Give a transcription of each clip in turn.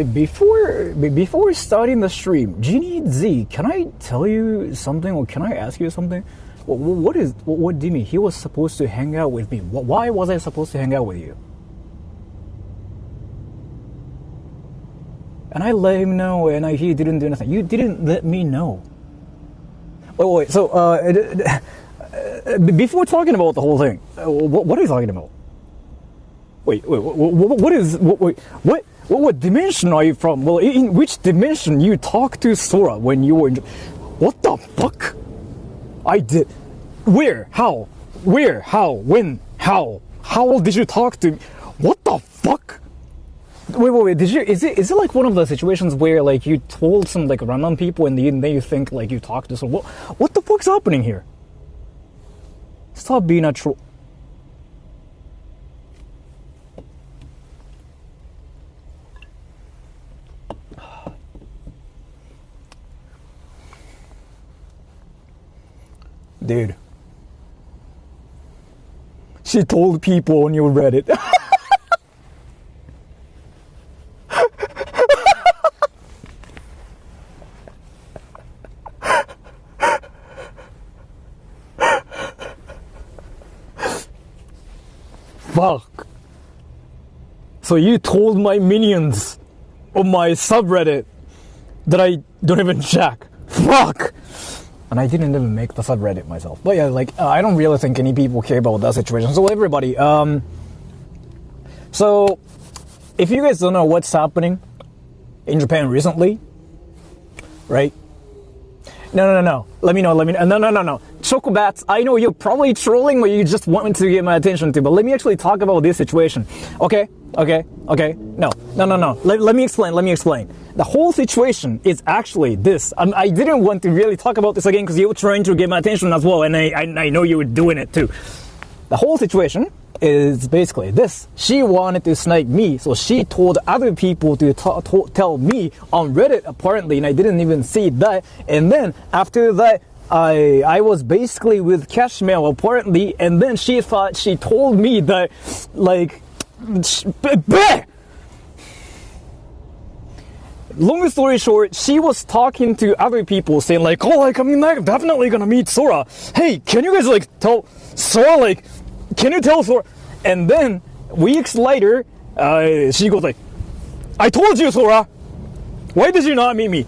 Before starting the stream, Genie Z, can I tell you something or can I ask you something? What do you mean? He was supposed to hang out with me. Why was I supposed to hang out with you? And I let him know, and he didn't do anything. You didn't let me know. Wait. So, before talking about the whole thing, what are you talking about? What dimension are you from? Well, in which dimension you talk to Sora when you were in... What the fuck? I did... Where? How? Where? How? When? How? How did you talk to me? What the fuck? Wait, did you... Is it like one of the situations where, like, you told some, like, random people and then you think, like, you talked to someone? What the fuck's happening here? Stop being a troll. Dude. She told people on your Reddit. Fuck. So you told my minions on my subreddit that I don't even check. Fuck. And I didn't even make the subreddit myself. But yeah, like, I don't really think any people care about that situation. So everybody, so if you guys don't know what's happening in Japan recently, right? No. Let me know. No. Chocobats, I know you're probably trolling or you just want to get my attention to, but let me actually talk about this situation. Okay. No. Let me explain. The whole situation is actually this. I didn't want to really talk about this again because you were trying to get my attention as well, and I know you were doing it too. The whole situation is basically this. She wanted to snipe me, so she told other people to tell me on Reddit apparently, and I didn't even see that. And then after that, I was basically with Cashmail apparently, and then she thought she told me that, like, long story short, she was talking to other people saying like, oh, like, I'm definitely gonna meet Sora. Hey, can you guys like tell Sora, like, can you tell Sora? And then weeks later, she goes like, I told you, Sora. Why did you not meet me?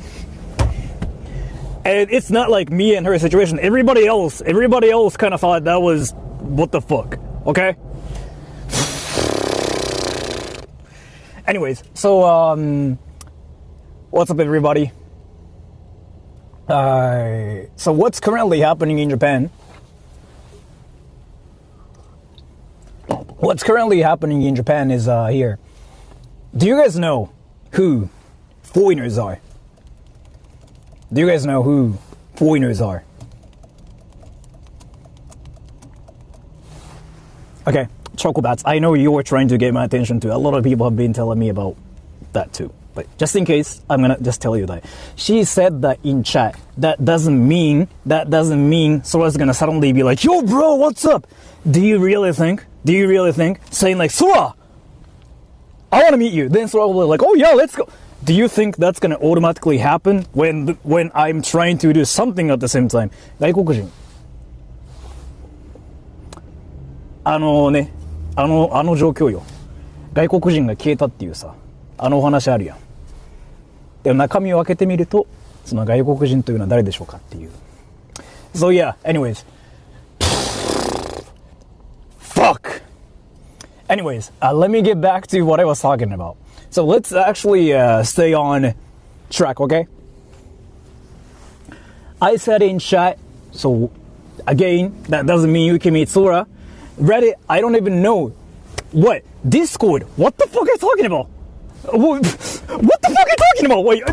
And it's not like me and her situation. Everybody else kind of thought that was what the fuck. Okay. Anyways, so what's up, everybody? So what's currently happening in Japan? What's currently happening in Japan is here. Do you guys know who foreigners are? Do you guys know who foreigners are? Okay, Chocobats, I know you were trying to get my attention too. A lot of people have been telling me about that too. But just in case, I'm gonna just tell you that. She said that in chat. That doesn't mean Sora's gonna suddenly be like, yo bro, what's up? Do you really think? Saying like, Sora, I wanna meet you. Then Sora will be like, oh yeah, let's go. Do you think that's gonna automatically happen when I'm trying to do something at the same time? 外国人。あの状況よ。外国人が消えたっていうさ、お話あるやん。でも中身を開けてみると、その外国人というのは誰でしょうかっていう。So yeah, anyways. Fuck! Anyways, let me get back to what I was talking about. So let's actually stay on track, okay? I said in chat, so again, that doesn't mean you can meet Sora. Reddit, I don't even know. What? Discord? What the fuck are you talking about? What the fuck are you talking about? Wait.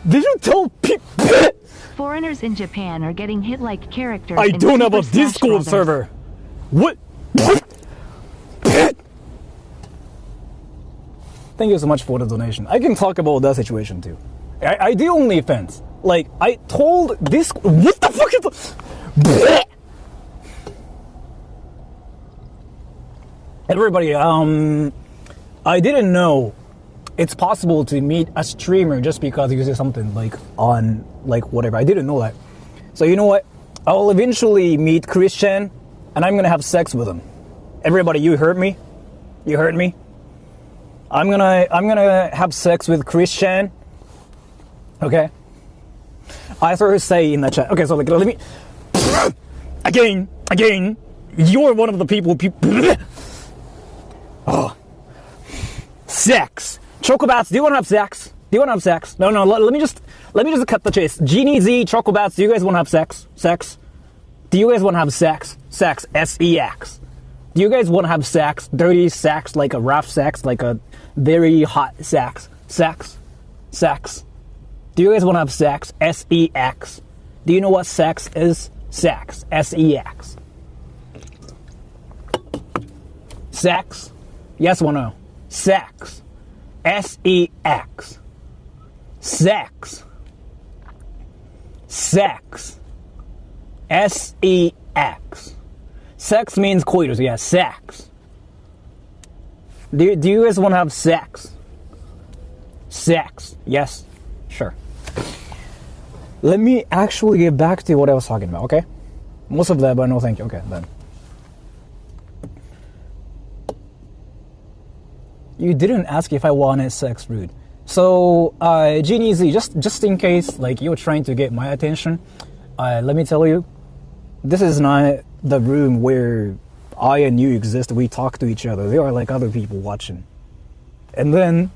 Did you tell people? Foreigners in Japan are getting hit like characters. I don't have a Discord server. What? Thank you so much for the donation. I can talk about that situation too. I do OnlyFans. Like, I told this... What the fuck is... Everybody, I didn't know it's possible to meet a streamer just because you say something like on like whatever. I didn't know that. So you know what? I'll eventually meet Christian and I'm gonna have sex with him. Everybody, you heard me? You heard me? I'm gonna have sex with Christian. Okay? I sort of say in the chat. Okay, so like let me again, you're one of the people oh. Sex. Chocobats, do you want to have sex? Do you want to have sex? No, let me just cut the chase. Genie Z, Chocobats, do you guys want to have sex? Sex? Do you guys want to have sex? Sex. S-E-X. Do you guys want to have sex? Dirty sex, like a rough sex, like a very hot sex. Sex. Sex. Do you guys want to have sex? S-E-X. Do you know what sex is? Sex. S-E-X. Sex? Yes or no? Sex. S-E-X. Sex. Sex. S-E-X. Sex means coitus, yeah, sex. Do you guys want to have sex? Sex. Yes? Sure. Let me actually get back to what I was talking about, okay? Most of that, but no thank you. Okay, then. You didn't ask if I wanted sex, rude. So, Genie Z, just in case, like, you're trying to get my attention, let me tell you, this is not the room where I and you exist. We talk to each other. There are, like, other people watching. And then,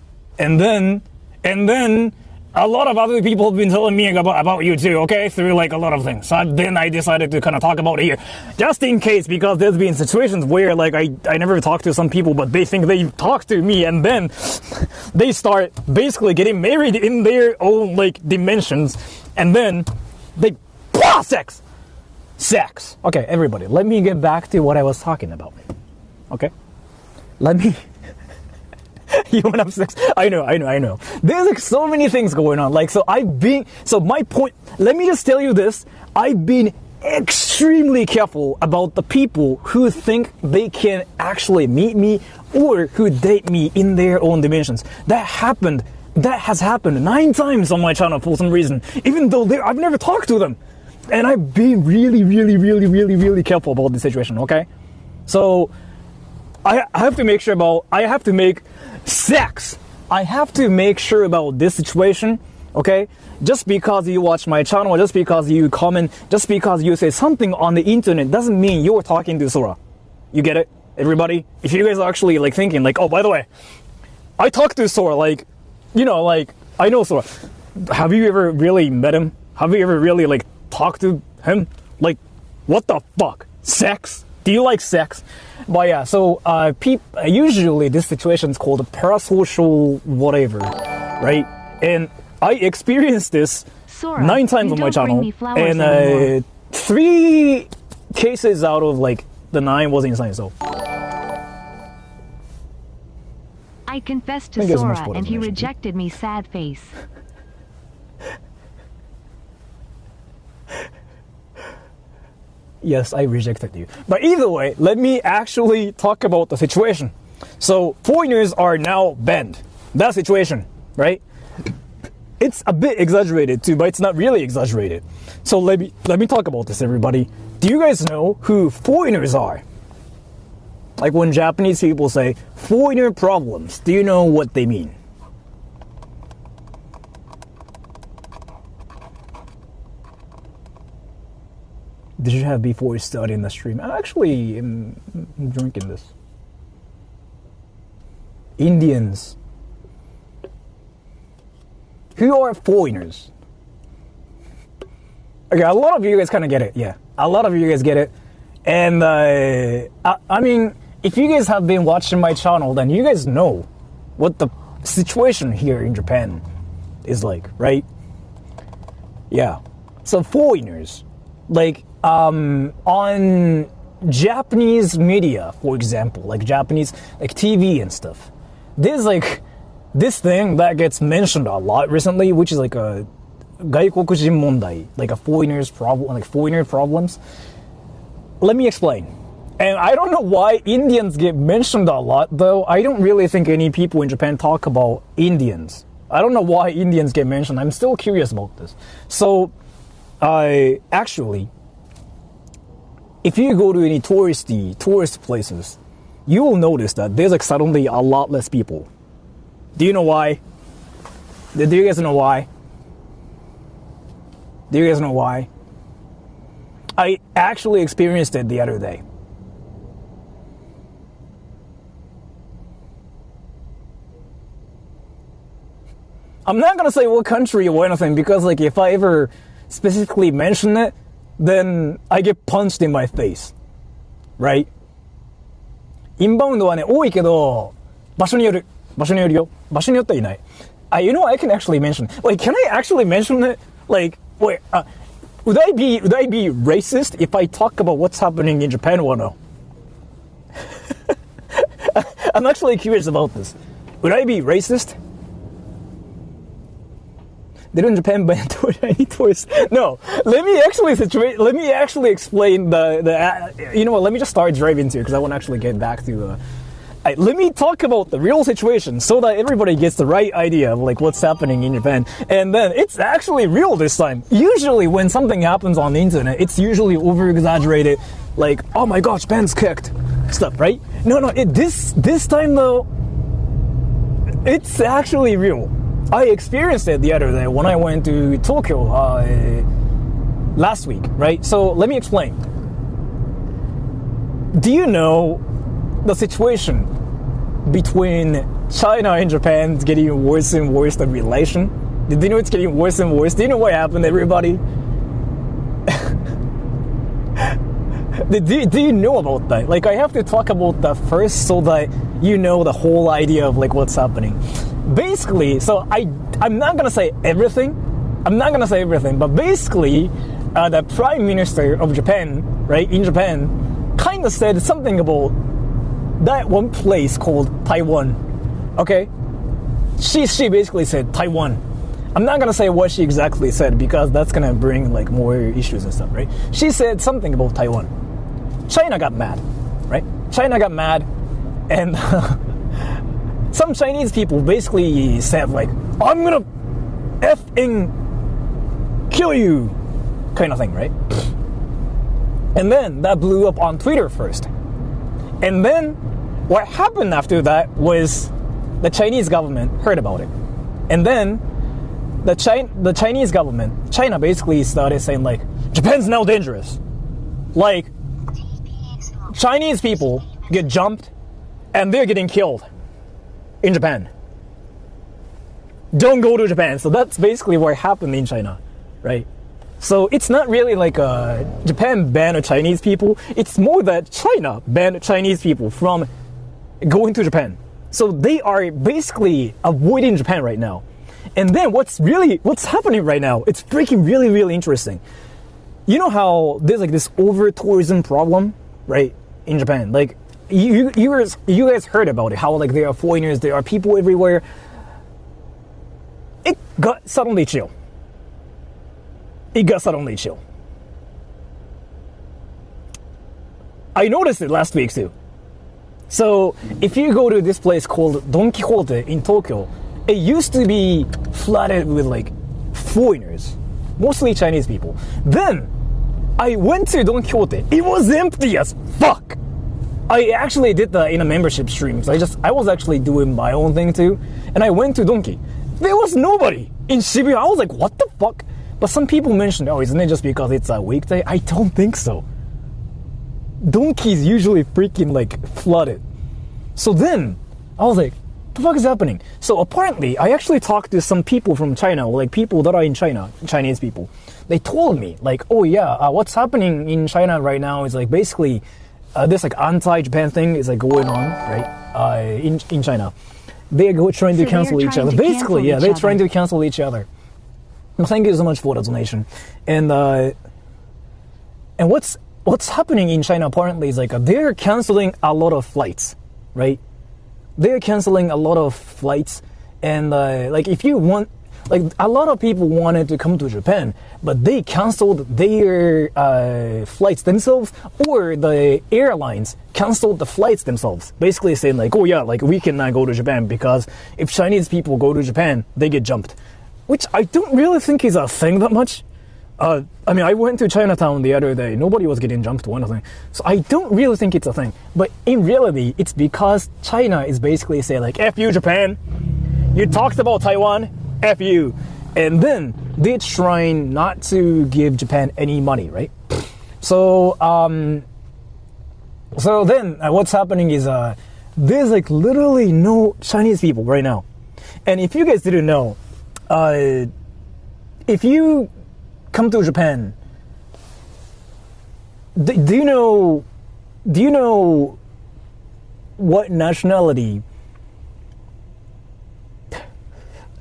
a lot of other people have been telling me about you too, okay? Through like a lot of things. So then I decided to kind of talk about it here. Just in case, because there's been situations where like I never talk to some people, but they think they talk to me and then they start basically getting married in their own like dimensions. And then they, sex! Sex. Okay, everybody, let me get back to what I was talking about. Okay? Let me... You want to have sex? I know. There's like so many things going on. Like, so my point, let me just tell you this. I've been extremely careful about the people who think they can actually meet me or who date me in their own dimensions. That has happened 9 times on my channel for some reason, even though I've never talked to them. And I've been really careful about the situation, okay? So, I have to make sex. I have to make sure about this situation, okay? Just because you watch my channel, just because you comment, just because you say something on the internet doesn't mean you're talking to Sora. You get it, everybody? If you guys are actually like thinking like, oh, by the way, I talk to Sora, like, you know, like, I know Sora. Have you ever really met him? Have you ever really like talked to him? Like, what the fuck? Sex? Do you like sex? But yeah, so usually this situation is called a parasocial whatever, right? And I experienced this Sora, 9 times on my channel, and 3 cases out of like the 9 was insane. So I confessed to Sora, and he rejected me. Sad face. Yes, I rejected you. But either way, let me actually talk about the situation. So, foreigners are now banned. That situation, right? It's a bit exaggerated too, but it's not really exaggerated. So let me talk about this, everybody. Do you guys know who foreigners are? Like when Japanese people say, foreigner problems, do you know what they mean? Did you have before starting the stream? I actually am drinking this. Indians. Who are foreigners? Okay, a lot of you guys kind of get it. Yeah, a lot of you guys get it. And I mean, if you guys have been watching my channel, then you guys know what the situation here in Japan is like, right? Yeah. So foreigners, like on Japanese media, for example, like Japanese like TV and stuff, there's like this thing that gets mentioned a lot recently, which is like a 外国人問題, like a foreigner's problem, like foreigner problems. Let me explain. And I don't know why Indians get mentioned a lot, though. I don't really think any people in Japan talk about Indians. I don't know why Indians get mentioned. I'm still curious about this. So, actually, if you go to any tourist places, you will notice that there's like suddenly a lot less people. Do you know why? Do you guys know why? Do you guys know why? I actually experienced it the other day. I'm not gonna say what country or anything because like if I ever specifically mention it, then I get punched in my face. Right? インバウンドはね、多いけど、場所によるよ。場所によってはいない。You know, I can actually mention. Like, can I actually mention it? Like, wait, would I be racist if I talk about what's happening in Japan or no? I'm actually curious about this. Would I be racist? Didn't Japan ban any tourists? No. Let me actually explain the. You know what? Let me just start driving too, because I want to actually get back to. Let me talk about the real situation so that everybody gets the right idea of like what's happening in Japan. And then it's actually real this time. Usually when something happens on the internet, it's usually over exaggerated, like oh my gosh, Japan's kicked stuff, right? No, this time though, it's actually real. I experienced it the other day when I went to Tokyo last week, right? So let me explain. Do you know the situation between China and Japan is getting worse and worse, the relation? Do you know it's getting worse and worse? Do you know what happened, everybody? Do you know about that? Like, I have to talk about that first so that you know the whole idea of like what's happening. Basically, so I'm not gonna say everything. But basically, the Prime Minister of Japan, right, in Japan, kind of said something about that one place called Taiwan. Okay? She basically said Taiwan. I'm not gonna say what she exactly said because that's gonna bring like more issues and stuff, right? She said something about Taiwan. China got mad, right? China got mad, and some Chinese people basically said like, I'm gonna effing kill you, kind of thing, right? And then that blew up on Twitter first. And then what happened after that was the Chinese government heard about it. And then the Chinese government, China basically started saying like, Japan's now dangerous. Like, Chinese people get jumped and they're getting killed in Japan. Don't go to Japan. So that's basically what happened in China, right? So it's not really like Japan banned Chinese people. It's more that China banned Chinese people from going to Japan. So they are basically avoiding Japan right now. And then what's happening right now, it's freaking really, really interesting. You know how there's like this over-tourism problem, right, in Japan? Like, you guys heard about it, how like there are foreigners, there are people everywhere. It got suddenly chill. I noticed it last week too. So if you go to this place called Don Quixote in Tokyo, it used to be flooded with like foreigners, mostly Chinese people. Then I went to Don Quixote. It was empty as fuck. I actually did that in a membership stream. So I was actually doing my own thing too. And I went to Donki. There was nobody in Shibuya. I was like, what the fuck? But some people mentioned, oh, isn't it just because it's a weekday? I don't think so. Donki's usually freaking like flooded. So then I was like, what the fuck is happening? So apparently I actually talked to some people from China, like people that are in China, Chinese people. They told me like, oh yeah, what's happening in China right now is like basically this like anti-Japan thing is like going on, right? In China. They're trying to cancel each other. Basically, yeah, they're trying to cancel each other. Well, thank you so much for the donation. And what's happening in China apparently is like they're canceling a lot of flights, right? They're canceling a lot of flights, and like if you want, Like a lot of people wanted to come to Japan, but they canceled their flights themselves, or the airlines canceled the flights themselves. Basically saying like, oh yeah, like we cannot go to Japan because if Chinese people go to Japan, they get jumped. Which I don't really think is a thing that much. I mean, I went to Chinatown the other day. Nobody was getting jumped or anything. So I don't really think it's a thing. But in reality, it's because China is basically saying like, F you, Japan. You talked about Taiwan. F you. And then they're trying not to give Japan any money, right? So then what's happening is there's like literally no Chinese people right now. And if you guys didn't know, if you come to Japan, do you know what nationality?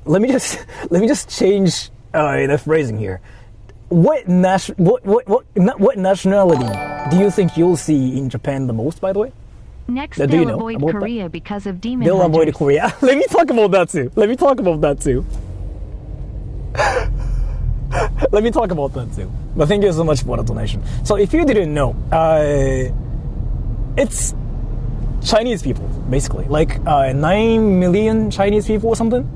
Let me just change the phrasing here. What nationality do you think you'll see in Japan the most, by the way? Next, they'll avoid Korea because of demon hunters. They'll avoid Korea. Let me talk about that too. Let me talk about that too. But thank you so much for the donation. So if you didn't know, it's Chinese people, basically. Like 9 million Chinese people or something.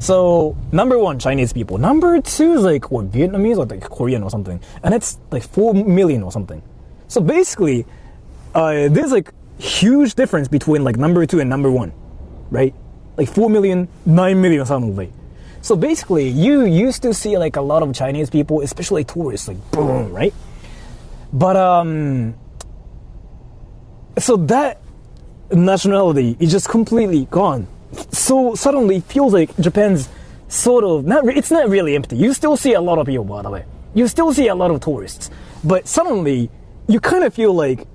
So, number 1, Chinese people. Number 2 is like, what, Vietnamese or like Korean or something. And it's like 4 million or something. So basically, there's like huge difference between like number 2 and number 1, right? Like 4 million, 9 million suddenly. So basically, you used to see like a lot of Chinese people, especially tourists, like boom, right? But so that nationality is just completely gone. So suddenly it feels like Japan's sort of it's not really empty. You still see a lot of people, by the way. You still see a lot of tourists, but suddenly you kind of feel like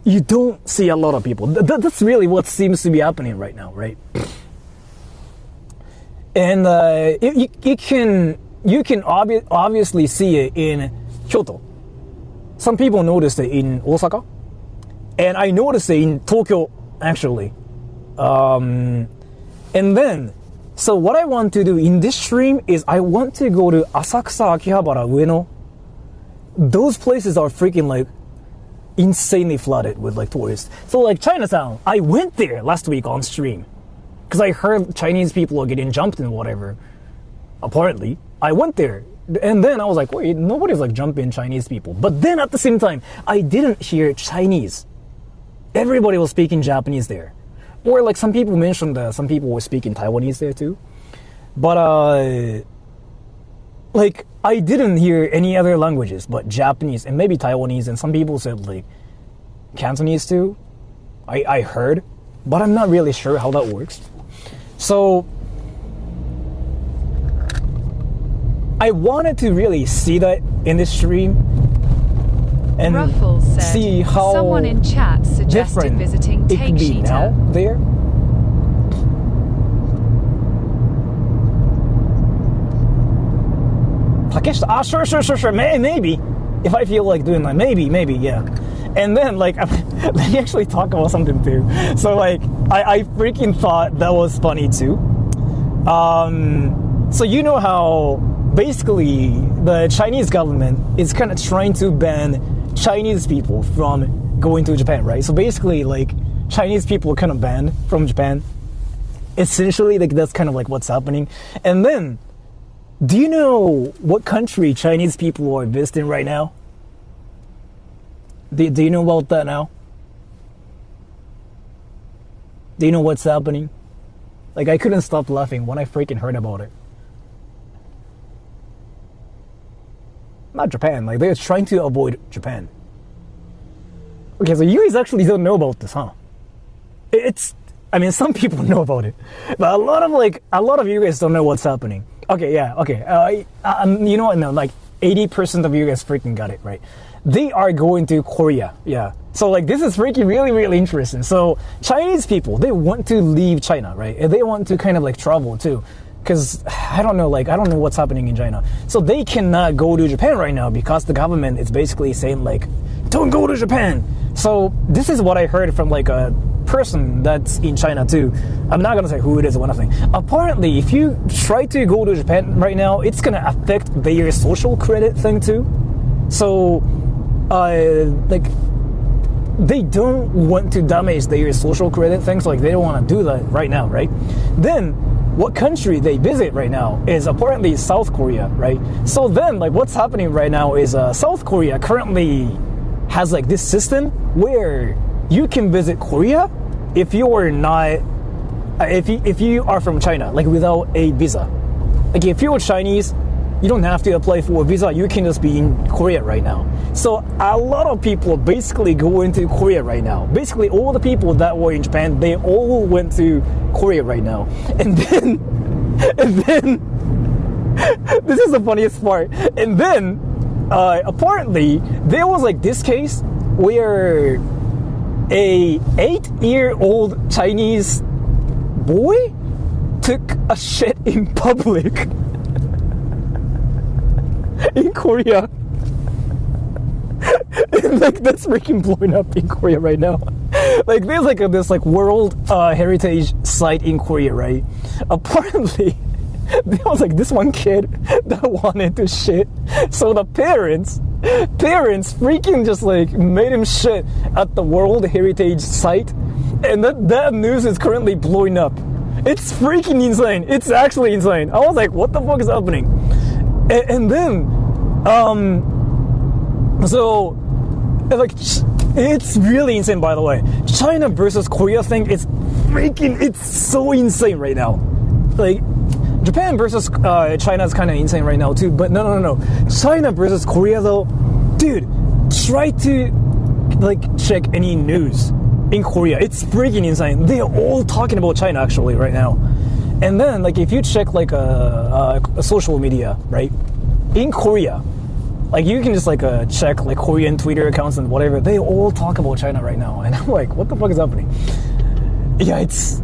you don't see a lot of people. That's really what seems to be happening right now, right? And you can obviously see it in Kyoto. Some people noticed it in Osaka, and I noticed it in Tokyo actually. And then, so what I want to do in this stream is I want to go to Asakusa, Akihabara, Ueno. Those places are freaking like insanely flooded with like tourists. So like Chinatown, I went there last week on stream because I heard Chinese people are getting jumped and whatever. Apparently, I went there. And then I was like, wait, nobody's like jumping Chinese people. But then at the same time, I didn't hear Chinese. Everybody was speaking Japanese there. Or like some people mentioned that some people were speaking Taiwanese there too. But like I didn't hear any other languages but Japanese and maybe Taiwanese, and some people said like Cantonese too. I heard, but I'm not really sure how that works. So I wanted to really see that in this stream and said, see how someone in chat suggested visiting it could be now there. Takeshita, sure, maybe. If I feel like doing that, maybe, yeah. And then, like, let me actually talk about something too. So, like, I freaking thought that was funny too. So you know how basically the Chinese government is kind of trying to ban Chinese people from going to Japan, right? So basically, like, Chinese people are kind of banned from Japan. Essentially, like, that's kind of like what's happening. And then, do you know what country Chinese people are visiting right now? Do you know about that now? Do you know what's happening? Like, I couldn't stop laughing when I freaking heard about it. Not Japan, like they're trying to avoid Japan. Okay, so you guys actually don't know about this, huh? I mean, some people know about it, but a lot of you guys don't know what's happening. Okay, yeah, okay. You know what? No, like 80% of you guys freaking got it, right? They are going to Korea, yeah. So like this is freaking really, really interesting. So Chinese people, they want to leave China, right? And they want to kind of like travel too. Because I don't know what's happening in China. So they cannot go to Japan right now because the government is basically saying like, don't go to Japan. So this is what I heard from like person that's in China too. I'm not gonna say who it is or nothing. Apparently, if you try to go to Japan right now, it's gonna affect their social credit thing too. So, like, they don't want to damage their social credit things. Like, they don't want to do that right now, right? Then, what country they visit right now is apparently South Korea, right? So then, like, what's happening right now is South Korea currently has like this system where you can visit Korea if you are not, if you are from China, like without a visa. Like if you're Chinese, you don't have to apply for a visa. You can just be in Korea right now. So a lot of people basically go into Korea right now. Basically, all the people that were in Japan, they all went to Korea right now. And then, this is the funniest part. And then, apparently, there was like this case where a 8-year-old Chinese boy took a shit in public. In Korea. And like that's freaking blowing up in Korea right now. Like there's like this like world heritage site in Korea, right? Apparently there was like this one kid that wanted to shit. So the parents freaking just like made him shit at the world heritage site. And that news is currently blowing up. It's freaking insane. It's actually insane. I was like, what the fuck is happening? And then, so, like, it's really insane, by the way. China versus Korea thing is freaking, it's so insane right now. Like, Japan versus China is kind of insane right now, too. But no. China versus Korea, though, dude, try to, like, check any news in Korea. It's freaking insane. They're all talking about China, actually, right now. And then, like, if you check, like, a social media, right? In Korea, like you can just like check like Korean Twitter accounts and whatever. They all talk about China right now, and I'm like, what the fuck is happening? Yeah, it's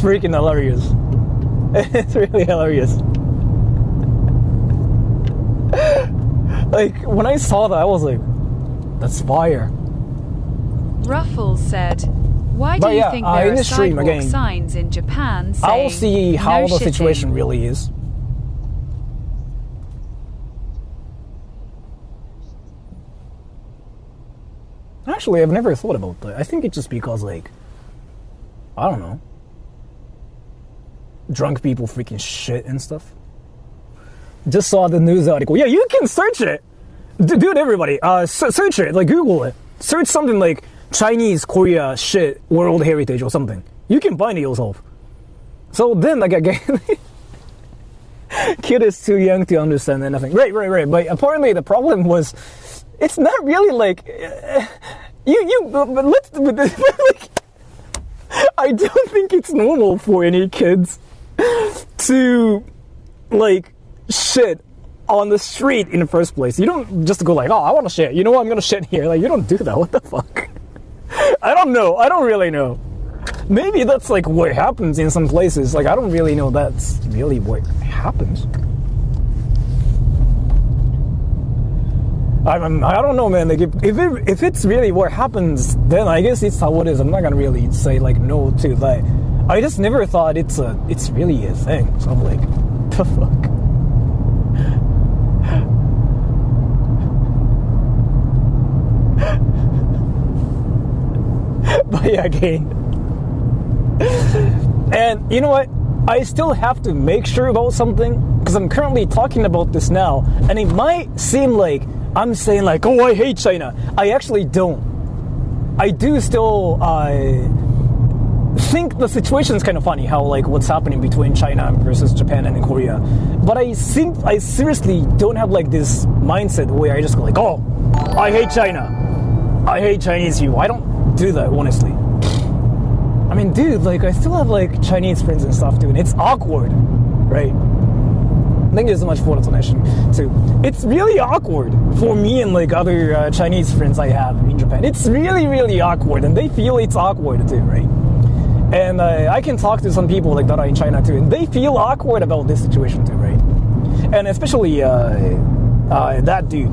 freaking hilarious. It's really hilarious. Like when I saw that, I was like, that's fire. Ruffles said, "Why do you think there are sidewalk signs in Japan saying I'll see how no the situation shitting. really is." Actually, I've never thought about that. I think it's just because, like, I don't know, drunk people freaking shit and stuff. Just saw the news article. Yeah, you can search it. Dude, everybody, search it. Like, Google it. Search something like Chinese Korea shit World Heritage or something. You can find it yourself. So then, like, again, kid is too young to understand anything. Right. But apparently the problem was, it's not really like like, I don't think it's normal for any kids to like shit on the street in the first place. You don't just go like, oh, I want to shit. You know what? I'm gonna shit here. Like you don't do that. What the fuck? I don't know. I don't really know. Maybe that's like what happens in some places. Like I don't really know that's really what happens. I don't know, man. Like if it's really what happens, then I guess it's how it is. I'm not gonna really say like no to that. I just never thought it's really a thing. So I'm like, the fuck. But yeah, again. And you know what? I still have to make sure about something because I'm currently talking about this now, and it might seem like I'm saying like, oh, I hate China. I actually don't. I do still think the situation is kind of funny, how like what's happening between China versus Japan and Korea. But I think I seriously don't have like this mindset where I just go like, oh, I hate China. I hate Chinese people. I don't do that, honestly. I mean, dude, like I still have like Chinese friends and stuff, dude. It's awkward, right? Thank you so much for the donation too. It's really awkward for me and like other Chinese friends I have in Japan. It's really, really awkward, and they feel it's awkward too, right? And I can talk to some people like that are in China too, and they feel awkward about this situation too, right? And especially that dude,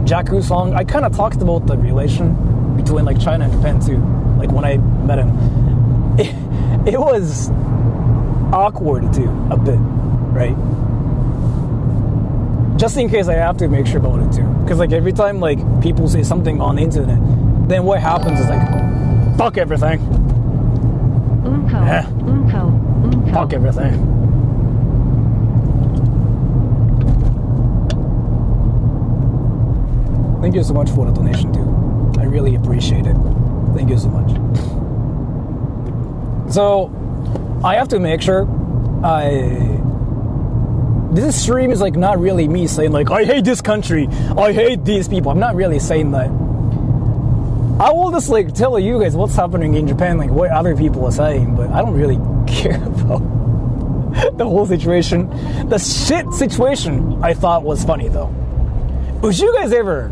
Jaku Song. I kind of talked about the relation between like China and Japan too. Like when I met him, it was awkward too, a bit, right? Just in case I have to make sure about it too, because like every time like people say something on the internet, then what happens is like, fuck everything. Unko. Fuck everything. Thank you so much for the donation too. I really appreciate it. Thank you so much. So, I have to make sure this stream is like not really me saying like, I hate this country, I hate these people. I'm not really saying that. I will just like tell you guys what's happening in Japan, like what other people are saying, but I don't really care about the whole situation. The shit situation I thought was funny though. Would you guys ever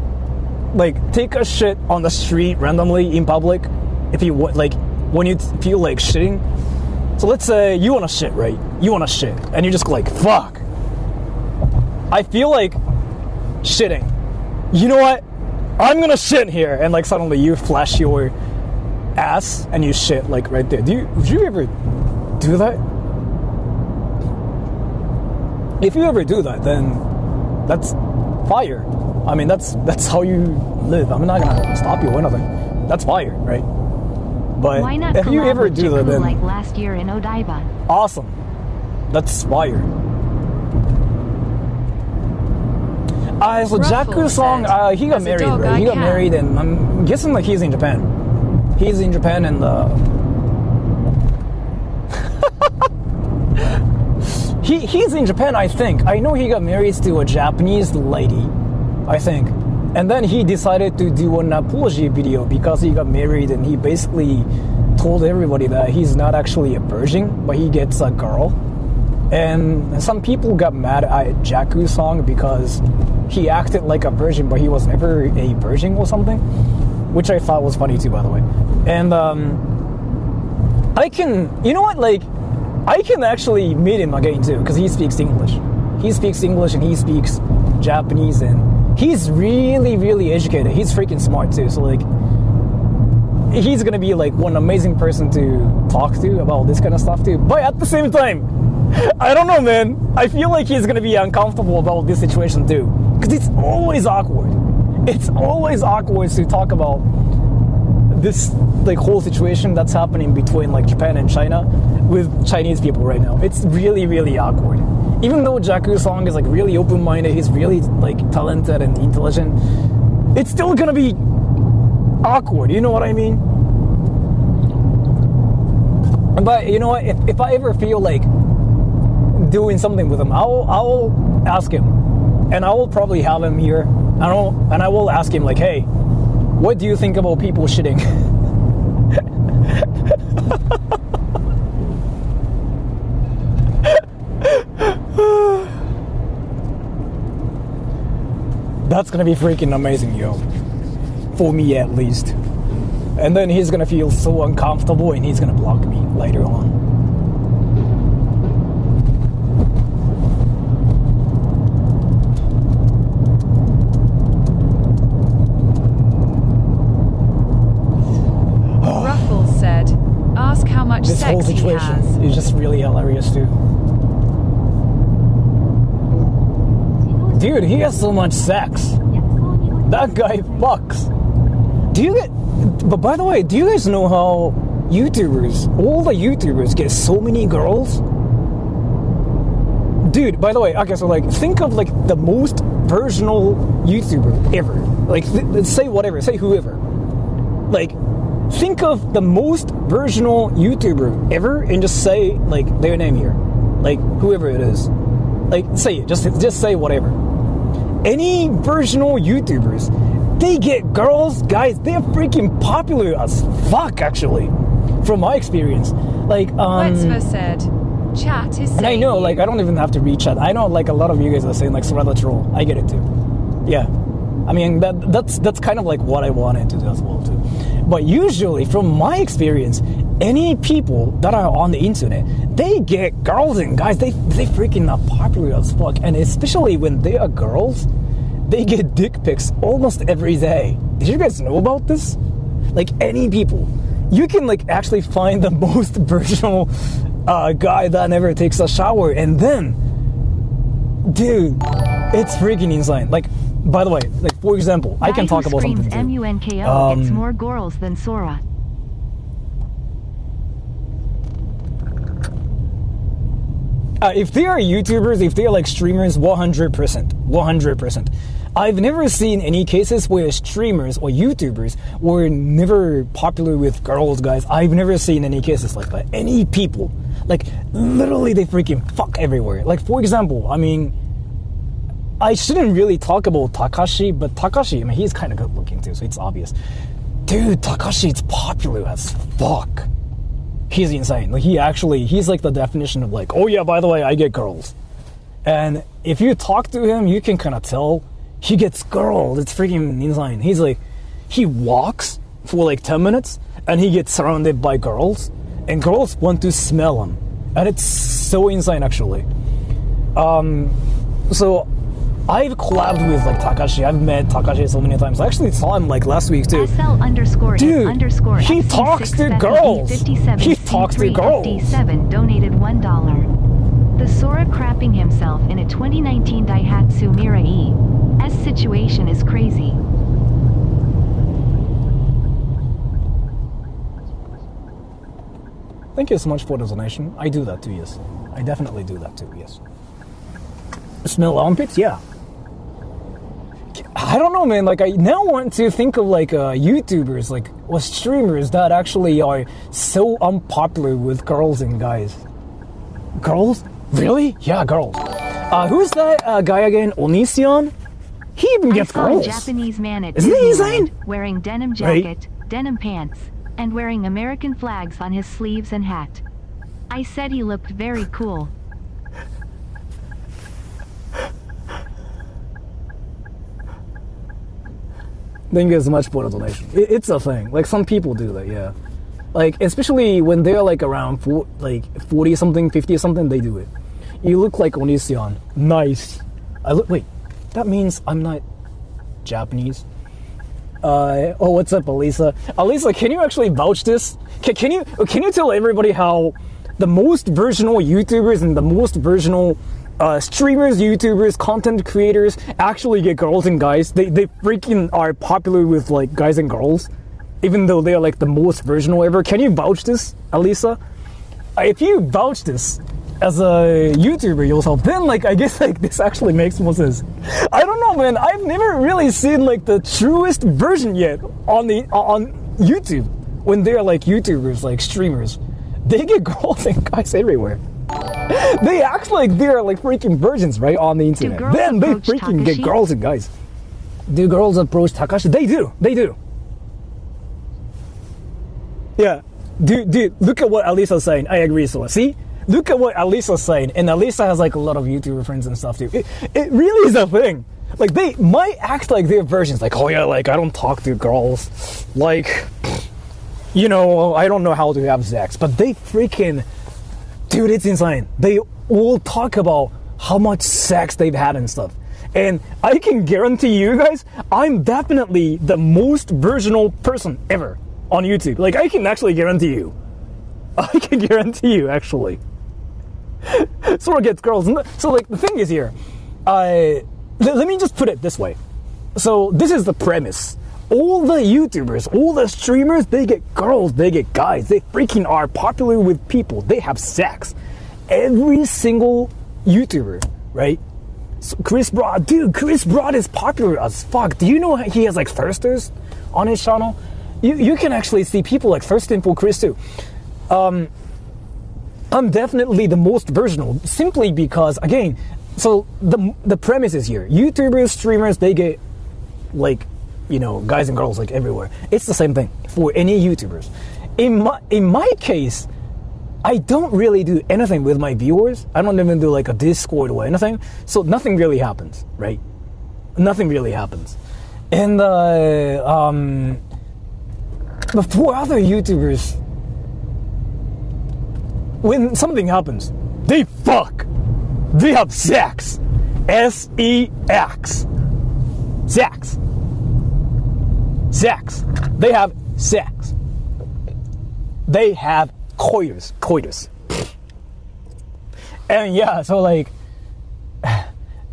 like take a shit on the street randomly in public if you like when you feel like shitting? So let's say you want to shit, right? You want to shit and you just go like, fuck, I feel like shitting. You know what? I'm gonna shit here, and like suddenly you flash your ass and you shit like right there. Would you ever do that? If you ever do that, then that's fire. I mean, that's how you live. I'm not gonna stop you or anything. That's fire, right? But why not if you ever do that, then like last year in Odaiba. Awesome. That's fire. So Jaku song, he got married, right? He got married, and I'm guessing like he's in Japan. He's in Japan, and he's in Japan, I think. I know he got married to a Japanese lady, I think. And then he decided to do an apology video because he got married, and he basically told everybody that he's not actually a virgin, but he gets a girl. And some people got mad at Jaku's song because he acted like a virgin, but he was never a virgin or something, which I thought was funny too, by the way. And I can, you know what, like, I can actually meet him again too, because he speaks English. He speaks English and he speaks Japanese, and he's really, really educated. He's freaking smart too, so like, he's gonna be like one amazing person to talk to about this kind of stuff too. But at the same time, I don't know, man. I feel like he's gonna be uncomfortable about this situation too, because it's always awkward. It's always awkward to talk about this like whole situation that's happening between like Japan and China with Chinese people right now. It's really, really awkward. Even though Jaku's song is like really open-minded, he's really like talented and intelligent, it's still gonna be awkward. You know what I mean? But you know what? If I ever feel like doing something with him, I'll ask him, and I will probably have him here. And I will ask him like, hey, what do you think about people shitting? That's gonna be freaking amazing, yo. For me at least. And then he's gonna feel so uncomfortable and he's gonna block me later on. This whole situation is just really hilarious too. Dude, he has so much sex. That guy fucks. But by the way, do you guys know how all the YouTubers get so many girls? Dude, by the way, okay, so like, think of like the most virginal YouTuber ever. Like, say whatever, say whoever. Like, think of the most virginal YouTuber ever and just say like their name here, like whoever it is. Like say it, just say whatever. Any virginal YouTubers, they get girls, guys. They're freaking popular as fuck, actually, from my experience. Like Wetzver said, chat is. And I know, like, I don't even have to read chat. I know, like, a lot of you guys are saying like Sora the troll. I get it too. Yeah. I mean, that's kind of like what I wanted to do as well too. But usually, from my experience, any people that are on the internet, they get girls and guys. They freaking are popular as fuck, and especially when they are girls, they get dick pics almost every day. Did you guys know about this? like any people, you can like actually find the most virginal guy that never takes a shower, and then, dude, it's freaking insane. Like, by the way, like for example, I can talk about something too. MUNKO gets more girls than Sora. If they are YouTubers, if they are like streamers, 100%. I've never seen any cases where streamers or YouTubers were never popular with girls, guys. I've never seen any cases like that. Any people, like literally they freaking fuck everywhere. Like for example, I mean, I shouldn't really talk about Takashi, but Takashi, I mean, he's kind of good looking too, so it's obvious. Dude, Takashi's popular as fuck. He's insane. Like he's like the definition of like, oh yeah, by the way, I get girls. And if you talk to him, you can kind of tell he gets girls. It's freaking insane. He's like, he walks for like 10 minutes and he gets surrounded by girls, and girls want to smell him. And it's so insane actually. So I've collabed with like Takashi. I've met Takashi so many times. I actually saw him like last week too. Dude, he talks to girls. He talks to girls. Donated $1. The Sora crapping himself in a 2019 Daihatsu Mirai S situation is crazy. Thank you so much for the donation. I do that too, yes. I definitely do that too, yes. Smell armpits? Yeah. I don't know, man. Like, I now want to think of like YouTubers, like, or streamers that actually are so unpopular with girls and guys. Girls? Really? Yeah, girls. Who's that guy again? Onision? He even gets girls. I saw a Japanese man at Isn't he insane? Wearing denim jacket, denim pants, and wearing American flags on his sleeves and hat. I said he looked very cool. Thank you so much for the donation. It's a thing. Like, some people do that, yeah. Like, especially when they're like around 40 something, 50 something, they do it. You look like Onision. Nice. Wait, that means I'm not Japanese. Oh, what's up, Alisa? Alisa, can you actually vouch this? Can you tell everybody how the most virginal YouTubers and the most virginal streamers, YouTubers, content creators actually get girls and guys? They freaking are popular with like guys and girls, even though they are like the most virginal ever. Can you vouch this, Alisa? If you vouch this as a YouTuber yourself, then like I guess like this actually makes more sense. I don't know, man. I've never really seen like the truest version yet on YouTube when they're like YouTubers, like streamers. They get girls and guys everywhere. They act like they're like freaking virgins, right, on the internet. Then they freaking get girls and guys. Do girls approach Takashi? They do. Yeah. Dude, look at what Alisa's saying. I agree, Sora. See? Look at what Alisa's saying. And Alisa has like a lot of YouTuber friends and stuff too. It really is a thing. Like, they might act like they're virgins. Like, oh yeah, like I don't talk to girls. Like, you know, I don't know how to have sex. But they freaking... Dude, it's insane. They all talk about how much sex they've had and stuff. And I can guarantee you guys, I'm definitely the most virginal person ever on YouTube. Like, I can actually guarantee you. I can guarantee you, actually. Sora gets girls. So, like, the thing is here, let me just put it this way. So, this is the premise. All the YouTubers, all the streamers, they get girls, they get guys. They freaking are popular with people. They have sex. Every single YouTuber, right? So Chris Broad, dude, Chris Broad is popular as fuck. Do you know he has like thirsters on his channel? You can actually see people like thirsting for Chris too. I'm definitely the most virginal, simply because, again, so the premise is here. YouTubers, streamers, they get like, you know, guys and girls like everywhere. It's the same thing for any YouTubers. In my case, I don't really do anything with my viewers. I don't even do like a Discord or anything. So nothing really happens, right? Nothing really happens. And but for other YouTubers, when something happens, they fuck. They have sex. S-E-X. Sex. Sex. They have sex. They have coitus. And yeah, so like,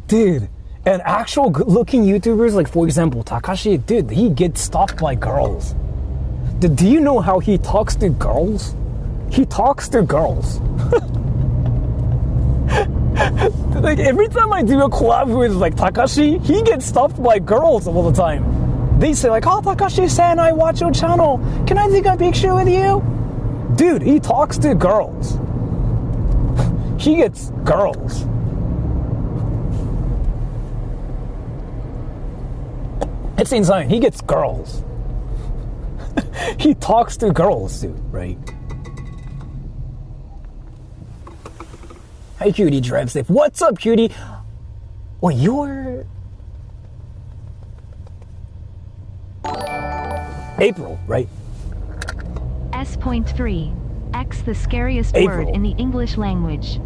dude, and actual good-looking YouTubers, like for example, Takashi, dude, he gets stalked by girls. Do you know how he talks to girls? He talks to girls. Like every time I do a collab with like Takashi, he gets stopped by girls all the time. They say like, "Oh, Takashi-san, I watch your channel. Can I take a picture with you?" Dude, he talks to girls. He gets girls. It's insane. He gets girls. He talks to girls, dude, right? Hi, Cutie Drive Safe. What's up, Cutie? Well, you're... April, right? S.3. X the scariest April. word in the English language.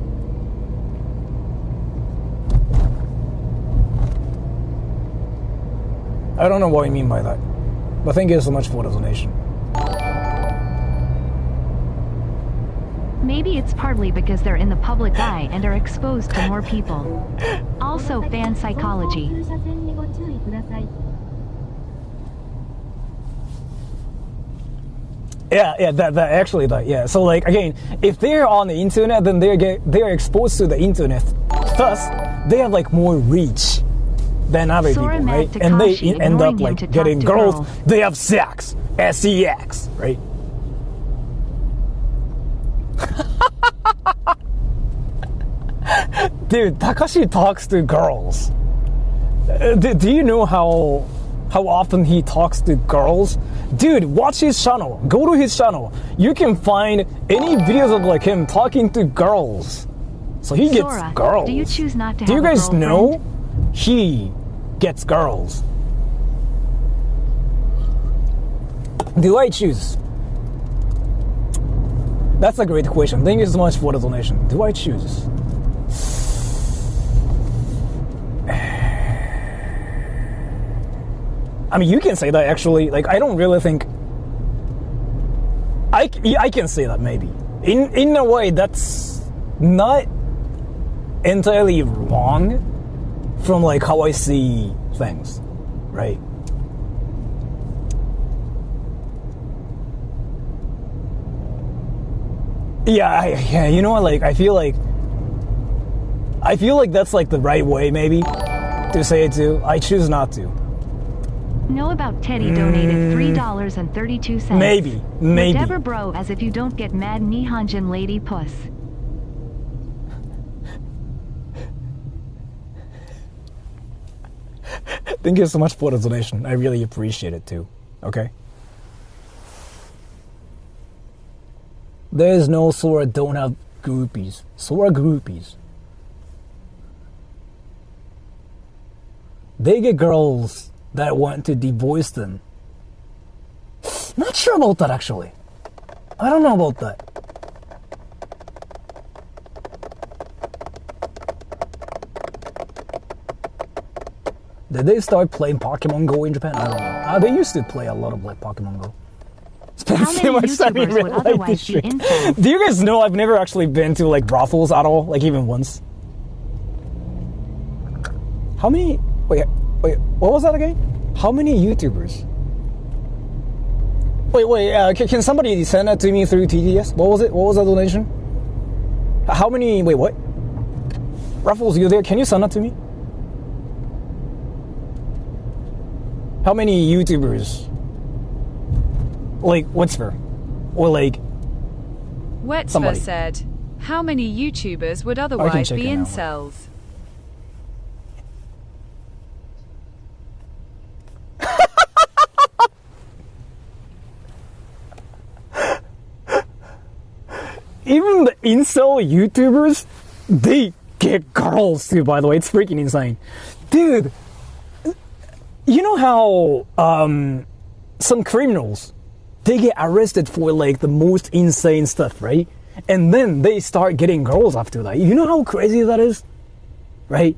I don't know what you mean by that. But thank you so much for the donation. Maybe it's partly because they're in the public eye and are exposed to more people. Also fan psychology. Yeah, that actually that, yeah. So like again, if they're on the internet, then they're exposed to the internet. Thus, they have like more reach than other Sora people, right? Takashi And they end up ignoring him like to talk getting to girls. girls. They have sex, sex, right? Dude, Takashi talks to girls. Do you know how often he talks to girls? Dude, watch his channel. Go to his channel. You can find any videos of like him talking to girls. So he gets Sora, girls. do you choose not to Do you have a guys girlfriend? know he gets girls? Do I choose? That's a great question. Thank you so much for the donation. Do I choose? I mean, you can say that actually. Like, I don't really think... I can say that maybe. In a way, that's not entirely wrong from like how I see things, right? Yeah, you know what, like, I feel like that's like the right way maybe to say it too. I choose not to. Know about Teddy donated $3.32. Maybe. Whatever, bro, as if you don't get mad Nihonjin lady puss. Thank you so much for the donation. I really appreciate it too. Okay? There's no Sora don't have groupies. Sora groupies. They get girls that want to divorce them. Not sure about that actually. I don't know about that. Did they start playing Pokemon Go in Japan? I don't know. They used to play a lot of like Pokemon Go. Spend How too many much time in YouTubers real would life otherwise this be year. incels? Do you guys know I've never actually been to like brothels at all, like even once? How many? Wait, what was that again? How many YouTubers? Wait, can somebody send that to me through TTS? What was it? What was that donation? How many? Wait, what? Ruffles, you there? Can you send that to me? How many YouTubers? Like, Witsper? Or like... Wetsper somebody. said, how many YouTubers would I can otherwise check be it now. incels? Even the incel YouTubers, they get girls too, by the way. It's freaking insane. Dude, you know how some criminals, they get arrested for like the most insane stuff, right? And then they start getting girls after that. You know how crazy that is? Right?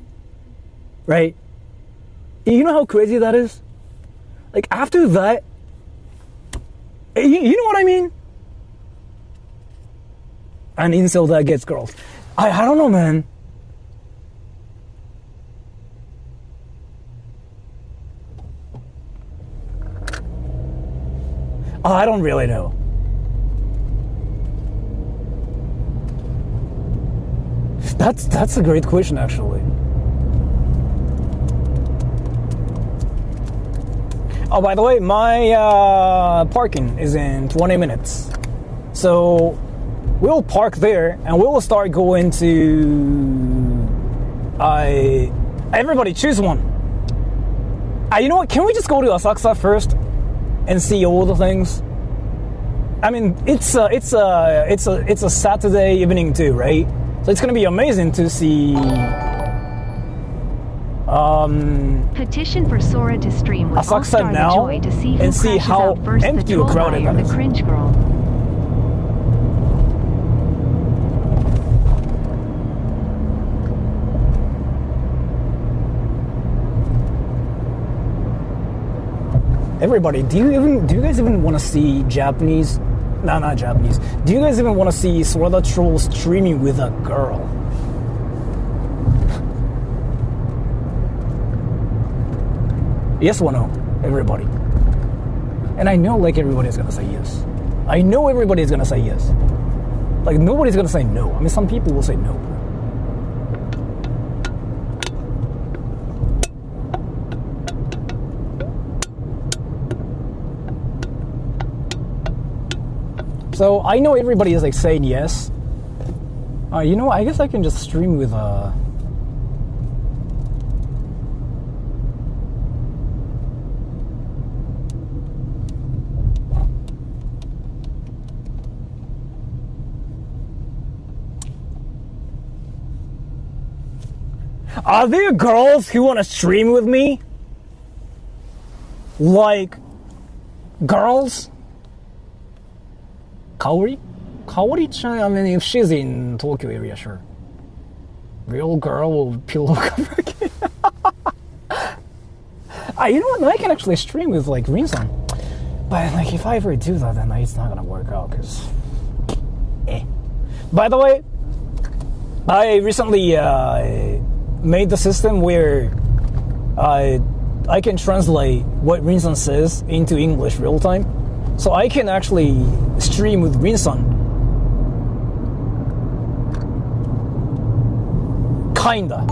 Right? You know how crazy that is? Like after that, You know what I mean? An incel that gets girls. I don't know, man. I don't really know. That's a great question, actually. Oh, by the way, my parking is in 20 minutes. So we'll park there and we'll start going to... everybody choose one. You know what? Can we just go to Asakusa first and see all the things? I mean, it's a Saturday evening too, right? So it's gonna be amazing to see. Petition for Sora to stream with Asakusa All-Star now the Joy to see who and see crashes how out first, empty the or crowded troll guy that or the is. cringe girl. Everybody, do you guys even want to see Japanese? No, not Japanese. Do you guys even want to see Sora the Troll streaming with a girl? Yes or no, everybody? And I know, like, everybody's gonna say yes. I know everybody's gonna say yes. Like, nobody's gonna say no. I mean, some people will say no. So I know everybody is like saying yes. You know, I guess I can just stream with Are there girls who want to stream with me? Like, girls? Kaori? Kaori-chan, I mean, if she's in Tokyo area, sure. Real girl with pillow cover again. You know what? I can actually stream with, like, Rin-san. But, like, if I ever do that, then it's not gonna work out, because... By the way, I recently made the system where I can translate what Rin-san says into English real time. So I can actually stream with Rin-san. Kinda.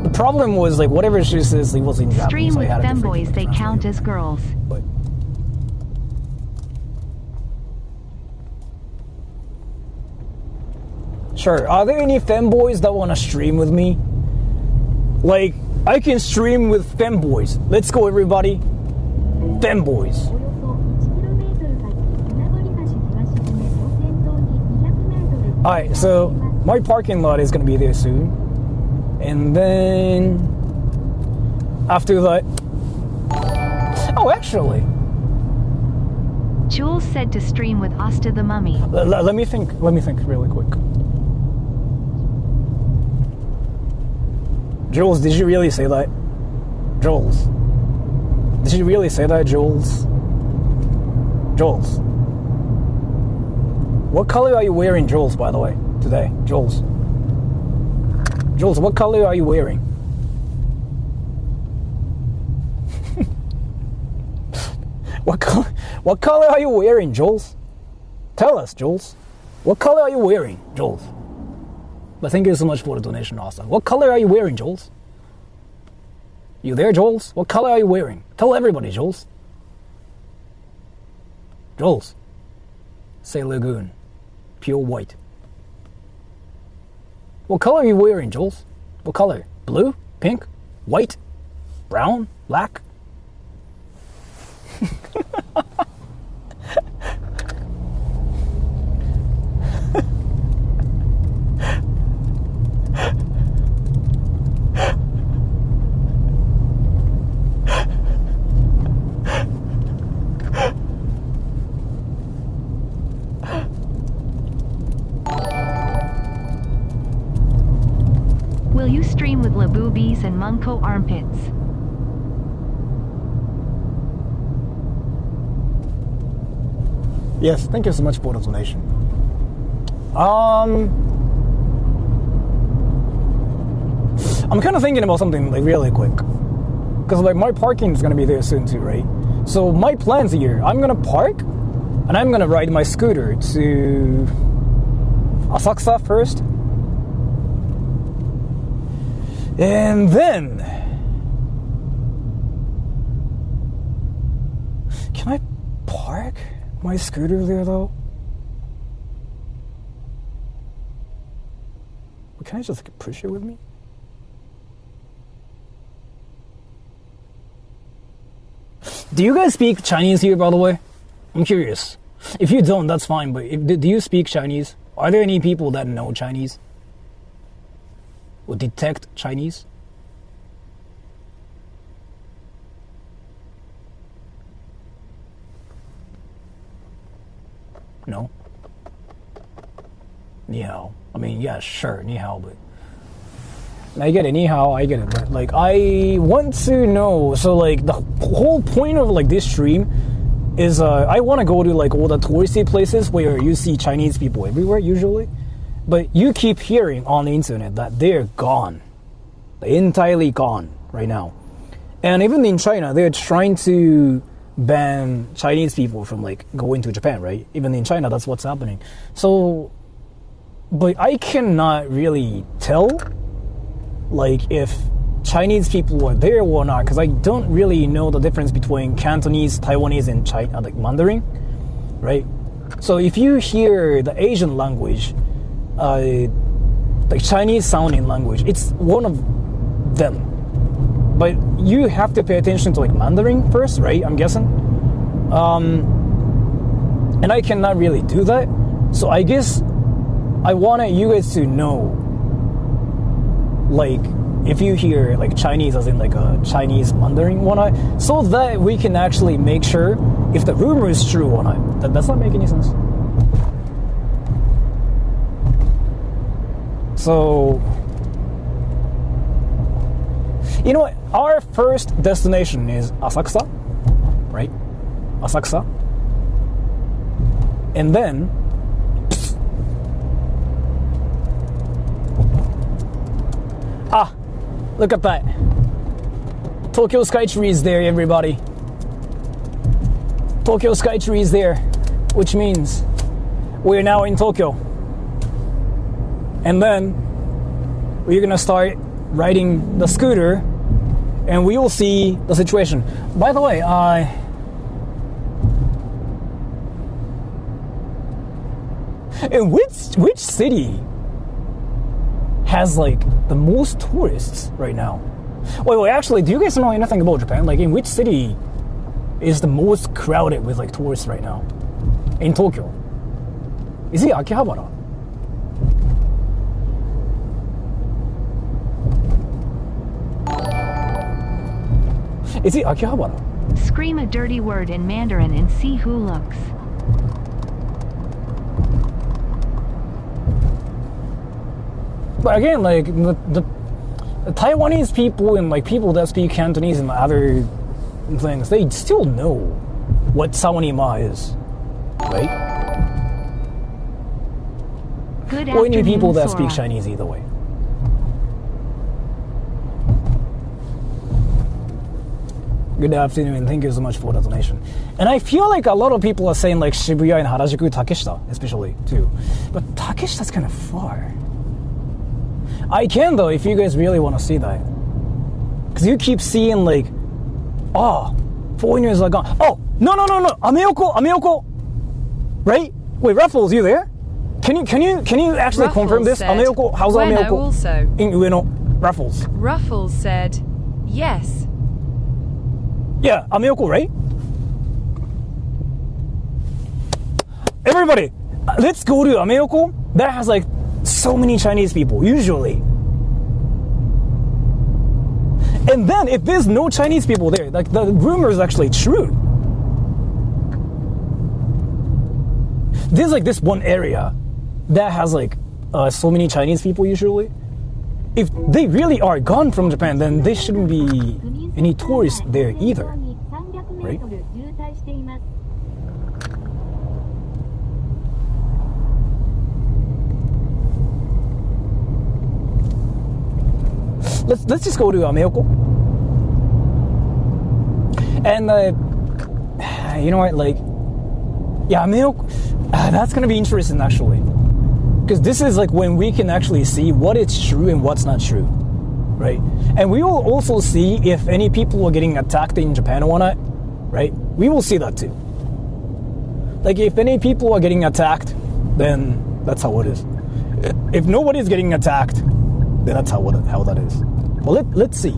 The problem was, like, whatever she says, it was in Japanese. Stream so with femboys, they translate. count as girls. But sure. Are there any femboys that want to stream with me? Like, I can stream with femboys. Let's go, everybody. Femboys. Alright, so my parking lot is going to be there soon. And then after that... Oh, actually. Jules said to stream with Asta the Mummy. Let me think really quick. Jules, did you really say that? Jules. Did you really say that, Jules? Jules. What color are you wearing, Jules, by the way, today? Jules. Jules, what color are you wearing? What color are you wearing, Jules? Tell us, Jules. What color are you wearing, Jules? But thank you so much for the donation, also. What color are you wearing, Jules? You there, Jules? What color are you wearing? Tell everybody, Jules. Jules. Say Lagoon. Pure white. What color are you wearing, Jules? What color? Blue? Pink? White? Brown? Black? Will you stream with Laboobies and Munko armpits? Yes, thank you so much for the donation. I'm kind of thinking about something like really quick, because like my parking is gonna be there soon too, right? So my plans here, I'm gonna park and I'm gonna ride my scooter to Asakusa first, and then can I park my scooter there though? Or can I just push it with me? Do you guys speak Chinese here, by the way? I'm curious. If you don't, that's fine, but do you speak Chinese? Are there any people that know Chinese? Or detect Chinese? No? Ni hao. I mean, yeah, sure, ni hao, but I get it, ni hao, I get it, but like I want to know, so like the whole point of like this stream is I want to go to like all the touristy places where you see Chinese people everywhere usually, but you keep hearing on the internet that they're gone. They're entirely gone right now. And even in China, they're trying to ban Chinese people from like going to Japan, right? Even in China, that's what's happening. So, but I cannot really tell like if Chinese people are there or not, because I don't really know the difference between Cantonese, Taiwanese, and China, like Mandarin, right? So if you hear the Asian language, like Chinese sounding language, it's one of them. But you have to pay attention to like Mandarin first, right? I'm guessing. And I cannot really do that. So I guess I wanted you guys to know, like, if you hear like Chinese as in like a Chinese Mandarin one, so that we can actually make sure if the rumor is true or not. That does not make any sense. So, you know what? Our first destination is Asakusa, right? Asakusa. And then look at that. Tokyo Skytree is there, everybody. Tokyo Skytree is there, which means we're now in Tokyo. And then we're gonna start riding the scooter and we will see the situation. By the way, in which city has like the most tourists right now? Wait, actually, do you guys know anything about Japan? Like, in which city is the most crowded with like tourists right now? In Tokyo? Is it Akihabara? Is it Akihabara? Scream a dirty word in Mandarin and see who looks. But again, like the Taiwanese people and like people that speak Cantonese and other things, they still know what Sawanima is, right? Good or any afternoon, people that Sora. speak Chinese either way. Good afternoon, thank you so much for the donation. And I feel like a lot of people are saying like Shibuya and Harajuku, Takeshita especially too. But Takeshita's kind of far. I can though if you guys really want to see that. Because you keep seeing like, foreigners are gone. Oh, no, Ameoko. Right? Wait, Ruffles, you there? Can you actually confirm this? Said, Ameoko, how's Ueno Ameoko? also. In Ueno, Ruffles. Ruffles said, yes. Yeah, Ameoko, right? Everybody, let's go to Ameoko. That has like so many Chinese people, usually. And then if there's no Chinese people there, like the rumor is actually true. There's like this one area that has like so many Chinese people usually. If they really are gone from Japan, then there shouldn't be any tourists there either, right? let's just go to Ameoko. And you know what, like, yeah, Ameoko, that's gonna be interesting actually, because this is like when we can actually see what is true and what's not true, right? And we will also see if any people are getting attacked in Japan or not, right? We will see that too. Like if any people are getting attacked, then that's how it is. If nobody's getting attacked, then that's how that is. Well, let's see.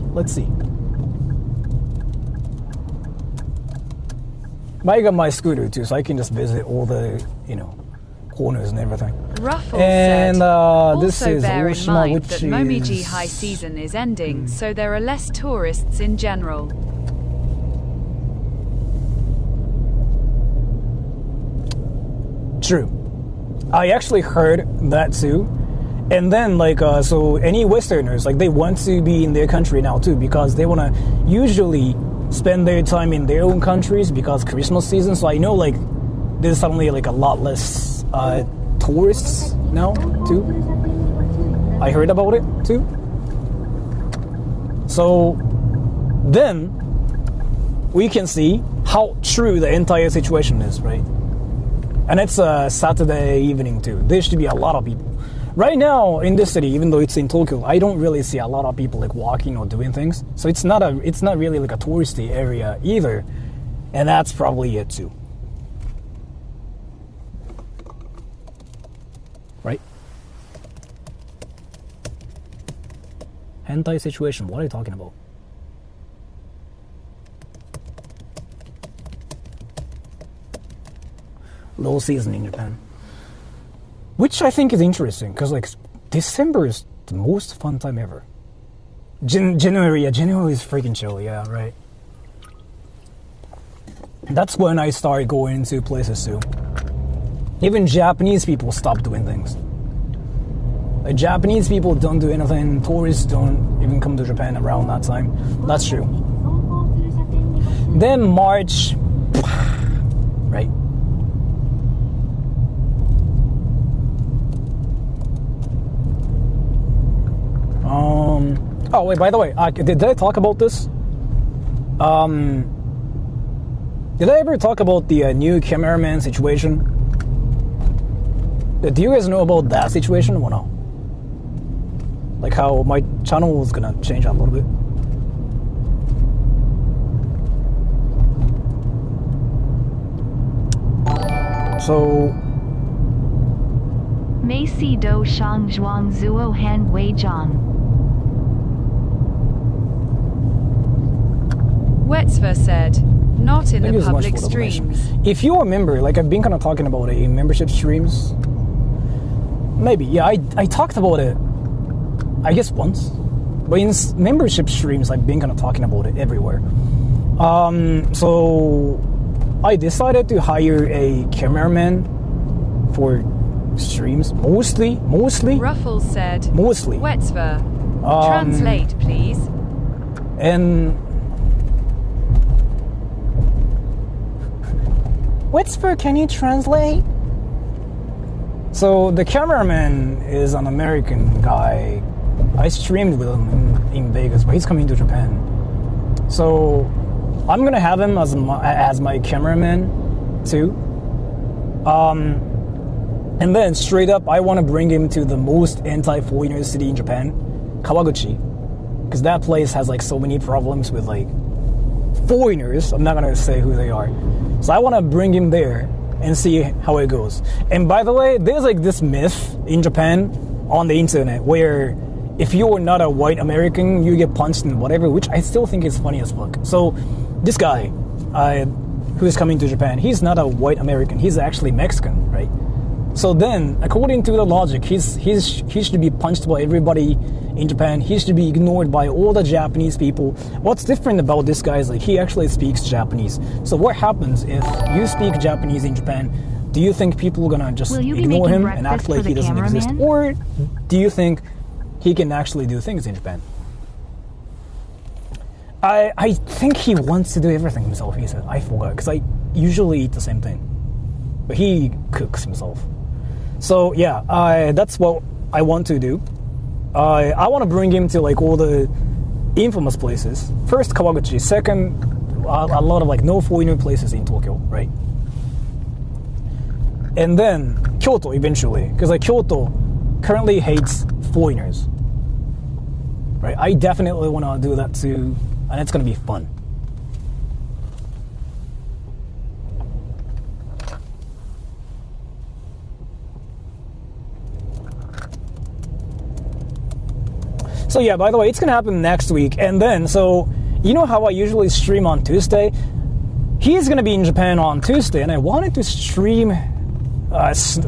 I got my scooter too, so I can just visit all the, corners and everything. Ruffles and said, this also is bear in Oshima, mind which that is... Momiji high season is ending, so there are less tourists in general. True. I actually heard that too. And then, like, so any Westerners, like, they want to be in their country now too, because they want to usually spend their time in their own countries because Christmas season. So I know, like, there's suddenly, like, a lot less tourists now too. I heard about it too. So then we can see how true the entire situation is, right? And it's a Saturday evening too. There should be a lot of people. Right now in this city, even though it's in Tokyo, I don't really see a lot of people like walking or doing things. So it's not really like a touristy area either. And that's probably it too. Right? Hentai situation, what are you talking about? Low season in Japan. Which I think is interesting, because like December is the most fun time ever. January is freaking chill, yeah, right. That's when I start going to places too. Even Japanese people stop doing things. Like Japanese people don't do anything, tourists don't even come to Japan around that time. That's true. Then March, right? Oh wait, by the way, did I talk about this? Did I ever talk about the new cameraman situation? Do you guys know about that situation or no? Like how my channel was gonna change a little bit. So Mei Do Shang Zhuang Zuo Han Wei Zhang. Wetzver said, not in the public streams. If you remember, like I've been kind of talking about it in membership streams. Maybe, yeah, I talked about it, I guess once. But in membership streams, I've been kind of talking about it everywhere. So I decided to hire a cameraman for streams, mostly. Ruffles said, mostly. Wetzver, translate, please. And Wetzver, can you translate? So the cameraman is an American guy. I streamed with him in Vegas, but he's coming to Japan. So I'm gonna have him as my cameraman too. And then straight up, I want to bring him to the most anti-foreigner city in Japan, Kawaguchi, because that place has like so many problems with like foreigners. I'm not gonna say who they are. So I want to bring him there and see how it goes. And by the way, there's like this myth in Japan on the internet where if you're not a white American, you get punched and whatever, which I still think is funny as fuck. So this guy who's coming to Japan, he's not a white American, he's actually Mexican, right? So then, according to the logic, he should be punched by everybody in Japan. He should be ignored by all the Japanese people. What's different about this guy is like he actually speaks Japanese. So what happens if you speak Japanese in Japan? Do you think people are gonna just ignore him and act like he doesn't exist? Or do you think he can actually do things in Japan? I think he wants to do everything himself, he said. I forgot, because I usually eat the same thing. But he cooks himself. So yeah, that's what I want to do. I want to bring him to like all the infamous places. First, Kawaguchi. Second, a lot of like no foreigner places in Tokyo, right? And then Kyoto eventually, because like Kyoto currently hates foreigners, right? I definitely want to do that too, and it's gonna be fun. So yeah, by the way, it's gonna happen next week, and then so you know how I usually stream on Tuesday? He's gonna be in Japan on Tuesday, and I wanted to stream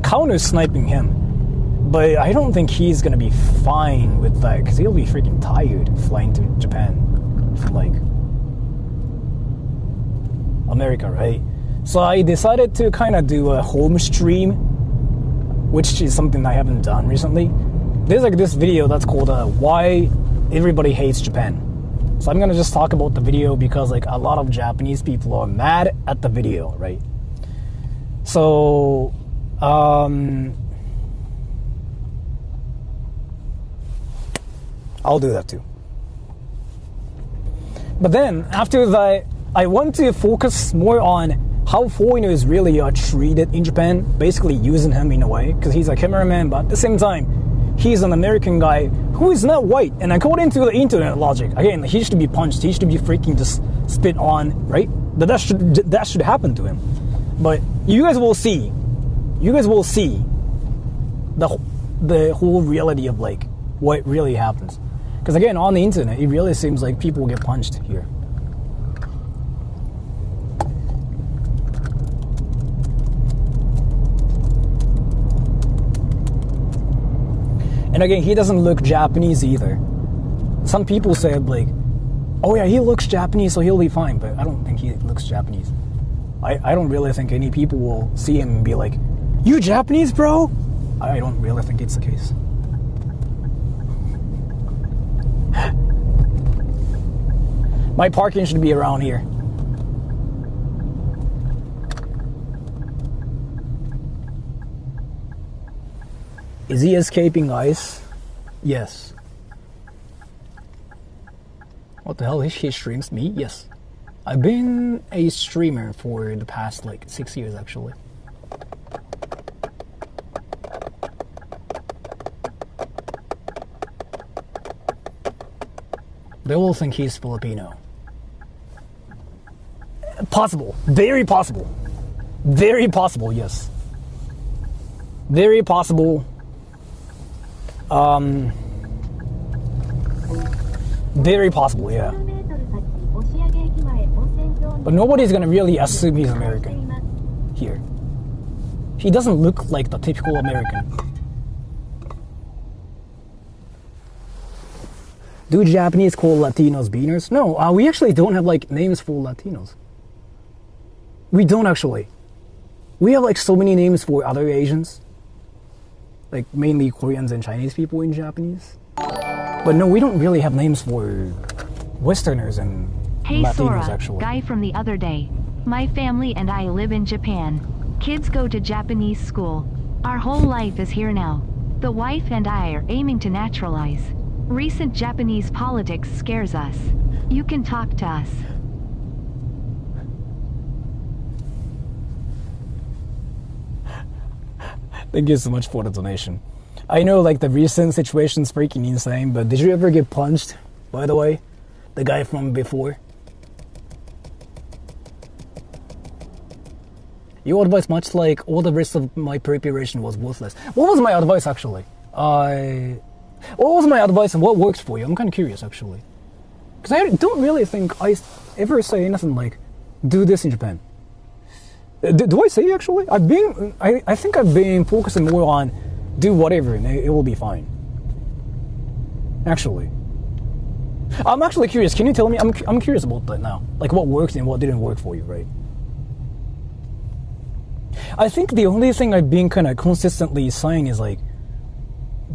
counter sniping him, but I don't think he's gonna be fine with that because he'll be freaking tired flying to Japan from like America, right? So I decided to kind of do a home stream, which is something I haven't done recently. There's like this video that's called Why Everybody Hates Japan. So I'm gonna just talk about the video because like a lot of Japanese people are mad at the video, right? So I'll do that too. But then after that, I want to focus more on how foreigners really are treated in Japan, basically using him in a way, because he's a cameraman, but at the same time, he's an American guy who is not white. And according to the internet logic, again, he should be punched, he should be freaking just spit on, right? That should happen to him. But you guys will see. You guys will see the whole reality of like what really happens. Because again, on the internet, it really seems like people get punched here. And again, he doesn't look Japanese either. Some people said like, oh yeah, he looks Japanese, so he'll be fine. But I don't think he looks Japanese. I don't really think any people will see him and be like, you Japanese, bro? I don't really think it's the case. My parking should be around here. Is he escaping ice? Yes. What the hell? He streams me? Yes. I've been a streamer for the past like 6 years actually. They will think he's Filipino. Possible. Very possible. Very possible, yes. Very possible. Very possible, yeah. But nobody's gonna really assume he's American here. He doesn't look like the typical American. Do Japanese call Latinos beaners? No, we actually don't have like names for Latinos. We don't actually. We have like so many names for other Asians. Like mainly Koreans and Chinese people in Japanese. But no, we don't really have names for Westerners and Hey Latinos Sora, actually. guy from the other day. My family and I live in Japan. Kids go to Japanese school. Our whole life is here now. The wife and I are aiming to naturalize. Recent Japanese politics scares us. You can talk to us. Thank you so much for the donation. I know like the recent situation's freaking insane, but did you ever get punched, by the way? The guy from before? Your advice, much like all the rest of my preparation, was worthless. What was my advice actually? What was my advice and what works for you? I'm kind of curious actually. Because I don't really think I ever say anything like, do this in Japan. Do I say actually? I think I've been focusing more on do whatever and it will be fine. Actually. I'm actually curious. Can you tell me? I'm curious about that now. Like what worked and what didn't work for you, right? I think the only thing I've been kind of consistently saying is like,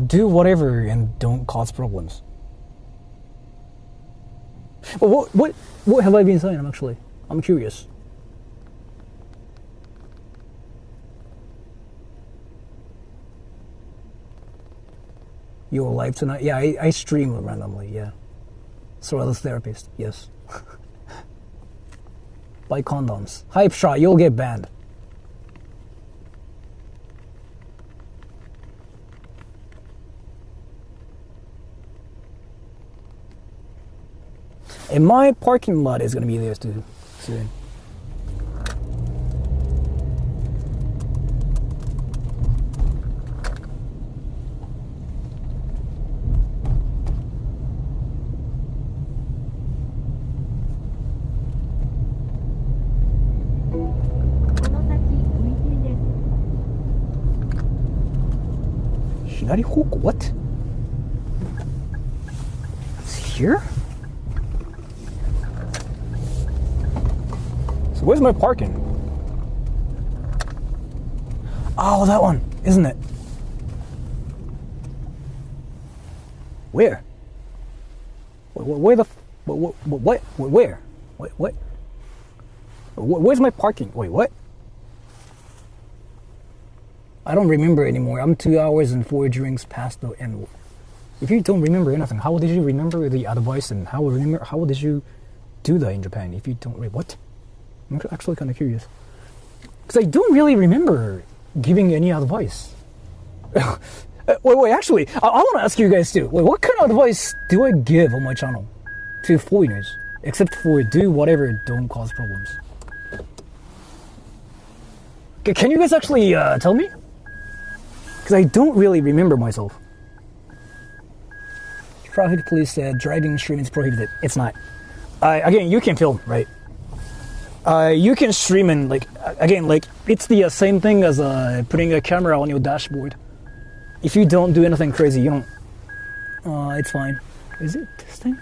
do whatever and don't cause problems. Well, what have I been saying? I'm curious. your life tonight. Yeah, I stream randomly, yeah. Sora the therapist, yes. Buy condoms. Hype shot, you'll get banned. And my parking lot is gonna be there too soon. What? It's here? So where's my parking? Oh, that one, isn't it? Where? Where the? What? Where? What? Where's my parking? Wait, what? I don't remember anymore. I'm 2 hours and 4 drinks past the end. If you don't remember anything, how did you remember the advice and how did you do that in Japan? If you don't, what? I'm actually kind of curious. Because I don't really remember giving any advice. Wait, actually, I want to ask you guys too. Wait, what kind of advice do I give on my channel to foreigners? Except for do whatever, don't cause problems. Can you guys actually tell me? Because I don't really remember myself. Traffic police said driving stream is prohibited. It's not. Again, you can film, right? You can stream and it's the same thing as putting a camera on your dashboard. If you don't do anything crazy, you don't. It's fine. Is it this thing?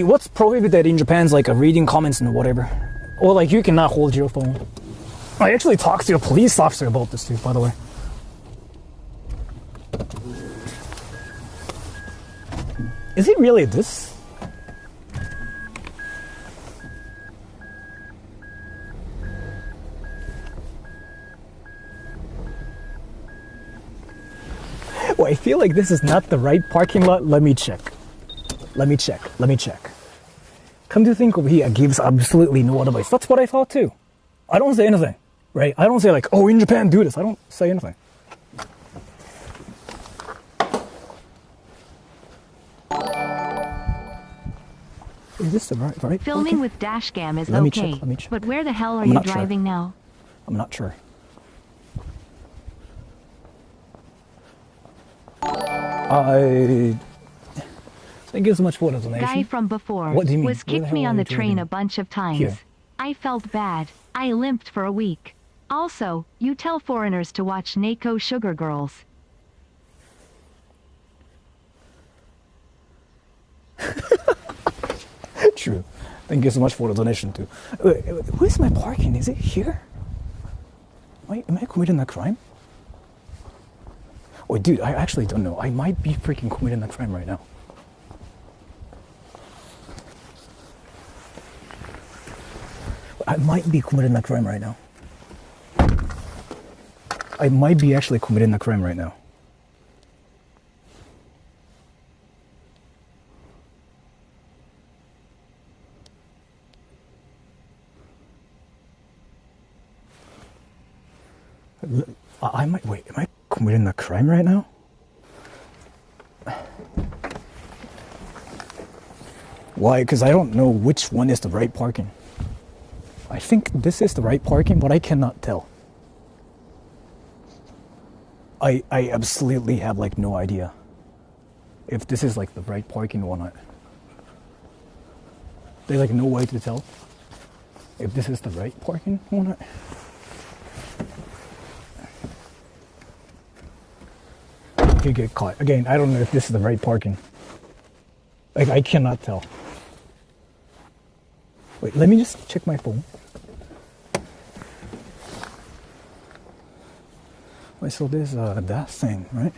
What's prohibited in Japan is reading comments and whatever, or you cannot hold your phone. I actually talked to a police officer about this too, by the way. Is it really this? Well, I feel like this is not the right parking lot. Let me check. Come to think of it, he gives absolutely no advice. That's what I thought too. I don't say anything, right? I don't say oh, in Japan, do this. I don't say anything. Is this the right Filming with dashcam is okay. Let me check. But where the hell are you driving now? I'm not sure. Thank you so much for the donation. Guy from before What do you mean? was kicked me on the train a bunch of times. Here. I felt bad. I limped for a week. Also, you tell foreigners to watch Neko Sugar Girls. True. Thank you so much for the donation too. Wait, where's my parking? Is it here? Am I committing a crime? Oh, dude, I actually don't know. I might be freaking committing a crime right now. I might be committing a crime right now. I might be actually committing a crime right now. Wait, am I committing a crime right now? Why? Because I don't know which one is the right parking. I think this is the right parking, but I cannot tell. I absolutely have no idea if this is the right parking or not. There's no way to tell if this is the right parking or not. You get caught. Again, I don't know if this is the right parking. I cannot tell. Wait, let me just check my phone. Wait, so there's that thing, right?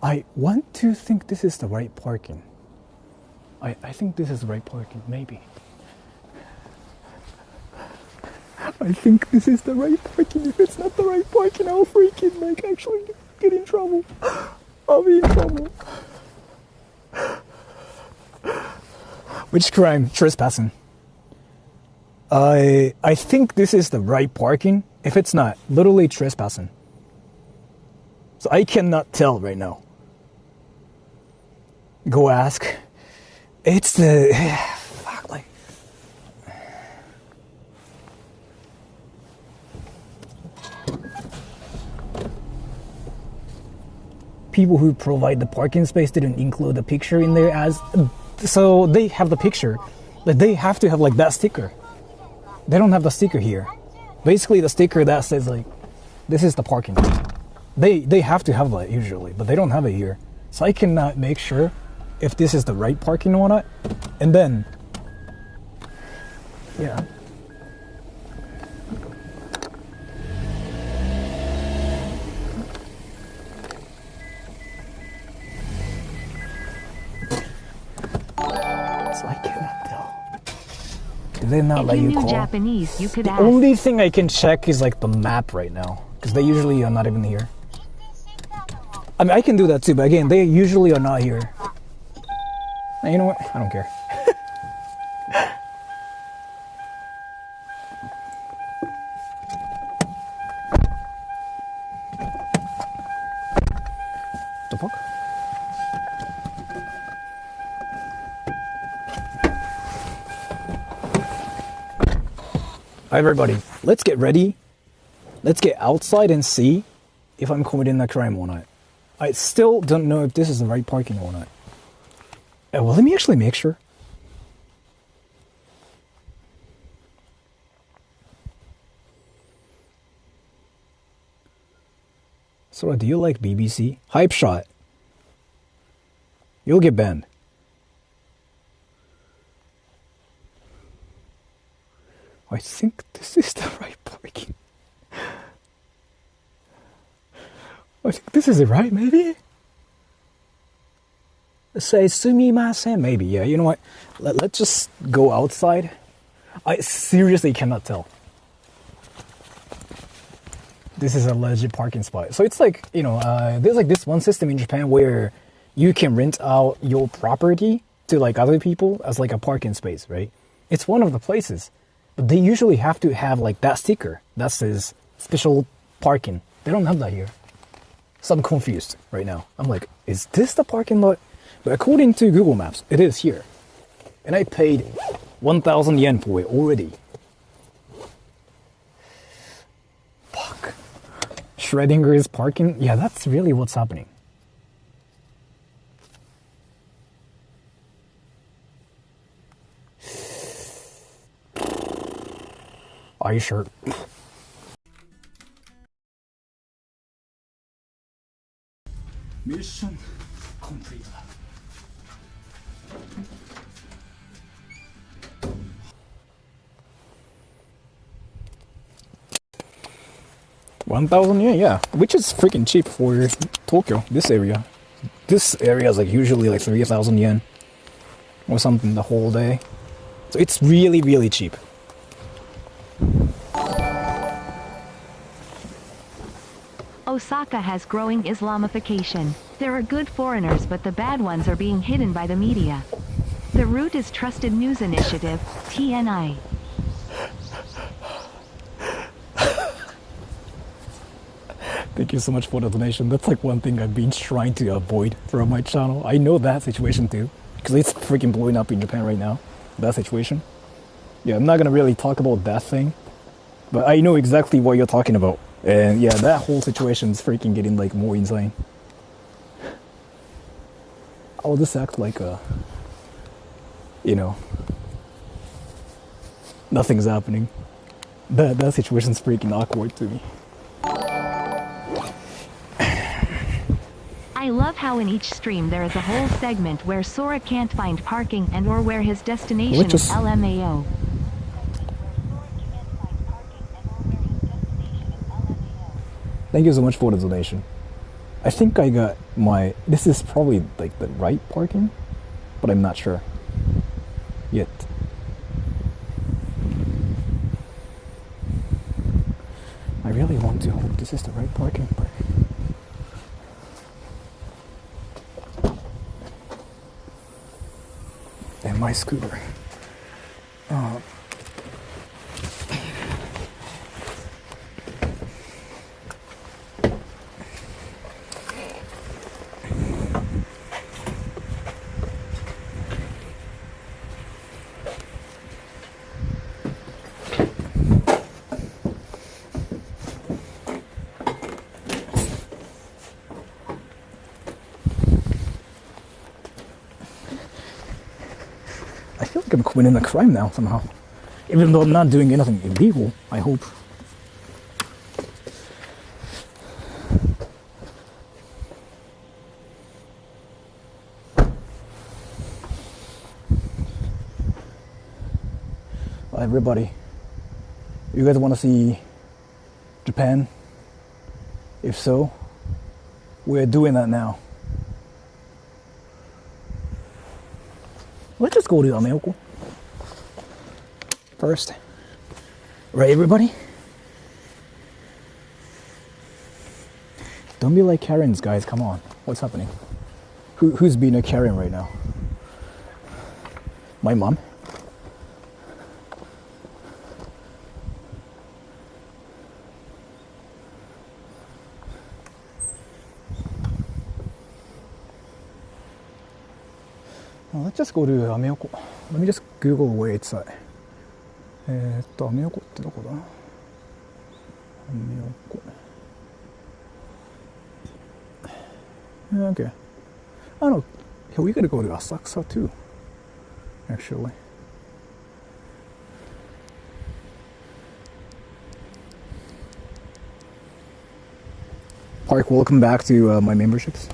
I want to think this is the right parking. I think this is the right parking, maybe. I think this is the right parking. If it's not the right parking, I'll freaking like actually get in trouble. I'll be in trouble. Which crime? Trespassing. I think this is the right parking. If it's not, literally trespassing. So I cannot tell right now. Go ask. It's the fuck like. People who provide the parking space didn't include the picture in there as, so they have the picture, but they have to have like that sticker. They don't have the sticker here. Basically the sticker that says like, this is the parking. They have to have that usually, but they don't have it here. So I cannot make sure if this is the right parking or not. And then, yeah. So I cannot tell. Do they not let you call? Japanese, you could the ask. only thing I can check is like the map right now, because they usually are not even here. I mean, I can do that too, but again, they usually are not here. Now, you know what? I don't care. The fuck? Alright, everybody, let's get ready. Let's get outside and see if I'm committing a crime or not. I still don't know if this is the right parking or not. Well, let me actually make sure. Sora, do you like BBC? Hype shot. You'll get banned. I think this is the right parking. I think this is it, right? Maybe? Say sumimasen, maybe. Yeah, you know what? Let's just go outside. I seriously cannot tell. This is a legit parking spot. So it's like, you know, there's like this one system in Japan where you can rent out your property to like other people as like a parking space, right? It's one of the places. But they usually have to have like that sticker that says special parking. They don't have that here. So I'm confused right now. I'm like, is this the parking lot? But according to Google Maps, it is here. And I paid 1,000 yen for it already. Fuck. Schrodinger's parking? Yeah, that's really what's happening. Are you sure? Mission complete. $1,000 yen, yeah, which is freaking cheap for Tokyo. This area is like usually like 3,000 yen or something the whole day. So it's really, really cheap. Osaka has growing Islamification. There are good foreigners, but the bad ones are being hidden by the media. The route is Trusted News Initiative, TNI. Thank you so much for the donation. That's like one thing I've been trying to avoid from my channel. I know that situation too, because it's freaking blowing up in Japan right now. That situation. Yeah, I'm not gonna really talk about that thing, but I know exactly what you're talking about. And yeah, that whole situation is freaking getting like more insane. I'll just act like you know, nothing's happening. That situation's freaking awkward to me. I love how in each stream there is a whole segment where Sora can't find parking and or where his destination is LMAO. Thank you so much for the donation. I think I got my... This is probably like the right parking, but I'm not sure yet. want to hope this is the right parking. And my scooter. I feel like I'm committing a crime now somehow. Even though I'm not doing anything illegal, I hope. Everybody, you guys want to see Japan? If so, we're doing that now. Let's just go to Ameoko first. Right, everybody? Don't be like Karens, guys. Come on. What's happening? Who's being a Karen right now? My mom? Let's just go to Ameoko. Let me just Google where it's at. アメ横ってどこだ？アメ横。Okay. I don't know. We gotta go to Asakusa too. Actually. Park, welcome back to my memberships.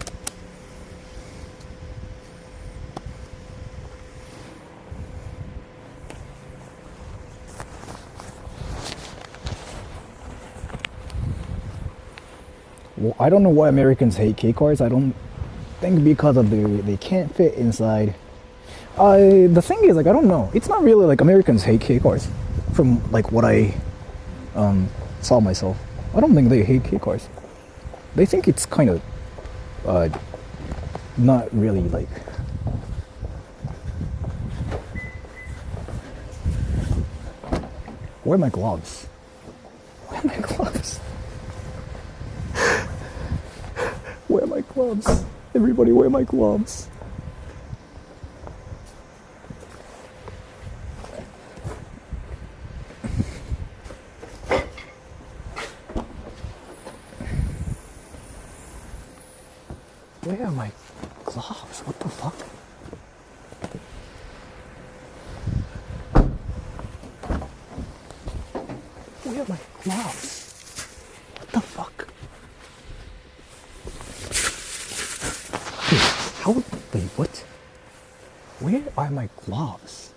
Well, I don't know why Americans hate K cars. I don't think because of they can't fit inside. The thing is, like, I don't know. It's not really like Americans hate K cars, from like what I saw myself. I don't think they hate K cars. They think it's kind of not really like. Where are my gloves? Where are my gloves? Where are my gloves? Everybody, where are my gloves? Where are my gloves? What the fuck? Where are my gloves? What the fuck? How? Wait, what? Where are my gloves?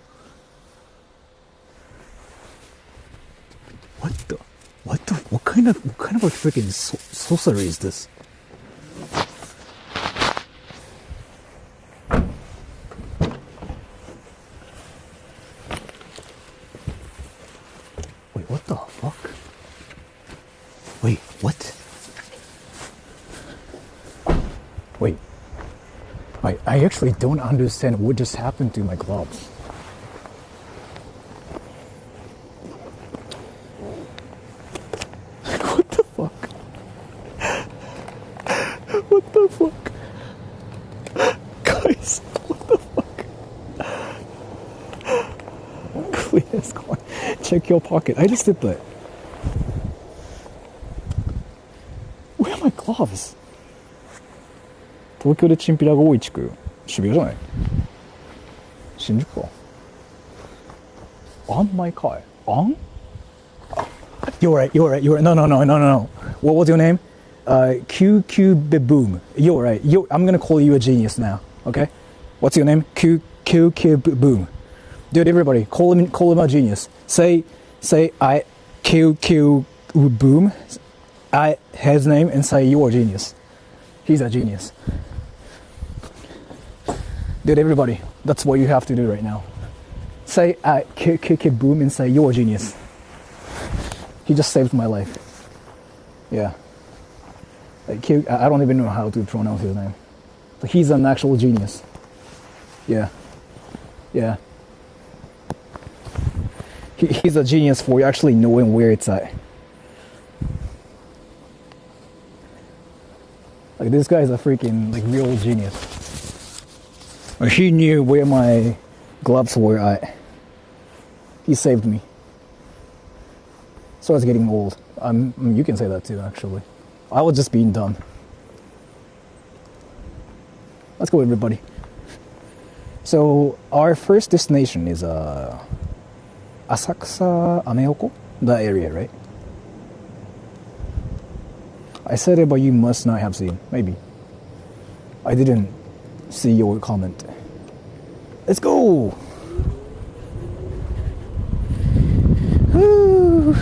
What kind of a freaking sorcery is this? Wait, what the fuck? Wait, what? Wait. I actually don't understand what just happened to my gloves. What the fuck? What the fuck? Guys, what the fuck? Clean this car. Check your pocket. I just did that. Where are my gloves? 東京でチンピラが多い地区、渋谷じゃない？新宿か。On my car. On? You're right. No. What was your name? QQ Boom. You're right. I'm gonna call you a genius now. Okay? What's your name? QQ Boom. Dude, everybody, call him a genius. Say I QQ Boom. His name and say you're a genius. He's a genius. Dude, everybody, that's what you have to do right now. Say kick boom and say you're a genius. He just saved my life. Yeah. Like, I don't even know how to pronounce his name. But he's an actual genius. Yeah. Yeah. He's a genius for actually knowing where it's at. Like, this guy is a freaking, like, real genius. He knew where my gloves were at. He saved me. So I was getting old. You can say that too, actually. I was just being dumb. Let's go, everybody. So our first destination is Asakusa, Ameoko, that area, right? I said it, but you must not have seen. Maybe. I didn't see your comment. Let's go! Woo.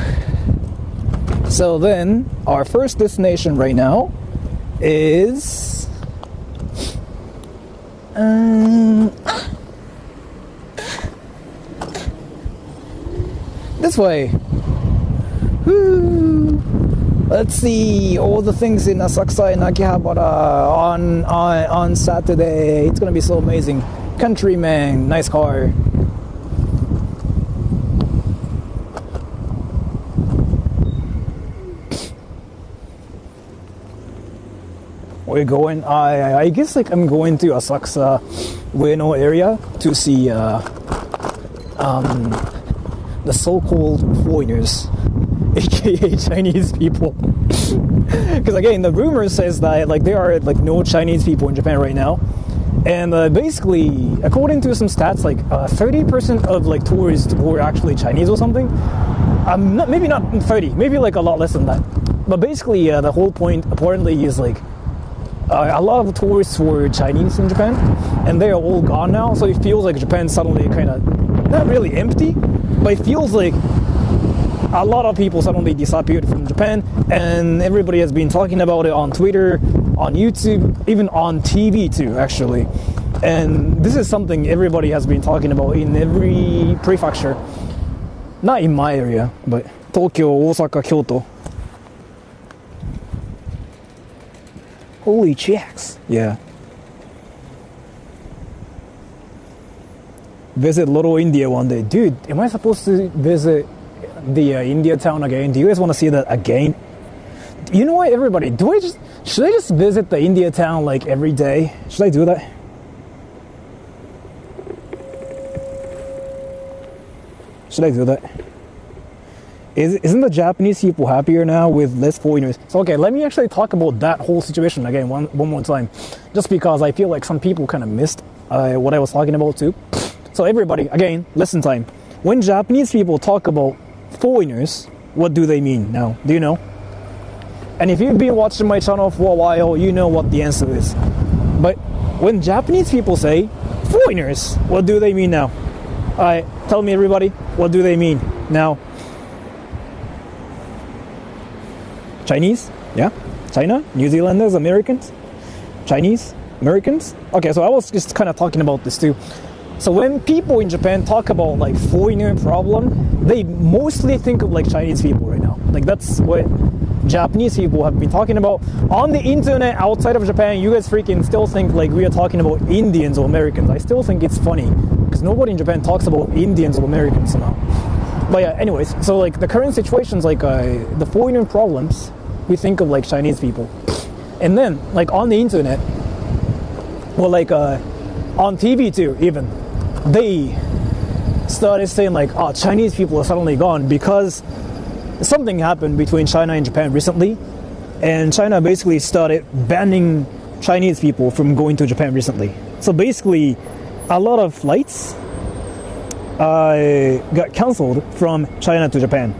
So then, our first destination right now is this way. Woo. Let's see all the things in Asakusa and Akihabara on Saturday. It's gonna be so amazing. Countryman, nice car. We're going. I guess like I'm going to Asakusa, Ueno area to see the so-called foreigners, aka Chinese people. Because again, the rumor says that like there are like no Chinese people in Japan right now, and basically, according to some stats, like 30% of like tourists were actually Chinese or something. Maybe not 30, maybe like a lot less than that. But basically, the whole point apparently is like a lot of tourists were Chinese in Japan, and they are all gone now. So it feels like Japan suddenly kind of not really empty, but it feels like a lot of people suddenly disappeared from Japan, and everybody has been talking about it on Twitter, on YouTube, even on TV too, actually. And this is something everybody has been talking about in every prefecture. Not in my area, but Tokyo, Osaka, Kyoto. Holy checks. Yeah. Visit Little India one day. Dude, am I supposed to visit the India town again? Do you guys want to see that again? You know what, everybody? Should I just visit the India town like every day? Should I do that? Should I do that? Isn't the Japanese people happier now with less foreigners? So okay, let me actually talk about that whole situation again one more time, just because I feel like some people kind of missed what I was talking about too. So everybody, again, listen time. When Japanese people talk about foreigners, what do they mean now? Do you know? And if you've been watching my channel for a while, you know what the answer is. But when Japanese people say foreigners, what do they mean now? Alright, tell me, everybody, what do they mean now? Chinese? Yeah? China? New Zealanders? Americans? Chinese? Americans? Okay, so I was just kind of talking about this too. So when people in Japan talk about like foreigner problem, they mostly think of like Chinese people right now. Like that's what Japanese people have been talking about. On the internet outside of Japan, you guys freaking still think like we are talking about Indians or Americans. I still think it's funny because nobody in Japan talks about Indians or Americans now. But yeah, anyways, so like the current situations, like the foreigner problems, we think of like Chinese people. And then like on the internet, or like on TV too even, they started saying like, oh, Chinese people are suddenly gone because something happened between China and Japan recently, and China basically started banning Chinese people from going to Japan recently. So basically, a lot of flights got cancelled from China to Japan.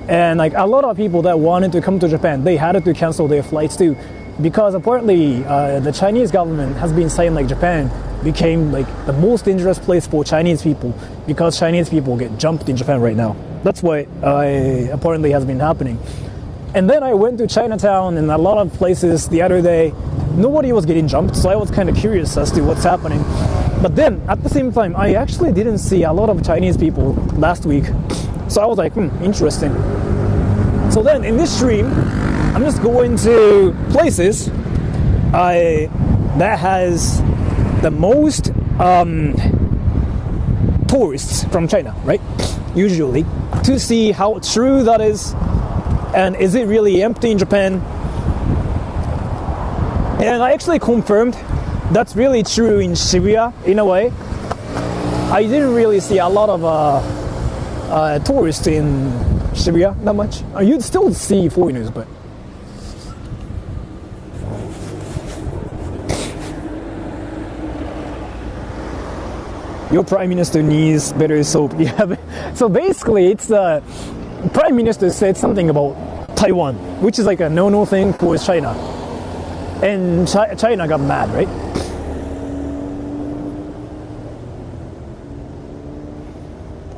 And like a lot of people that wanted to come to Japan, they had to cancel their flights too, because apparently the Chinese government has been saying like Japan became like the most dangerous place for Chinese people because Chinese people get jumped in Japan right now. That's what apparently has been happening. And then I went to Chinatown and a lot of places the other day, nobody was getting jumped, so I was kind of curious as to what's happening. But then at the same time, I actually didn't see a lot of Chinese people last week, so I was like, interesting. So then in this stream, I'm just going to places that has the most tourists from China, right? Usually, to see how true that is, and is it really empty in Japan? And I actually confirmed that's really true in Shibuya in a way. I didn't really see a lot of tourists in Shibuya, not much. You'd still see foreigners, but your prime minister needs better soap. Yeah, so basically it's the prime minister said something about Taiwan, which is like a no-no thing for China. And China got mad, right?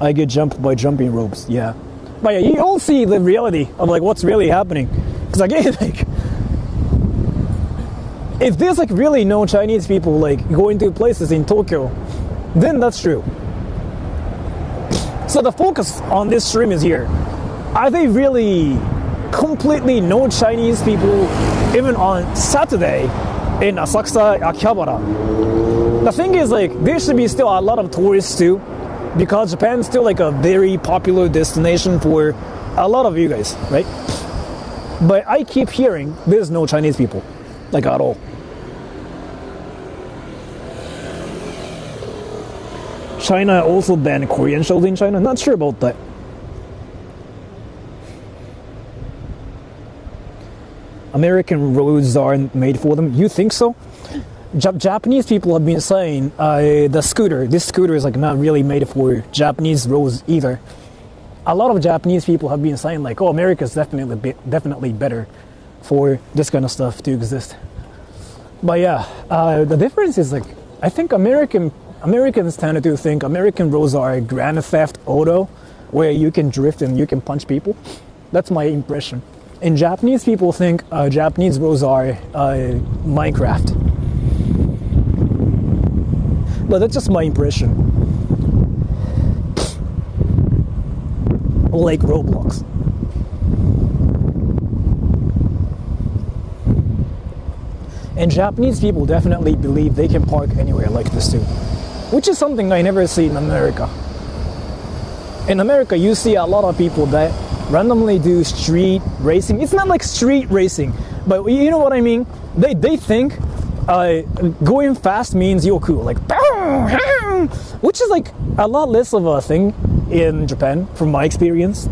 I get jumped by jumping ropes, yeah. But yeah, you all see the reality of like what's really happening. Because again, like, if there's like really no Chinese people like going to places in Tokyo, then that's true. So the focus on this stream is here. Are they really completely no Chinese people even on Saturday in Asakusa, Akihabara? The thing is like there should be still a lot of tourists too, because Japan's still like a very popular destination for a lot of you guys, right? But I keep hearing there's no Chinese people, like at all. China also banned Korean shows in China. Not sure about that. American roads aren't made for them. You think so? Japanese people have been saying this scooter is like not really made for Japanese roads either. A lot of Japanese people have been saying like, oh, America's definitely better for this kind of stuff to exist. But yeah, the difference is like, I think Americans tend to think American roads are Grand Theft Auto, where you can drift and you can punch people. That's my impression. And Japanese people think Japanese roads are Minecraft. But that's just my impression. Or like Roblox. And Japanese people definitely believe they can park anywhere like this too. Which is something I never see in America. In America, you see a lot of people that randomly do street racing. It's not like street racing, but you know what I mean? They think going fast means you're cool, like, which is like a lot less of a thing in Japan, from my experience.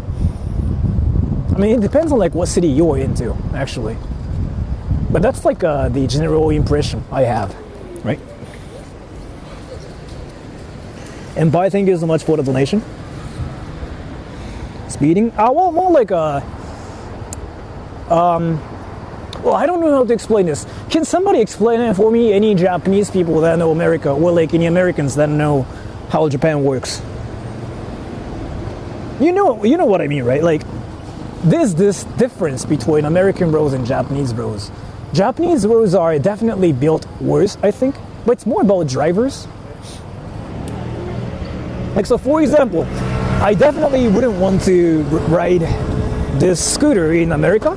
I mean, it depends on like what city you're into, actually. But that's like the general impression I have, right? And bye, thank you so much for the donation. Speeding? Well, more like a... well, I don't know how to explain this. Can somebody explain it for me? Any Japanese people that know America, or like any Americans that know how Japan works? You know what I mean, right? Like, there's this difference between American roads and Japanese roads. Japanese roads are definitely built worse, I think, but it's more about drivers. Like, so for example, I definitely wouldn't want to ride this scooter in America,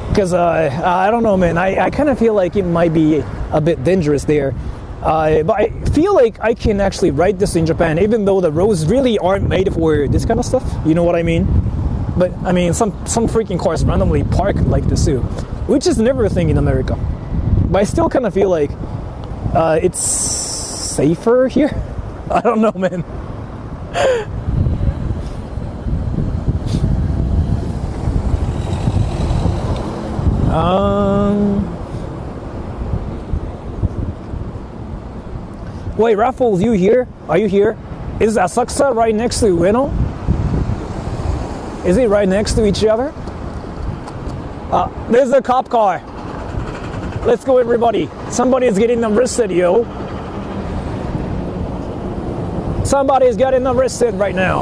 because I don't know, man, I kind of feel like it might be a bit dangerous there. But I feel like I can actually ride this in Japan, even though the roads really aren't made for this kind of stuff. You know what I mean? But I mean, some freaking cars randomly park like this too, which is never a thing in America. But I still kind of feel like it's safer here. I don't know, man. Wait, Raffles, you here? Are you here? Is Asakusa right next to Ueno? Is it right next to each other? There's a cop car. Let's go, everybody. Somebody's getting arrested, yo. Somebody's getting arrested right now.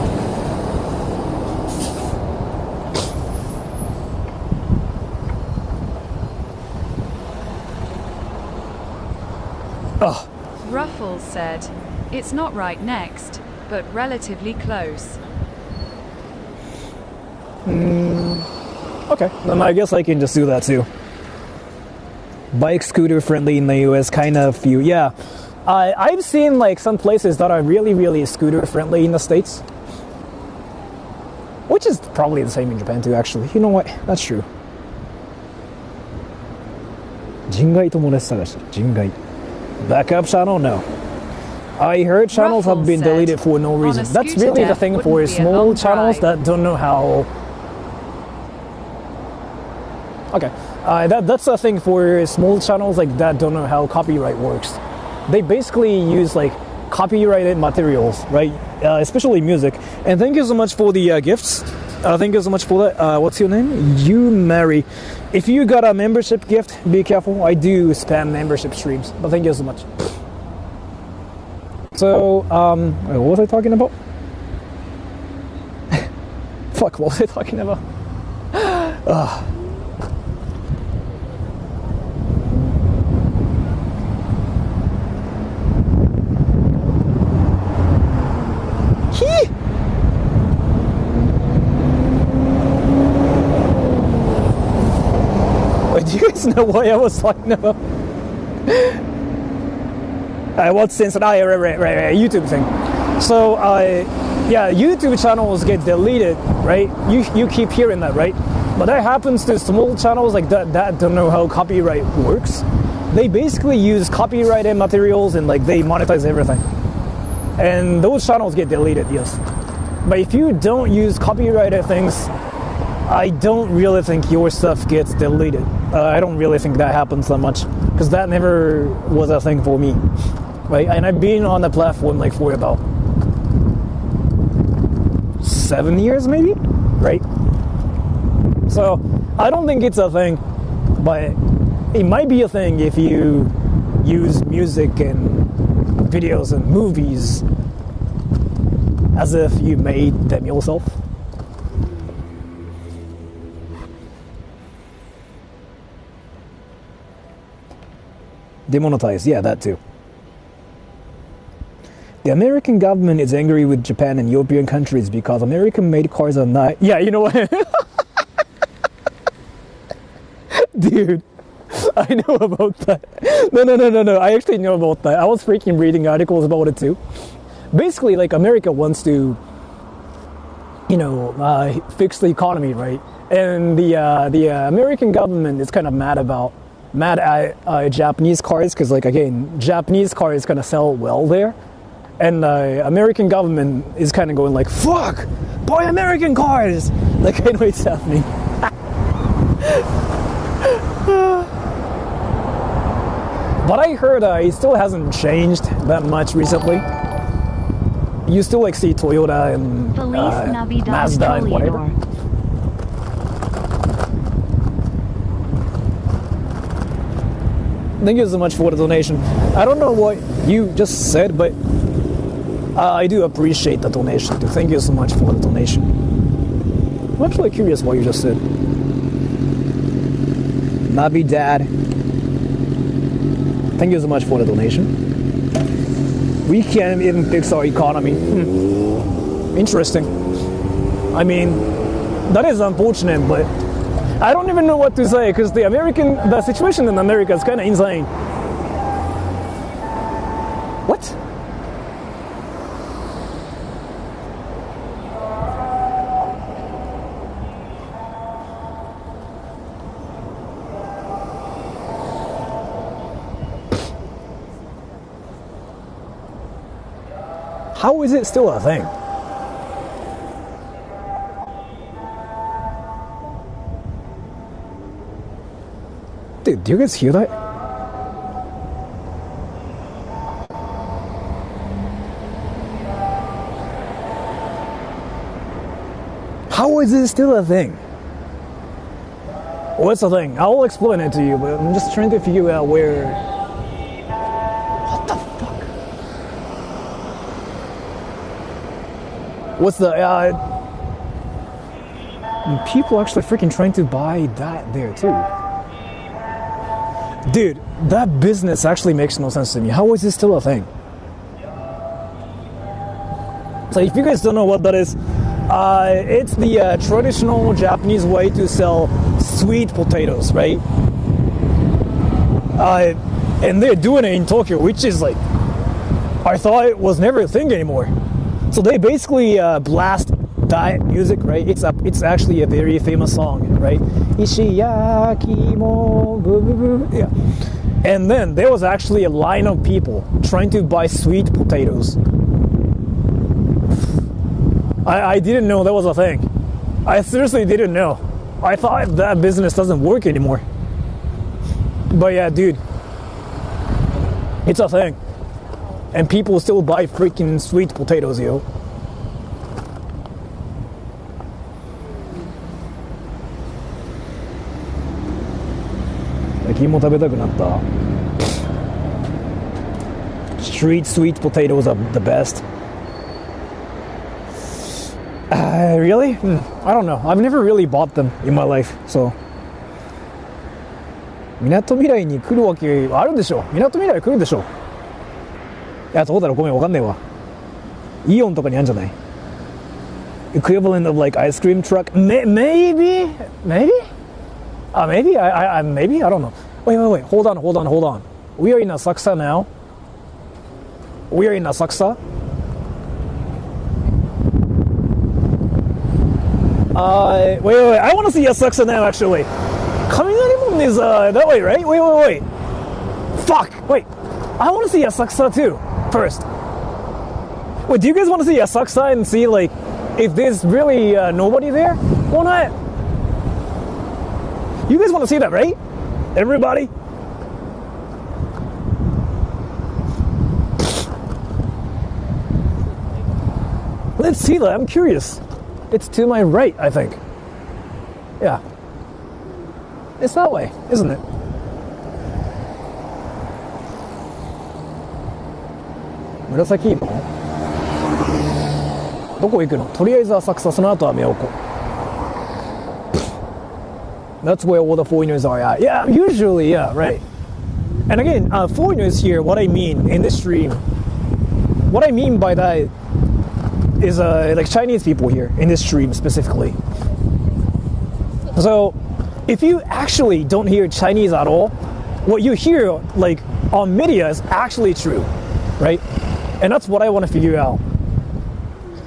Ugh. Ruffles said, it's not right next, but relatively close. Okay, then I guess I can just do that too. Bike scooter friendly in the US, kind of few. Yeah, I've seen like some places that are really, really scooter friendly in the States, which is probably the same in Japan too, actually. You know what? That's true. 人外友達探し。人外。Backup channel? No. I heard channels have been deleted for no reason. That's really the thing for small channels that don't know how. Okay, that's the thing for small channels like that don't know how copyright works. They basically use like copyrighted materials, right? Especially music. And thank you so much for the gifts. Thank you so much for that. What's your name? You Mary. If you got a membership gift, be careful. I do spam membership streams, but thank you so much. So, what was I talking about? Fuck, what was I talking about? Wait, do you guys know what I was talking about? What sense? Right, YouTube thing. So, yeah, YouTube channels get deleted, right? You keep hearing that, right? But that happens to small channels like that don't know how copyright works. They basically use copyrighted materials and like they monetize everything. And those channels get deleted, yes. But if you don't use copyrighted things, I don't really think your stuff gets deleted. I don't really think that happens that much because that never was a thing for me, right? And I've been on the platform like for about 7 years maybe, right? So I don't think it's a thing, but it might be a thing if you use music and videos and movies as if you made them yourself. Demonetized, yeah, that too. The American government is angry with Japan and European countries because American-made cars are not... Yeah, you know what? Dude, I know about that. No. I actually know about that. I was freaking reading articles about it too. Basically, like, America wants to, you know, fix the economy, right? And the American government is kind of mad at Japanese cars because, like, again, Japanese cars kind of sell well there. And the American government is kind of going like, fuck, buy American cars. Like, I know it's happening. But I heard it still hasn't changed that much recently. You still like see Toyota and Mazda and whatever. Thank you so much for the donation. I don't know what you just said, but I do appreciate the donation too. Thank you so much for the donation. I'm actually curious what you just said. Navi Dad. Thank you so much for the donation. We can't even fix our economy. Interesting. I mean, that is unfortunate, but I don't even know what to say because the situation in America is kind of insane. What? How is it still a thing? Dude, do you guys hear that? How is it still a thing? What's the thing? I'll explain it to you, but I'm just trying to figure out where... What the fuck? What's the... people actually freaking trying to buy that there too. Dude, that business actually makes no sense to me. How is this still a thing? So if you guys don't know what that is, It's the traditional Japanese way to sell sweet potatoes, right? And they're doing it in Tokyo, which is like, I thought it was never a thing anymore. So they basically blast diet music, right? It's actually a very famous song, right? Ishiyaki mo boo boo boo. Yeah. And then there was actually a line of people trying to buy sweet potatoes. I didn't know that was a thing. I seriously didn't know. I thought that business doesn't work anymore. But yeah, dude, it's a thing. And people still buy freaking sweet potatoes, yo. Street sweet potatoes are the best. Really? I don't know. I've never really bought them in my life, so. みなとみらいに来るわけあるでしょ。みなとみらい来るでしょ。いや、どうだろう、ごめん、わかんないわ。イオンとかにあるんじゃない？ Equivalent of like ice cream truck? Maybe? Maybe? Maybe? Maybe? I don't know. Wait. Hold on. We are in Asakusa now. We are in Asakusa. Wait. I want to see Asakusa now, actually. Kaminarimon is that way, right? Wait. Fuck. Wait. I want to see Asakusa too. First. Wait, do you guys want to see Asakusa and see like if there's really nobody there? Why not? You guys want to see that, right? Everybody? Let's see that. I'm curious. It's to my right, I think. Yeah. It's that way, isn't it? Murasaki どこ行くの？とりあえず浅草、その後は宮古。That's where all the foreigners are at. Yeah, usually, yeah, right. And again, foreigners here, what I mean in this stream, what I mean by that is like Chinese people here in this stream specifically. So, if you actually don't hear Chinese at all, what you hear like on media is actually true, right? And that's what I want to figure out.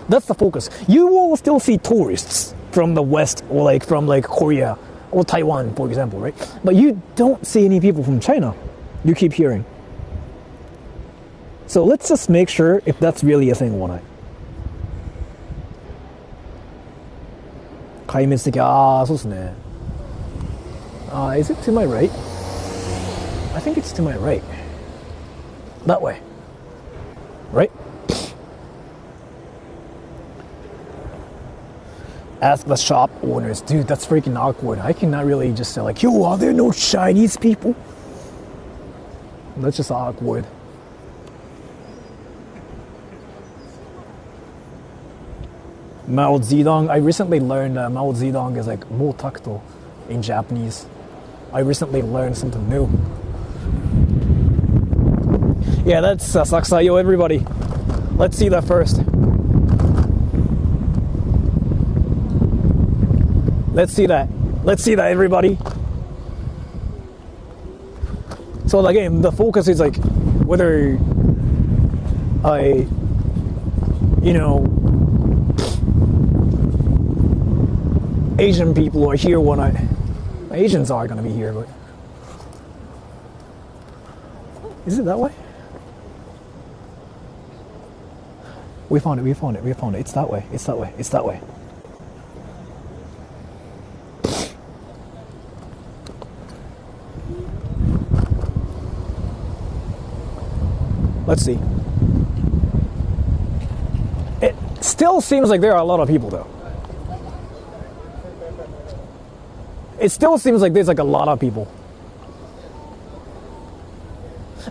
That's the focus. You will still see tourists from the West or like from like Korea or Taiwan, for example, right? But you don't see any people from China. You keep hearing. So let's just make sure if that's really a thing or not. 壊滅的。そうですね。Is it to my right? I think it's to my right. That way. Right? Ask the shop owners. Dude, that's freaking awkward. I cannot really just say like, yo, are there no Chinese people? That's just awkward. Mao Zedong. I recently learned Mao Zedong is like mo takuto in Japanese. I recently learned something new. Yeah, that's Asakusa. Yo, everybody. Let's see that first. Let's see that, everybody. So again, the focus is like whether Asian people are here or not. Asians are gonna be here, but is it that way? We found it. It's that way. Let's see. It still seems like there are a lot of people though. It still seems like there's like a lot of people.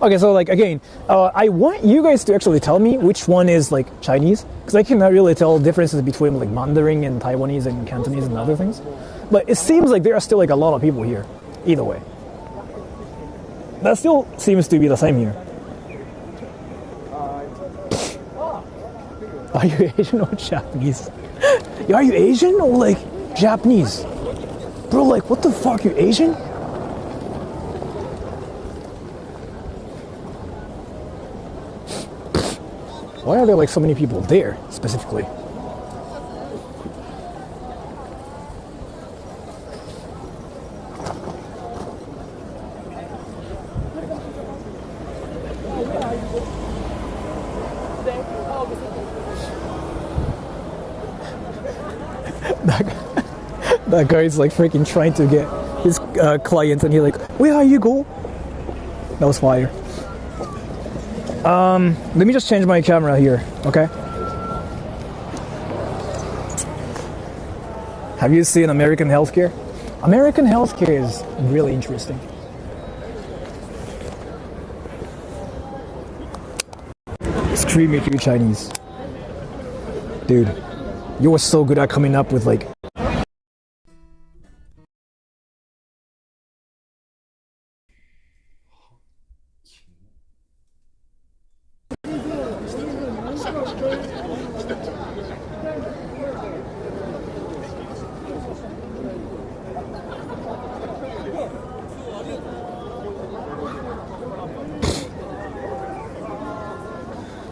Okay, so like again, I want you guys to actually tell me which one is like Chinese, because I cannot really tell differences between like Mandarin and Taiwanese and Cantonese and other things. But it seems like there are still like a lot of people here, either way. That still seems to be the same here. Are you Asian or Japanese? Are you Asian or like Japanese? Bro, like what the fuck, you Asian? Why are there like so many people there specifically? That guy's like freaking trying to get his clients, and he's like, "Where are you go?" That was fire. Let me just change my camera here, okay? Have you seen American healthcare? American healthcare is really interesting. Scream if you're Chinese. Dude, you were so good at coming up with like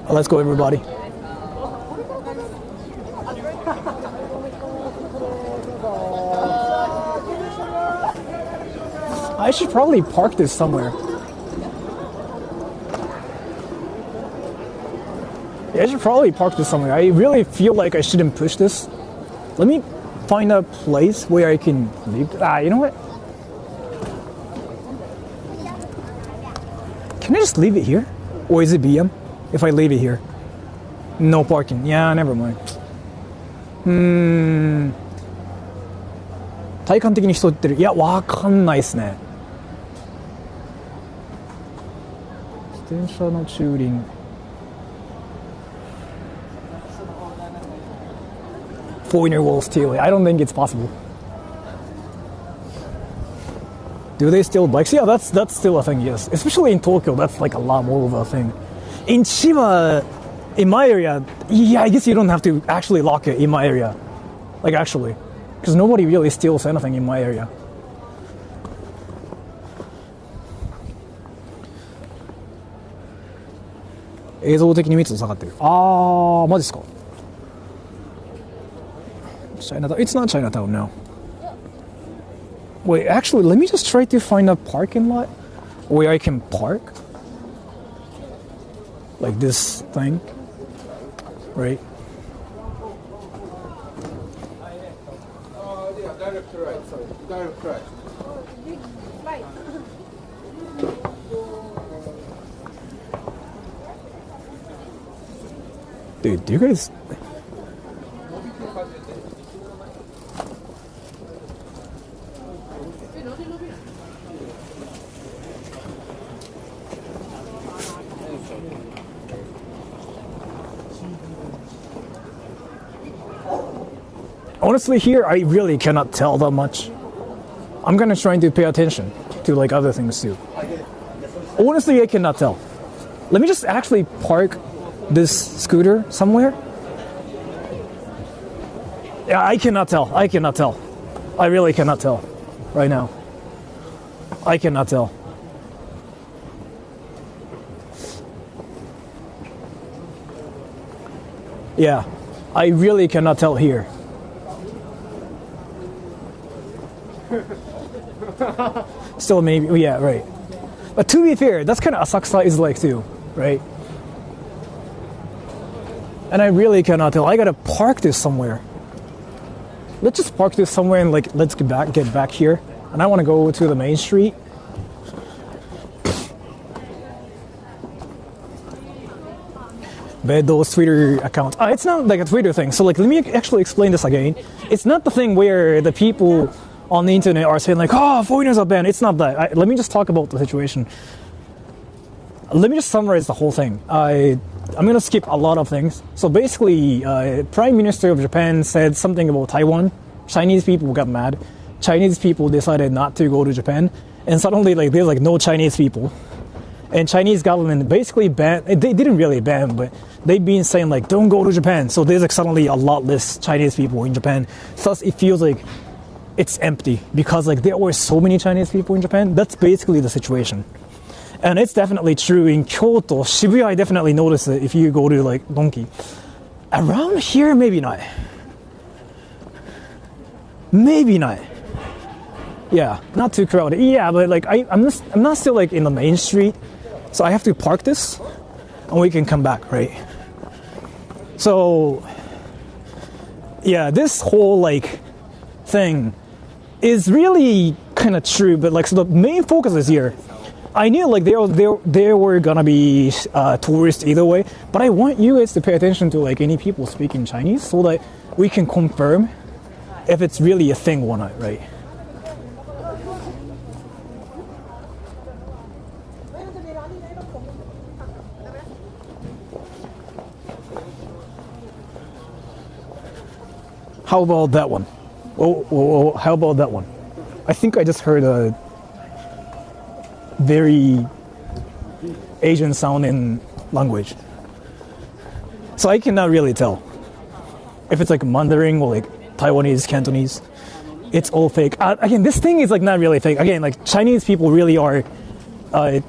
let's go, everybody. I should probably park this somewhere. Yeah, I should probably park this somewhere. I really feel like I shouldn't push this. Let me find a place where I can leave. You know what? Can I just leave it here? Or is it BM? If I leave it here. No parking. Yeah, never mind. 体感的に人売ってる。いや、わかんないですね。自転車の駐輪。Foreigner will steal it. I don't think it's possible. Do they steal bikes? Yeah, that's still a thing, yes. Especially in Tokyo, that's like a lot more of a thing. In Chiba, in my area, yeah, I guess you don't have to actually lock it in my area. Like actually. Because nobody really steals anything in my area.映像的に密度下がってる。あー、マジですか。Chinatown. It's not Chinatown now. Wait, actually, let me just try to find a parking lot where I can park. Like this thing, right? Direct right, sorry. Direct right. Dude, do you guys... Honestly, here I really cannot tell that much. I'm gonna try to pay attention to like other things too. Honestly, I cannot tell. Let me just actually park this scooter somewhere. Yeah, I cannot tell. I cannot tell. I really cannot tell right now. I cannot tell. Yeah, I really cannot tell here. Still maybe, yeah, right. But to be fair, that's kind of Asakusa is like too, right? And I really cannot tell. I gotta park this somewhere. Let's just park this somewhere and like let's get back here. And I want to go to the main street. Beddo's Twitter account. It's not like a Twitter thing. So like, let me actually explain this again. It's not the thing where the people on the internet are saying like, oh, foreigners are banned. It's not that. Let me just talk about the situation. Let me just summarize the whole thing. I'm going to skip a lot of things. So basically, Prime Minister of Japan said something about Taiwan. Chinese people got mad. Chinese people decided not to go to Japan. And suddenly like there's like no Chinese people. And Chinese government basically banned, they didn't really ban, but they've been saying like, don't go to Japan. So there's like suddenly a lot less Chinese people in Japan. Thus it feels like it's empty because like there were so many Chinese people in Japan. That's basically the situation. And it's definitely true in Kyoto. Shibuya, I definitely notice it if you go to like Donki. Around here, maybe not. Maybe not. Yeah, not too crowded. Yeah, but like I'm not still like in the main street. So I have to park this and we can come back, right? So yeah, this whole like thing is really kind of true, but like so the main focus is here. I knew like there were gonna be tourists either way, but I want you guys to pay attention to like any people speaking Chinese so that we can confirm if it's really a thing or not, right? How about that one? Oh, how about that one? I think I just heard a very Asian sounding language. So I cannot really tell if it's like Mandarin or like Taiwanese, Cantonese. It's all fake. Again, this thing is like not really fake. Again, like Chinese people really are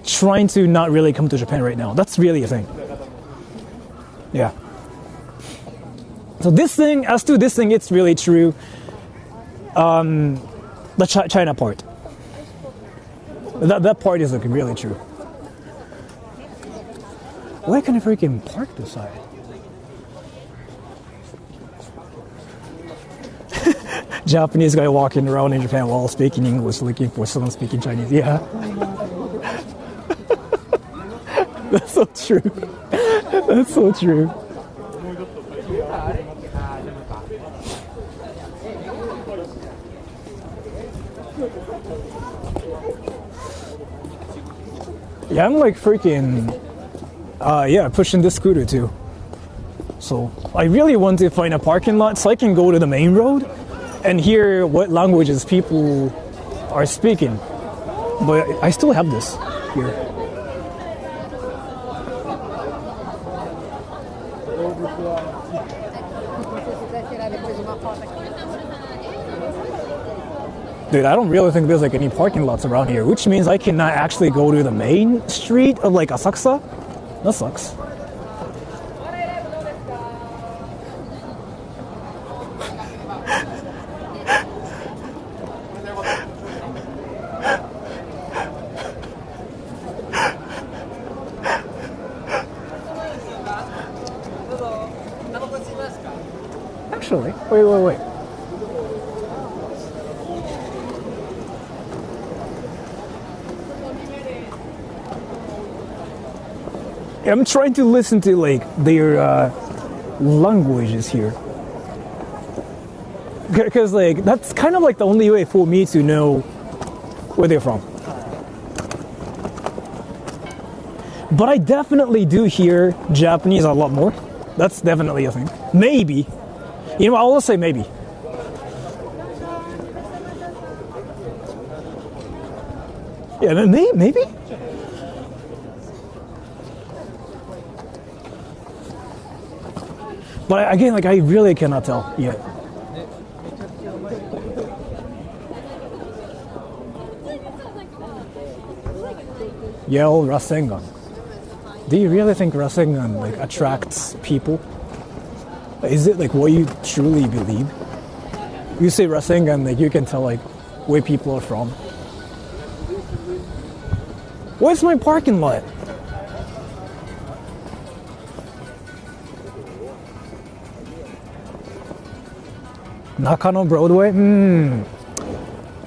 trying to not really come to Japan right now. That's really a thing. Yeah. So this thing, as to this thing, it's really true. The China part. That part is like really true. Why can I freaking park this side? Japanese guy walking around in Japan while speaking English, looking for someone speaking Chinese. Yeah. That's so true. That's so true. Yeah, I'm like freaking, pushing this scooter too. So I really want to find a parking lot so I can go to the main road and hear what languages people are speaking. But I still have this here. Dude, I don't really think there's like any parking lots around here, which means I cannot actually go to the main street of like Asakusa. That sucks. Actually, wait. I'm trying to listen to like their languages here, because like that's kind of like the only way for me to know where they're from. But I definitely do hear Japanese a lot more. That's definitely a thing. Maybe, you know, I'll say maybe. Yeah, maybe. But again, like I really cannot tell yet. Yell Rasengan. Do you really think Rasengan like attracts people? Is it like what you truly believe? You say Rasengan, like you can tell like where people are from. Where's my parking lot? Nakano Broadway? You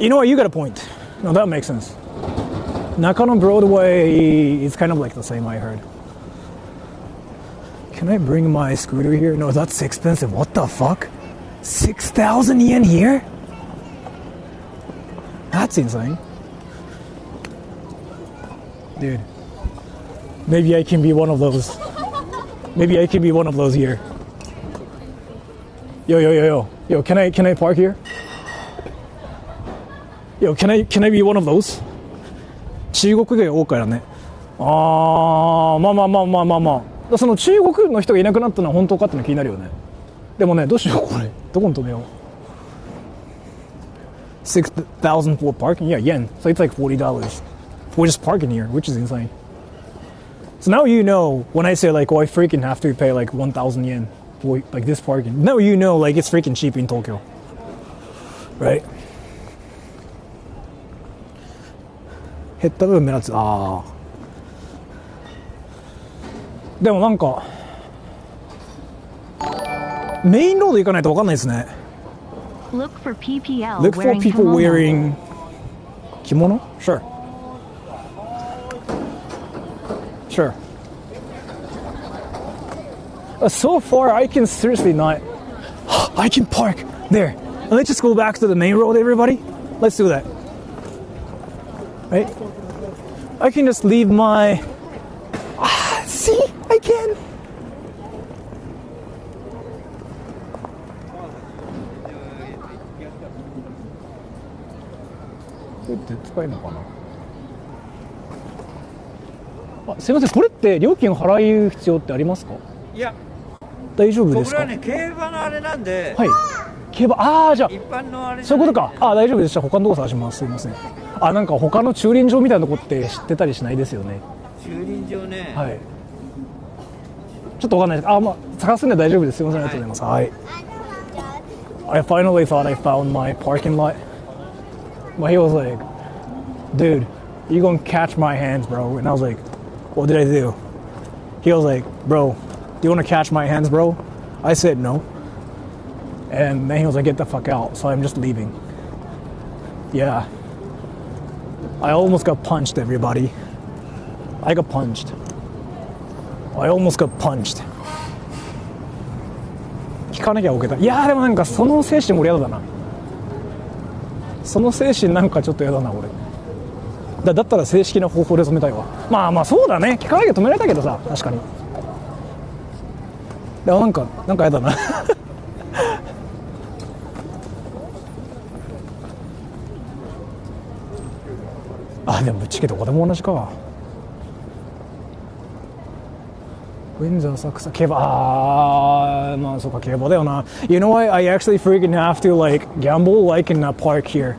know what, you got a point. No, that makes sense. Nakano Broadway is kind of like the same, I heard. Can I bring my scooter here? No, that's expensive. What the fuck? 6,000 yen here? That's insane. Dude. Maybe I can be one of those. Maybe I can be one of those here. Yo, can I park here? Yo, can I be one of those? 中国語が多いからね。まあ。その中国の人がいなくなったのは本当かっての気になるよね。でもね、どうしようこれ。どこに止めよう。6,000 for parking? Yeah, yen. So it's like $40 for just parking here, which is insane. So now you know when I say like, oh, I freaking have to pay like 1,000 yen for like this parking. Now you know like it's freaking cheap in Tokyo, right? 減った分目立つ。でもなんかメインロード行かないと分かんないですね。Look for PPL Look for people wearing kimono? Sure. Sure. So far, I can seriously not. I can park there. Let's just go back to the main road, everybody. Let's do that. Right? I can just leave my. See? I can. This is使えるのかな。すいません、これって料金払う必要ってありますか？いや、大丈夫ですか？これはね、競馬のあれなんで、はい。競馬、じゃあ一般のあれそういうことか。大丈夫です。じゃあ他のとこ探します。すいません。なんか他の駐輪場みたいなとこって知ってたりしないですよね。駐輪場ね。はい。ちょっとわかんないです。まあ探すんで大丈夫です。すいません、ありがとうございます。はい。I finally thought I found my parking lot. But he was like, dude, you gonna catch my hands, bro. And I was like, what did I do? He was like, bro, do you want to catch my hands, bro? I said no. And then he was like, get the fuck out. So I'm just leaving. Yeah. I almost got punched, everybody. I got punched. I almost got punched. 聞かなきゃ OK だ。いやーでもなんかその精神俺嫌だな。その精神なんかちょっと嫌だな俺。だったら正式な方法で止めたいわ。まあそうだね。聞かなきゃ止められたけどさ、確かに。でもなんか嫌だな。でもぶっちゃけどこでも同じか。ウィンザー浅草競馬まあそうか競馬だよな。You know what? I actually freaking have to like gamble like in a park here.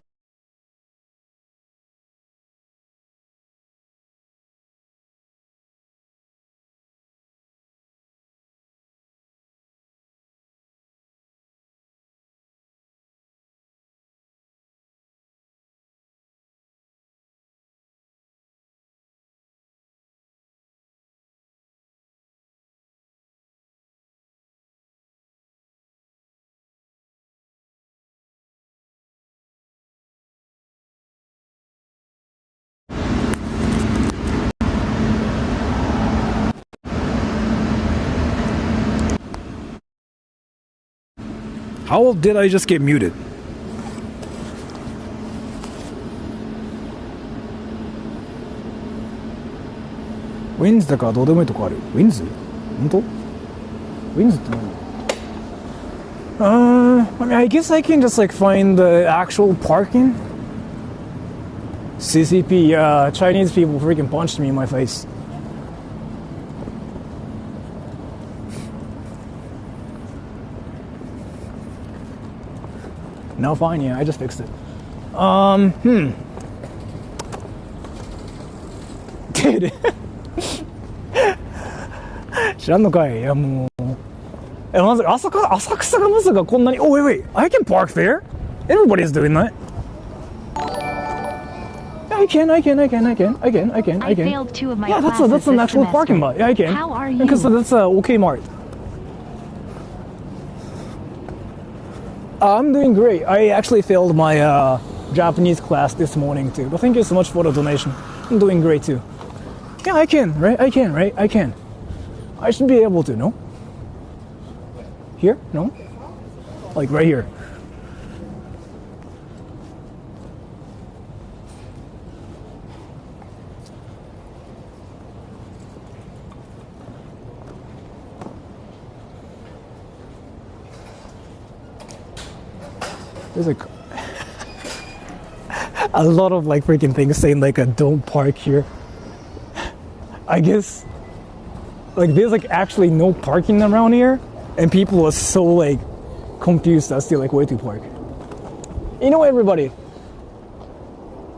How did I just get muted? Wins だからどうでもいいとこある。Wins? 本当 Wins って何？I mean, I guess I can just like find the actual parking. CCP, Chinese people freaking punched me in my face. No, fine, yeah, I just fixed it. Dude. 知らんのかい。いやもう。まず浅草がまさかこんなに。Oh, wait, I can park there? Everybody's doing that. I can. I failed 2 of my yeah, classes that's an this actual semester. parking lot. Yeah, I can. How are you? Because that's OK Mart. I'm doing great. I actually failed my Japanese class this morning too. But thank you so much for the donation. I'm doing great too. Yeah, I can, right? I can. I should be able to, no? Here? No? Like right here. There's like a lot of like freaking things saying like don't park here. I guess like there's like actually no parking around here, and people are so like confused as to like where to park. You know, everybody,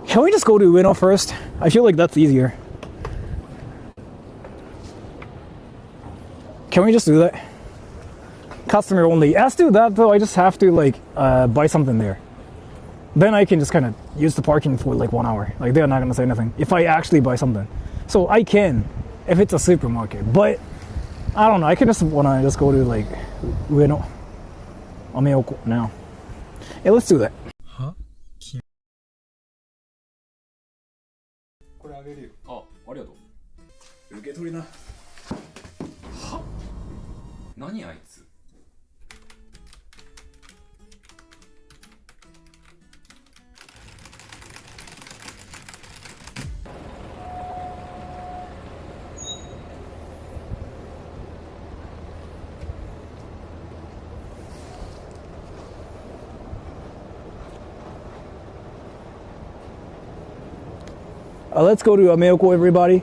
can we just go to Ueno first? I feel like that's easier. Can we just do that? Customer only. As to that though, I just have to like buy something there. Then I can just kind of use the parking for like 1 hour. Like they're not gonna say anything if I actually buy something. So I can if it's a supermarket. But I don't know. I can just wanna just go to like Ueno, Ameoko now. Yeah, let's do that. これあげるよ。あ、ありがとう。受け取りな。は？何あいつ。Let's go to Ameoko, everybody.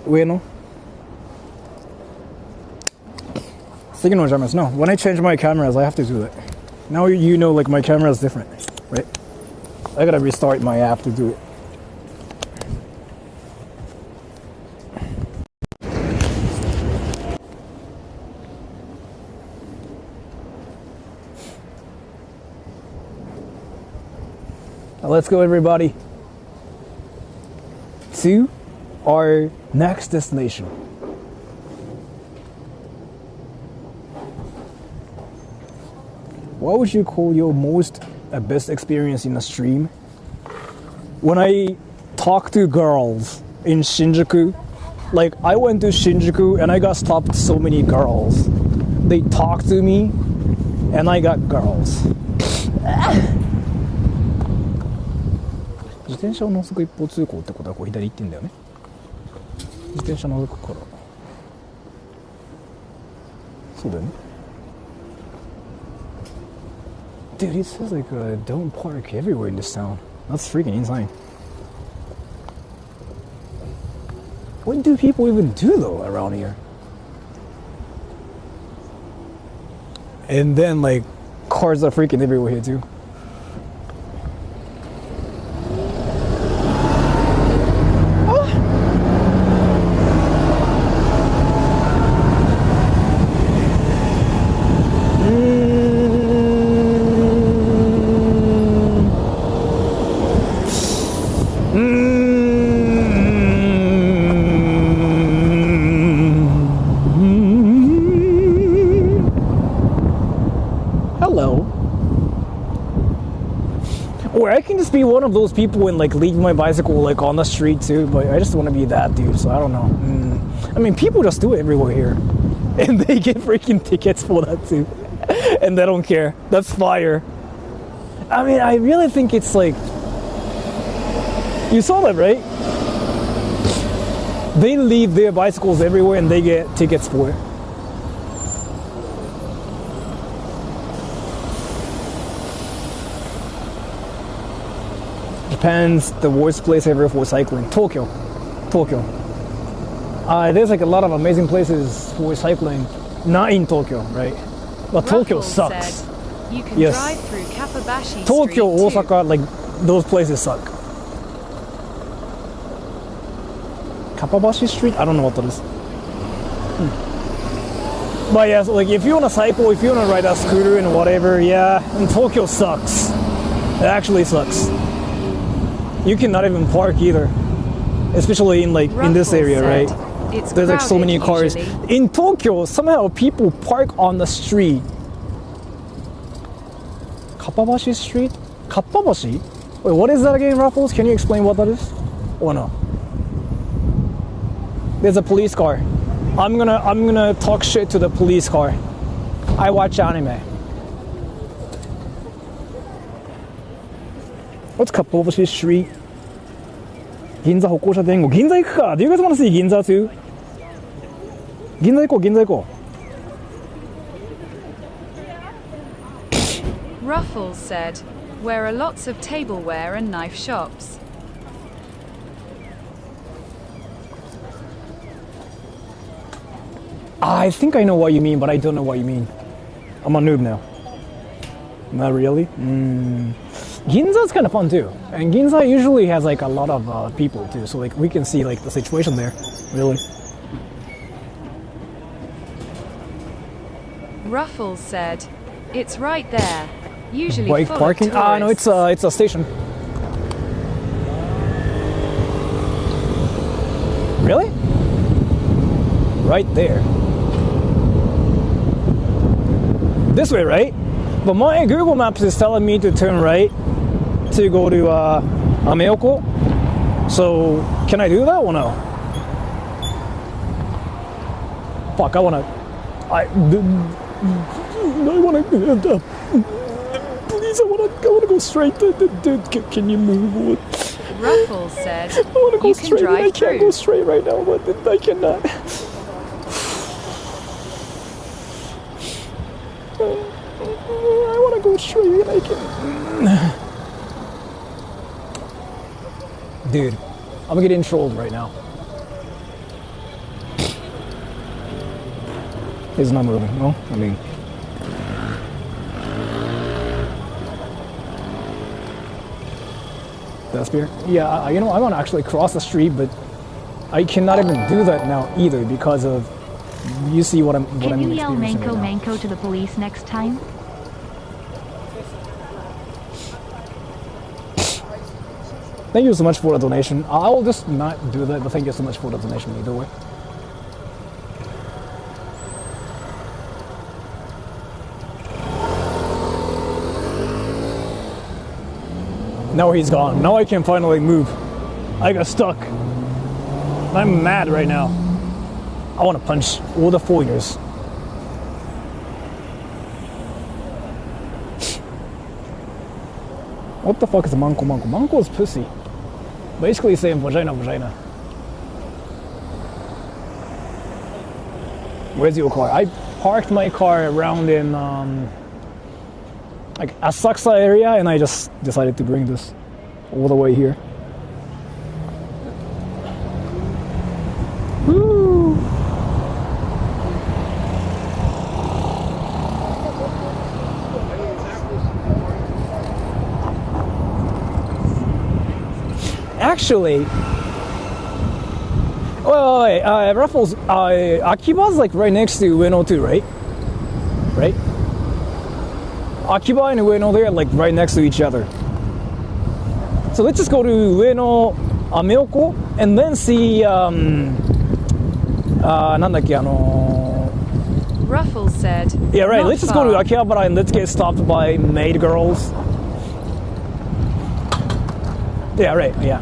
Ueno. Signal jammers. No, when I change my cameras, I have to do it. Now you know, like my camera is different, right? I gotta restart my app to do it. Let's go, everybody, to our next destination. What would you call your most best experience in a stream? When I talk to girls in Shinjuku, like I went to Shinjuku and I got stopped so many girls. They talked to me and I got girls. 自転車を除く一方通行ってことはこう左行ってんだよね。自転車除くから。そうだよね。Dude, it says like don't park everywhere in this town. That's freaking insane. What do people even do though around here? And then like cars are freaking everywhere here too. Or I can just be one of those people and like leave my bicycle like on the street too, but I just want to be that dude, so I don't know. I mean, people just do it everywhere here, and they get freaking tickets for that too, and they don't care. That's fire. I mean, I really think it's like, you saw that, right? They leave their bicycles everywhere and they get tickets for it. Japan's the worst place ever for cycling. Tokyo. There's like a lot of amazing places for cycling, not in Tokyo, right? But Tokyo sucks. You can drive through Kappabashi Tokyo, Street Osaka, like those places suck. Kappabashi Street? I don't know what that is. But yeah, so like if you want to cycle, if you want to ride a scooter and whatever, yeah, and Tokyo sucks. It actually sucks. You cannot even park either, especially in like in this area, right? There's like so many cars. In Tokyo, somehow people park on the street. Kappabashi Street? Kappabashi? Wait, what is that again, Ruffles? Can you explain what that is? Or no? There's a police car. I'm gonna talk shit to the police car. I watch anime. What's Kappabashi Street? 銀座歩行者天国。銀座行くか。Do you guys want to see 銀座 too? 銀座行こう、銀座行こtoo. Ruffles said, "Where are lots of tableware and knife shops." I think I know what you mean, but I don't know what you mean. I'm a noob now. Not really. Ginza is kind of fun too, and Ginza usually has like a lot of people too, so like we can see like the situation there. Really. Ruffles said, "It's right there. Usually Bike full parking. of No, it's a station. Really? Right there. This way, right? But my Google Maps is telling me to turn right to go to Ameoko. So can I do that or no? Fuck, I wanna please, I wanna go straight. Can you move? Ruffles said, I wanna go "You straight. can drive I can't through." go straight right now, but I cannot. I wanna go straight and I can. Dude, I'm getting trolled right now. He's not moving. No, I mean. That's fair. Yeah, you know, I want to actually cross the street, but I cannot even do that now either because of, you see what I'm Can you yell experiencing Manko right now. Manko to the police next time? Thank you so much for the donation. I'll just not do that, but thank you so much for the donation either way. Now he's gone. Now I can finally move. I got stuck. I'm mad right now. I want to punch all the foreigners. What the fuck is a manko manko? Manko is pussy. Basically saying vagina vagina. Where's your car? I parked my car around in like Asakusa area, and I just decided to bring this all the way here. Woo! Actually, wait, Ruffles, Akiba's like right next to Ueno too, right? Right? Akiba and Ueno, they're like right next to each other. So let's just go to Ueno, Ameoko, and then see, Ruffles said, yeah, right, "Not let's just go to far." Akihabara and let's get stopped by maid girls. Yeah, right, yeah.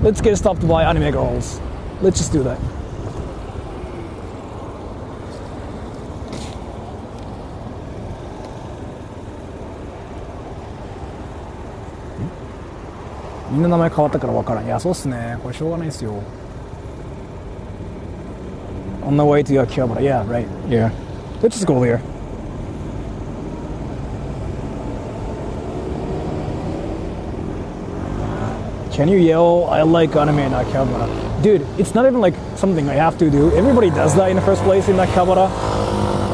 Let's get stopped by anime girls. Let's just do that.みんな名前変わったから分からん。いや、そうっすね。これしょうがないっすよ。On the way to Akihabara. Yeah, right. Yeah. Let's just go there. Can you yell, I like anime in Akihabara? Dude, it's not even like something I have to do. Everybody does that in the first place in Akihabara.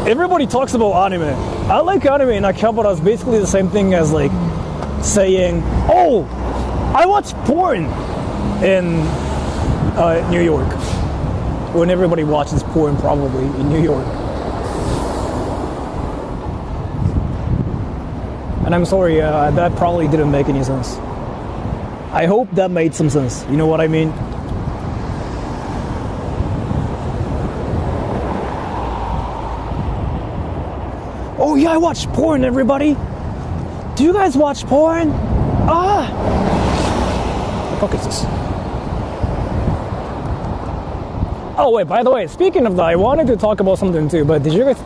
Everybody talks about anime. I like anime in Akihabara is basically the same thing as like saying, oh, I watch porn in New York. When everybody watches porn probably in New York. And I'm sorry, that probably didn't make any sense. I hope that made some sense. You know what I mean? Oh yeah, I watch porn, everybody. Do you guys watch porn? Ah! What the fuck is this? Oh wait, by the way, speaking of that, I wanted to talk about something too, but did you guys...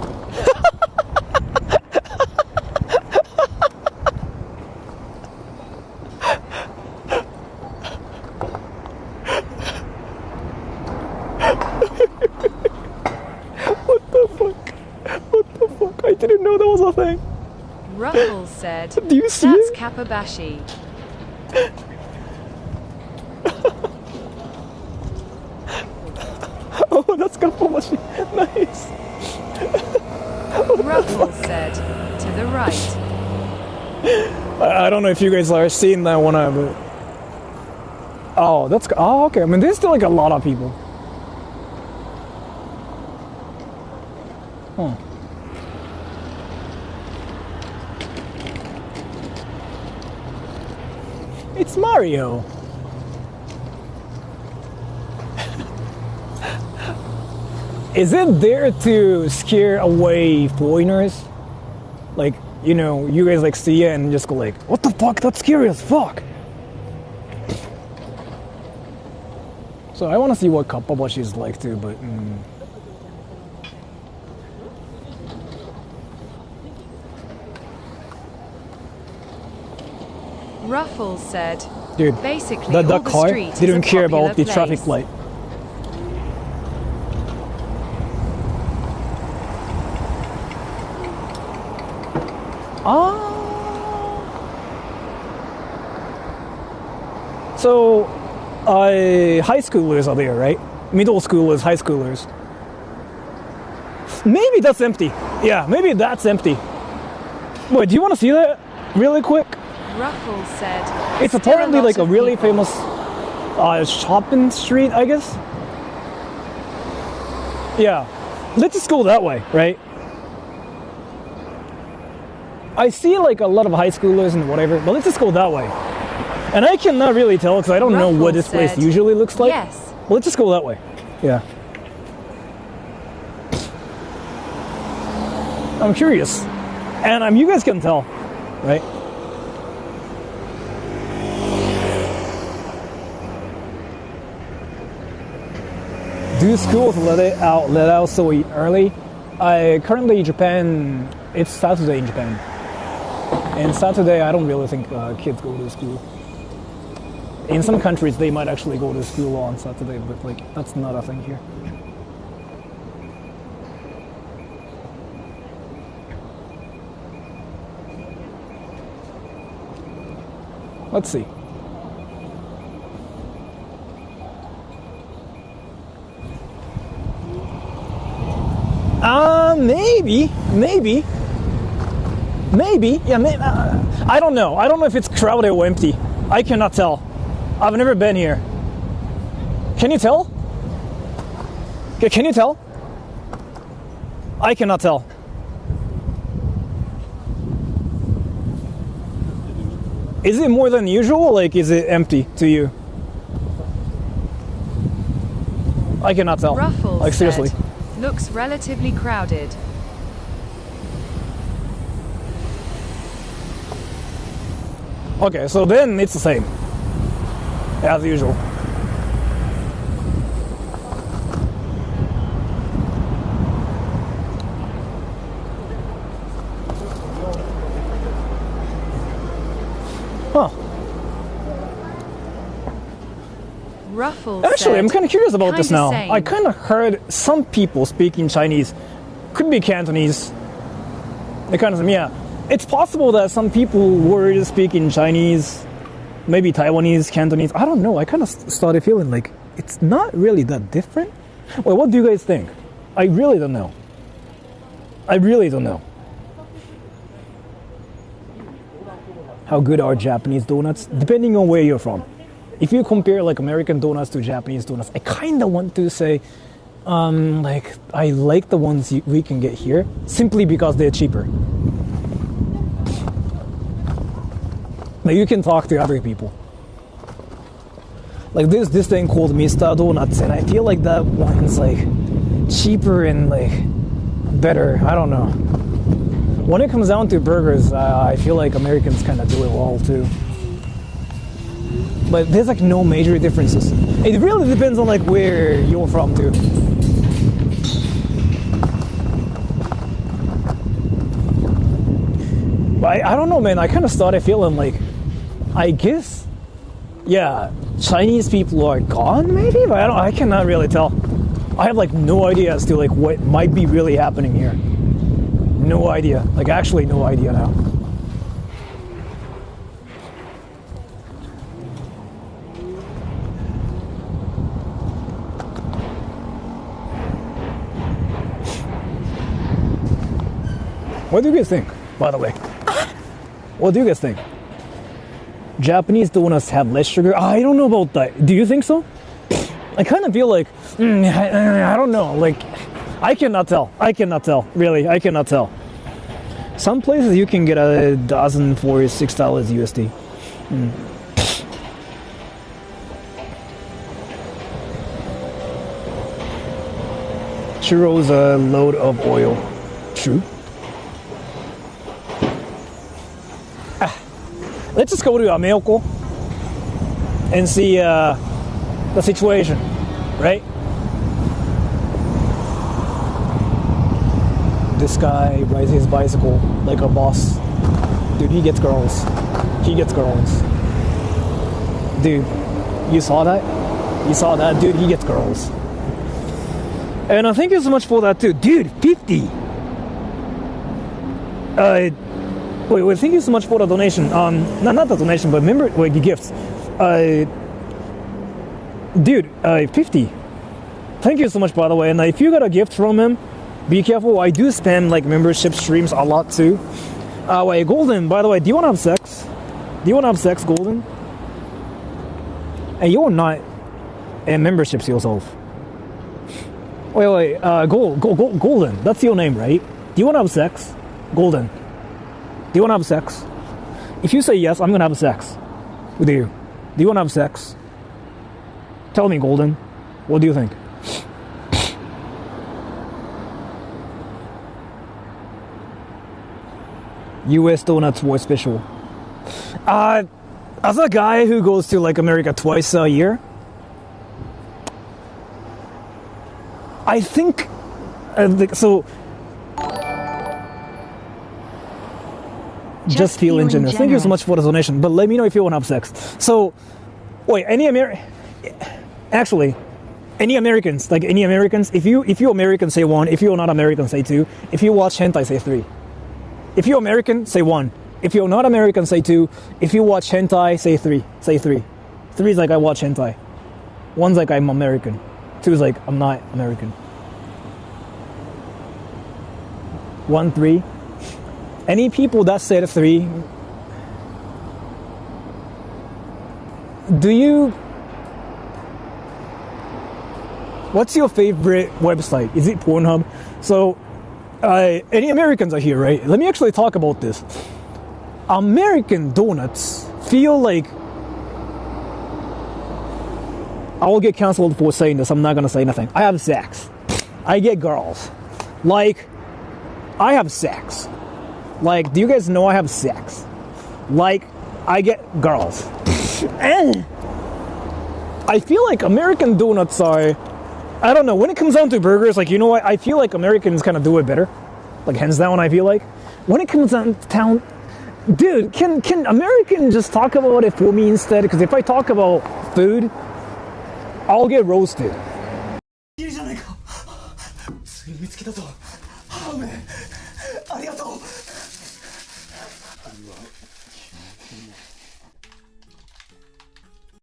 I didn't know that was a thing. Ruffles said, Do you see "That's it? Kapabashi." Oh, that's got a polish. Nice. Ruffles said, to the right. I don't know if you guys are seeing that one, but oh, okay. I mean, there's still like a lot of people. Huh. It's Mario. Is it there to scare away foreigners? Like, you know, you guys like see it and just go like, what the fuck, that's scary as fuck. So I want to see what Kappabashi is like too, but Ruffles said, dude, basically the all the car street didn't is a care about the popular traffic place. light. So, high schoolers are there, right? Middle schoolers, high schoolers. Maybe that's empty. Yeah, maybe that's empty. Wait, do you want to see that really quick? Ruffles said, It's "Still apparently lot like a of really people." famous shopping street, I guess. Yeah, let's just go that way, right? I see like a lot of high schoolers and whatever, but let's just go that way. And I cannot really tell because I don't know what this place said, usually looks like. Yes. Well, let's just go that way. Yeah. I'm curious. And you guys can tell, right? Do schools let out so early? Currently in Japan, it's Saturday in Japan. And Saturday, I don't really think kids go to school. In some countries, they might actually go to school on Saturday, but like that's not a thing here. Let's see. Maybe. Yeah, maybe. I don't know. I don't know if it's crowded or empty. I cannot tell. I've never been here. Can you tell? Okay, can you tell? I cannot tell. Is it more than usual? Like, is it empty to you? I cannot tell. Ruffles like, seriously. said, looks relatively crowded. Okay, so then it's the same. As usual. Huh. Ruffles Actually, said, I'm kind of curious about this "Kinda now. same." I kind of heard some people speaking Chinese. Could be Cantonese. They kind of, yeah. It's possible that some people were speaking Chinese, maybe Taiwanese, Cantonese. I don't know. I kind of started feeling like it's not really that different. Well, what do you guys think? I really don't know. How good are Japanese donuts? Depending on where you're from. If you compare like American donuts to Japanese donuts, I kind of want to say, like I like the ones we can get here simply because they're cheaper. Like you can talk to other people. Like there's this thing called Mr. Donuts, and I feel like that one's like cheaper and like better. I don't know. When it comes down to burgers, I feel like Americans kind of do it well too. But there's like no major differences. It really depends on like where you're from too. But I don't know, man. I kind of started feeling like, I guess, yeah, Chinese people are gone maybe, but I cannot really tell. I have like no idea as to like what might be really happening here. No idea. Like actually no idea now. What do you guys think, by the way? What do you guys think? Japanese donuts have less sugar? I don't know about that. Do you think so? I kind of feel like, I don't know. Like, I cannot tell. Really, I cannot tell. Some places you can get a dozen for $6 USD. Churros a load of oil. True. Let's just go to Ameoko and see the situation, right? This guy rides his bicycle like a boss. Dude, he gets girls. Dude, you saw that? Dude, he gets girls. And thank you so much for that too. Dude, 50! Wait, thank you so much for the donation. Not the donation, but remember, the gifts. Dude, 50. Thank you so much, by the way. And if you got a gift from him, be careful. I do spam like membership streams a lot too. Wait, Golden, by the way, do you want to have sex? Golden? And you're not in memberships yourself. Wait, Golden, that's your name, right? Do you want to have sex? Golden. Do you want to have sex? If you say yes, I'm going to have sex with you. Do you want to have sex? Tell me, Golden. What do you think? US donuts were special. As a guy who goes to like America twice a year, I think so. Just feeling generous. Thank you so much for the donation. But let me know if you want to have sex. So, wait, any Americans? If you American, say 1. If you're not American, say 2. If you watch hentai, say 3. If you're American, say 1. If you're not American, say 2. If you watch hentai, say 3. Say 3. 3 is like I watch hentai. 1's like I'm American. 2 is like I'm not American. 1, 3. Any people that said 3, what's your favorite website? Is it Pornhub? So, any Americans are here, right? Let me actually talk about this. American donuts feel like, I will get canceled for saying this. I'm not gonna say nothing. I have sex. I get girls. Like, I have sex. Like, do you guys know I have sex? Like, I get girls. I feel like American donuts are, I don't know, when it comes down to burgers, like, you know what? I feel like Americans kind of do it better. Like, hands down, I feel like. When it comes down, dude, can American just talk about it for me instead? Because if I talk about food, I'll get roasted.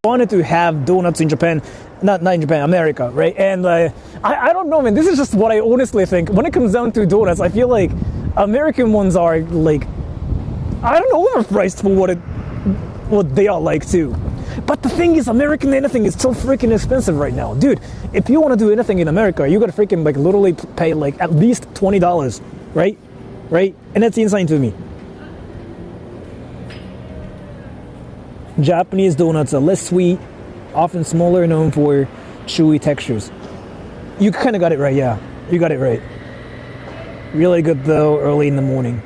Wanted to have donuts in Japan, not in Japan, America, right? And I don't know, man. This is just what I honestly think. When it comes down to donuts, I feel like American ones are like, I don't know, overpriced for what they are like too. But the thing is, American anything is so freaking expensive right now, dude. If you want to do anything in America, you gotta freaking like literally pay like at least $20, right? And that's insane to me. Japanese donuts are less sweet, often smaller, known for chewy textures. You kind of got it right, yeah. You got it right. Really good though, early in the morning.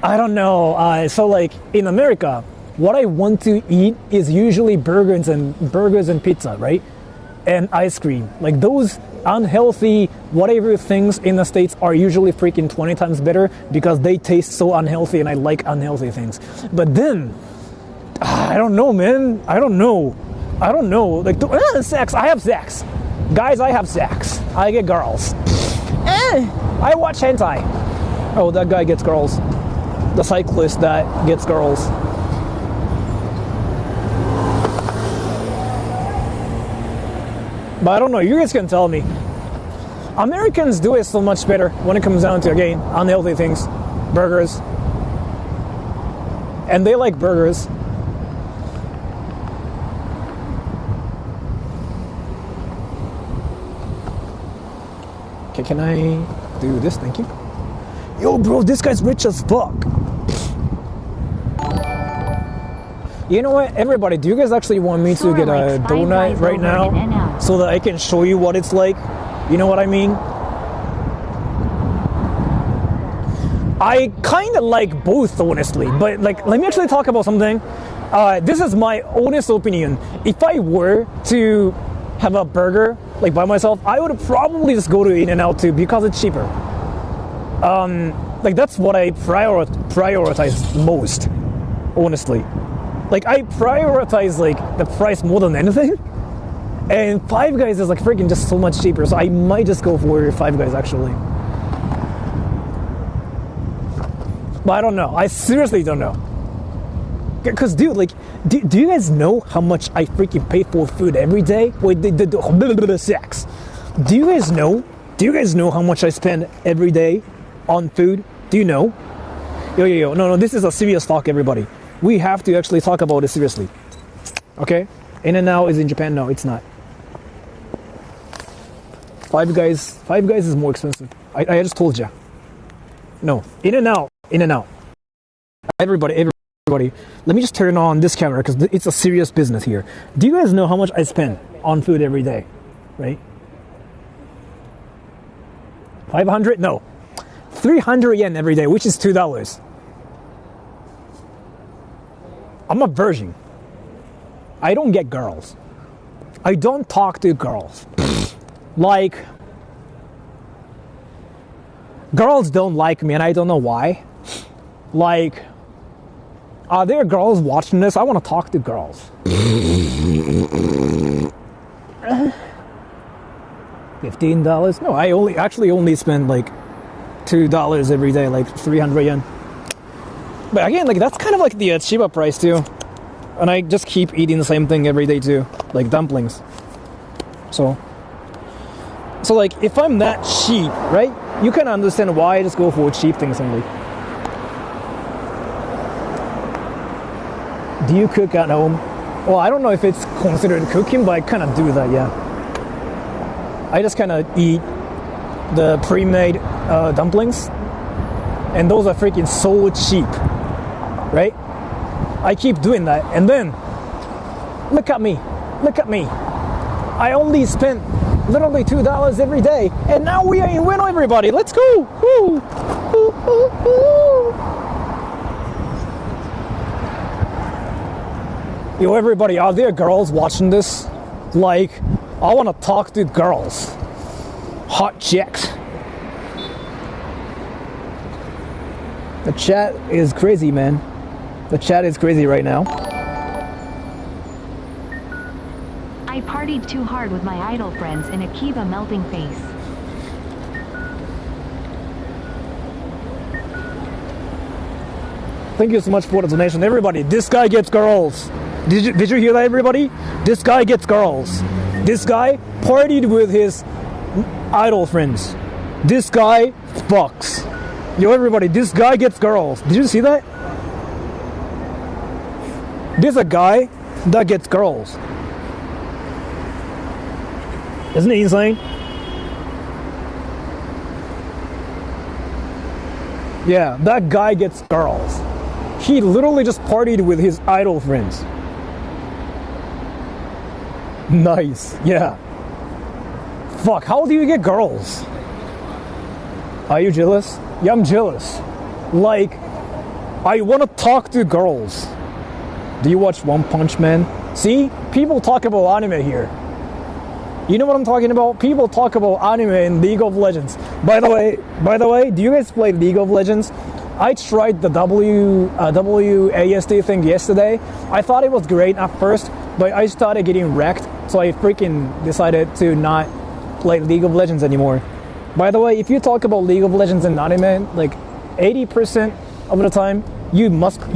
I don't know. So like in America, what I want to eat is usually burgers and pizza, right? And ice cream. Like those unhealthy whatever things in the States are usually freaking 20 times better because they taste so unhealthy and I like unhealthy things. But then, I don't know, man. I don't know. Like, sex. I have sex. Guys, I have sex. I get girls. I watch hentai. Oh, that guy gets girls. The cyclist that gets girls. But I don't know. You guys can tell me. Americans do it so much better when it comes down to, again, unhealthy things. burgers. And they like burgers. Okay, can I do this? Thank you. Yo, bro, this guy's rich as fuck. You know what, everybody, do you guys actually want me to get a donut right now so that I can show you what it's like? You know what I mean? I kind of like both, honestly, but like, let me actually talk about something. This is my honest opinion. If I were to have a burger like by myself, I would probably just go to In-N-Out too because it's cheaper. Like that's what I prioritize most, honestly. Like I prioritize like the price more than anything, and Five Guys is like freaking just so much cheaper. So I might just go for Five Guys actually. But I don't know. I seriously don't know. Cause dude, like, do you guys know how much I freaking pay for food every day? Wait, the sex. Do you guys know? Do you guys know how much I spend every day on food? Do you know? Yo. No. This is a serious talk, everybody. We have to actually talk about it seriously. Okay? In-N-Out is in Japan. No, it's not. Five Guys is more expensive. I just told you. No, In-N-Out. Everybody. Let me just turn on this camera because it's a serious business here. Do you guys know how much I spend on food every day? Right? 500? No. 300 yen every day, which is $2. I'm a virgin. I don't get girls. I don't talk to girls. Like, girls don't like me and I don't know why. Like, are there girls watching this? I want to talk to girls. $15? No, I only spend like $2 every day, like 300 yen. But again, like that's kind of like the Chiba price too. And I just keep eating the same thing every day too, like dumplings. So like if I'm that cheap, right? You can understand why I just go for cheap things only. Do you cook at home? Well, I don't know if it's considered cooking, but I kind of do that, yeah. I just kind of eat the pre-made dumplings, and those are freaking so cheap, right? I keep doing that, and then look at me. I only spent literally $2 every day, and now we are in Ueno, everybody. Let's go! Woo! Yo, everybody, are there girls watching this? Like, I want to talk to girls. Hot chicks. The chat is crazy, man. The chat is crazy right now. I partied too hard with my idol friends in Akiba melting face. Thank you so much for the donation. Everybody, this guy gets girls. Did you hear that, everybody? This guy gets girls. This guy partied with his idol friends. This guy fucks. Yo, everybody, this guy gets girls. Did you see that? There's a guy that gets girls. Isn't it insane? Yeah, that guy gets girls. He literally just partied with his idol friends. Nice, yeah. Fuck, how do you get girls? Are you jealous? Yeah, I'm jealous. Like, I want to talk to girls. Do you watch One Punch Man? See? People talk about anime here. You know what I'm talking about? People talk about anime in League of Legends. By the way, do you guys play League of Legends? I tried the WASD thing yesterday. I thought it was great at first, but I started getting wrecked, so I freaking decided to not play League of Legends anymore. By the way, if you talk about League of Legends in anime, like 80% of the time, you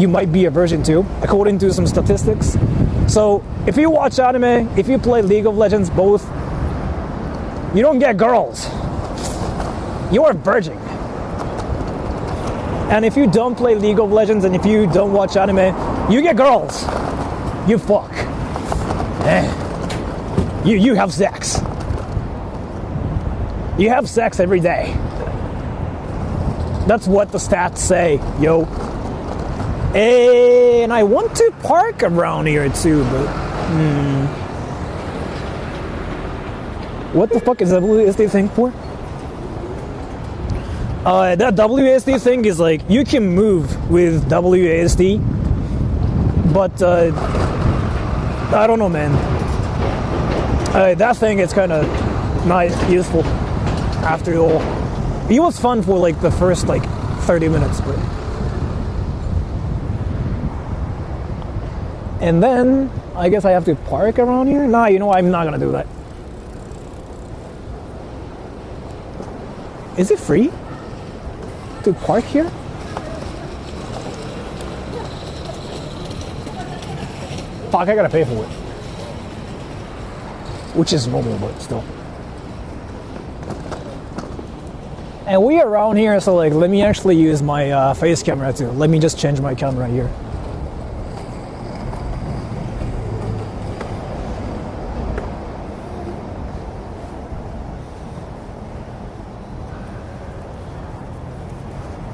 might be a virgin too, according to some statistics. So if you watch anime, if you play League of Legends both, you don't get girls. You're a virgin. And if you don't play League of Legends and if you don't watch anime, you get girls. You fuck. You have sex. You have sex every day. That's what the stats say, yo. And I want to park around here too, but what the fuck is that WSD thing for? That WASD thing is like, you can move with WASD, but I don't know, man. That thing is kind of not useful after all. It was fun for like the first like 30 minutes, but... And then, I guess I have to park around here? Nah, you know, I'm not gonna do that. Is it free to park here? Fuck, I gotta pay for it. Which is normal, but still. And we are around here, so like, let me actually use my face camera too. Let me just change my camera here.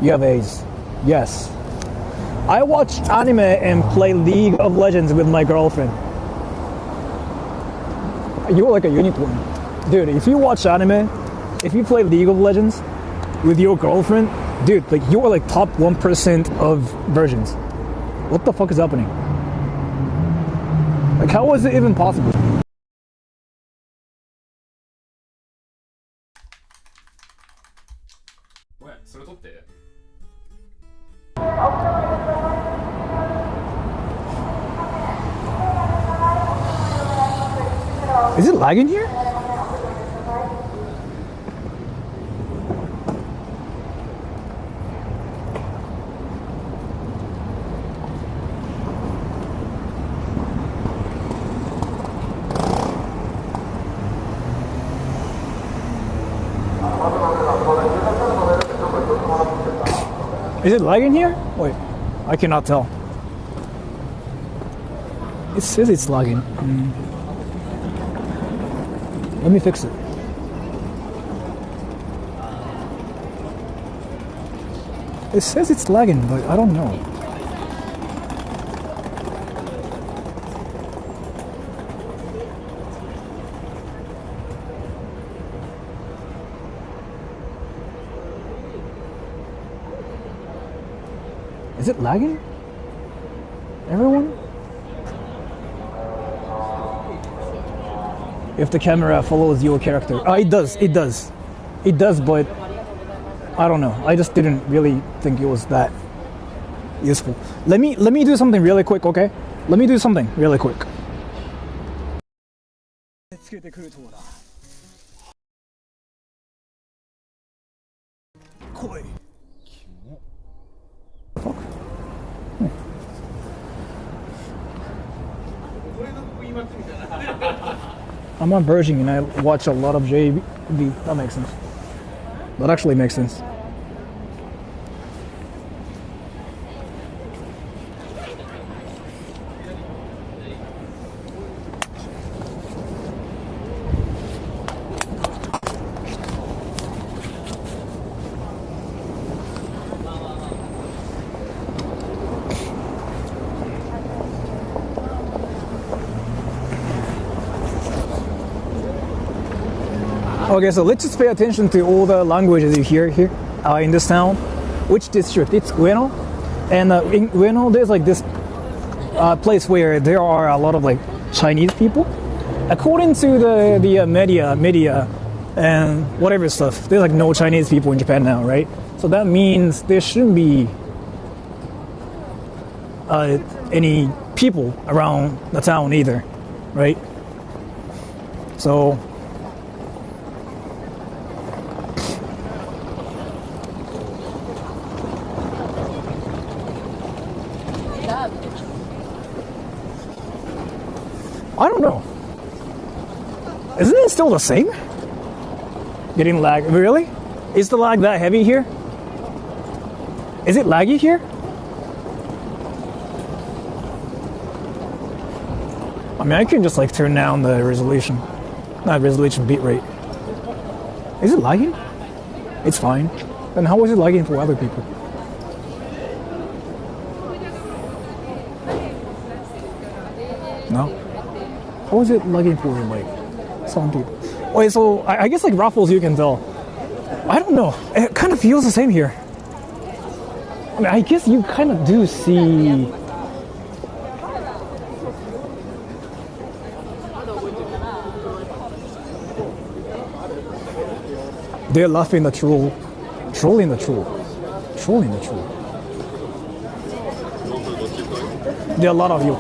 You have AIDS. Yes. I watch anime and play League of Legends with my girlfriend. You're like a unicorn. Dude, if you watch anime, if you play League of Legends with your girlfriend, dude, like you're like top 1% of virgins. What the fuck is happening? Like, how is it even possible? Is it lagging here? Is it lagging here? Wait, I cannot tell. It says it's lagging. Let me fix it. It says it's lagging, but I don't know. Is it lagging? Everyone? If the camera follows your character. It does, but I don't know. I just didn't really think it was that useful. Let me do something really quick, okay? Let me do something really quick. I'm on Virgin and I watch a lot of JV. That makes sense. That actually makes sense. Okay, so let's just pay attention to all the languages you hear here in this town. Which district? It's Ueno. And in Ueno, there's like this place where there are a lot of like Chinese people. According to the media and whatever stuff, there's like no Chinese people in Japan now, right? So that means there shouldn't be any people around the town either, right? So I don't know. Isn't it still the same? Getting lag. Really? Is the lag that heavy here? Is it laggy here? I mean, I can just like turn down the resolution. Not resolution, bitrate. Is it lagging? It's fine. Then how is it lagging for other people? No? How is it lagging for like some people? Wait, so I guess like Ruffles you can tell. I don't know. It kind of feels the same here. I mean, I guess you kind of do see. They're laughing the troll. Trolling the troll. Trolling the troll. There are a lot of you.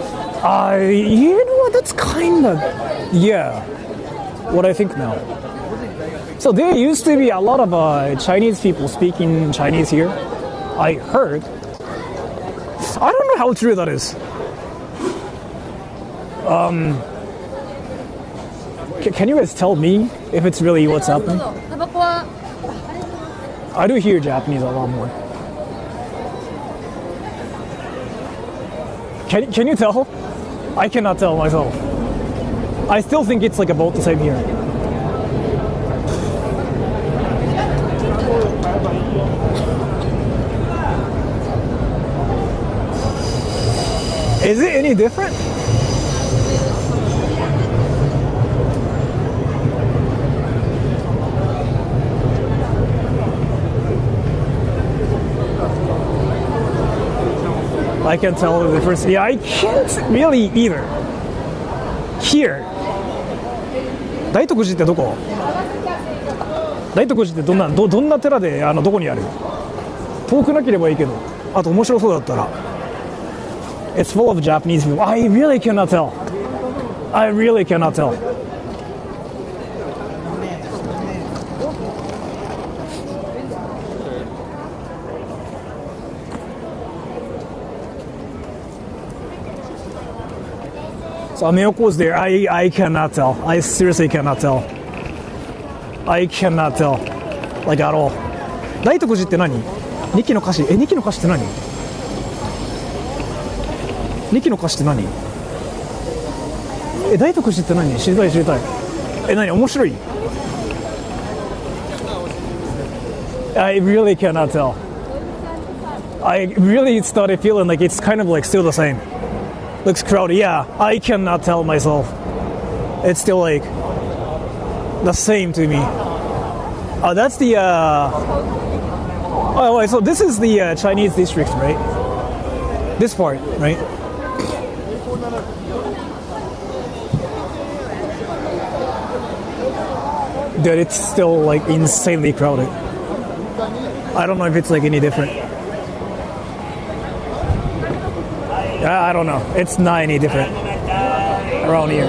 You know what? That's kind of. Yeah. What I think now. So there used to be a lot of Chinese people speaking Chinese here. I heard. I don't know how true that is. Can you guys tell me if it's really what's happening? I do hear Japanese a lot more. Can you tell? I cannot tell myself. I still think it's like about the same here. Is it any different? I can tell the difference. Yeah, I can't really either. Here. 大徳寺ってどこ？大徳寺ってどんな寺でどこにある？遠くなければいいけど、あと面白そうだったら。It's full of Japanese people. I really cannot tell. I really cannot tell. So Ameyoko is there. I cannot tell. I seriously cannot tell. I cannot tell. Like at all. 大徳寺って何？2期の歌詞。2期の歌詞って何？2期の歌詞って何？大徳寺って何？知りたい知りたい。何？面白い？ I really cannot tell. I really started feeling like it's kind of like still the same. Looks crowded. Yeah, I cannot tell myself. It's still like the same to me. That's the. Oh, wait, so this is the Chinese district, right? This part, right? Dude, it's still like insanely crowded. I don't know if it's like any different. I don't know. It's not any different around here.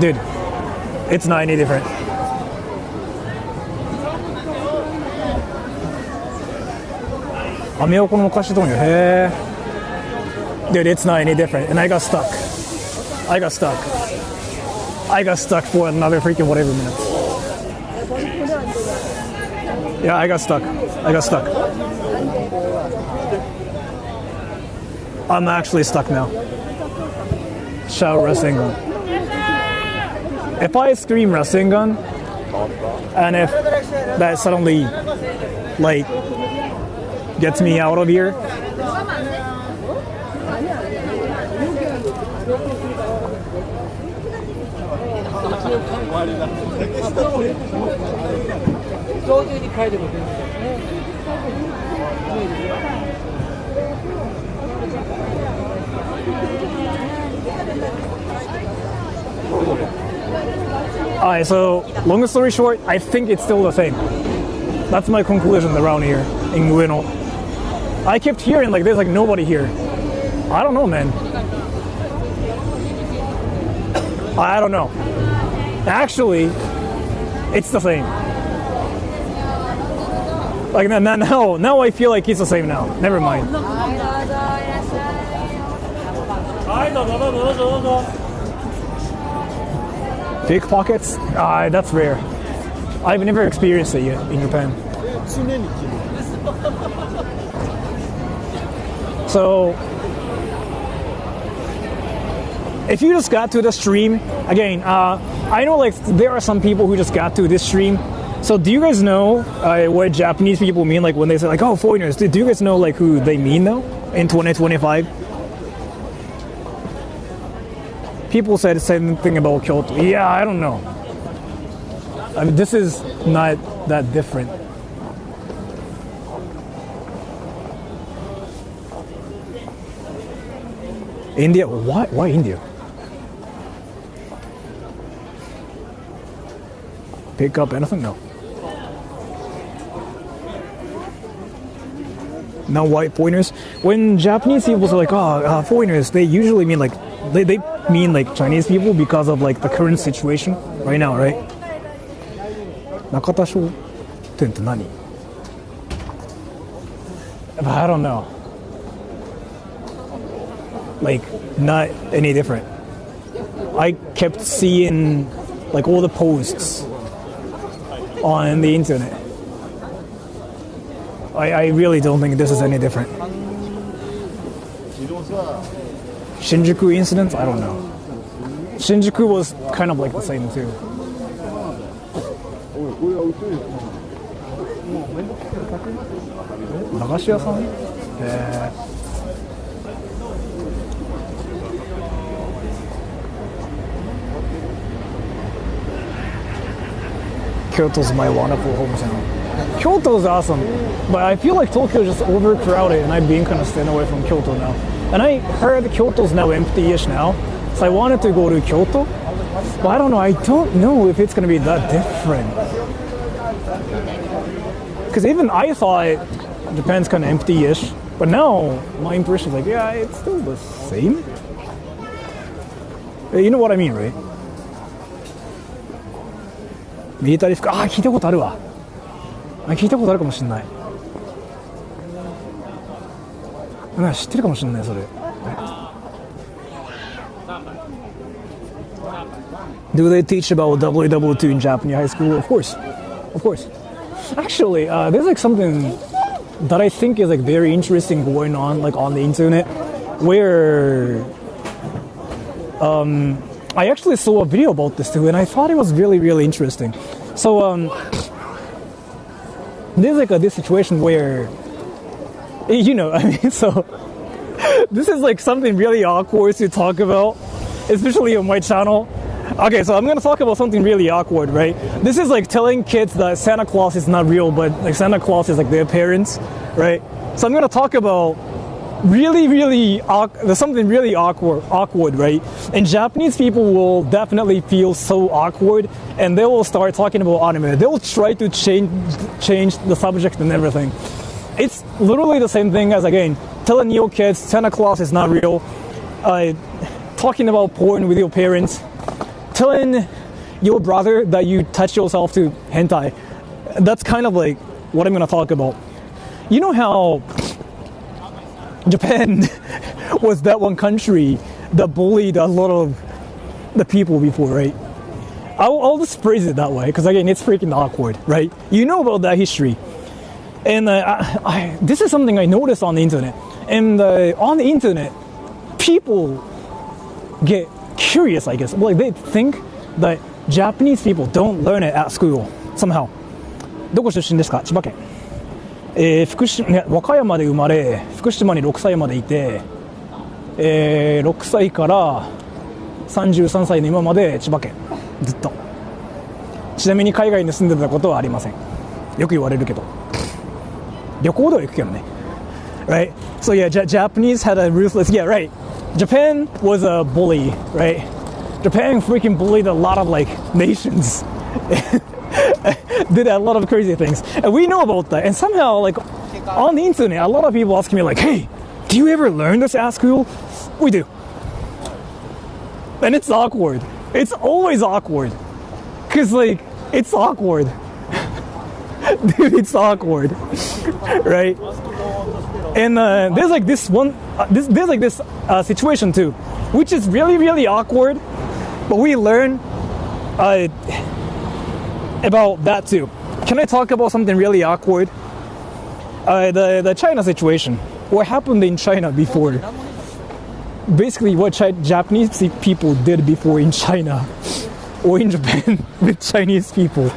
Dude, it's not any different. Ameyoko no okashi donyo. Hey. Dude, it's not any different. And I got stuck. I got stuck for another freaking whatever minutes. Yeah, I got stuck. I'm actually stuck now. Shout Rasengan. If I scream Rasengan, and if that suddenly, like, gets me out of here, Alright, so long story short, I think it's still the same. That's my conclusion around here in Ueno. I kept hearing like there's like nobody here. I don't know, man. I don't know. Actually, it's the same. Like now I feel like it's the same now. Never mind. Pickpockets? That's rare. I've never experienced it yet in Japan. So, if you just got to the stream, again, I know like there are some people who just got to this stream. So do you guys know what Japanese people mean like when they say like, oh, foreigners? Do you guys know like who they mean though in 2025? People said the same thing about Kyoto. Yeah, I don't know. I mean, this is not that different. India? Why India? Pick up anything? No. Now white foreigners. When Japanese people say like, oh, foreigners, they usually mean like, they mean like Chinese people because of like the current situation right now, right? Nakata Shotenって何? I don't know. Like, not any different. I kept seeing like all the posts on the internet. I really don't think this is any different. Shinjuku incident? I don't know. Shinjuku was kind of like the same too. Nagashia-san? Kyoto's my wonderful hometown. Kyoto's awesome, but I feel like Tokyo is just overcrowded and I'm being kind of staying away from Kyoto now. And I heard Kyoto's now empty-ish now, so I wanted to go to Kyoto, but I don't know, I don't know if it's going to be that different. Because even I thought Japan's kind of empty-ish, but now my impression is like, yeah, it's still the same. You know what I mean, right? ミリタリー服、聞いたことあるわ。聞いたことあるかもしれない。知ってるかもしれないそれ。Do they teach about WW2 in Japanese high school? Of course, of course. Actually, there's like something that I think is like very interesting going on like on the internet, where I actually saw a video about this too, and I thought it was really, really interesting. So there's like this situation where, you know, I mean, so this is like something really awkward to talk about, especially on my channel. Okay, so I'm gonna talk about something really awkward, right? This is like telling kids that Santa Claus is not real, but like Santa Claus is like their parents, right? So I'm gonna talk about there's something really awkward, right? And Japanese people will definitely feel so awkward, and they will start talking about anime. They will try to change the subject and everything. It's literally the same thing as, again, telling your kids Santa Claus is not real, talking about porn with your parents, telling your brother that you touch yourself to hentai. That's kind of like what I'm going to talk about. You know how Japan was that one country that bullied a lot of the people before, right? I'll just phrase it that way, because again, it's freaking awkward, right? You know about that history. And this is something I noticed on the internet. And on the internet, people get curious, I guess. Like, they think that Japanese people don't learn it at school, somehow. どこ出身ですか？千葉県。福島、和歌山で生まれ、福島に6歳までいて、6歳から33歳の今まで千葉県、ずっと。ちなみに海外に住んでたことはありません。よく言われるけど。旅行では行くけどね。Right? So yeah, Japanese had a ruthless, yeah, right. Japan was a bully, right? Japan freaking bullied a lot of like nations. Did a lot of crazy things, and we know about that. And somehow, like on the internet, a lot of people ask me, like, "Hey, do you ever learn this at school?" We do, and it's awkward. It's always awkward, cause like it's awkward, dude. It's awkward, right? And there's like this one, there's like this situation too, which is really, really awkward, but we learn about that too. Can I talk about something really awkward? The China situation. What happened in China before? Basically, what Japanese people did before in China or in Japan with Chinese people.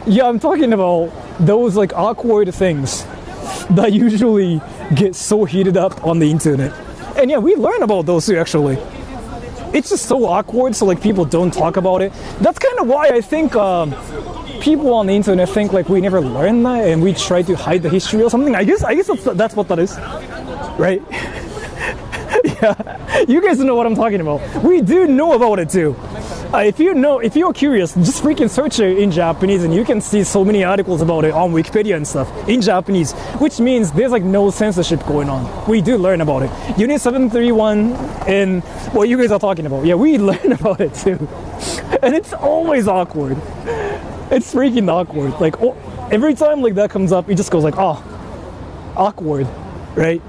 Yeah, I'm talking about those like awkward things that usually get so heated up on the internet. And yeah, we learn about those too, actually. It's just so awkward, so like people don't talk about it. That's kind of why I think people on the internet think like we never learned that and we try to hide the history or something. I guess that's what that is, right? Yeah, you guys know what I'm talking about. We do know about it too. If you're curious, just freaking search it in Japanese and you can see so many articles about it on Wikipedia and stuff in Japanese, which means there's like no censorship going on. We do learn about it. Unit 731 and what you guys are talking about. Yeah, we learn about it too. And it's always awkward. It's freaking awkward. Like every time like that comes up, it just goes like, oh, awkward, right?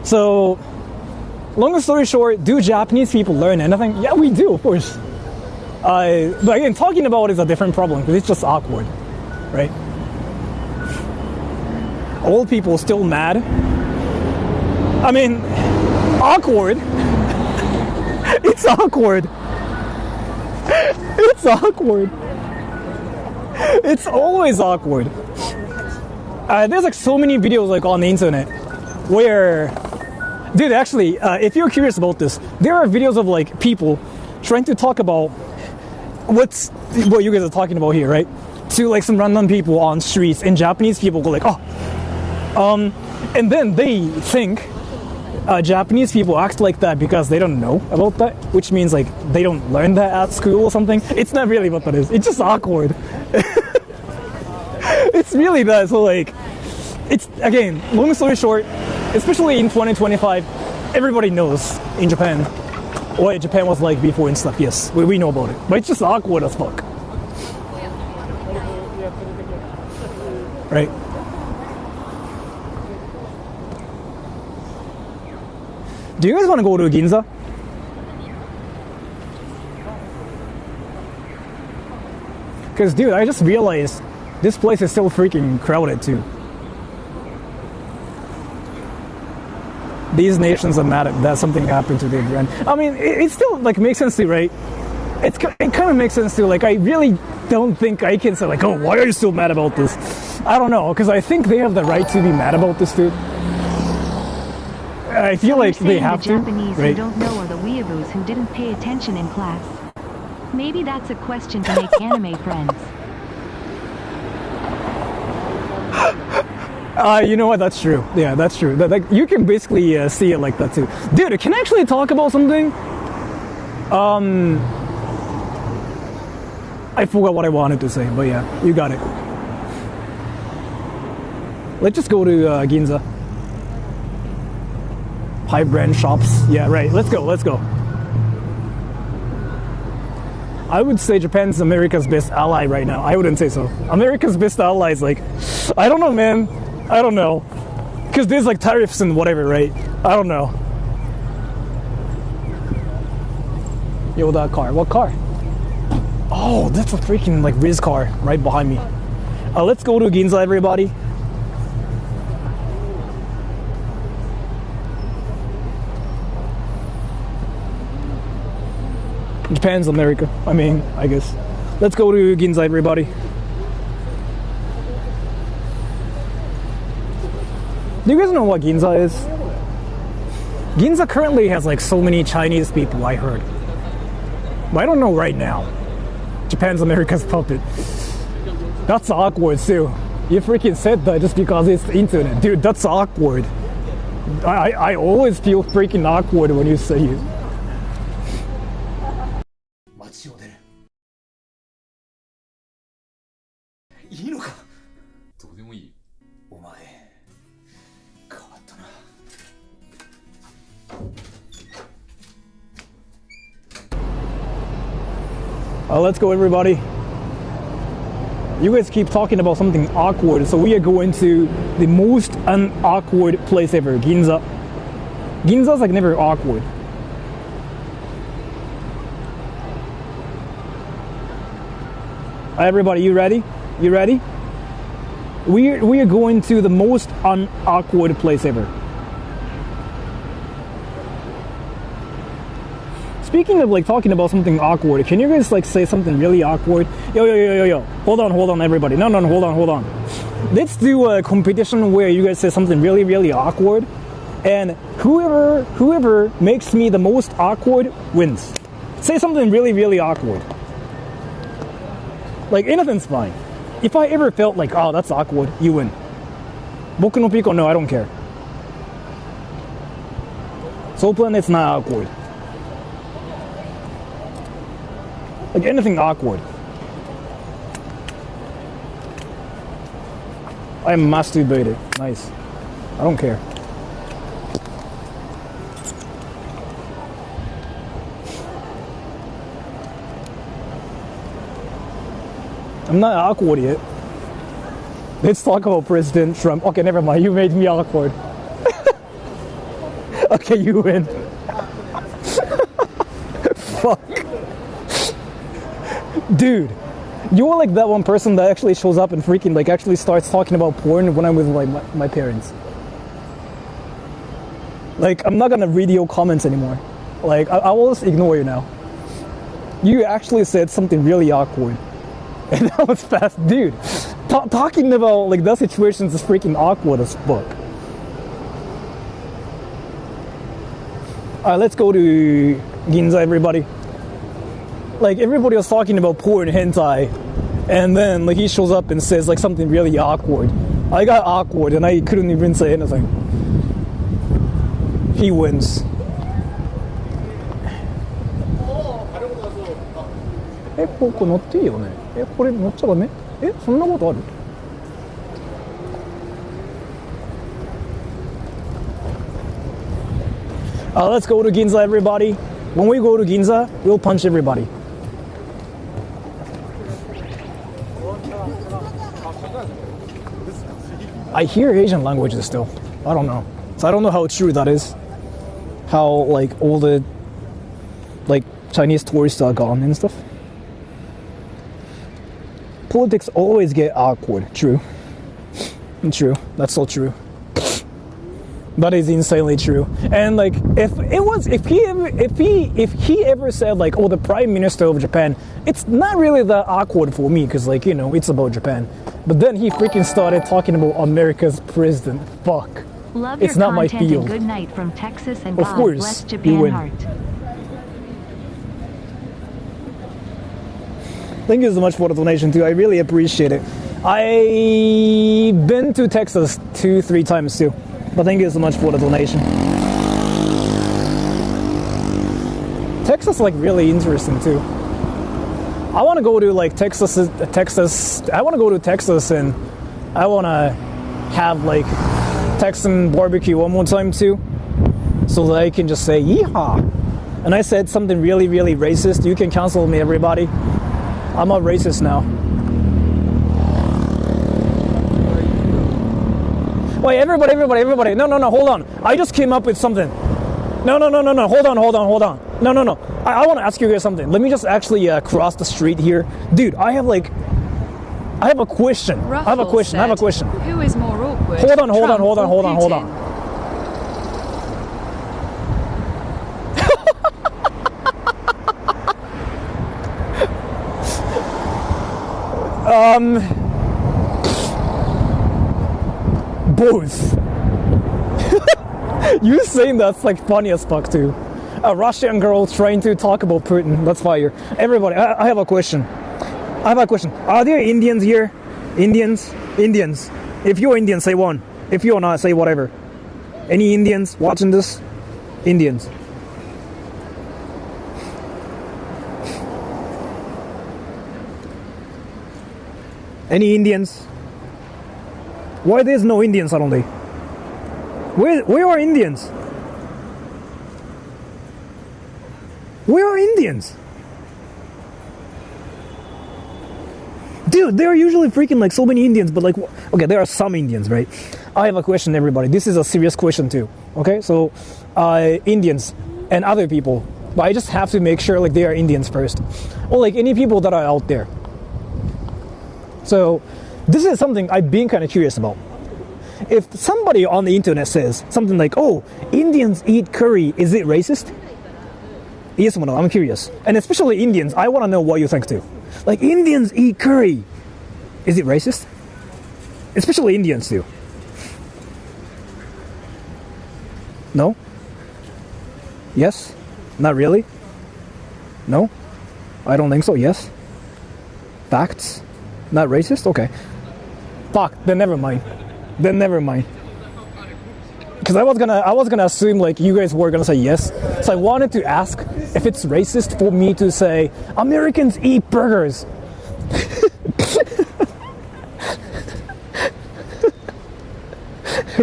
So, long story short, do Japanese people learn anything? Yeah, we do, of course. But again, talking about it is a different problem because it's just awkward, right? Old people still mad. I mean, awkward. It's awkward. It's awkward. It's always awkward. There's like so many videos like on the internet where, dude, actually, if you're curious about this, there are videos of like people trying to talk about what you guys are talking about here, right? To like some random people on streets, and Japanese people go like, oh, and then they think Japanese people act like that because they don't know about that, which means like they don't learn that at school or something. It's not really what that is. It's just awkward. It's really that. So like, it's, again, long story short, especially in 2025, everybody knows in Japan what Japan was like before and stuff. Yes, we know about it, but it's just awkward as fuck, right? Do you guys want to go to Ginza? Because, dude, I just realized this place is still freaking crowded too. These nations are mad at that something happened to their brand. I mean, it still like makes sense to, right? It kind of makes sense to, like, I really don't think I can say like, oh, why are you still mad about this? I don't know, because I think they have the right to be mad about this, dude. I feel like they have the to. Japanese right? who don't know are the weeaboos who didn't pay attention in class. Maybe that's a question to make anime friends. You know what? That's true. Yeah, that's true. Like, you can basically see it like that too. Dude, can I actually talk about something? I forgot what I wanted to say, but yeah, you got it. Let's just go to Ginza. High brand shops. Yeah, right. Let's go. Let's go. I would say Japan's America's best ally right now. I wouldn't say so. America's best ally is like, I don't know, man. I don't know. Because there's like tariffs and whatever, right? I don't know. Yo, that car. What car? Oh, that's a freaking like Riz car right behind me. Let's go to Ginza, everybody. Japan's America. I mean, I guess. Let's go to Ginza, everybody. Do you guys know what Ginza is? Ginza currently has like so many Chinese people, I heard. But I don't know right now. Japan's America's puppet. That's awkward too. You freaking said that just because it's the internet. Dude, that's awkward. I always feel freaking awkward when you say it. 街を出る。いいのか。どうでもいい。お前変わったな。Let's go, everybody. You guys keep talking about something awkward, so we are going to the most unawkward place ever, Ginza. Ginza's like never awkward. Everybody, you ready? You ready? We are going to the most awkward place ever. Speaking of like talking about something awkward, can you guys like say something really awkward? Yo. Hold on, everybody. No, hold on. Let's do a competition where you guys say something really, really awkward, and whoever makes me the most awkward wins. Say something really, really awkward. Like anything's fine. If I ever felt like, oh, that's awkward, you win. Boku no Pico, no, I don't care. Soul Planet's not awkward. Like anything awkward. I am masturbated. Nice. I don't care. I'm not awkward yet. Let's talk about President Trump. Okay, never mind. You made me awkward. Okay, you win. Fuck. Dude, you are like that one person that actually shows up and freaking like actually starts talking about porn when I'm with like my parents. Like, I'm not gonna read your comments anymore. Like, I will just ignore you now. You actually said something really awkward. And that was fast. Dude, talking about like that situations is freaking awkward as fuck. Alright, let's go to Ginza, everybody. Like, everybody was talking about porn hentai, and then like he shows up and says like something really awkward. I got awkward and I couldn't even say anything. He wins. Eh, ここ乗っていいよね。え、これ乗っちゃダメ？え、そんなことある？ Let's go to Ginza, everybody. When we go to Ginza, we'll punch everybody. I hear Asian languages still. I don't know. So I don't know how true that is. How like all the like Chinese tourists are gone and stuff. Politics always get awkward. True. True. That's so true. That is insanely true. And like, if he ever said like, oh, the Prime Minister of Japan, it's not really that awkward for me because like, you know, it's about Japan. But then he freaking started talking about America's president. Fuck. Love it's your not my content field. And good night from Texas and of God course, bless you Japan win. heart. Thank you so much for the donation too. I really appreciate it. I've been to Texas 2-3 times too. But thank you so much for the donation. Texas is like really interesting too. I want to go to like Texas. I want to go to Texas and I want to have like Texan barbecue one more time too, so that I can just say yeehaw. And I said something really, really racist. You can cancel me, everybody. I'm not racist now. Wait, everybody. No, hold on. I just came up with something. No. Hold on. No. I want to ask you guys something. Let me just actually cross the street here. Dude, I have a question. I have a question. Who is more awkward? Hold on. Both. You saying that's like funny as fuck too. A Russian girl trying to talk about Putin. That's fire. Everybody, I have a question. Are there Indians here? Indians. If you're Indian, say one. If you're not, say whatever. Any Indians watching this? Indians. Any Indians? Why there's no Indians suddenly? Where are Indians? Where are Indians? Dude, there are usually freaking like so many Indians, but like, okay, there are some Indians, right? I have a question, everybody. This is a serious question too. Okay, so Indians and other people, but I just have to make sure like they are Indians first, or like any people that are out there. So this is something I've been kind of curious about. If somebody on the internet says something like, oh, Indians eat curry, is it racist? Yes or no? I'm curious. And especially Indians, I want to know what you think too. Like, Indians eat curry, is it racist? Especially Indians too. No? Yes? Not really? No? I don't think so. Yes? Facts? Not racist? Okay. Fuck, then never mind. Because I was gonna assume like you guys were gonna say yes. So I wanted to ask if it's racist for me to say Americans eat burgers.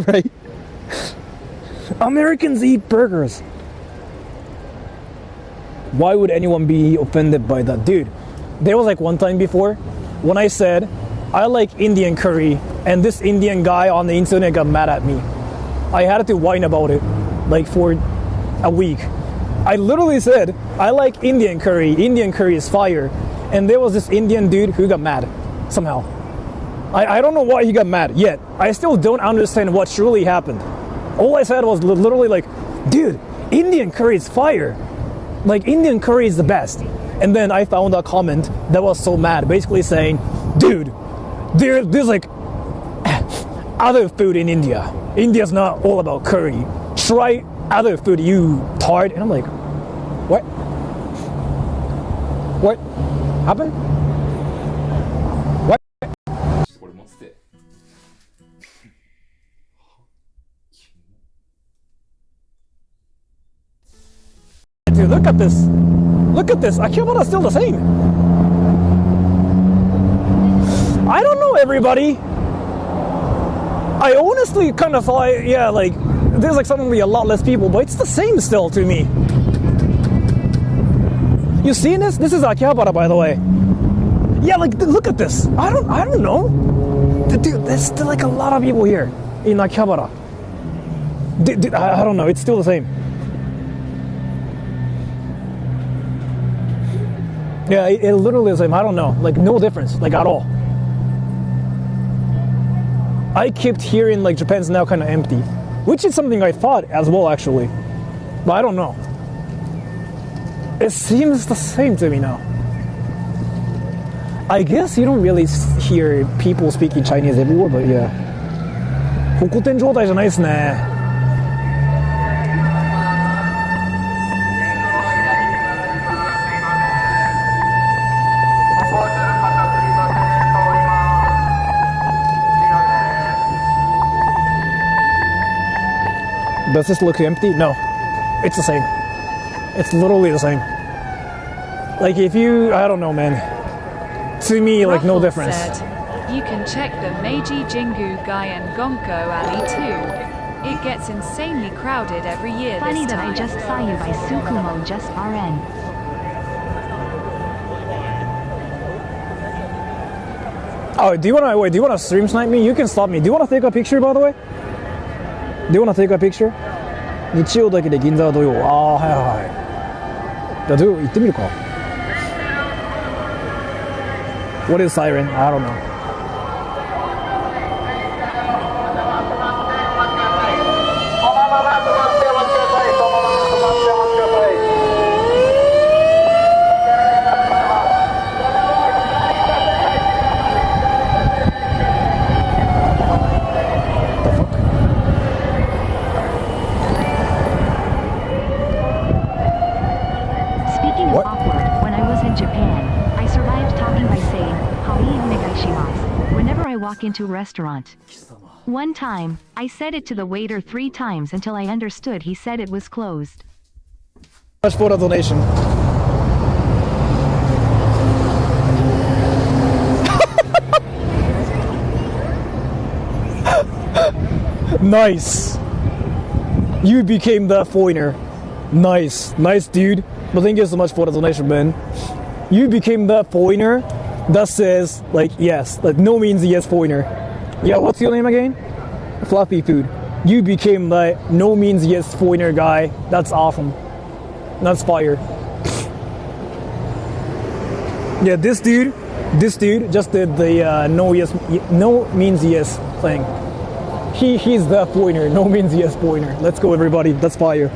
Right? Americans eat burgers. Why would anyone be offended by that? Dude, there was like one time before when I said I like Indian curry and this Indian guy on the internet got mad at me. I had to whine about it like for a week. I literally said I like Indian curry is fire, and there was this Indian dude who got mad somehow. I don't know why he got mad yet. I still don't understand what truly happened. All I said was literally like, dude, Indian curry is fire. Like, Indian curry is the best. And then I found a comment that was so mad, basically saying, dude, there's like other food in India. India's not all about curry. Try other food, you tard. And I'm like, what? What happened? What? これ持ってて。Dude, look at this. Look at this. Akihabara's still the same. I don't know, everybody. I honestly kind of thought, yeah, like, there's like suddenly a lot less people, but it's the same still to me. You seen this? This is Akihabara, by the way. Yeah, like, look at this. I don't know. Dude, there's still like a lot of people here in Akihabara. Dude, I don't know. It's still the same. Yeah, it literally is the same. I don't know. Like, no difference, like, at all. I kept hearing like Japan's now kind of empty, which is something I thought as well, actually. But I don't know. It seems the same to me now. I guess you don't really hear people speaking Chinese everywhere, but yeah. ホコ天状態じゃないですね。Does this look empty? No, it's the same. It's literally the same. Like, if you, I don't know, man. To me, like, no difference. Said, you can check the Meiji Jingu Gaien Gonko Alley too. It gets insanely crowded every year. Funny this that time. I just saw you by Sukumo just RN. Oh, do you wanna stream snipe me? You can stop me. Do you wanna take a picture, by the way? Do you wanna take a picture? 日曜だけで銀座は土曜。ああ、はいはいはい。じゃあ土曜行ってみるか。What is siren? I don't know. Speaking of awkward, when I was in Japan, I survived talking by saying, "Hai onegaishimasu," whenever I walk into a restaurant. One time, I said it to the waiter 3 times until I understood he said it was closed. Much for the donation. Nice. You became that foreigner. Nice dude. But thank you so much for the donation, man. You became that foreigner that says, like, yes, like, no means yes foreigner. Yeah, what's your name again? Fluffy Food. You became that no means yes foreigner guy. That's awesome. That's fire. Yeah, this dude This dude just did the no means yes thing. He's the pointer. No means yes pointer. Let's go, everybody. That's fire.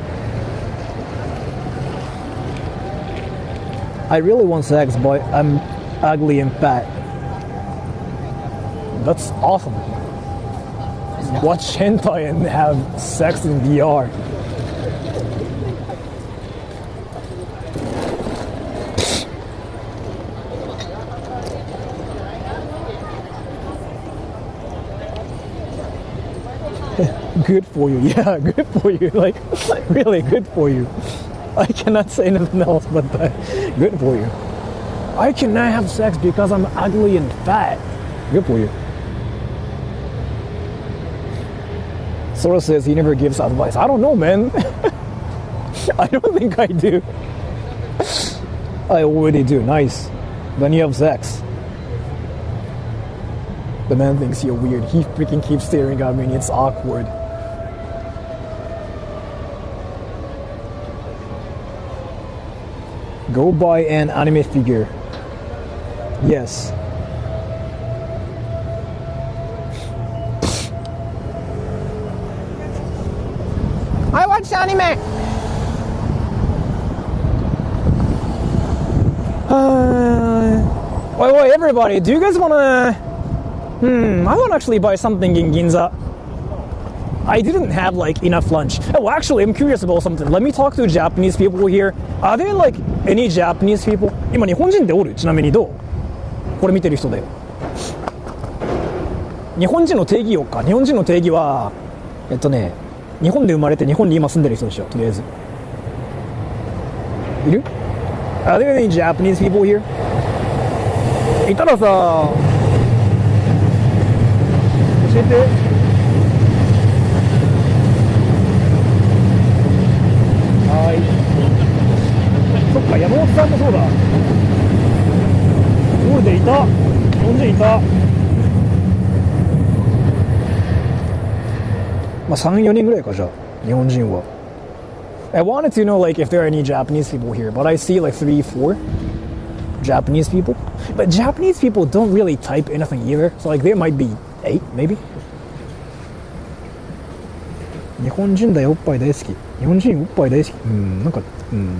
I really want sex, but I'm ugly and fat. That's awesome. Watch hentai and have sex in VR. Good for you. Yeah, good for you. Like, really good for you. I cannot say anything else but that. Good for you. I cannot have sex because I'm ugly and fat. Good for you. Sora says he never gives advice. I don't know, man. I don't think I do. I already do. Nice. Then you have sex. The man thinks you're weird. He freaking keeps staring at me and it's awkward. Go buy an anime figure. Yes. I watch anime. Wait, everybody, do you guys wanna... I want to actually buy something in Ginza. I didn't have like enough lunch. Oh, actually, I'm curious about something. Let me talk to Japanese people here. Are there like any Japanese people? 今日本人でおる？ちなみにどう？これ見てる人で。日本人の定義よか。日本人の定義は日本で生まれて日本に今住んでる人でしょ。とりあえず。いる？ Are there any Japanese people here? いたらさ。教えて。はい。そっか、山本さんもそうだ。ゴールでいた。日本人いた。まあ3、4人ぐらいかじゃあ日本人は。I wanted to know like if there are any Japanese people here, but I see like 3, 4 Japanese people. But Japanese people don't really type anything either, so like there might be 8 maybe. 日本人だよおっぱい大好き。日本人おっぱい大好き。なんか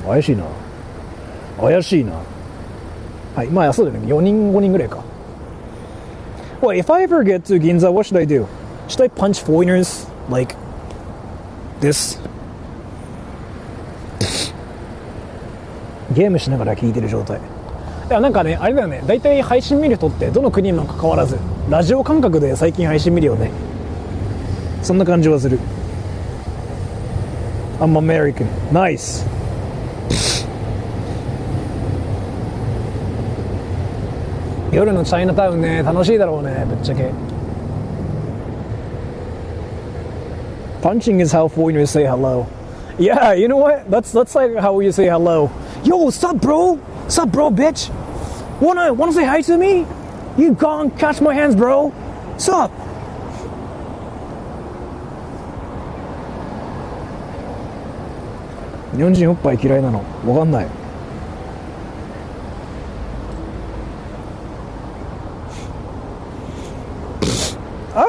怪しいな。怪しいな。はい、まあそうだよね。4人5人ぐらいか。Well, if I ever get to Ginza, what should I do? Should I punch foreigners like this? ゲームしながら聞いてる状態。いやなんかね、あれだよね。だいたい配信見る人ってどの国にもかかわらずラジオ感覚で最近配信見るよね。そんな感じはする。I'm American. Nice. 夜のチャイナタウンね、楽しいだろうね、ぶっちゃけ。Punching is how foreigners say hello. Yeah, you know what? That's like how you say hello. Yo, what's up, bro? What's up, bro, bitch? Wanna say hi to me? You gone catch my hands, bro. What's up? 日本人おっぱい嫌いなのわかんない。ああ。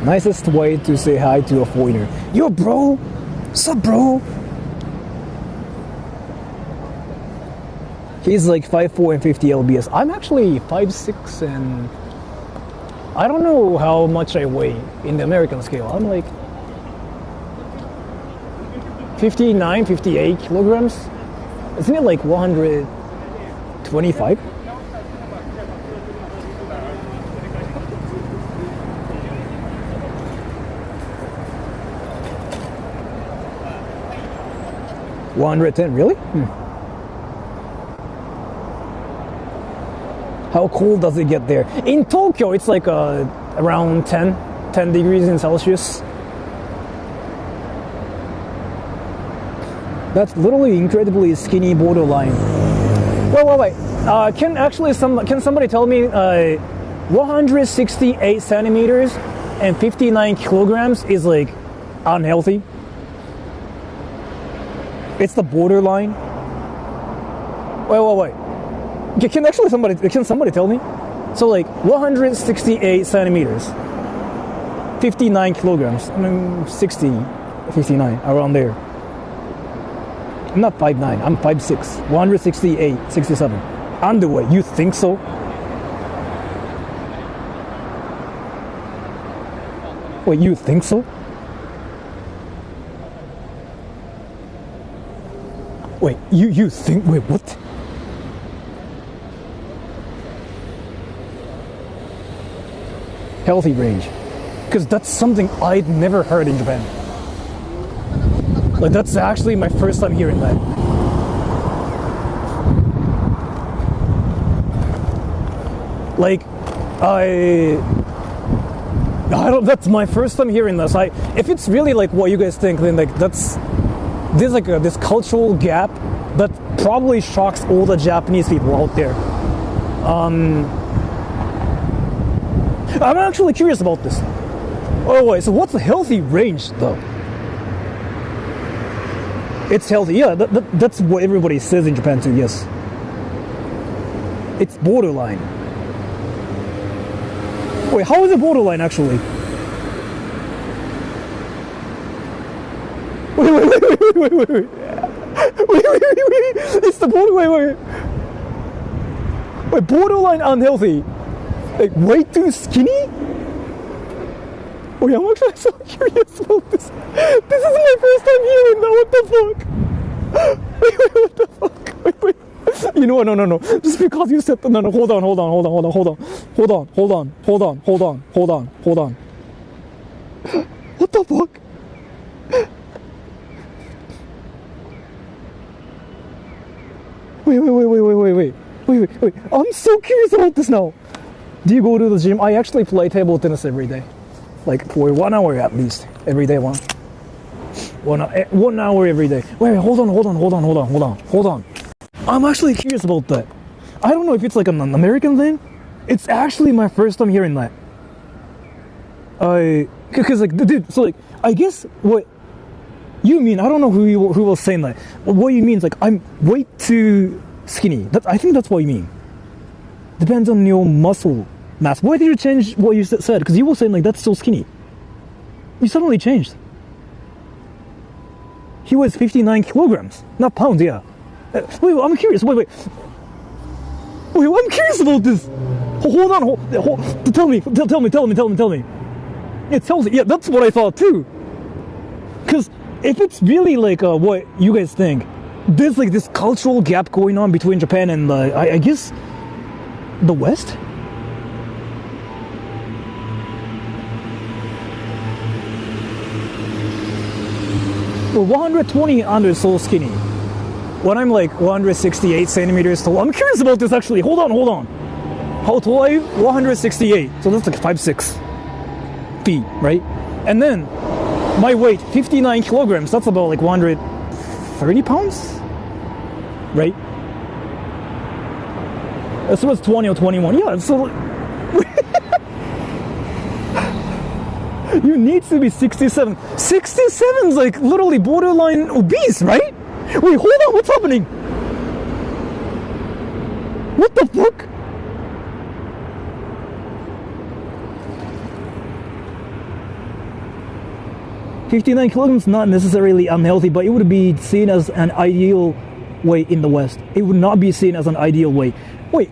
Nicest way to say hi to a foreigner. Yo, bro. What's up, bro? He's like 5'4" and 50 lbs. I'm actually 5'6" and I don't know how much I weigh in the American scale. I'm like 59, 58 kilograms. Isn't it like 125? $110, really? How cold does it get there? In Tokyo, it's like around 10 degrees in Celsius. That's literally incredibly skinny borderline. Wait. Can somebody tell me 168 centimeters and 59 kilograms is like unhealthy. It's the borderline. Wait. Can somebody tell me? So like 168 centimeters, 59 kilograms. I mean 60, 59, around there. I'm not 5'9", I'm 5'6", 168, 67. Underweight, you think so? Wait, you think so? Wait, you think, wait, what? Healthy range. Because that's something I'd never heard in Japan. Like, that's actually my first time hearing that. Like, I don't, that's my first time hearing this. If it's really like what you guys think, then like there's like this cultural gap that probably shocks all the Japanese people out there. I'm actually curious about this. Oh wait, so what's the healthy range though? It's healthy, yeah, that's what everybody says in Japan too, yes. It's borderline. Wait, how is it borderline actually? Wait. It's the borderline, wait, borderline unhealthy. Like, way too skinny? Wait, I'm actually so curious about this. This is my first time hearing that. What the fuck? Wait, what the fuck? Wait. You know what? No. Just because you said that. No. Hold on. What the fuck? Wait. I'm so curious about this now. Do you go to the gym? I actually play table tennis every day. Like for 1 hour at least. Every day, one hour every day. Wait, hold on. I'm actually curious about that. I don't know if it's like an American thing. It's actually my first time hearing that. Cause like, dude, so like, I guess what you mean, I don't know who was saying that. What you mean is like, I'm way too skinny. I think that's what you mean. Depends on your muscle mass. Why did you change what you said? Because you were saying like, that's so skinny. You suddenly changed. He was 59 kilograms, not pounds, yeah. Wait, I'm curious, wait, I'm curious about this. Hold on, tell me. It's healthy, yeah, that's what I thought too. Because if it's really like what you guys think, there's like this cultural gap going on between Japan and I guess the West? Well, 120 under is so skinny. When I'm like 168 centimeters tall, I'm curious about this actually. Hold on. How tall are you? 168. So that's like 5'6" feet, right? And then my weight, 59 kilograms. That's about like 130 pounds, right? So it's 20 or 21. Yeah, so you need to be 67. 67 is like literally borderline obese, right? Wait, hold on, what's happening? What the fuck? $59 kilograms not necessarily unhealthy, but it would be seen as an ideal weight in the West. It would not be seen as an ideal weight. Wait,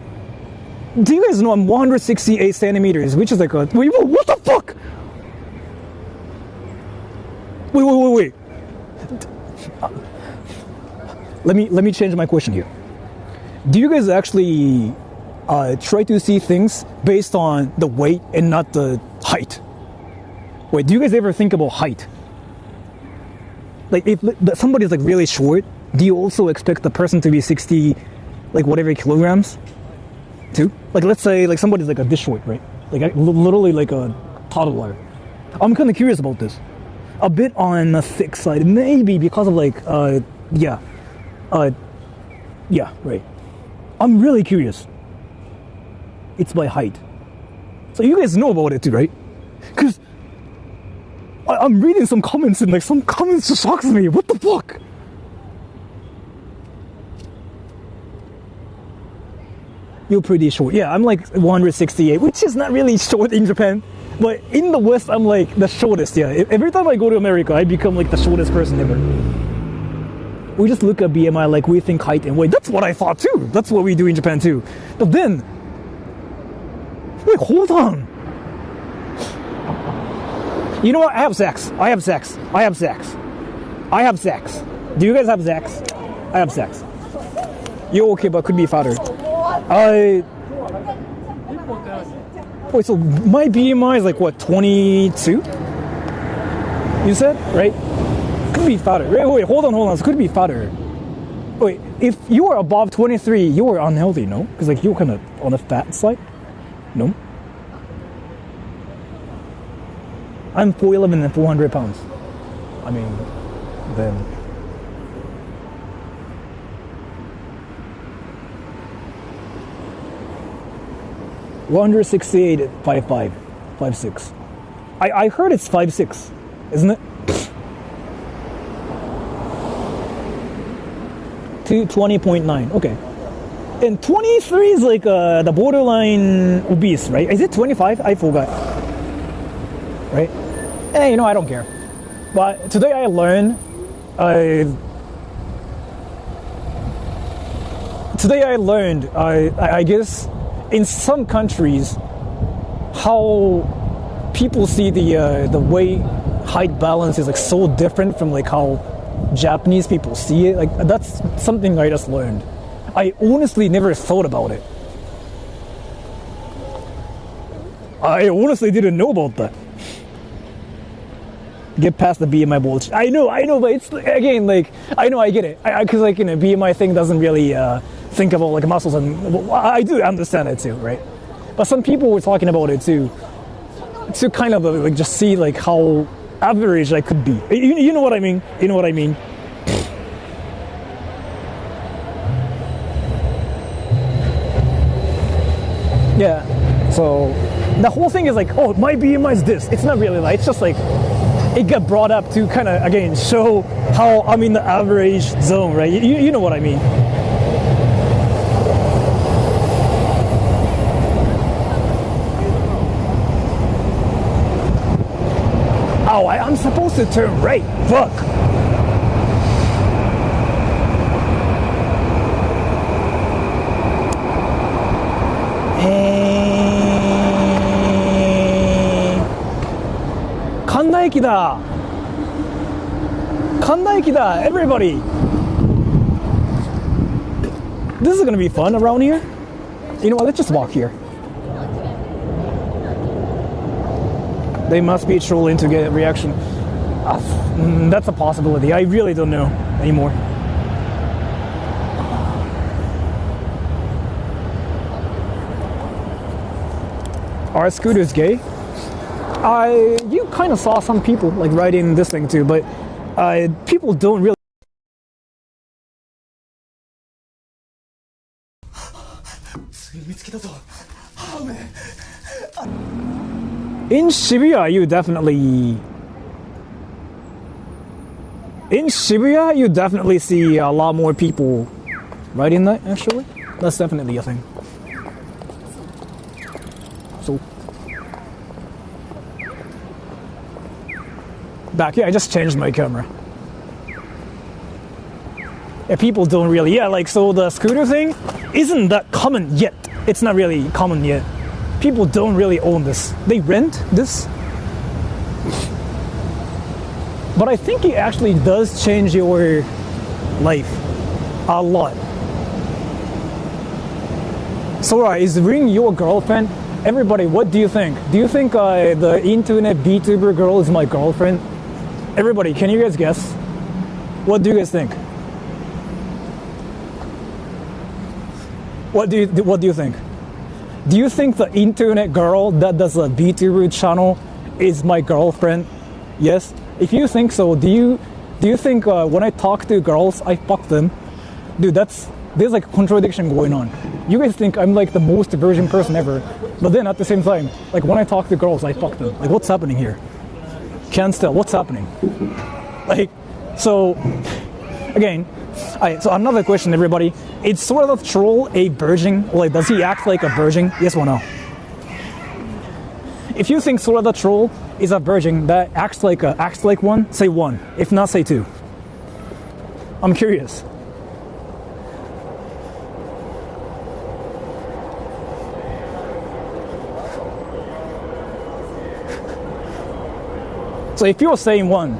do you guys know I'm 168 centimeters, which is like a... Wait, what the fuck? Wait. Let me change my question here. Do you guys actually try to see things based on the weight and not the height? Wait, do you guys ever think about height? Like if somebody's like really short, do you also expect the person to be 60, like whatever kilograms too? Like let's say like somebody's like a this short, right? Like literally like a toddler. I'm kind of curious about this. A bit on the thick side, maybe because of like, yeah, right. I'm really curious. It's by height. So you guys know about it too, right? Because I'm reading some comments and like some comments just shocks me. What the fuck? You're pretty short. Yeah, I'm like 168, which is not really short in Japan. But in the West, I'm like the shortest, yeah. Every time I go to America, I become like the shortest person ever. We just look at BMI like we think height and weight. That's what I thought too. That's what we do in Japan too. But then, wait, hold on. You know what? I have sex. I have sex. I have sex. I have sex. Do you guys have sex? I have sex. You're okay, but could be fatter. Wait, so my BMI is like what, 22? You said, right? Could be fatter. Wait, hold on. So could be fatter. Wait, if you are above 23, you are unhealthy, no? Because like you're kind of on the fat side, no? I'm 4'11" and 400 pounds. I mean, then. $168 at 5'5", 5'6". I heard it's 5'6", isn't it? To 20.9. Okay. And 23 is like the borderline obese, right? Is it 25? I forgot. Right? Hey, you know, I don't care. But today I learned, I guess, in some countries, how people see the weight height balance is like so different from like how Japanese people see it. Like that's something I just learned. I honestly never thought about it. I honestly didn't know about that. Get past the BMI bullshit. I know, but it's again like I know I get it because like you know BMI thing doesn't really think about like muscles and well, I do understand it too, right? But some people were talking about it too, to kind of like just see like how average I could be. You know what I mean? You know what I mean? Yeah. So the whole thing is like, oh, my BMI is this. It's not really like. It's just like it got brought up to kind of again show how I'm in the average zone, right? You know what I mean? Oh, I'm supposed to turn right. Fuck. Kanda-eki-da, everybody. This is gonna be fun around here. You know what? Let's just walk here. They must be trolling to get a reaction. That's a possibility. I really don't know anymore. Are scooters gay? You kind of saw some people like riding this thing too, but people don't really. In Shibuya, you definitely see a lot more people riding that, actually. That's definitely a thing. So, back here, I just changed my camera. Yeah, people don't really, like, so the scooter thing isn't that common yet. It's not really common yet. People don't really own this. They rent this. But I think it actually does change your life a lot. Sora, is Ring your girlfriend? Everybody, what do you think? Do you think the internet VTuber girl is my girlfriend? Everybody, can you guys guess? What do you guys think? What do you think? Do you think the internet girl that does a VTuber channel is my girlfriend? Yes. If you think so, do you think when I talk to girls, I fuck them? Dude, there's like a contradiction going on. you guys think I'm like the most virgin person ever, but then at the same time, like when I talk to girls, I fuck them. Like, what's happening here? Can't tell. What's happening? Like, so again, so another question, everybody. Is Sora the troll a virgin? Like, does he act like a virgin? Yes or no? If you think Sora the troll is a virgin that acts like one, say 1. If not, say 2. I'm curious. So if you're saying 1,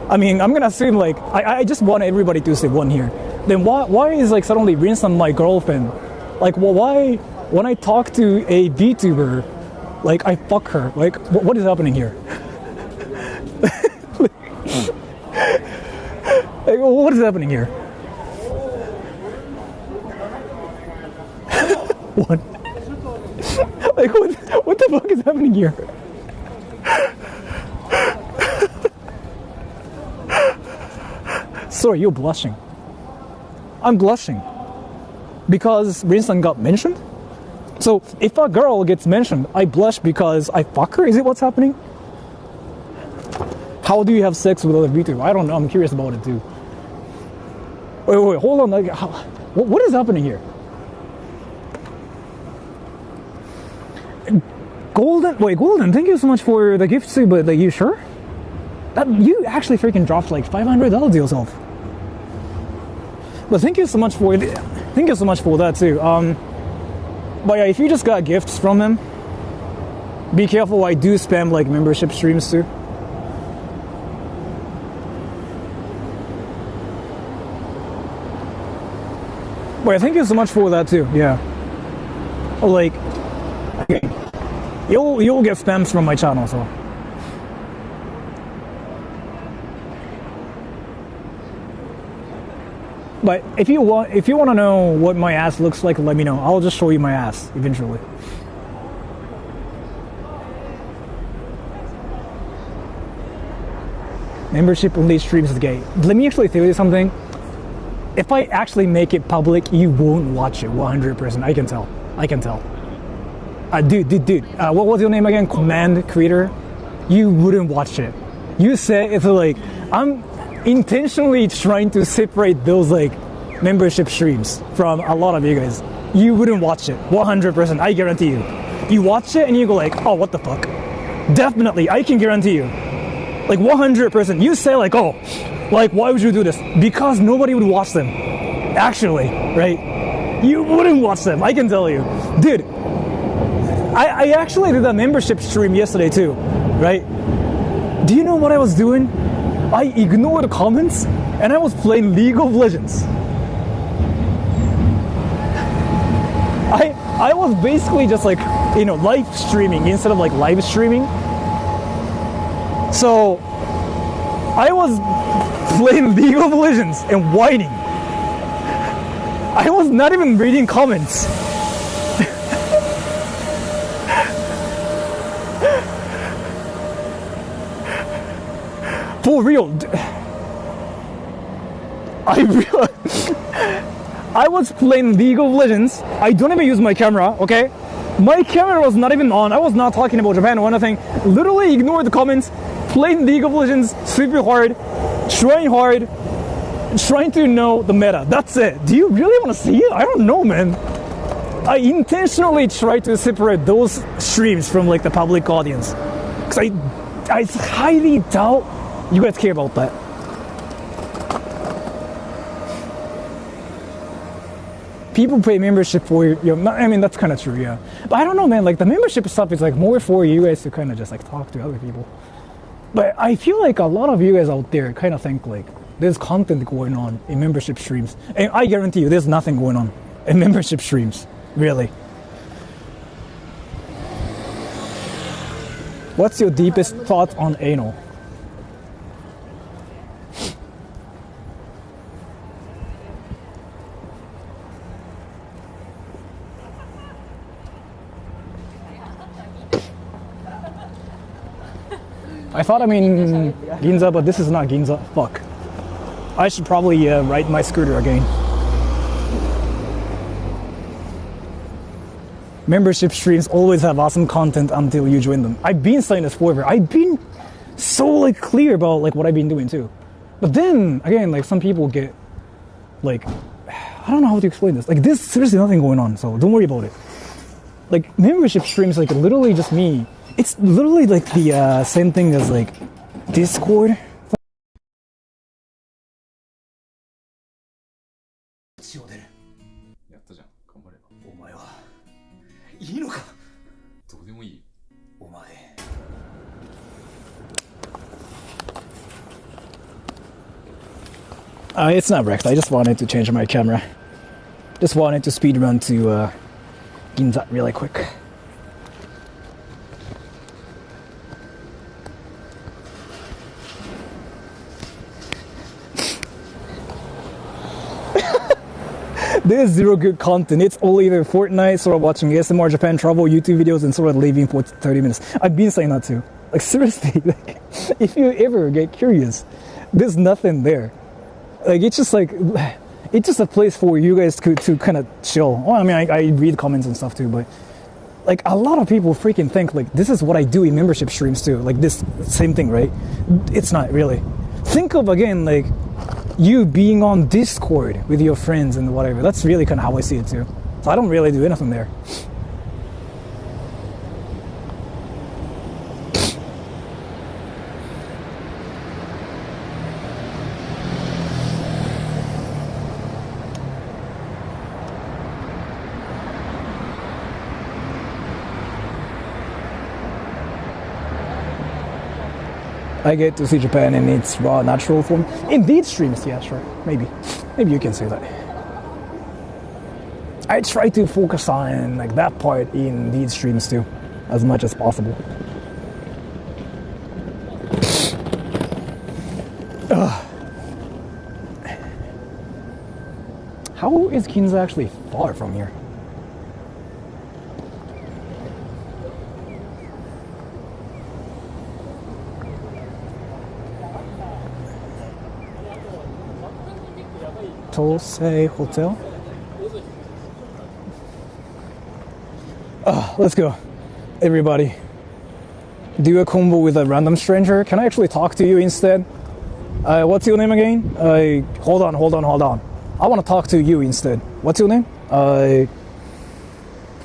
I mean, I'm gonna assume like I just want everybody to say 1 here. Then why is like suddenly Rinsan my girlfriend? Like, well, why when I talk to a VTuber, like I fuck her? Like, what is happening here? Like, what is happening here? What? Like, what the fuck is happening here? Sorry, you're blushing. I'm blushing because Rinsan got mentioned. So if a girl gets mentioned, I blush because I fuck her. Is it what's happening? How do you have sex with other VTubers? I don't know. I'm curious about it too. Wait, hold on. Like, what is happening here? Golden, thank you so much for the gift too, but like, you sure? You actually freaking dropped like $500 yourself. But thank you so much for that too. But yeah, if you just got gifts from him, be careful. I do spam like membership streams too. But thank you so much for that too. Yeah. Like, okay, you'll get spams from my channel, so. But if you want to know what my ass looks like, let me know. I'll just show you my ass eventually. Membership only streams is gay. Let me actually tell you something. If I actually make it public, you won't watch it 100%. I can tell. Dude. What was your name again? Command Creator. You wouldn't watch it. You say it's like I'm intentionally trying to separate those like membership streams from a lot of you guys. You wouldn't watch it 100%. I guarantee you. You watch it and you go like, oh, what the fuck? Definitely, I can guarantee you. Like 100%. You say like, oh, like why would you do this? Because nobody would watch them. Actually, right? You wouldn't watch them. I can tell you, dude. I actually did a membership stream yesterday too, right? Do you know what I was doing? I ignored the comments and I was playing League of Legends. I was basically just like, live streaming instead of like live streaming. So I was playing League of Legends and whining. I was not even reading comments. For real. I was playing League of Legends. I don't even use my camera, okay? My camera was not even on. I was not talking about Japan or anything. Literally ignored the comments, playing League of Legends super hard, trying to know the meta. That's it. Do you really want to see it? I don't know, man. I intentionally try to separate those streams from like the public audience. Because I highly doubt you guys care about that. People pay membership for I mean, that's kind of true, yeah. But I don't know, man, like the membership stuff is like more for you guys to kind of just like talk to other people. But I feel like a lot of you guys out there kind of think like there's content going on in membership streams. And I guarantee you there's nothing going on in membership streams, really. What's your deepest thought on anal? I thought I'm in Ginza, but this is not Ginza. Fuck. I should probably ride my scooter again. membership streams always have awesome content until you join them. I've been saying this forever. I've been so like clear about like what I've been doing too. But then again, like some people get like, I don't know how to explain this. Like there's seriously nothing going on, so don't worry about it. Like membership streams, like literally just me. It's literally like the same thing as like Discord. 血を出る。やったじゃん。頑張れば。お前はいいのか。どうでもいい。お前。It's not wrecked. I just wanted to change my camera. Just wanted to speed run to Ginza really quick. There's zero good content. It's all either Fortnite, sort of watching ASMR Japan travel YouTube videos, and sort of leaving for 30 minutes. I've been saying that too. Like seriously, like, if you ever get curious, there's nothing there. Like it's just a place for you guys to kind of chill. Well, I mean, I read comments and stuff too, but like a lot of people freaking think like this is what I do in membership streams too. Like this same thing, right? It's not really. Think of again like you being on Discord with your friends and whatever. That's really kind of how I see it too. So I don't really do anything there. I get to see Japan in its raw, natural form. Indeed streams, yeah, sure. Maybe you can say that. I try to focus on like that part in these streams too, as much as possible. How is Ginza actually far from here? Tosei Hotel. Let's go. Everybody. Do a combo with a random stranger. Can I actually talk to you instead? What's your name again? Hold on. I want to talk to you instead. What's your name?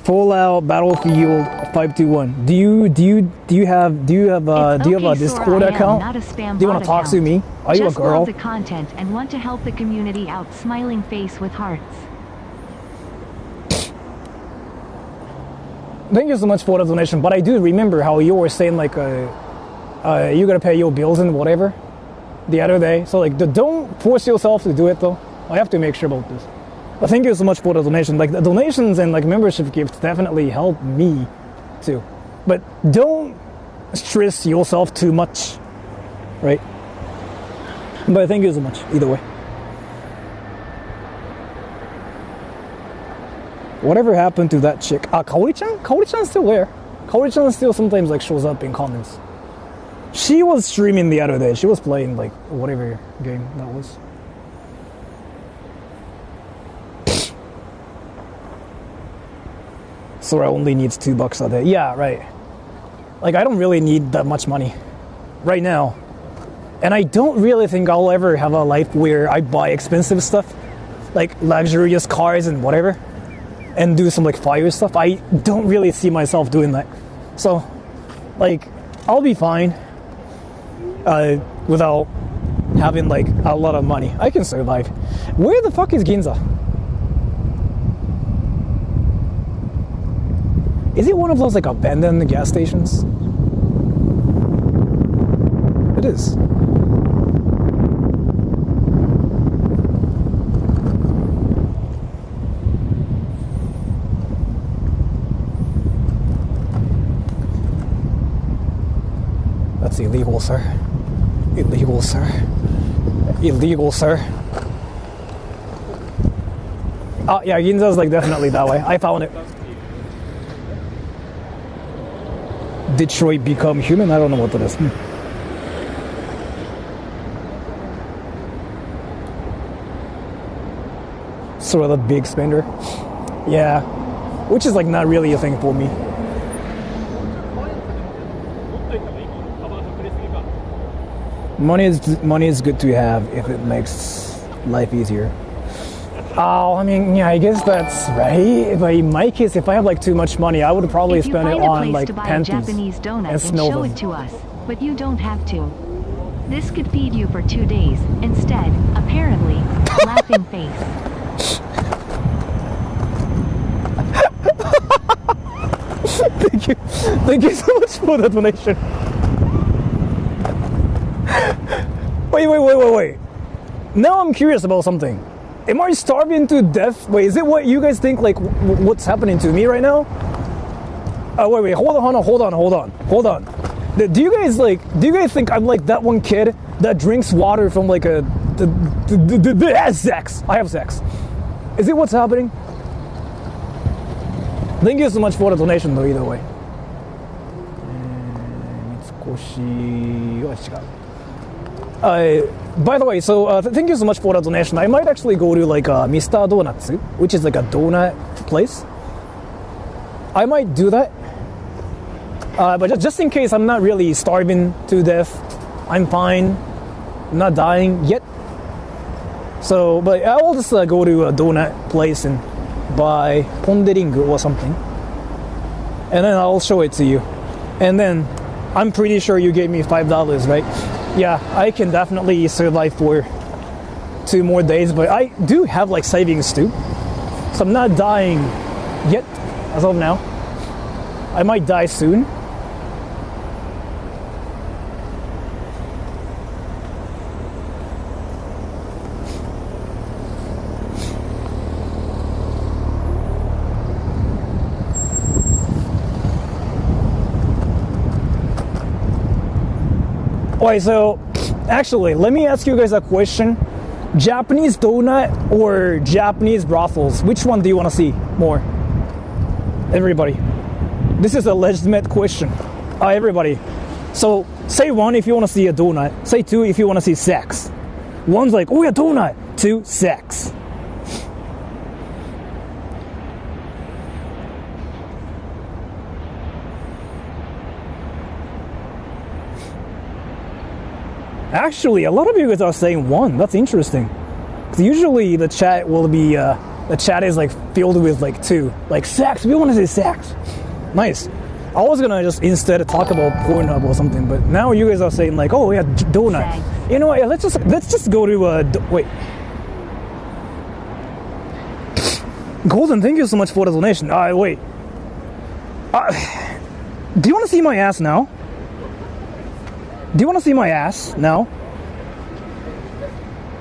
Fallout Battlefield 521. Do you have a Discord account? Do you want to talk to me? Are you a girl? Just love the content and want to help the community out. Smiling face with hearts. Thank you so much for the donation. But I do remember how you were saying like you gotta pay your bills and whatever the other day. So like don't force yourself to do it though. I have to make sure about this. But thank you so much for the donation. Like the donations and like membership gifts definitely help me too. But don't stress yourself too much, right? But thank you so much either way. Whatever happened to that chick? Kaori-chan? Kaori-chan's still there. Kaori-chan still sometimes like shows up in comments. She was streaming the other day. She was playing like whatever game that was. Sora only needs $2 a day. Yeah, right. Like I don't really need that much money right now. And I don't really think I'll ever have a life where I buy expensive stuff, like luxurious cars and whatever, and do some like fire stuff. I don't really see myself doing that. So, like, I'll be fine without having like a lot of money. I can survive. Where the fuck is Ginza? Is it one of those like abandoned gas stations? It is. That's illegal, sir. Illegal, sir. Illegal, sir. Oh, yeah, Ginza's like definitely that way. I found it. Detroit become human? I don't know what that is. Sort of a big spender. Yeah. which is like not really a thing for me. Money is good to have if it makes life easier. Oh, I mean, yeah, I guess that's right. But in my case, if I have like too much money, I would probably If you spend it find a on place like to buy a panties Japanese donut and and smell show them. it to us, but you don't have to. This could feed you for 2 days. Instead, apparently, laughing face. Thank you so much for the donation. Wait. Now I'm curious about something. Am I starving to death? Wait, is it what you guys think, like, what's happening to me right now? Wait, hold on. Do you guys think I'm like that one kid that drinks water from like has sex? I have sex. Is it what's happening? Thank you so much for the donation though, either way. By the way, so thank you so much for the donation. I might actually go to like Mr. Donuts, which is like a donut place. I might do that. But just in case I'm not really starving to death, I'm fine, I'm not dying yet. So, but I'll just go to a donut place and buy pondering or something. And then I'll show it to you. And then I'm pretty sure you gave me $5, right? Yeah, I can definitely survive for 2 more days, but I do have like savings too. So I'm not dying yet as of now. I might die soon. Alright, so actually, let me ask you guys a question. Japanese donut or Japanese brothels? Which one do you want to see more? Everybody. This is a legitimate question. Everybody. So, say 1 if you want to see a donut. Say 2 if you want to see sex. 1's like, oh yeah, donut. 2, sex. Actually, a lot of you guys are saying 1. That's interesting. 'Cause usually the chat will be, the chat is like filled with like 2. Like sex, we want to say sex. Nice. I was gonna just instead talk about Pornhub or something, but now you guys are saying like, oh yeah, donut. Sex. You know what? Yeah, let's just go to wait. Golden, thank you so much for the donation. Wait. Do you want to see my ass now? Do you want to see my ass now?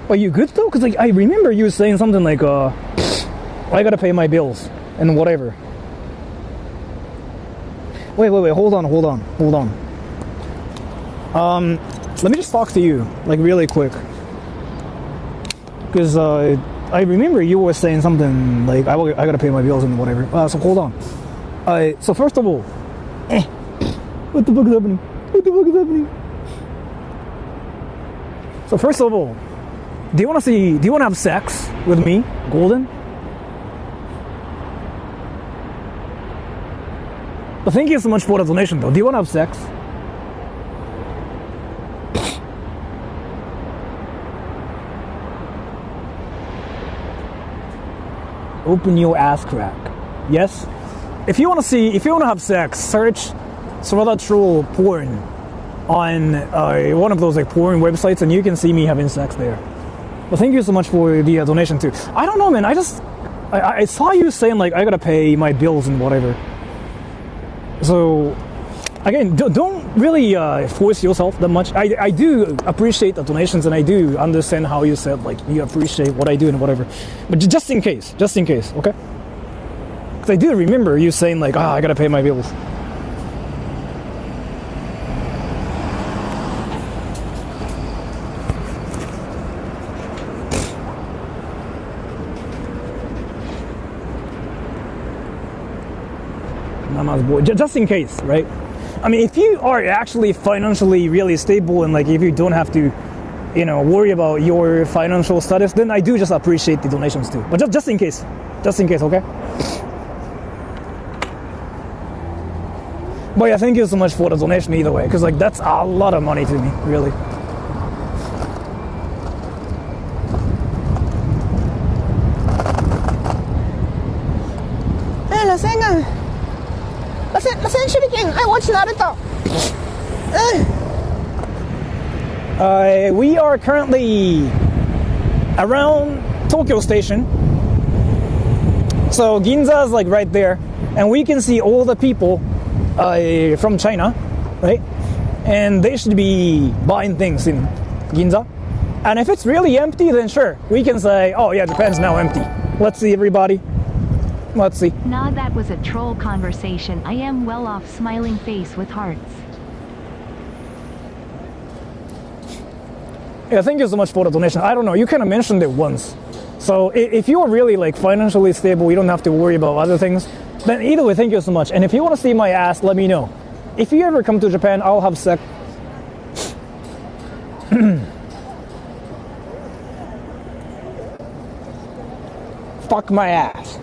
Are you good though? Because like I remember you saying something like, I gotta pay my bills and whatever. Wait, hold on. Let me just talk to you, like really quick. Because I remember you were saying something like, I gotta pay my bills and whatever. So hold on. So first of all, what the fuck is happening? So first of all, do you want to have sex with me, Golden? But thank you so much for the donation though. Do you want to have sex? Open your ass crack. Yes? If you want to have sex, search Sora troll porn on one of those like porn websites, and you can see me having sex there. Well, thank you so much for the donation too. I don't know, man. I saw you saying like I gotta pay my bills and whatever. So again, don't really force yourself that much. I do appreciate the donations, and I do understand how you said like you appreciate what I do and whatever. But just in case, okay? Because I do remember you saying like, I gotta pay my bills. Just in case, right? I mean, if you are actually financially really stable and like if you don't have to, worry about your financial status, then I do just appreciate the donations too. But just in case, okay? But yeah, thank you so much for the donation either way, because like that's a lot of money to me, really. We are currently around Tokyo Station. So Ginza is like right there, and we can see all the people from China, right? And they should be buying things in Ginza. And if it's really empty, then sure, we can say, oh yeah, Japan's now empty. Let's see, everybody. Let's see. Nah, that was a troll conversation. I am well off, smiling face with hearts. Yeah, thank you so much for the donation. I don't know, you kind of mentioned it once. So if you are really like financially stable, you don't have to worry about other things. Then either way, thank you so much. And if you want to see my ass, let me know. If you ever come to Japan, I'll have sex. Fuck my ass.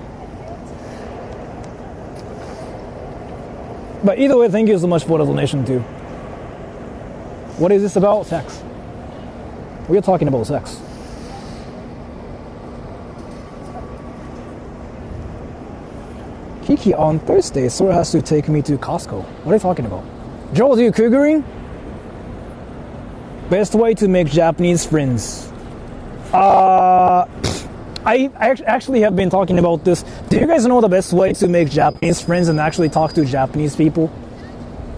But either way, thank you so much for the donation too. What is this about? Sex. We are talking about sex. Kiki, on Thursday, Sora has to take me to Costco. What are you talking about? Joel, do you cougering? Best way to make Japanese friends. I actually have been talking about this. Do you guys know the best way to make Japanese friends and actually talk to Japanese people?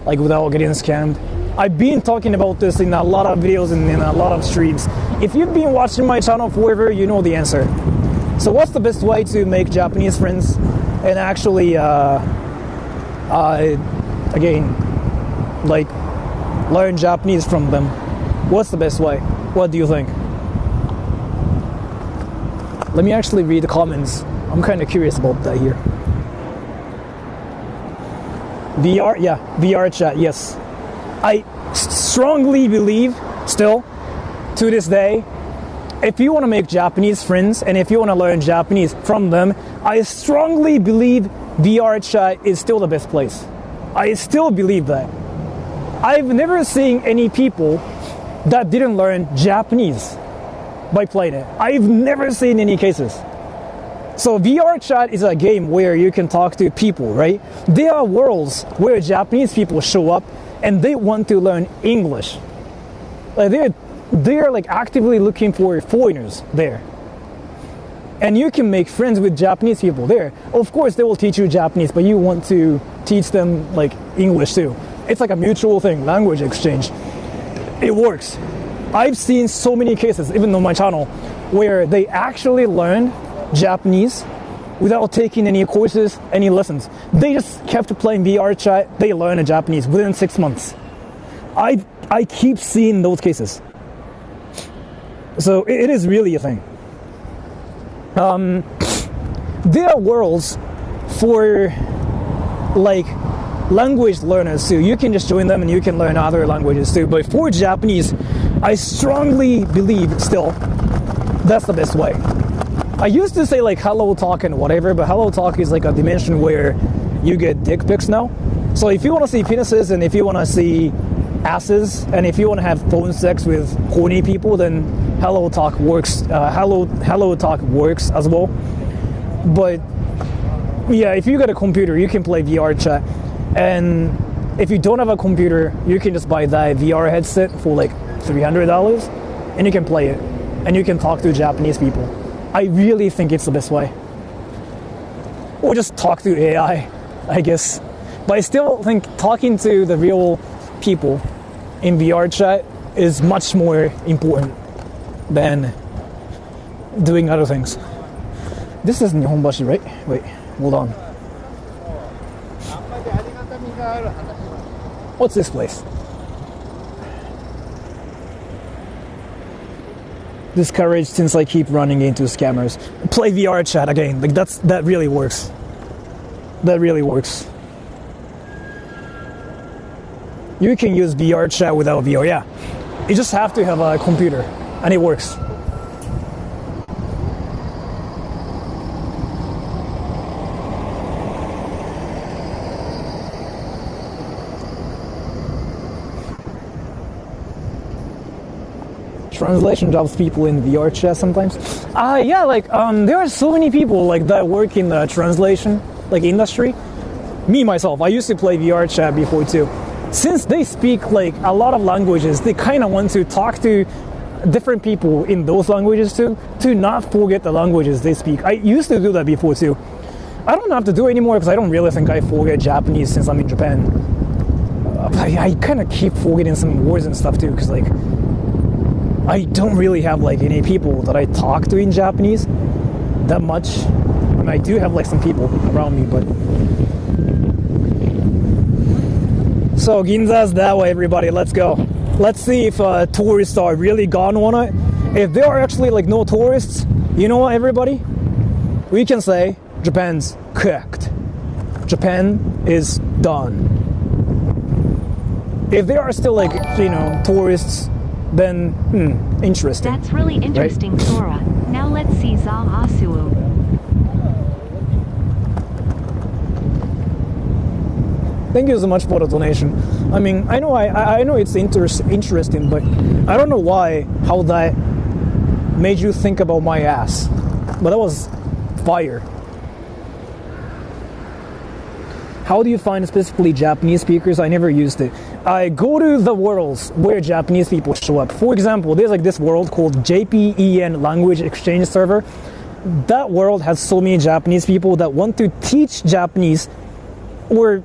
Like without getting scammed? I've been talking about this in a lot of videos and in a lot of streams. If you've been watching my channel forever, you know the answer. So what's the best way to make Japanese friends and actually, again, like learn Japanese from them? What's the best way? What do you think? Let me actually read the comments. I'm kind of curious about that here. VR, yeah, VR chat, yes. I strongly believe, still, to this day, if you want to make Japanese friends and if you want to learn Japanese from them, I strongly believe VR chat is still the best place. I still believe that. I've never seen any people that didn't learn Japanese by playing it. I've never seen any cases. So VR chat is a game where you can talk to people, right? There are worlds where Japanese people show up and they want to learn English. Like they're like actively looking for foreigners there. And you can make friends with Japanese people there. Of course, they will teach you Japanese, but you want to teach them like English too. It's like a mutual thing, language exchange. It works. I've seen so many cases, even on my channel, where they actually learned Japanese without taking any courses, any lessons. They just kept playing VR chat, they learned Japanese within 6 months. I keep seeing those cases. So it is really a thing. There are worlds for like language learners too. You can just join them and you can learn other languages too. But for Japanese, I strongly believe still that's the best way. I used to say like hello talk and whatever, but hello talk is like a dimension where you get dick pics now. So if you want to see penises and if you want to see asses and if you want to have phone sex with horny people, then hello talk works. Hello talk works as well. But yeah, if you got a computer, you can play VR chat. And if you don't have a computer, you can just buy that VR headset for like $300 and you can play it and you can talk to Japanese people. I really think it's the best way. Or just talk to AI, I guess. But I still think talking to the real people in VR chat is much more important than doing other things. This is Nihonbashi, right? Wait, hold on. What's this place? Discouraged since I keep running into scammers. Play VR chat again. Like that really works. That really works. You can use VR chat without VR, yeah. You just have to have a computer and it works. translation jobs people in VR chat sometimes. Yeah, like there are so many people like that work in the translation like industry. Me myself, I used to play VR chat before too. Since they speak like a lot of languages, they kind of want to talk to different people in those languages too, to not forget the languages they speak. I used to do that before too. I don't have to do it anymore because I don't really think I forget Japanese since I'm in Japan. I kind of keep forgetting some words and stuff too, because like I don't really have like any people that I talk to in Japanese that much. And I do have like some people around me, but so Ginza's that way, everybody. Let's go. Let's see if tourists are really gone on it. If there are actually like no tourists, you know what, everybody? We can say Japan's cooked. Japan is done. If there are still like, you know, tourists, then interesting. That's really interesting, right? Sora. Now let's see Za Asuo. Thank you so much for the donation. I mean, I know it's interesting, but I don't know how that made you think about my ass. But that was fire. How do you find specifically Japanese speakers? I never used it. I go to the worlds where Japanese people show up. For example, there's like this world called JPEN Language Exchange Server. That world has so many Japanese people that want to teach Japanese or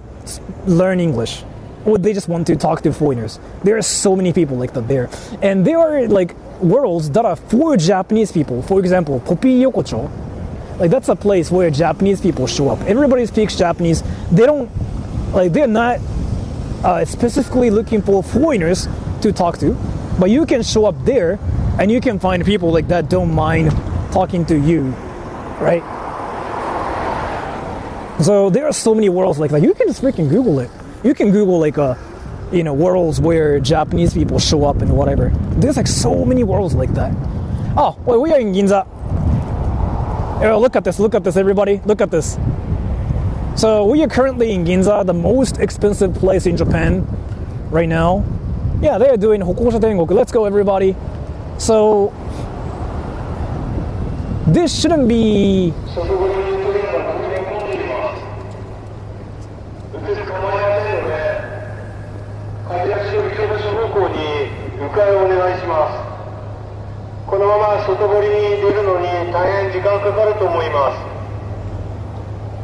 learn English, or they just want to talk to foreigners. There are so many people like that there. And there are like worlds that are for Japanese people. For example, Poppy Yokocho. Like that's a place where Japanese people show up. Everybody speaks Japanese. They're not specifically looking for foreigners to talk to, but you can show up there and you can find people like that don't mind talking to you, right? So there are so many worlds like that. You can just freaking Google it. You can Google like worlds where Japanese people show up and whatever. There's like so many worlds like that. Oh, wait, we are in Ginza. Oh, look at this, everybody. Look at this. So we are currently in Ginza, the most expensive place in Japan right now. Yeah, they are doing Hokosha Tengoku. Let's go, everybody. So this shouldn't be...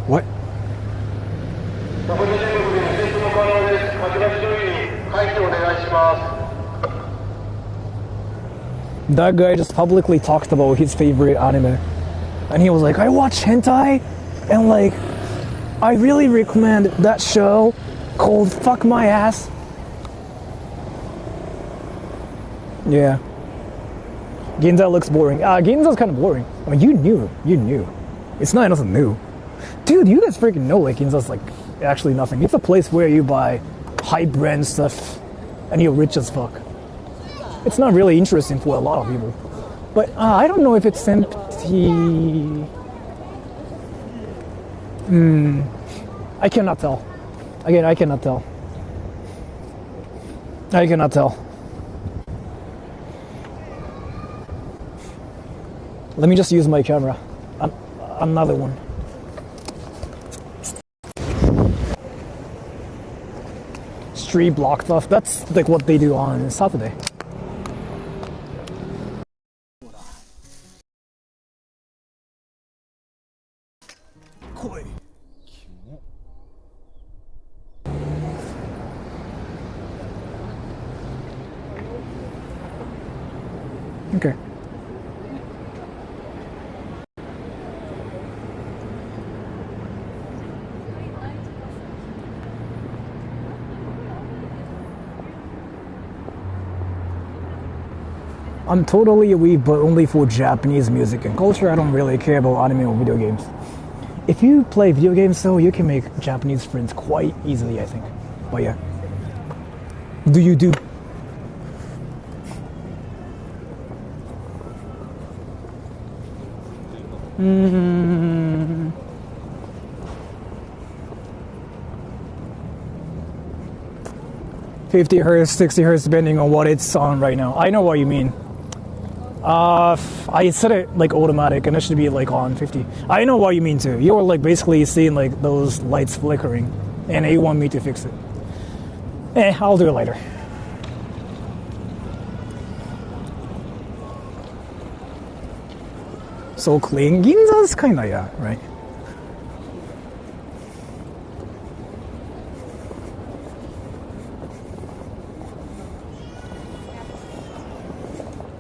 What? That guy just publicly talked about his favorite anime. And he was like, I watch hentai, and like, I really recommend that show called Fuck My Ass. Yeah. Ginza looks boring. Ginza's kind of boring. I mean, you knew. It's not nothing new. Dude, you guys freaking know like Ginza's like actually nothing. It's a place where you buy high brand stuff and you're rich as fuck. It's not really interesting for a lot of people. But I don't know if it's empty. I cannot tell. Again, I cannot tell. Let me just use my camera. Another one. Street block stuff. That's like what they do on Saturday. Okay. I'm totally a weeb, but only for Japanese music and culture. I don't really care about anime or video games. If you play video games though, you can make Japanese friends quite easily, I think. But yeah. Do you do? Mm-hmm. 50 hertz, 60 hertz, depending on what it's on right now. I know what you mean. I set it like automatic and it should be like on 50. I know what you mean too. You're like basically seeing like those lights flickering and you want me to fix it. I'll do it later. So clean. Ginza's kinda, yeah, right?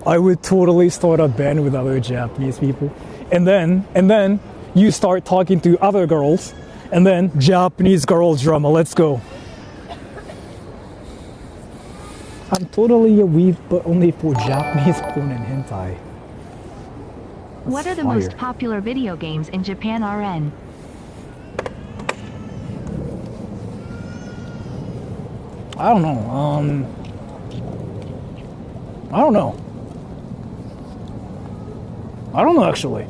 I would totally start a band with other Japanese people. And then you start talking to other girls, and then Japanese girls drama, let's go. I'm totally a weeb, but only for Japanese porn and hentai. What are the fire. most popular video games in Japan RN? I don't know. I don't know. I don't know actually.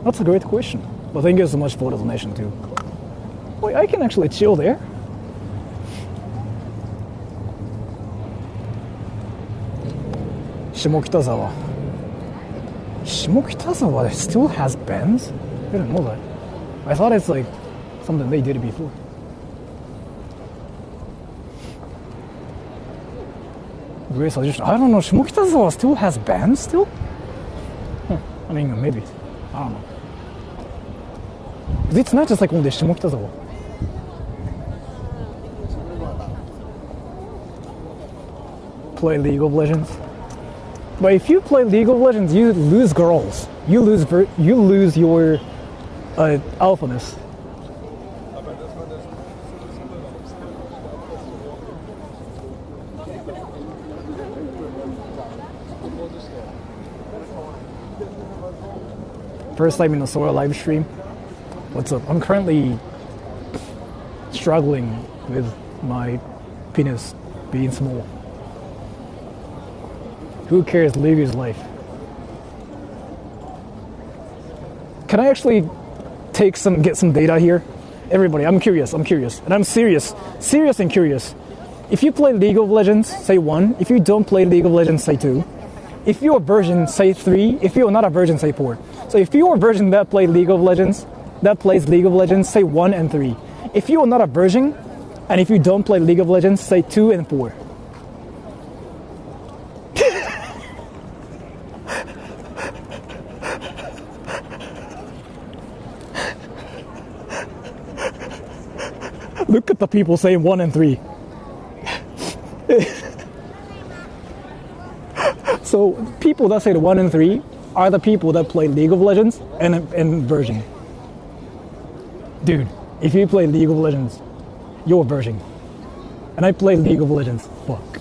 That's a great question. But thank you so much for the donation too. Wait, I can actually chill there. Shimokitazawa. Shimokitazawa still has bands? I didn't know that. I thought it's like something they did before. Great suggestion. I don't know. Shimokitazawa still has bands still? I mean, maybe. I don't know. It's not just like only Shimokitazawa. Play League of Legends. But if you play League of Legends, you lose girls. You lose your alphaness. First time in a Sora live stream. What's up? I'm currently struggling with my penis being small. Who cares? Live his life. Can I actually get some data here? Everybody, I'm curious, and I'm serious and curious. If you play League of Legends, say 1. If you don't play League of Legends, say 2. If you're a virgin, say 3. If you're not a virgin, say 4. So if you're a virgin that plays League of Legends, say 1 and 3. If you are not a virgin, and if you don't play League of Legends, say 2 and 4. Look at the people saying 1 and 3. So people that say the 1 and 3 are the people that play League of Legends and virgin. Dude, if you play League of Legends, you're a virgin. And I play League of Legends. Fuck.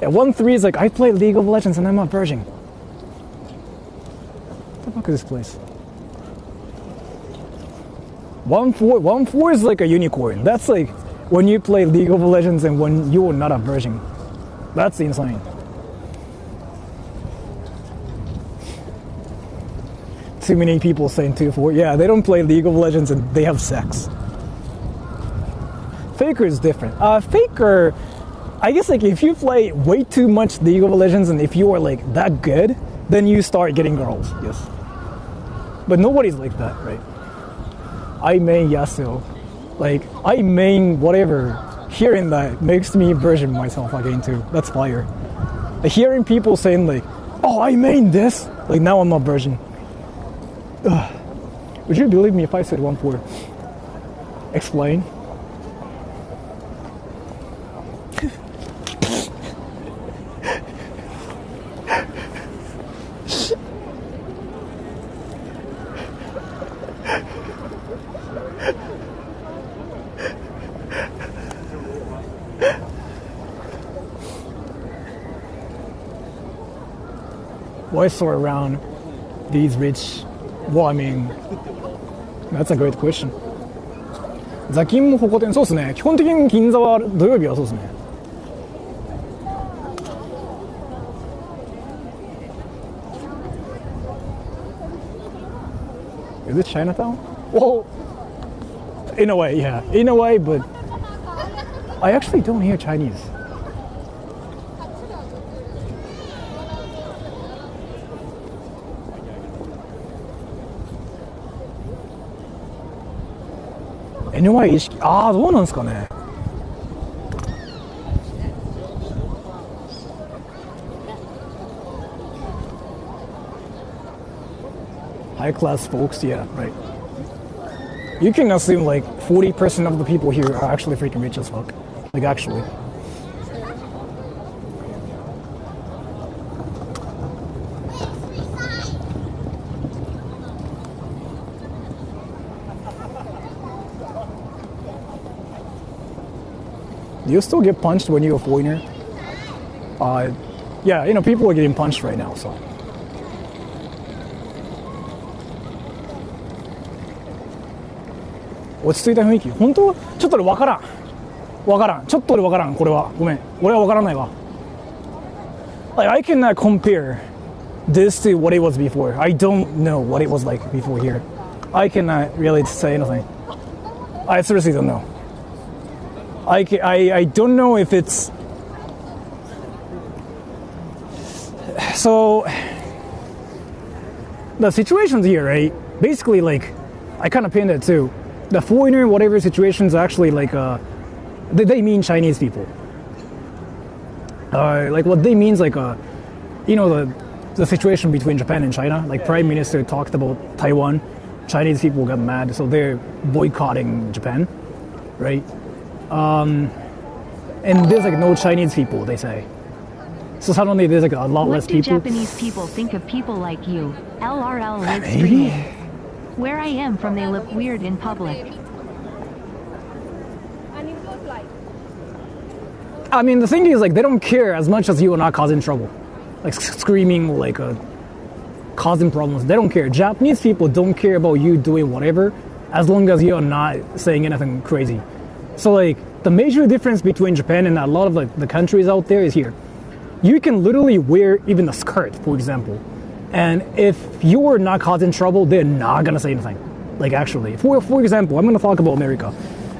Yeah, 1-3 is like, I play League of Legends and I'm a virgin. What the fuck is this place? 1-4 is like a unicorn. That's like when you play League of Legends and when you're not a virgin. That's insane. Too many people saying 2-4. Yeah, they don't play League of Legends and they have sex. Faker is different. Faker, I guess like if you play way too much League of Legends and if you are like that good, then you start getting girls, yes. But nobody's like that, right? I main Yasuo. Like, I main whatever. Hearing that makes me virgin myself again too. That's fire. Like, hearing people saying like, oh, I main this. Like, now I'm a virgin. Ugh. Would you believe me if I said 1-4? Explain. Why so around these rich? Well, I mean, that's a great question. 座金もホコ天、そうですね。基本的に銀座は土曜日はそうですね。Is it Chinatown? Well, in a way, yeah. In a way, but I actually don't hear Chinese. NY 意識、ああ、どうなんですかね。High class folks, yeah, right. You can assume like 40% of the people here are actually freaking rich as fuck. Like, actually. Do you still get punched when you're a foreigner? Yeah, you know, people are getting punched right now, so. 落ち着いた雰囲気。本当？ちょっと俺分からん。分からん。ちょっと俺分からん。これは。ごめん。俺は分からないわ。Like, I cannot compare this to what it was before. I don't know what it was like before here. I cannot really say anything. I seriously don't know. I don't know if it's... So, the situations here, right? Basically, like, I kind of pinned it too. The foreigner, whatever situations, actually like they mean Chinese people. Like what they means like you know the situation between Japan and China. Like Prime Minister talked about Taiwan, Chinese people got mad, so they're boycotting Japan, right? And there's like no Chinese people, they say. So suddenly there's like a lot less people. What do Japanese people think of people like you? LRL lives Maybe. streaming. Where I am from, they look weird in public. I mean, the thing is, like, they don't care as much as you are not causing trouble. Like, screaming, like, causing problems. They don't care. Japanese people don't care about you doing whatever as long as you are not saying anything crazy. So, like, the major difference between Japan and a lot of, like, the countries out there is here. You can literally wear even a skirt, for example. And if you're not causing trouble, they're not gonna say anything. Like, actually, for example, I'm gonna talk about America.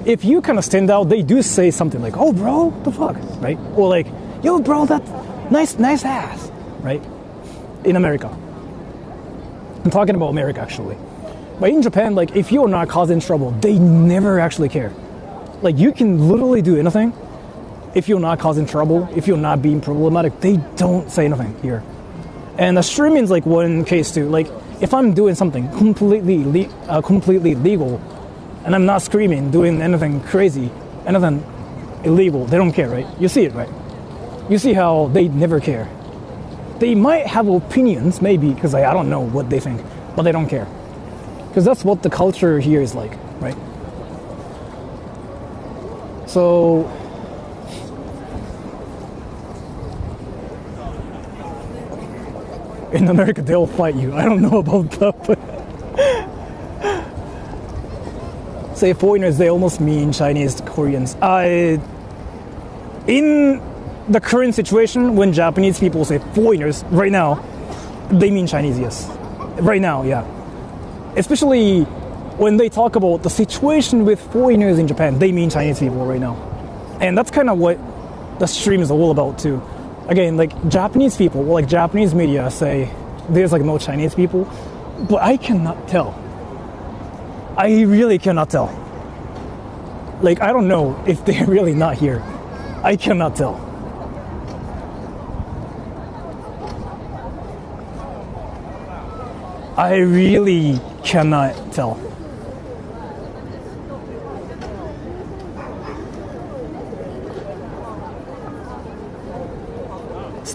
If you kind of stand out, they do say something like, "Oh, bro, the fuck," right? Or like, "Yo, bro, that nice ass," right? In America, I'm talking about America actually. But in Japan, like, if you're not causing trouble, they never actually care. Like, you can literally do anything. If you're not causing trouble, if you're not being problematic, they don't say anything here. And the streaming's like one case too. Like, if I'm doing something completely legal, and I'm not screaming, doing anything crazy, anything illegal, they don't care, right? You see it, right? You see how they never care. They might have opinions, maybe, because I don't know what they think, but they don't care. Because that's what the culture here is like, right? So... in America, they'll fight you. I don't know about that, but... say foreigners, they almost mean Chinese, Koreans. In the current situation, when Japanese people say foreigners, right now, they mean Chinese, yes. Right now, yeah. Especially when they talk about the situation with foreigners in Japan, they mean Chinese people right now. And that's kind of what the stream is all about too. Again, like Japanese people, like Japanese media say there's like no Chinese people, but I cannot tell. I really cannot tell. Like, I don't know if they're really not here. I cannot tell. I really cannot tell.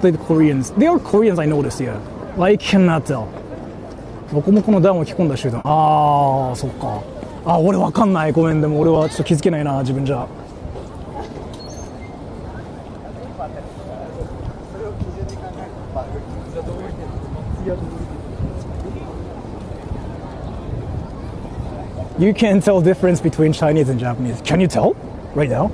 The Koreans. They are Koreans, I noticed, yeah. I cannot tell. ボコボコの段を着込んだ集団。ああ、そっか。あ、俺わかんない。ごめん、でも俺はちょっと気づけないな、自分じゃ。You can't tell difference between Chinese and Japanese. Can you tell right now?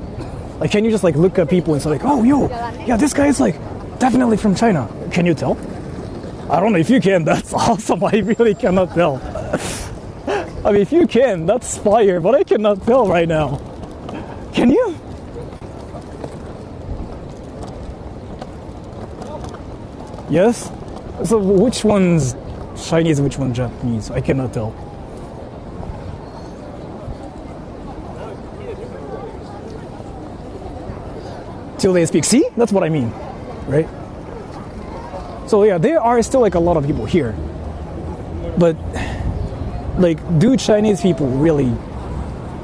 Like, can you just like look at people and say like, oh, yo, yeah, this guy is like definitely from China. Can you tell? I don't know. If you can, that's awesome. I really cannot tell. I mean, if you can, that's fire, but I cannot tell right now. Can you? Yes? So which one's Chinese, which one's Japanese? I cannot tell. till they speak. See, that's what I mean, right? So yeah, there are still like a lot of people here, but like, do Chinese people really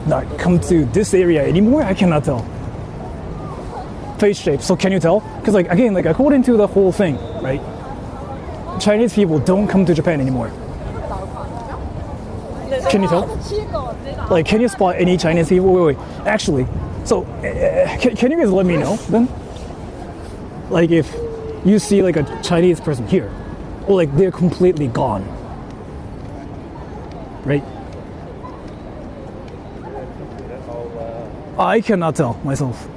not come to this area anymore? I cannot tell. Face shape. So can you tell? Because like again, like according to the whole thing, right? Chinese people don't come to Japan anymore. Can you tell? Like, can you spot any Chinese people? Wait. Actually, so can you guys let me know then? Like if you see like a Chinese person here, or like they're completely gone, right? I cannot tell myself.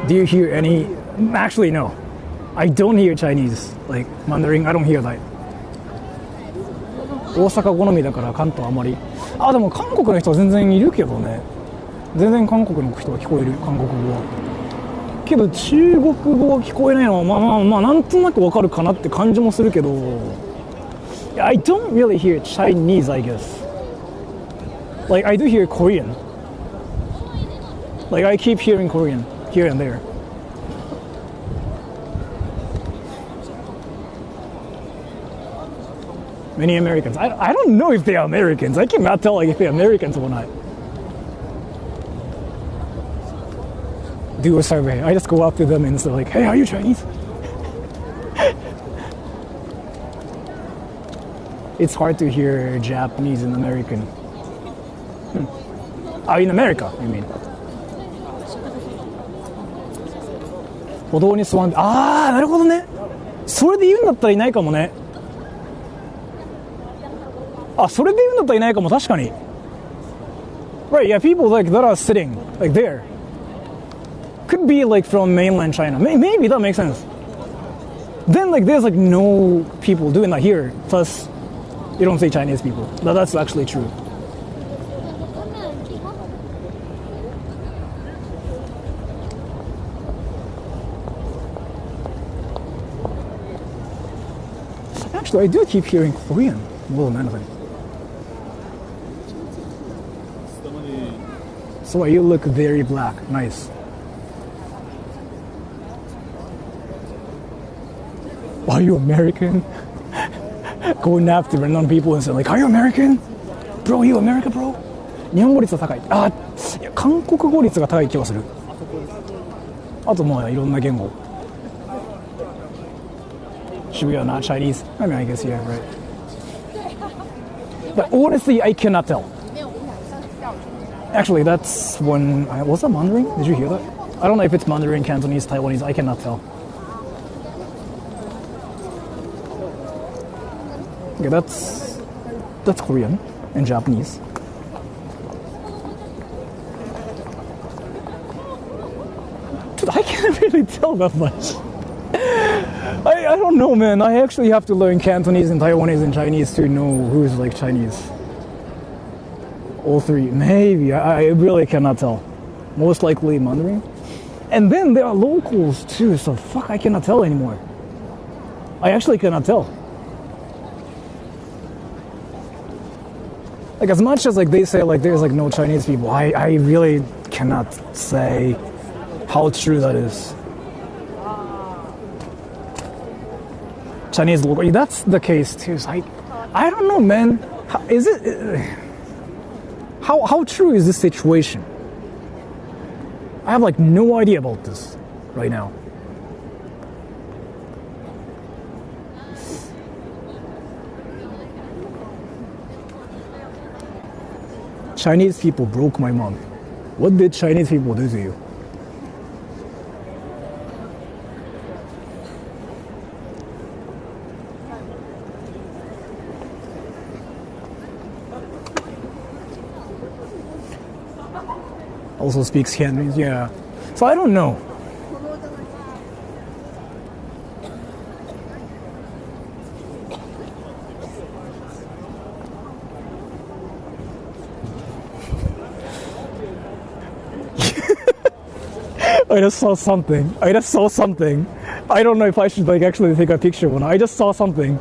Do you hear any? Actually, no. I don't hear Chinese, like Mandarin. I don't hear that. 大阪好みだから関東あまり。あ、でも韓国の人は全然いるけどね。全然韓国の人は聞こえる、韓国語は。けど中国語は聞こえないのはまあなんとなくわかるかなって感じもするけど。I don't really hear Chinese, I guess. Like I do hear Korean. Like I keep hearing Korean here and there. Many Americans. I don't know if they are Americans. I cannot tell like if they're Americans or not. Do a survey. I just go up to them and say like, hey, are you Chinese? It's hard to hear Japanese and American. Oh, in America, I mean. 歩道に座んで、あー、なるほどね。それで言うんだったらいないかもね。あ、それで言うんだったらいないかも、確かに。Right, yeah, people like that are sitting like there. Could be like from mainland China. Maybe that makes sense. Then like there's like no people doing that here. Plus, you don't see Chinese people. That's actually true. Actually, I do keep hearing Korean more than anything. So you look very black. Nice. Are you American? Going after random people and saying like, are you American? Bro, you America, bro? 日本語率は高い。あ、いや韓国語率が高い気がする。あとまあいろんな言語。Should we are not Chinese? I mean, I guess yeah, right. But honestly, I cannot tell. Actually, that's when was that Mandarin? Did you hear that? I don't know if it's Mandarin, Cantonese, Taiwanese. I cannot tell. Okay, that's Korean and Japanese. Dude, I can't really tell that much. I don't know, man. I actually have to learn Cantonese and Taiwanese and Chinese to know who's like Chinese. All three, maybe. I really cannot tell. Most likely Mandarin. And then there are locals too, so fuck, I cannot tell anymore. I actually cannot tell. Like as much as like they say like there's like no Chinese people, I really cannot say how true that is. Chinese local, that's the case too. So I don't know, man. How true is this situation? I have like no idea about this right now. Chinese people broke my mom. What did Chinese people do to you? Also speaks Cantonese, yeah. So I don't know. I just saw something. I don't know if I should like actually take a picture when I just saw something.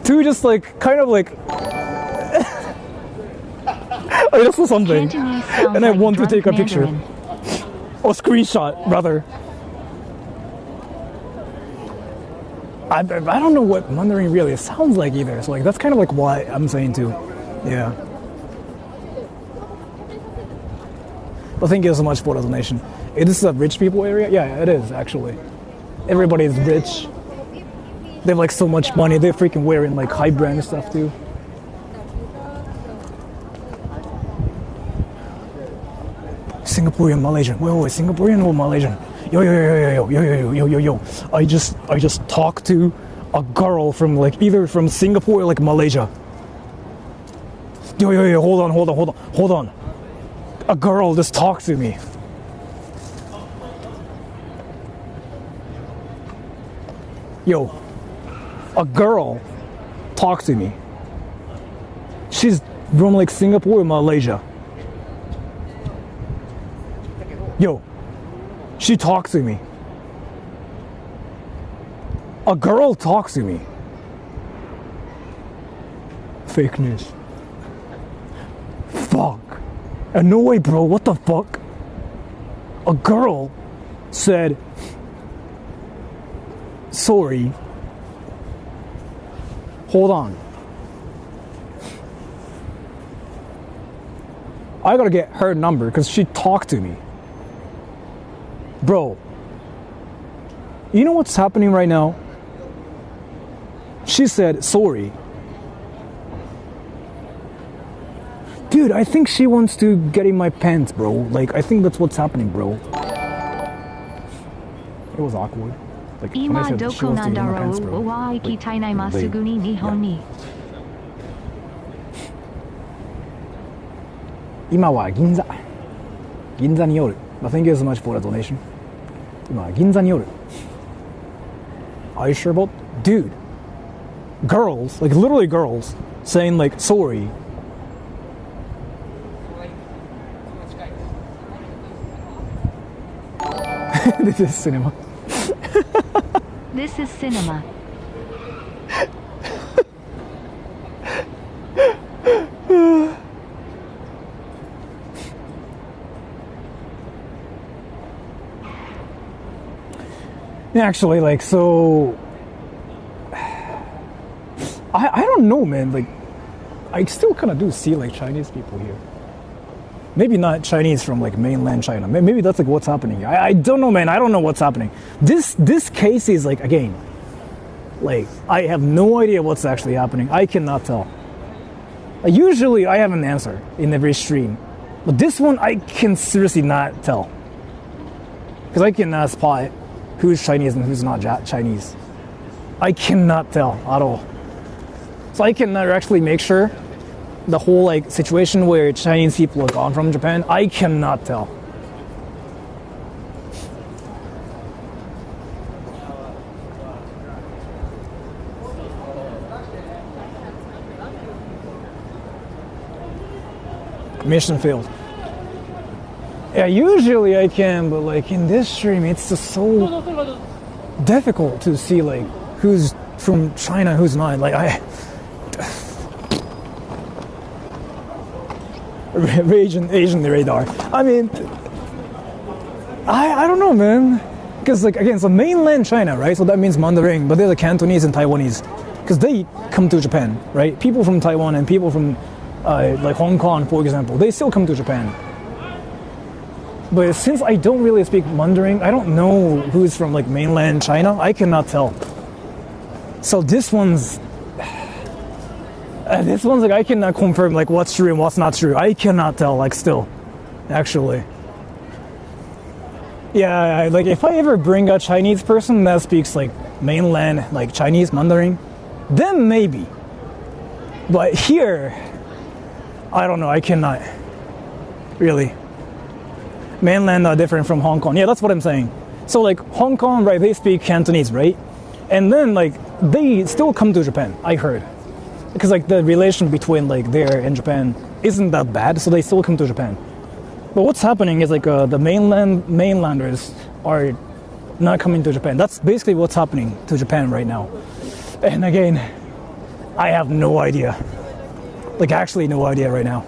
To just like kind of like I just saw something Cantonese sounds and I like want to drunk take a picture Mandarin. or screenshot rather. I don't know what Mandarin really sounds like either. So like that's kind of like why I'm saying too. Yeah. But thank you so much for the donation. Is this a rich people area? Yeah, it is actually. Everybody is rich. They have like so much money. They're freaking wearing like high brand stuff too. Singaporean, Malaysian. Wait, Singaporean or Malaysian? Yo. I just talked to a girl from like either from Singapore or like Malaysia. Yo, hold on. A girl just talked to me. Yo, a girl talked to me. She's from like Singapore or Malaysia. Yo, she talks to me. A girl talks to me. Fake news. Fuck. No way, bro. What the fuck? A girl said, sorry. Hold on. I gotta get her number because she talked to me. Bro, you know what's happening right now? She said, sorry. Dude, I think she wants to get in my pants, bro. Like, I think that's what's happening, bro. It was awkward. Like, when I Ima said she doko wants to get in my pants, nandaro bro. wa ikitai nai Like, masugu ni Nihon ni. 今は銀座におる。But thank you so much for the donation. 今は銀座におる。Are you sure about? Dude, girls, like literally girls, saying like sorry. This is cinema. This is cinema. Actually, like, so I don't know, man. Like, I still kind of do see like Chinese people here. Maybe not Chinese from like mainland China. Maybe that's like what's happening here. I don't know, man. I don't know what's happening. This case is like, again, like I have no idea what's actually happening. I cannot tell. Usually I have an answer in every stream, but this one I can seriously not tell because I cannot spot who's Chinese and who's not Chinese. I cannot tell at all. So I cannot actually make sure the whole like situation where Chinese people are gone from Japan. I cannot tell. Mission failed. Yeah, usually I can, but like in this stream, it's just so difficult to see like who's from China, who's not. Like Asian radar. I mean, I don't know, man. Because like again, so mainland China, right? So that means Mandarin, but there's a Cantonese and Taiwanese, because they come to Japan, right? People from Taiwan and people from like Hong Kong, for example, they still come to Japan. But since I don't really speak Mandarin, I don't know who's from like mainland China. I cannot tell. So this one's like I cannot confirm like what's true and what's not true. I cannot tell like still, actually. Yeah, like if I ever bring a Chinese person that speaks like mainland like Chinese Mandarin, then maybe. But here, I don't know. I cannot really. Mainland are different from Hong Kong. Yeah, that's what I'm saying. So like Hong Kong, right, they speak Cantonese, right? And then like they still come to Japan, I heard. Because like the relation between like there and Japan isn't that bad, so they still come to Japan. But what's happening is like the mainlanders are not coming to Japan. That's basically what's happening to Japan right now. And again, I have no idea. Like, actually no idea right now.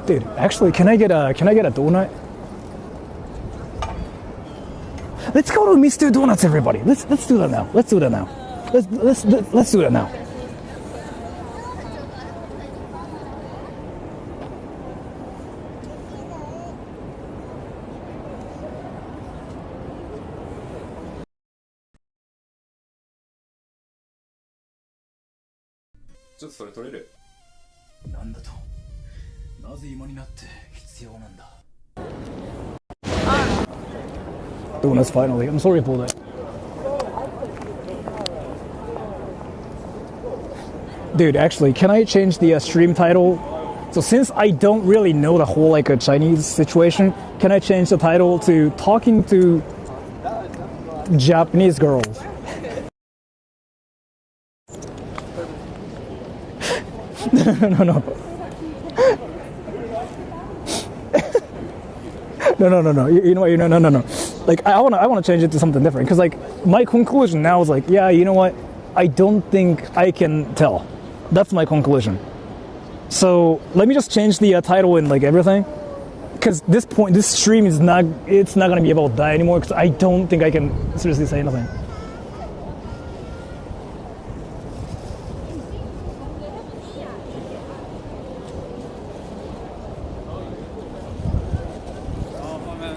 Dude, actually, can I get a donut? Let's go to Mr. Donuts, everybody. Let's do that now. Let's do that now. Let's do that now. Just それ取れる。なんだと。なぜ今になって必要なんだ。Donuts finally. I'm sorry for that. Dude, actually, can I change the stream title? So since I don't really know the whole like Chinese situation, can I change the title to talking to Japanese girls? No. No. You know what? No. Like I wanna change it to something different because like my conclusion now is like, yeah, you know what? I don't think I can tell. That's my conclusion. So let me just change the title and like everything. Because this stream is not gonna be about that anymore. Because I don't think I can seriously say anything.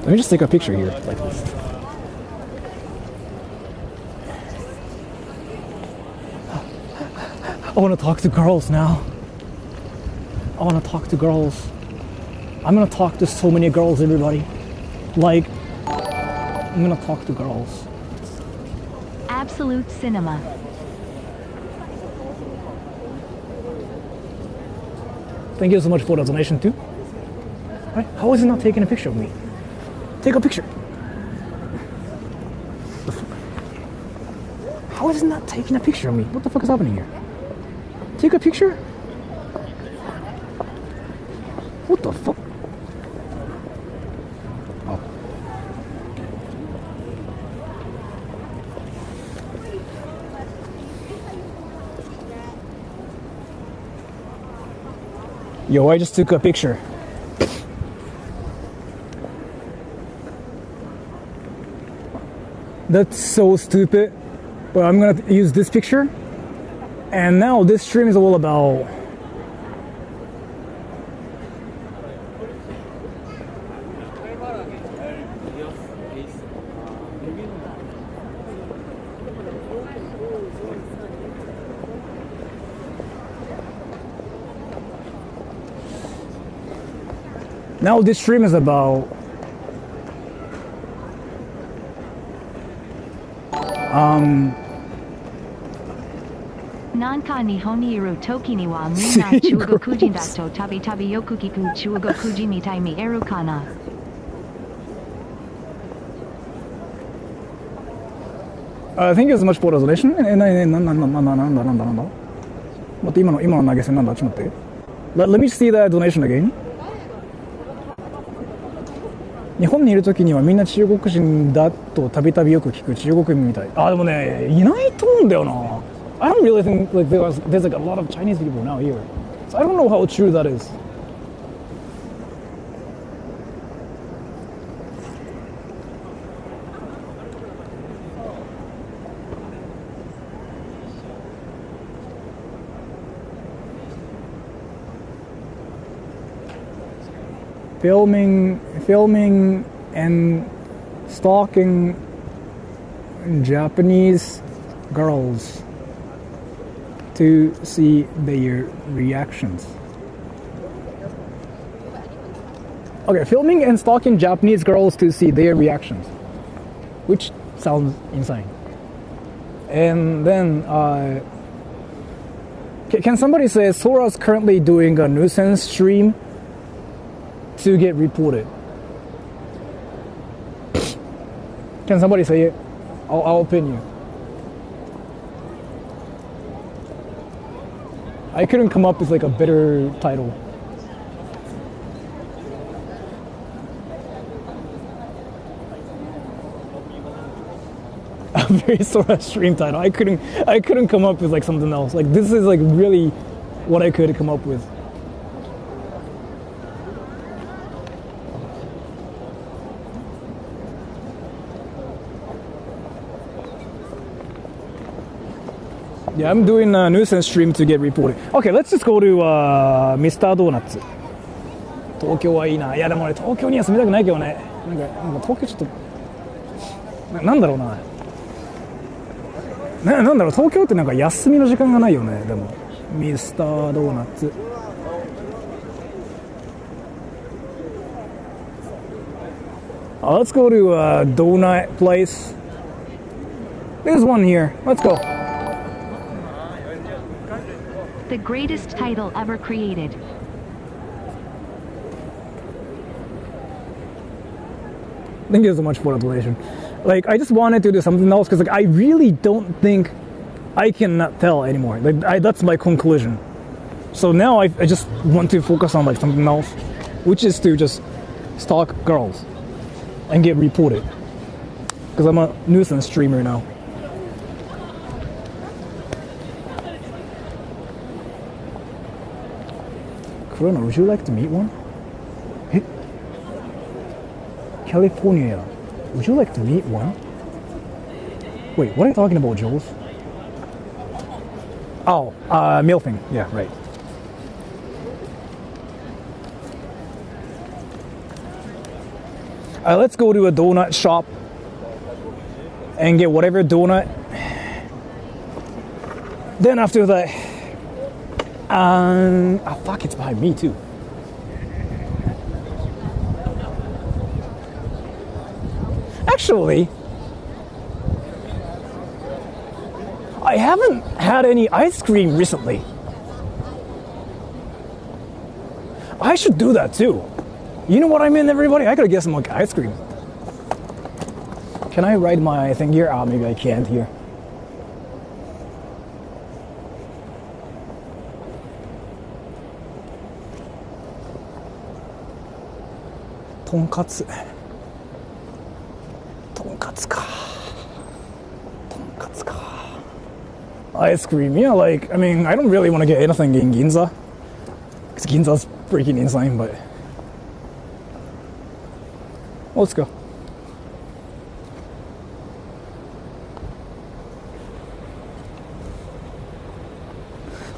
Let me just take a picture here, like this. I want to talk to girls now. I want to talk to girls. I'm going to talk to so many girls, everybody. Like, I'm going to talk to girls. Absolute cinema. Thank you so much for the donation too. Right? How is it not taking a picture of me? Take a picture. The fuck? How is it not taking a picture of me? What the fuck is happening here? Take a picture? What the fuck? Oh. Yo, I just took a picture. That's so stupid. But I'm gonna use this picture. And now this stream is all about Nanka Nihon ni iru toki ni wa minna chugokujin dato tabi yoku kiku chugokuji mitai mi eru kana. Thank you so much for the donation. なんだ待って今の投げ銭なんだちょっと待って。Let me see that donation again. 日本にいるときにはみんな中国人だとたびたびよく聞く中国人みたい。あ、でもね、いないと思うんだよな。I don't really think like there's like a lot of Chinese people now here. So I don't know how true that is. Filming and stalking Japanese girls to see their reactions. Okay, filming and stalking Japanese girls to see their reactions, which sounds insane. And then, can somebody say Sora's currently doing a nuisance stream to get reported? Can somebody say it? I'll pin you. I couldn't come up with like a better title. a very Sora stream title. I couldn't come up with like something else. Like this is like really what I could come up with. Yeah, I'm doing a nuisance stream to get reported. Okay, let's just go to Mr. Donuts. 東京はいいな。いやでも俺東京には住みたくないけどね。なんか東京ちょっとなんだろうな。なんだろう、東京ってなんか休みの時間がないよね。でもミスタードーナツ。Let's go to a donut place. There's one here. Let's go. The greatest title ever created. Thank you so much for the donation. Like, I just wanted to do something else because, like, I really don't think I cannot tell anymore. Like, that's my conclusion. So now I just want to focus on like something else, which is to just stalk girls and get reported. Because I'm a nuisance streamer now. Corona, would you like to meet one? Hey. California, would you like to meet one? Wait, what are you talking about, Jules? Oh, milfing. Yeah, right. Let's go to a donut shop and get whatever donut. Then after that, oh fuck, it's behind me too. Actually, I haven't had any ice cream recently. I should do that too. You know what I mean, everybody? I gotta get some like ice cream. Can I ride my thing here? Oh, maybe I can't here. Tonkatsu. Ice cream, yeah, like, I mean, I don't really want to get anything in Ginza. Because Ginza's freaking insane, but... let's go.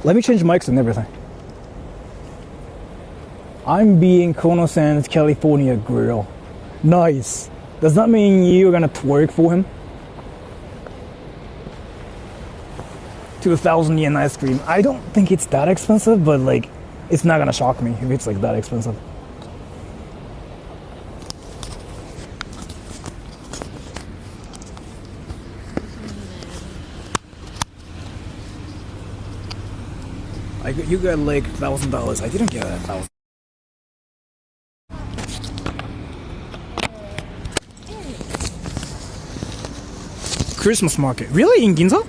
Let me change mics and everything. I'm being Kono-san's California girl. Nice. Does that mean you're gonna twerk for him? 2,000 yen ice cream. I don't think it's that expensive, but like, it's not gonna shock me if it's like that expensive. You got like $1,000. I didn't get $1,000. Christmas market. Really? In Ginza?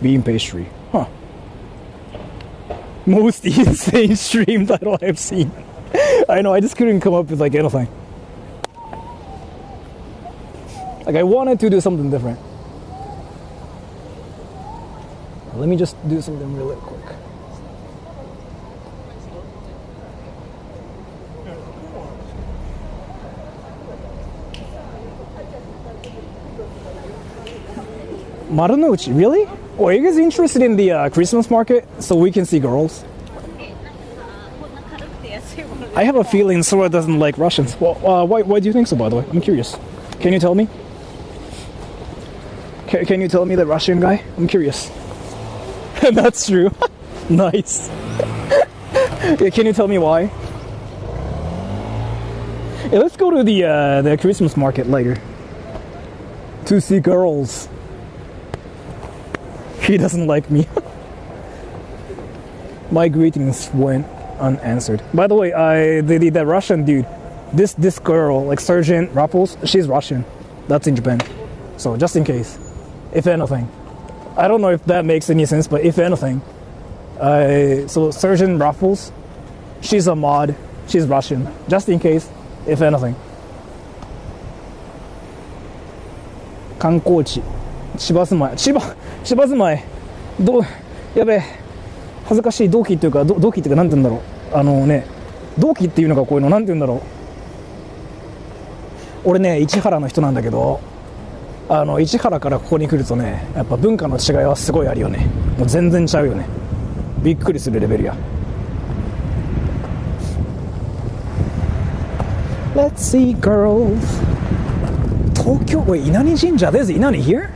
Bean pastry. Huh. Most insane stream title I've seen. I know, I just couldn't come up with like anything. Like I wanted to do something different. Let me just do something really quick. Marunouchi, really? Oh, are you guys interested in the Christmas market so we can see girls? I have a feeling Sora doesn't like Russians. Well, why do you think so, by the way? I'm curious. Can you tell me? Can you tell me the Russian guy? I'm curious. That's true. Nice. Yeah, can you tell me why? Yeah, let's go to the Christmas market later to see girls. He doesn't like me. My greetings went unanswered. By the way, the Russian dude, this girl, like Sergeant Rapples, she's Russian. That's in Japan. So just in case, if anything, I don't know if that makes any sense, but if anything, So Surgeon Raffles, she's a mod. She's Russian, just in case, if anything. 観光地、千葉住まい、千葉住まい、やべえ、恥ずかしい、同期っていうか、同期っていうか、なんて言うんだろう、同期っていうのがこういうの、なんて言うんだろう。俺ね、市原の人なんだけど、市原からここに来るとね、やっぱ文化の違いはすごいあるよね。もう全然ちゃうよね。びっくりするレベルや。Let's see, girls. 東京、wait, 稲荷神社. There's 稲荷 here?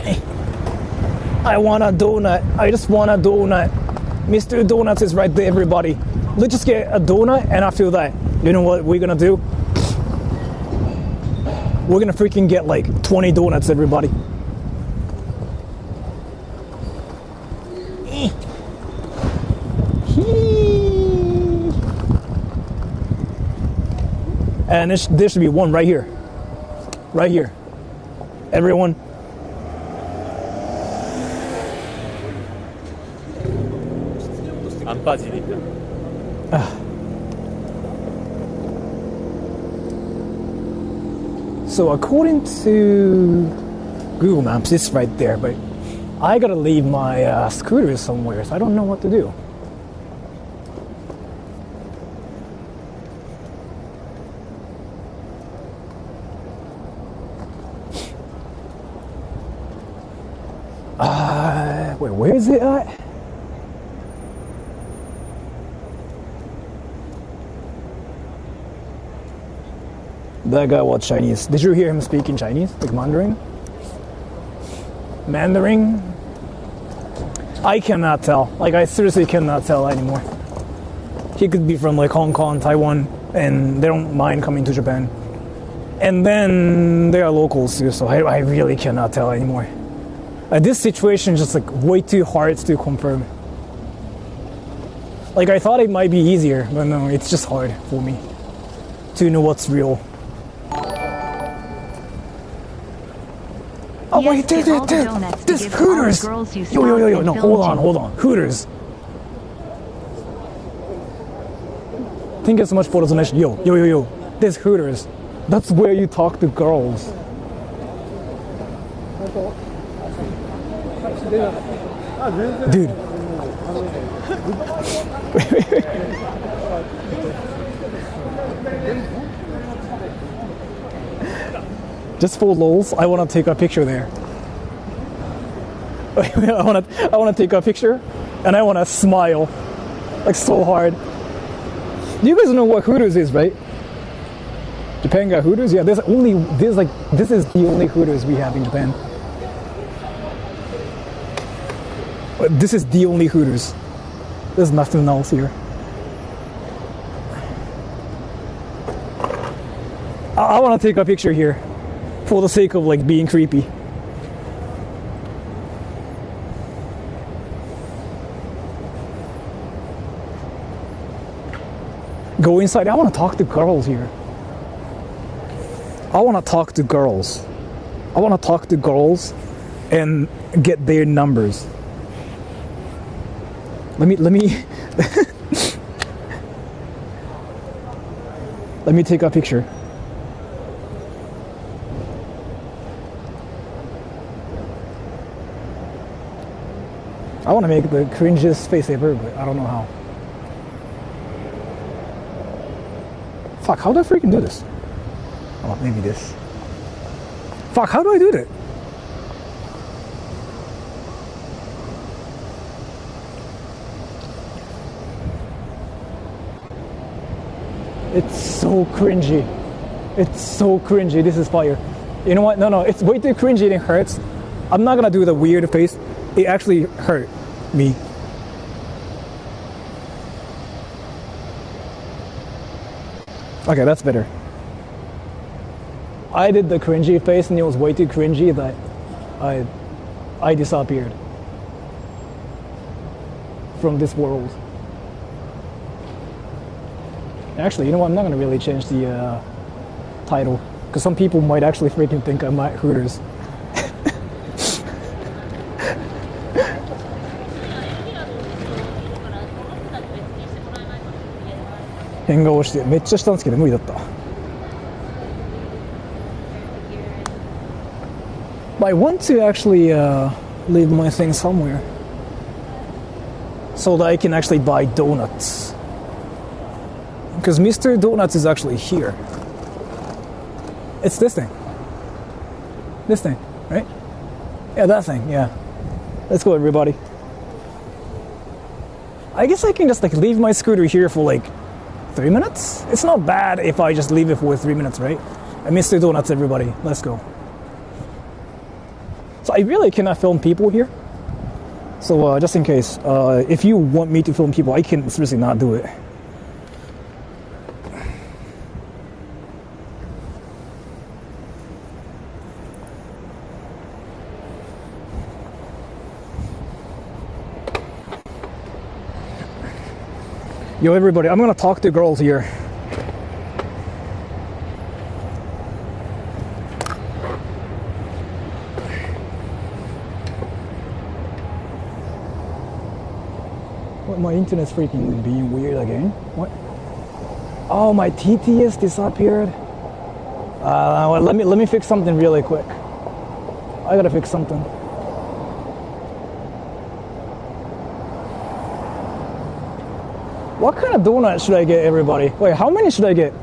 Hey, I want a donut. I just want a donut. Mr. Donuts is right there, everybody. Let's just get a donut and I feel that. You know what we're gonna do? We're gonna freaking get like 20 donuts, everybody. And there should be one right here. Right here. Everyone. So according to Google Maps, it's right there, but I gotta leave my scooter somewhere, so I don't know what to do. Wait, where is it at? That guy was Chinese. Did you hear him speaking Chinese? Like Mandarin? Mandarin? I cannot tell. Like, I seriously cannot tell anymore. He could be from like Hong Kong, Taiwan, and they don't mind coming to Japan. And then they are locals too, so I really cannot tell anymore. This situation is just like way too hard to confirm. Like, I thought it might be easier, but no, it's just hard for me to know what's real. Oh wait, Yes, dude, all the donuts to this give all the Hooters! girls you Yo, stalked no, and hold filmed on, Hooters. Thank you so much for the donation. Yo, this Hooters. That's where you talk to girls. Dude. Just for lols, I want to take a picture there. I want to take a picture, and I want to smile, like so hard. You guys know what Hooters is, right? Japan got Hooters? Yeah, this is the only Hooters we have in Japan. This is the only Hooters. There's nothing else here. I want to take a picture here for the sake of like being creepy. Go inside. I want to talk to girls here. I want to talk to girls. I want to talk to girls and get their numbers. Let me let me take a picture. I want to make the cringiest face ever, but I don't know how. Fuck, how do I freaking do this? Oh, maybe this. Fuck, how do I do that? It's so cringy. It's so cringy. This is fire. You know what? No, it's way too cringy and it hurts. I'm not gonna do the weird face. It actually hurt me. Okay, that's better. I did the cringy face and it was way too cringy that I disappeared. from this world. Actually, you know what? I'm not gonna really change the title because some people might actually freaking think I'm at Hooters. 変顔してめっちゃしたんですけど無理だった。But I want to actually leave my thing somewhere so that I can actually buy donuts. Because Mr. Donuts is actually here. It's this thing. This thing, right? Yeah, that thing, yeah. Let's go, everybody. I guess I can just like leave my scooter here for like 3 minutes? It's not bad if I just leave it for 3 minutes, right? And Mr. Donuts, everybody, let's go. So I really cannot film people here. So just in case, if you want me to film people, I can seriously not do it. Yo, everybody, I'm gonna talk to girls here. What, my internet's freaking being weird again? What? Oh, my TTS disappeared. Well, let me fix something really quick. I gotta fix something. What kind of donut should I get, everybody? Wait, how many should I get?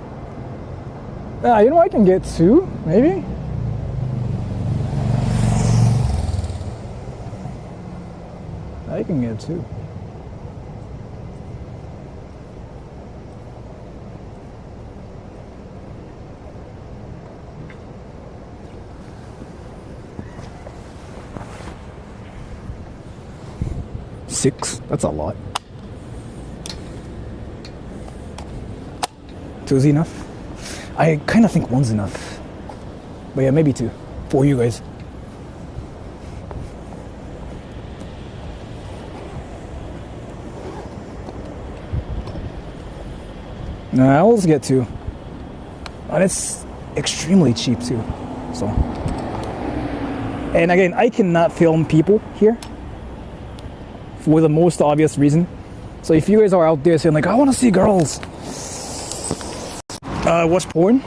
You know, I can get 2, maybe? I can get 2. Six? That's a lot. 2's enough? I kind of think 1's enough. But yeah, maybe 2 for you guys. Nah, I'll just get 2. And it's extremely cheap too. So. And again, I cannot film people here for the most obvious reason. So if you guys are out there saying like, I want to see girls, watch porn.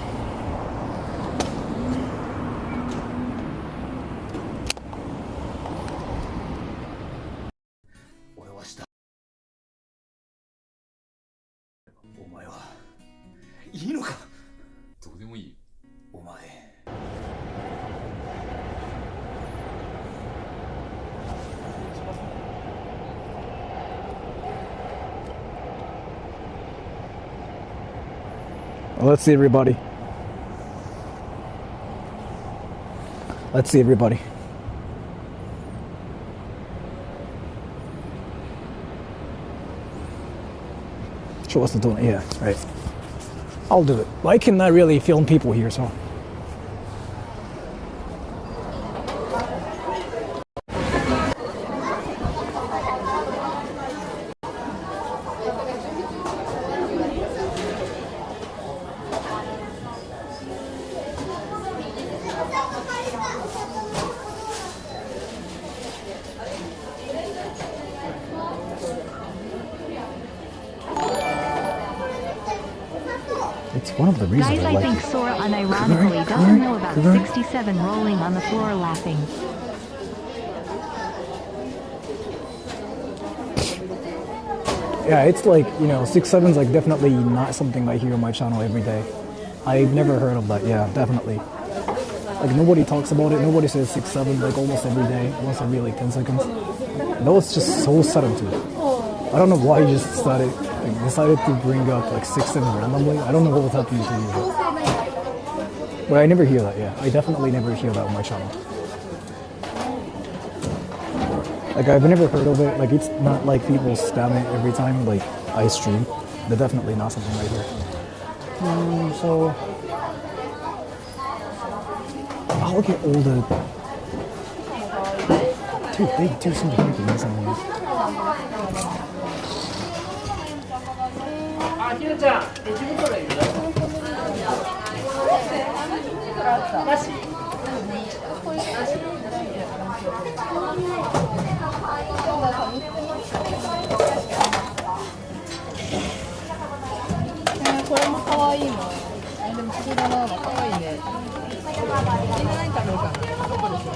Let's see everybody. Let's see everybody. Show us the donut. Yeah, right. I'll do it. I cannot really film people here, so. It's one of the reasons Guys, I I like think it. Sora unironically doesn't know about 67 rolling on the floor laughing. Yeah, it's like, you know, 6-7's like definitely not something I hear on my channel every day. I've never heard of that. Yeah, definitely. Like nobody talks about it. Nobody says 6-7 like almost every day, once every like 10 seconds. That was just so sudden to it. I don't know why you just decided to bring up like 6-7 randomly. I don't know what was happening to you. But I never hear that, yeah. I definitely never hear that on my channel. Like I've never heard of it. Like it's not like people spam it every time like I stream. They're definitely not something I hear. So I'll get all the dude, they do seem to be making this on here. あ、ひなちゃん、レジ袋いるよ。なし。これも可愛いの。でも不思議だな、可愛いね。何買おうかな。どこでしょう。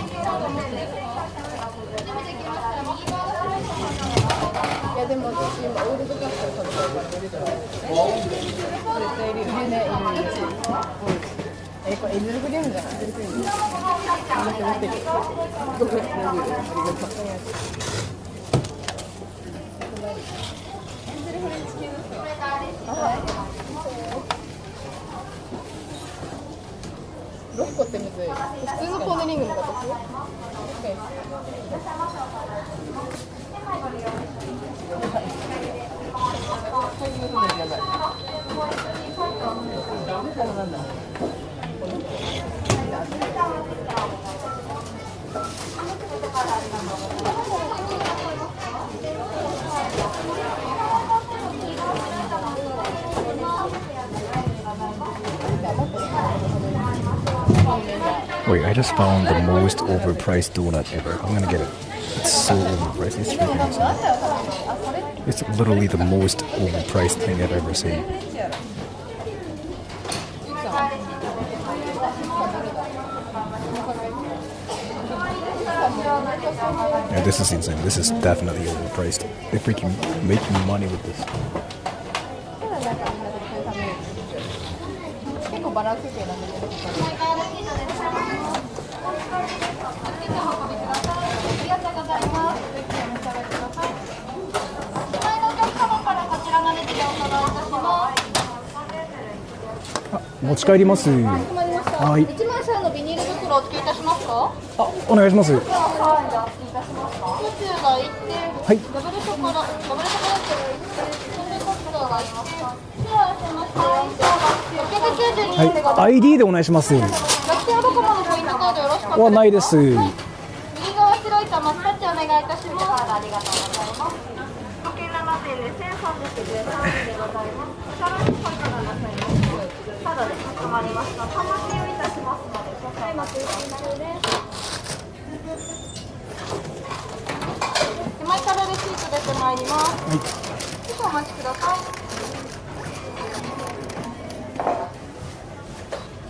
いやでも私今オールドカット食べたいから出るから。絶対いるよね。いる。これエズルクリームじゃない？エズルクリーム。持ってる。ごめん、大丈夫。ありがとう。6個ってむずい。普通のコーネリングの形？Wait, I just found the most overpriced donut ever. I'm gonna get it. It's so overpriced. It's freaking insane. It's literally the most overpriced thing I've ever seen. Yeah, this is insane. This is definitely overpriced. They're freaking making money with this. 結構バランス系なんだけど。持ち帰ります。はい。1万円のビニール袋をお付けいたしますか？あ、お願いします。はい、じゃあお付けいたしますか？宇宙が1点、はい。ダブルショコラティが1点、それでコストがありますか？ではしまして692円でございます。はい、ID でお願いします。楽天ドコモのポイントカードよろしかったですか？はないです。右側白い玉2つお願いいたします。ありがとうございます。時計7点で1313円でございます。お支払いの方からなさいます。ただでかしこまりました。玉使用いたしますので、ご買い待ち中です。手前からレシート出てまいります。はい。少々お待ちください。こ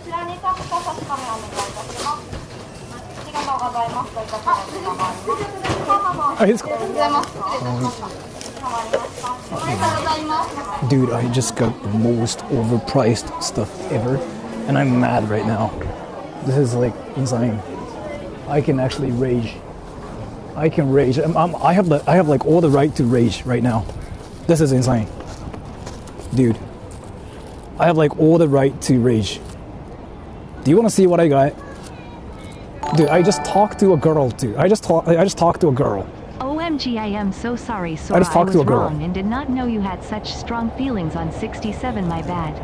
ちらにタップと差し込みお願いいたします。ありがとうございます。といった形でございます。あ、いいですか？ありがとうございます。失礼いたしました。ありがとうございます。Dude, I just got the most overpriced stuff ever, and I'm mad right now. This is like insane. I can actually rage. I can rage. I have like all the right to rage right now. This is insane, dude. I have like all the right to rage. Do you want to see what I got? Dude, I just talked to a girl too. I just talked to a girl. OMG, I am so sorry, Sora. I just talked to a girl. Wrong and did not know you had such strong feelings on 67, my bad.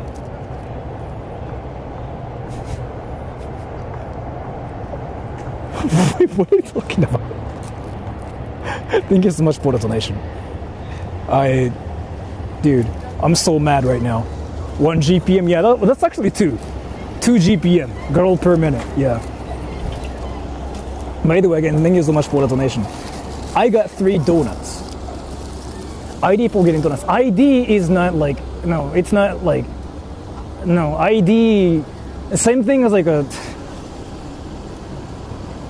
What are you talking about? Thank you so much for the donation. Dude, I'm so mad right now. 1 GPM, yeah, that's actually 2 GPM, girl per minute, yeah. By the way, again, thank you so much for the donation. I got 3 donuts. ID for getting donuts. ID is not like, no, it's not like, no, ID, same thing as like a,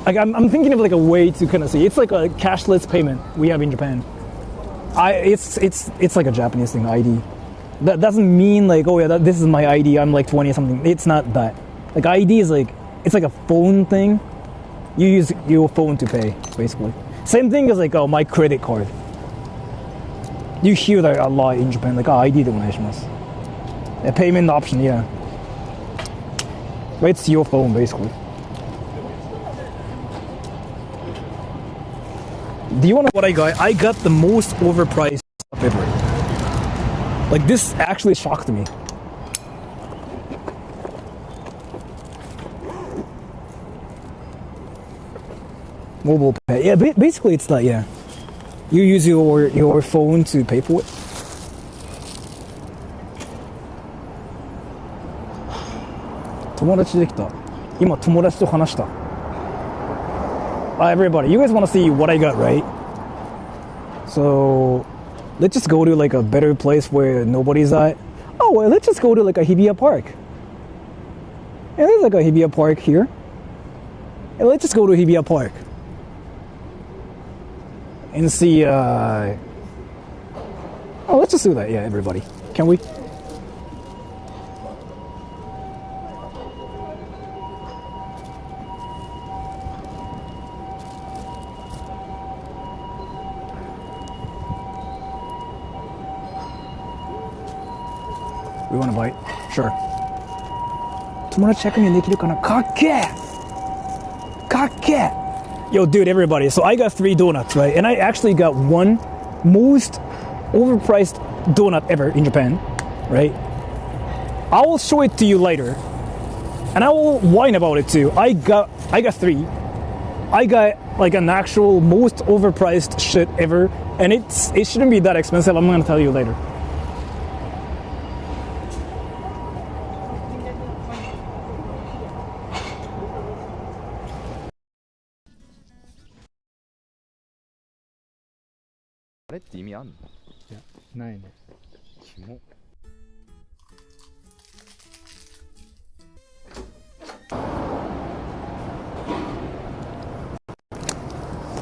like I'm thinking of like a way to kind of see. It's like a cashless payment we have in Japan. It's like a Japanese thing, ID. That doesn't mean like, oh yeah, this is my ID, I'm like 20 or something. It's not that. Like ID is like, it's like a phone thing. You use your phone to pay, basically. Same thing as like, oh, my credit card. You hear that a lot in Japan, like, ID でお願いします. A payment option, yeah. But it's your phone, basically. Do you want to know what I got? I got the most overpriced stuff ever. Like, this actually shocked me. Mobile pay. Yeah, basically it's that, yeah. You use your phone to pay for it. 友達できた。今友達と話した。Everybody, you guys want to see what I got, right? So, let's just go to like a better place where nobody's at. Oh, well, let's just go to like a Hibiya Park. Yeah, there's like a Hibiya Park here. Yeah, let's just go to Hibiya Park. And see, oh, let's just do that, yeah, everybody. Can we? We want to bite? Sure. 友達100人できるかな？かっけー！かっけー！ Yo, dude, everybody. So I got 3 donuts, right? And I actually got one most overpriced donut ever in Japan, right? I will show it to you later. And I will whine about it too. I got 3. I got like an actual most overpriced shit ever. And it shouldn't be that expensive. I'm gonna tell you later.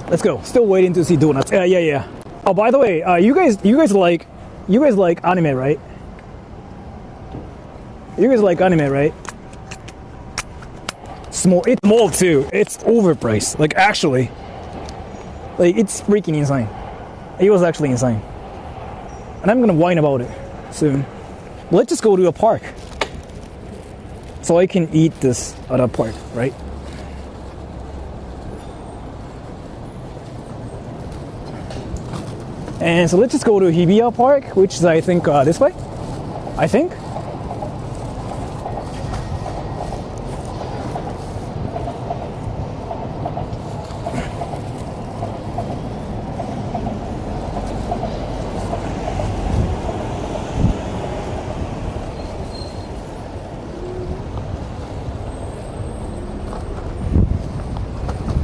Let's go. Still waiting to see donuts. Yeah. Oh, by the way, you guys like anime, right? You guys like anime, right? It's small too. It's overpriced. Like actually, like it's freaking insane. It was actually insane. And I'm gonna whine about it soon. Let's just go to a park. So I can eat this at a park, right? And so let's just go to Hibiya Park, which is I think this way. I think.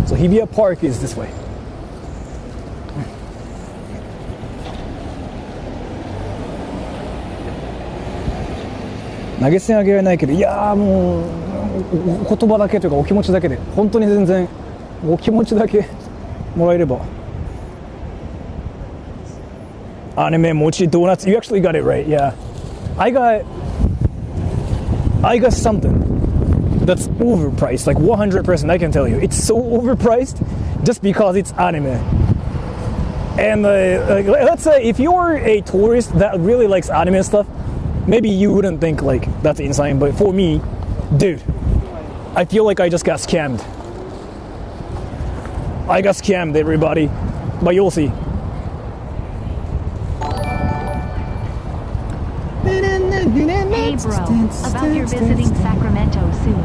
So Hibiya Park is this way.投げ銭あげられないけど、いやーもう言葉だけというかお気持ちだけで、本当に全然お気持ちだけもらえれば。Anime mochi donuts. You actually got it right. Yeah, I got something that's overpriced, like 100%. I can tell you, it's so overpriced just because it's anime. And let's say if you're a tourist that really likes anime stuff, maybe you wouldn't think like that's insane, but for me, dude, I feel like I just got scammed. I got scammed, everybody, but you'll see. Hey bro, about your visiting Sacramento soon.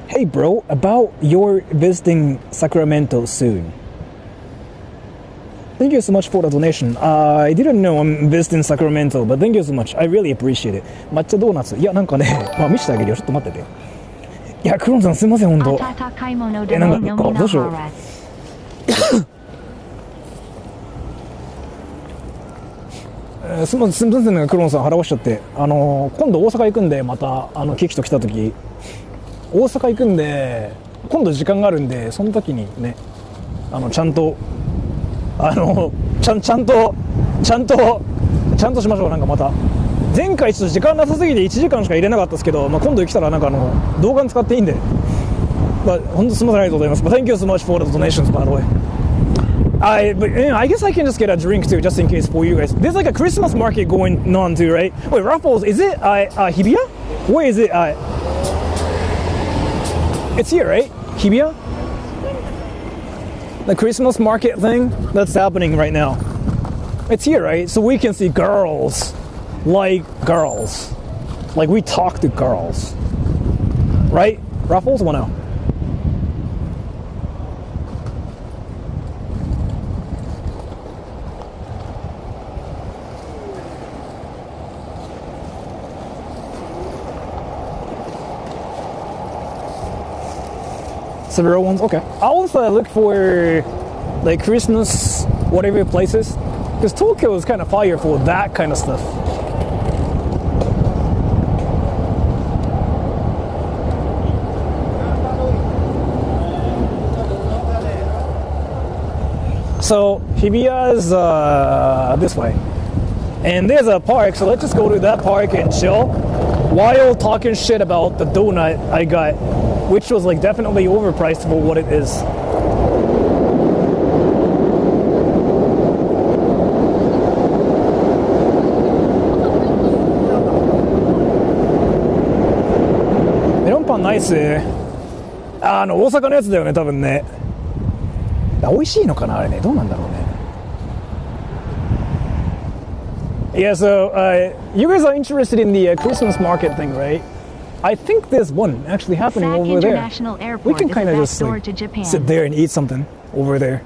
Hey bro, about your visiting Sacramento soon. Thank you so much for the donation. I didn't know I'm visiting Sacramento, but thank you so much. I really appreciate it. 抹茶ドーナツ。いや、なんかね、まあ見せてあげるよ。ちょっと待ってて。いや、クロンさんすいません、ほんと。なんか、どうしよう。すみませんね、クロンさん払わしちゃって。今度大阪行くんで、また、キキと来た時。大阪行くんで、今度時間があるんで、その時にね、ちゃんと、ちゃんとしましょう。なんかまた前回ちょっと時間なさすぎて1時間しか入れなかったですけど、まあ、今度来たらなんか動画に使っていいんで、まあ、本当すみません、ありがとうございます。But thank you so much for the donations, by the way. I guess I can just get a drink too, just in case for you guys. There's like a Christmas market going on too, right? Wait, Raffles, is it Hibiya? Where is it? It's here, right? Hibiya? The Christmas market thing that's happening right now. It's here, right? So we can see girls. Like we talk to girls. Right? Raffles? Well, no. several ones. Okay. I also look for like Christmas whatever places, because Tokyo is kind of fire for that kind of stuff. So Hibiya's this way, and there's a park. So let's just go to that park and chill, while talking shit about the donut I got, which was like definitely overpriced for what it is. Melon nice. 大阪のやつだよね、多分ね。美味しいのかなあれね、どうなんだろうね。Yeah, so you guys are interested in the Christmas market thing, right? I think there's one actually happening Sac over there. International Airport We can is kind the of back just door like, to Japan. sit there and eat something over there.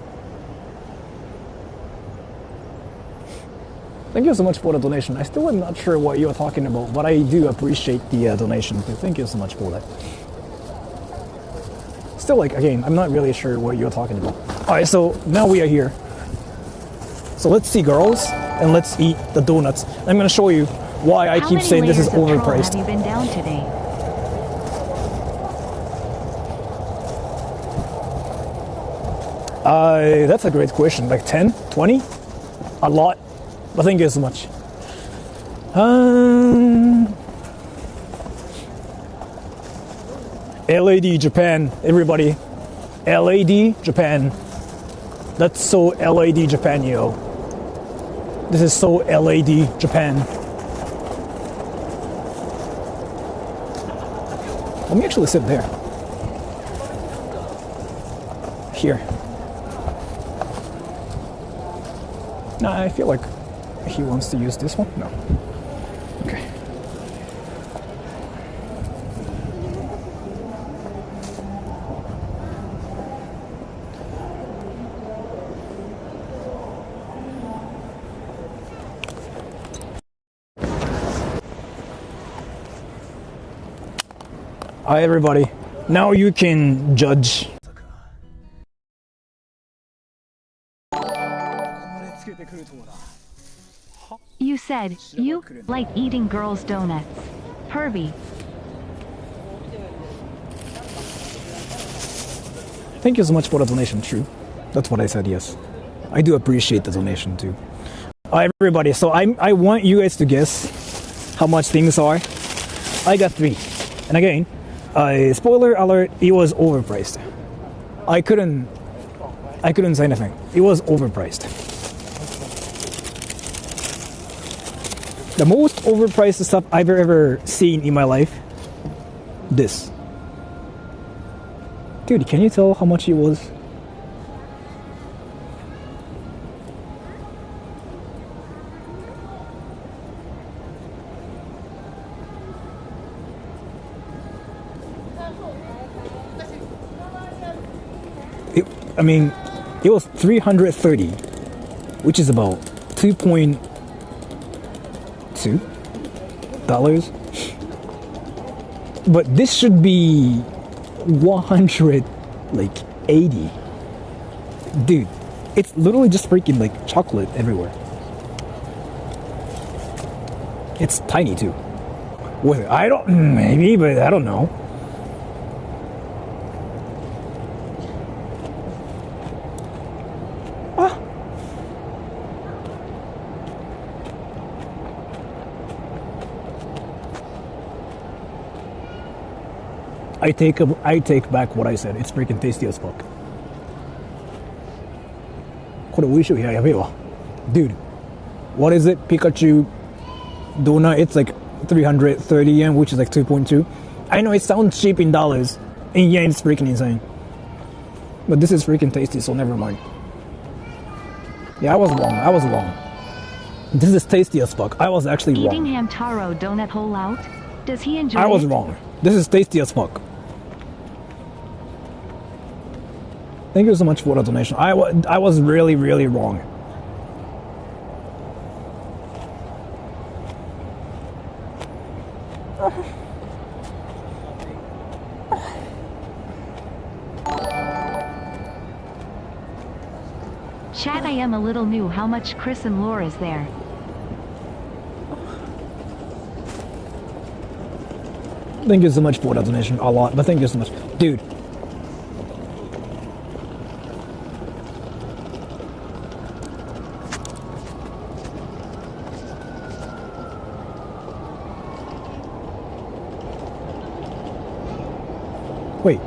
Thank you so much for the donation. I still am not sure what you're talking about, but I do appreciate the donation. Thank you so much for that. Still, like, again, I'm not really sure what you're talking about. Alright, so now we are here. So let's see girls, and let's eat the donuts. I'm gonna show you why I keep saying this is overpriced. How many layers of troll have you been down today? That's a great question. Like 10? 20? A lot. But thank you so much. LAD Japan, everybody. LAD Japan. That's so LAD Japan, yo. This is so LAD Japan. Let me actually sit there. Here. Nah, I feel like he wants to use this one. No. Okay. Hi everybody. Now you can judge. You said you like eating girls' donuts. Pervy. Thank you so much for the donation, true. That's what I said, yes. I do appreciate the donation too. Everybody, so I want you guys to guess how much things are. I got 3. And again, spoiler alert, it was overpriced. I couldn't say anything. It was overpriced. The most overpriced stuff I've ever seen in my life. This. Dude, can you tell how much it was? It was 330, which is about $2.2. But this should be 180. Dude, it's literally just freaking like chocolate everywhere. It's tiny too. Maybe, but I don't know. I take back what I said. It's freaking tasty as fuck. これ美味しい。いや、やべえわ。Dude, what is it? Pikachu donut, it's like 330 yen, which is like 2.2. I know it sounds cheap in dollars. In yen, it's freaking insane. But this is freaking tasty, so never mind. Yeah, I was wrong. This is tasty as fuck. I was actually wrong. Eating Hamtaro donut whole out? Does he enjoy I was it? wrong. This is tasty as fuck. Thank you so much for the donation. I was really, really wrong. Chat, I am a little new. How much Chris and Laura is there? Thank you so much for that donation. A lot, but thank you so much. Dude. Wait.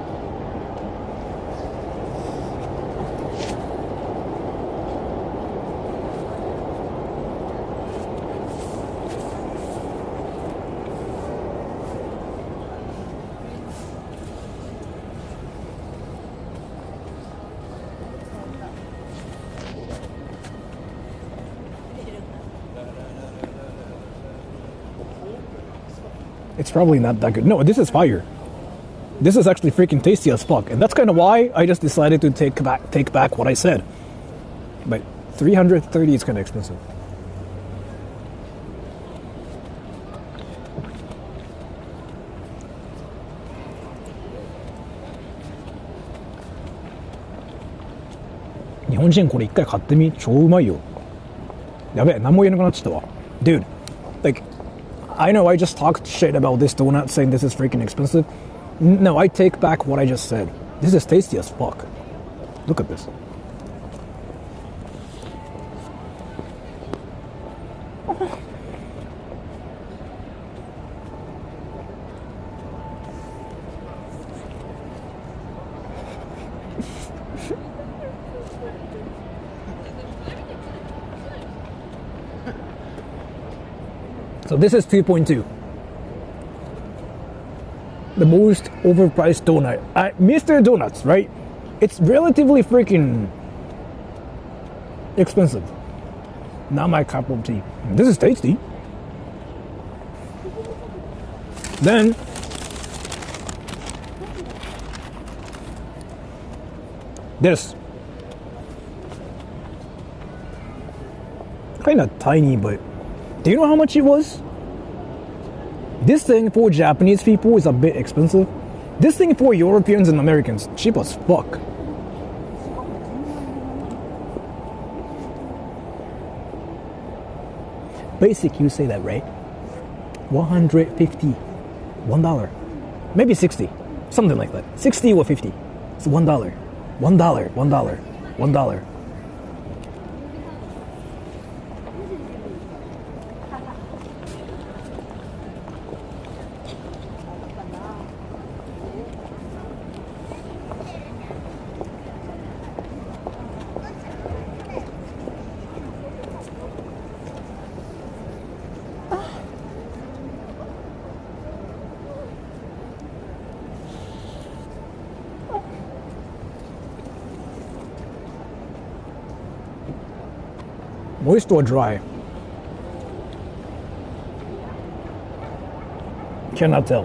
It's probably not that good. No, this is fire. This is actually freaking tasty as fuck, and that's kind of why I just decided to take back what I said. But 330 is kind of expensive. Japanese, これ一回買ってみ。超うまいよ。やべえ、何も言えなくなっちゃったわ。Dude, like, I know I just talked shit about this donut saying this is freaking expensive. No, I take back what I just said. This is tasty as fuck. Look at this. So this is 2.2. The most overpriced donut. Mr. Donuts, right? It's relatively freaking expensive. Not my cup of tea. This is tasty. Then this. Kind of tiny, but do you know how much it was? This thing for Japanese people is a bit expensive. This thing for Europeans and Americans, cheap as fuck. Basic, you say that, right? 150. $1. Maybe 60. Something like that. 60 or 50. It's $1. $1. $1. $1. Moist or dry? Cannot tell.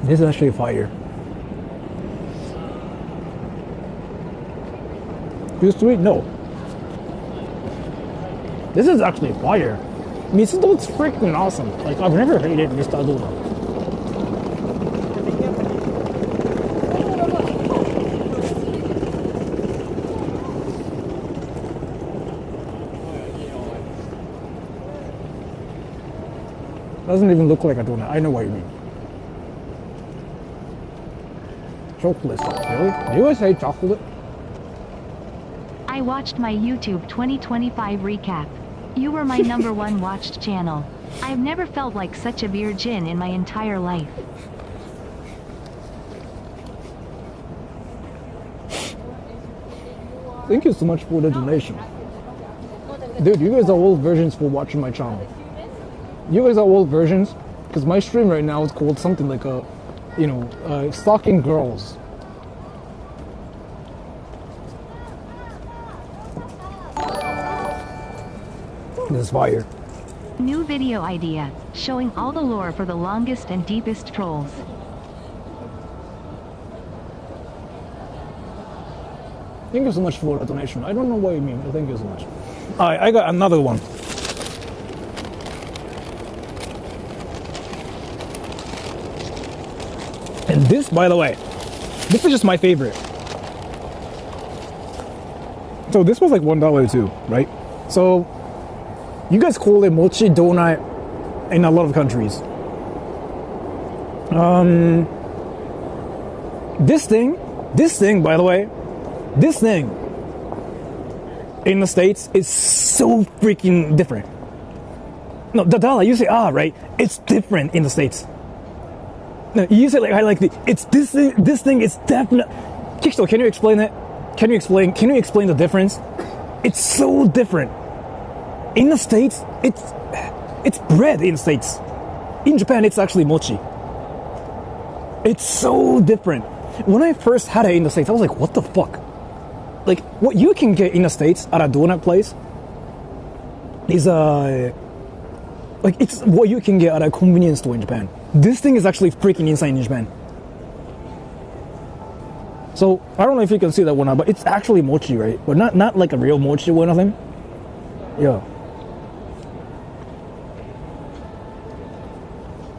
This is actually fire. Too sweet? No. This is actually fire. Mitsudo's freaking awesome. Like, I've never hated Mr. Donut. Doesn't even look like a donut. I know what you mean. Chocolate sauce, really? Do you guys hate chocolate? I watched my YouTube 2025 recap. You were my #1 watched channel. I've never felt like such a virgin in my entire life. Thank you so much for the donation. Dude, you guys are old versions for watching my channel. You guys are old versions, because my stream right now is called something like stalking girls. This is fire. New video idea, showing all the lore for the longest and deepest trolls. Thank you so much for the donation. I don't know what you mean, but thank you so much. Alright, I got another one. And this, by the way, this is just my favorite. So this was like $1 too, right? So you guys call it mochi donut in a lot of countries. This thing, by the way, this thing in the States is so freaking different. No, Dadala, you say right? It's different in the States. No, you say like I like the. It's this thing. This thing is definite. Kiksto, can you explain it? Can you explain the difference? It's so different. In the States, it's bread in the States. In Japan, it's actually mochi. It's so different. When I first had it in the States, I was like, what the fuck? Like, what you can get in the States at a donut place is like, it's what you can get at a convenience store in Japan. This thing is actually freaking insane in Japan. So, I don't know if you can see that one now, but it's actually mochi, right? But not like a real mochi or nothing. Yeah.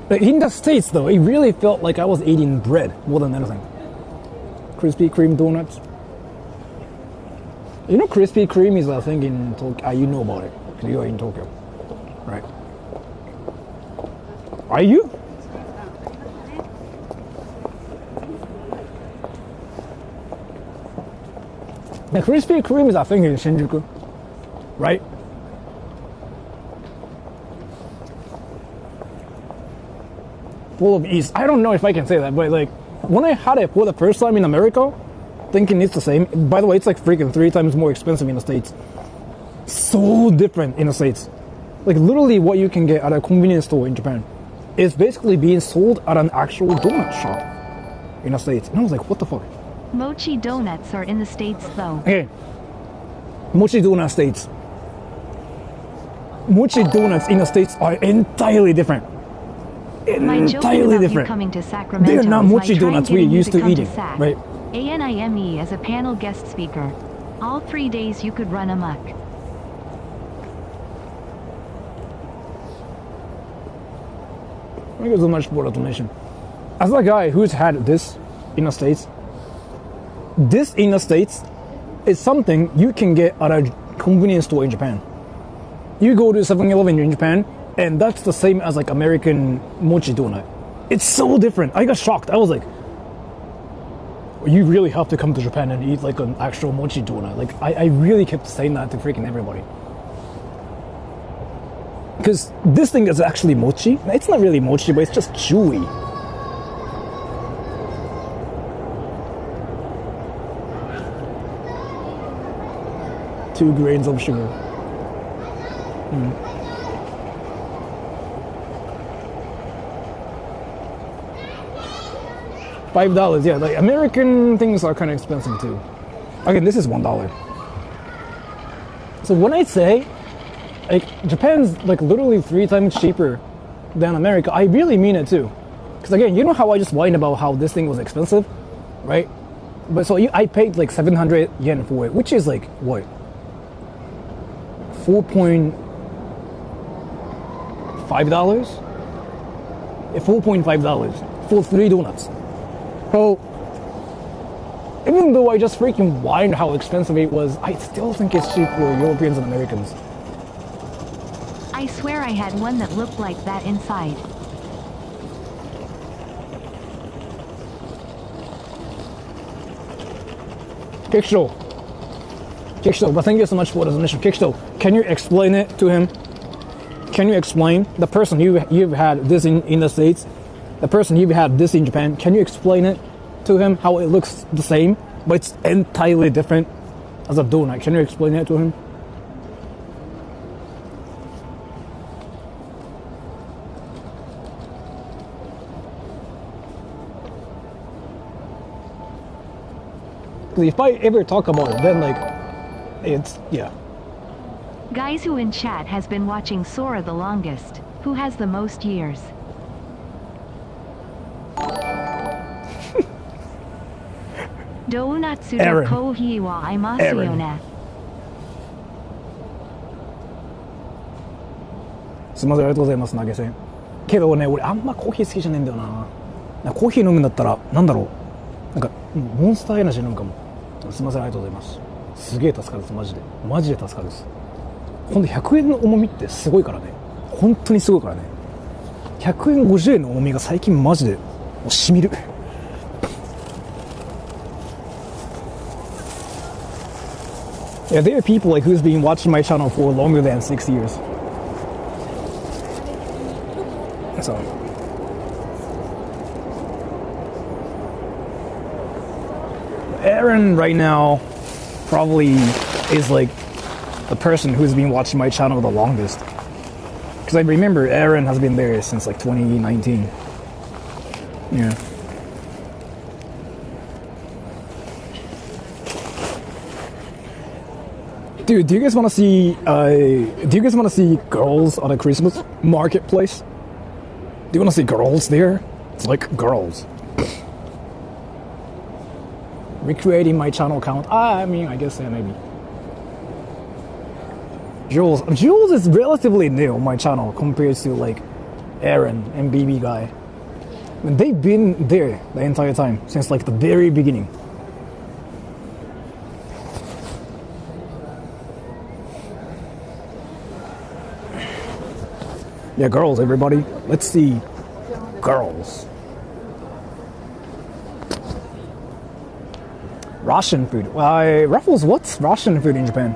But in the States, though, it really felt like I was eating bread more than anything. Krispy Kreme donuts. You know, Krispy Kreme is a thing in Tokyo. You know about it because you're in Tokyo, right? Are you? The Krispy Kreme is a thing in Shinjuku, right? Full of yeast. I don't know if I can say that, but like when I had it for the first time in America, thinking it's the same. By the way, it's like freaking 3 times more expensive in the States. So different in the States. Like literally what you can get at a convenience store in Japan is basically being sold at an actual donut shop in the States. And I was like, what the fuck? Mochi donuts are in the States though. Okay. Mochi donut States. Mochi donuts in the States are entirely different. My joke about you coming to Sacramento. They're not mochi donuts we're used to eating, right? ANIME as a panel guest speaker. All 3 days you could run amok. Thank you so much for the donation. As a guy who's had this in the States, this in the States is something you can get at a convenience store in Japan. You go to 7-Eleven in Japan, and that's the same as like American mochi donut. It's so different. I got shocked. I was like, you really have to come to Japan and eat like an actual mochi donut. Like I really kept saying that to freaking everybody. Because this thing is actually mochi. It's not really mochi, but it's just chewy. Two grains of sugar. $5, yeah. Like American things are kind of expensive too. Again, this is $1. So when I say, like, Japan's like literally 3 times cheaper than America, I really mean it too. Because again, you know how I just whined about how this thing was expensive, right? But so I paid like 700 yen for it, which is like what? $4.5? $4.5 for 3 donuts. So, even though I just freaking whined how expensive it was, I still think it's cheap for Europeans and Americans. I swear I had one that looked like that inside. Kiksto, but thank you so much for the donation. Kiksto, can you explain it to him? Can you explain the person you've had this in the States, the person you've had this in Japan? Can you explain it to him how it looks the same, but it's entirely different as a donut? Can you explain it to him? If I ever talk about it, then like, it's, yeah. Guys who in chat has been watching Sora the longest, who has the most years. ドーナツとコーヒーは合いますよね。すみません、ありがとうございます。投げ銭。けどね、俺あんまコーヒー好きじゃねえんだよな。コーヒー飲むんだったら、なんだろう。なんか、モンスターエナジー飲むかも。すみません、ありがとうございます。すげえ助かるです、マジで。マジで助かるです。ほんと100円の重みってすごいからね。本当にすごいからね。100円、50円の重みが最近マジで、もうしみる。Yeah, there are people like who's been watching my channel for longer than 6 years. So, Aaron right now probably is like the person who's been watching my channel the longest. Because I remember Aaron has been there since like 2019. Yeah. Dude, do you guys want to see? Do you guys want to see girls on a Christmas marketplace? Do you want to see girls there? It's like girls. Recreating my channel count. I mean, I guess, yeah, maybe. Jules is relatively new on my channel compared to like Aaron and BB guy. And they've been there the entire time since like the very beginning. Yeah, girls, everybody. Let's see girls. Russian food. Ruffles, what's Russian food in Japan?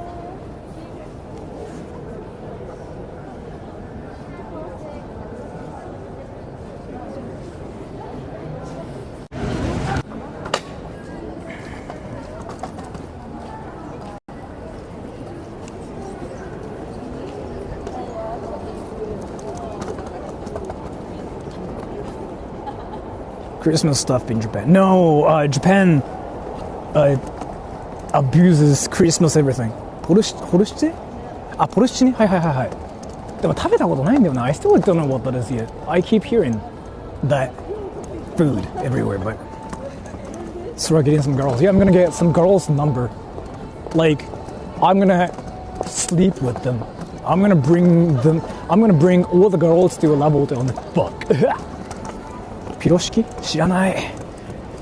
Christmas stuff in Japan. No, Japan abuses Christmas everything. ポルシチね。はい。でも食べたことないんだよな。I still don't know what that is yet. I keep hearing that food everywhere, but start getting some girls. Yeah, I'm gonna get some girls' number. Like, I'm gonna sleep with them. I'm gonna bring all the girls to a level on the fuck. ピロシキ？知らない。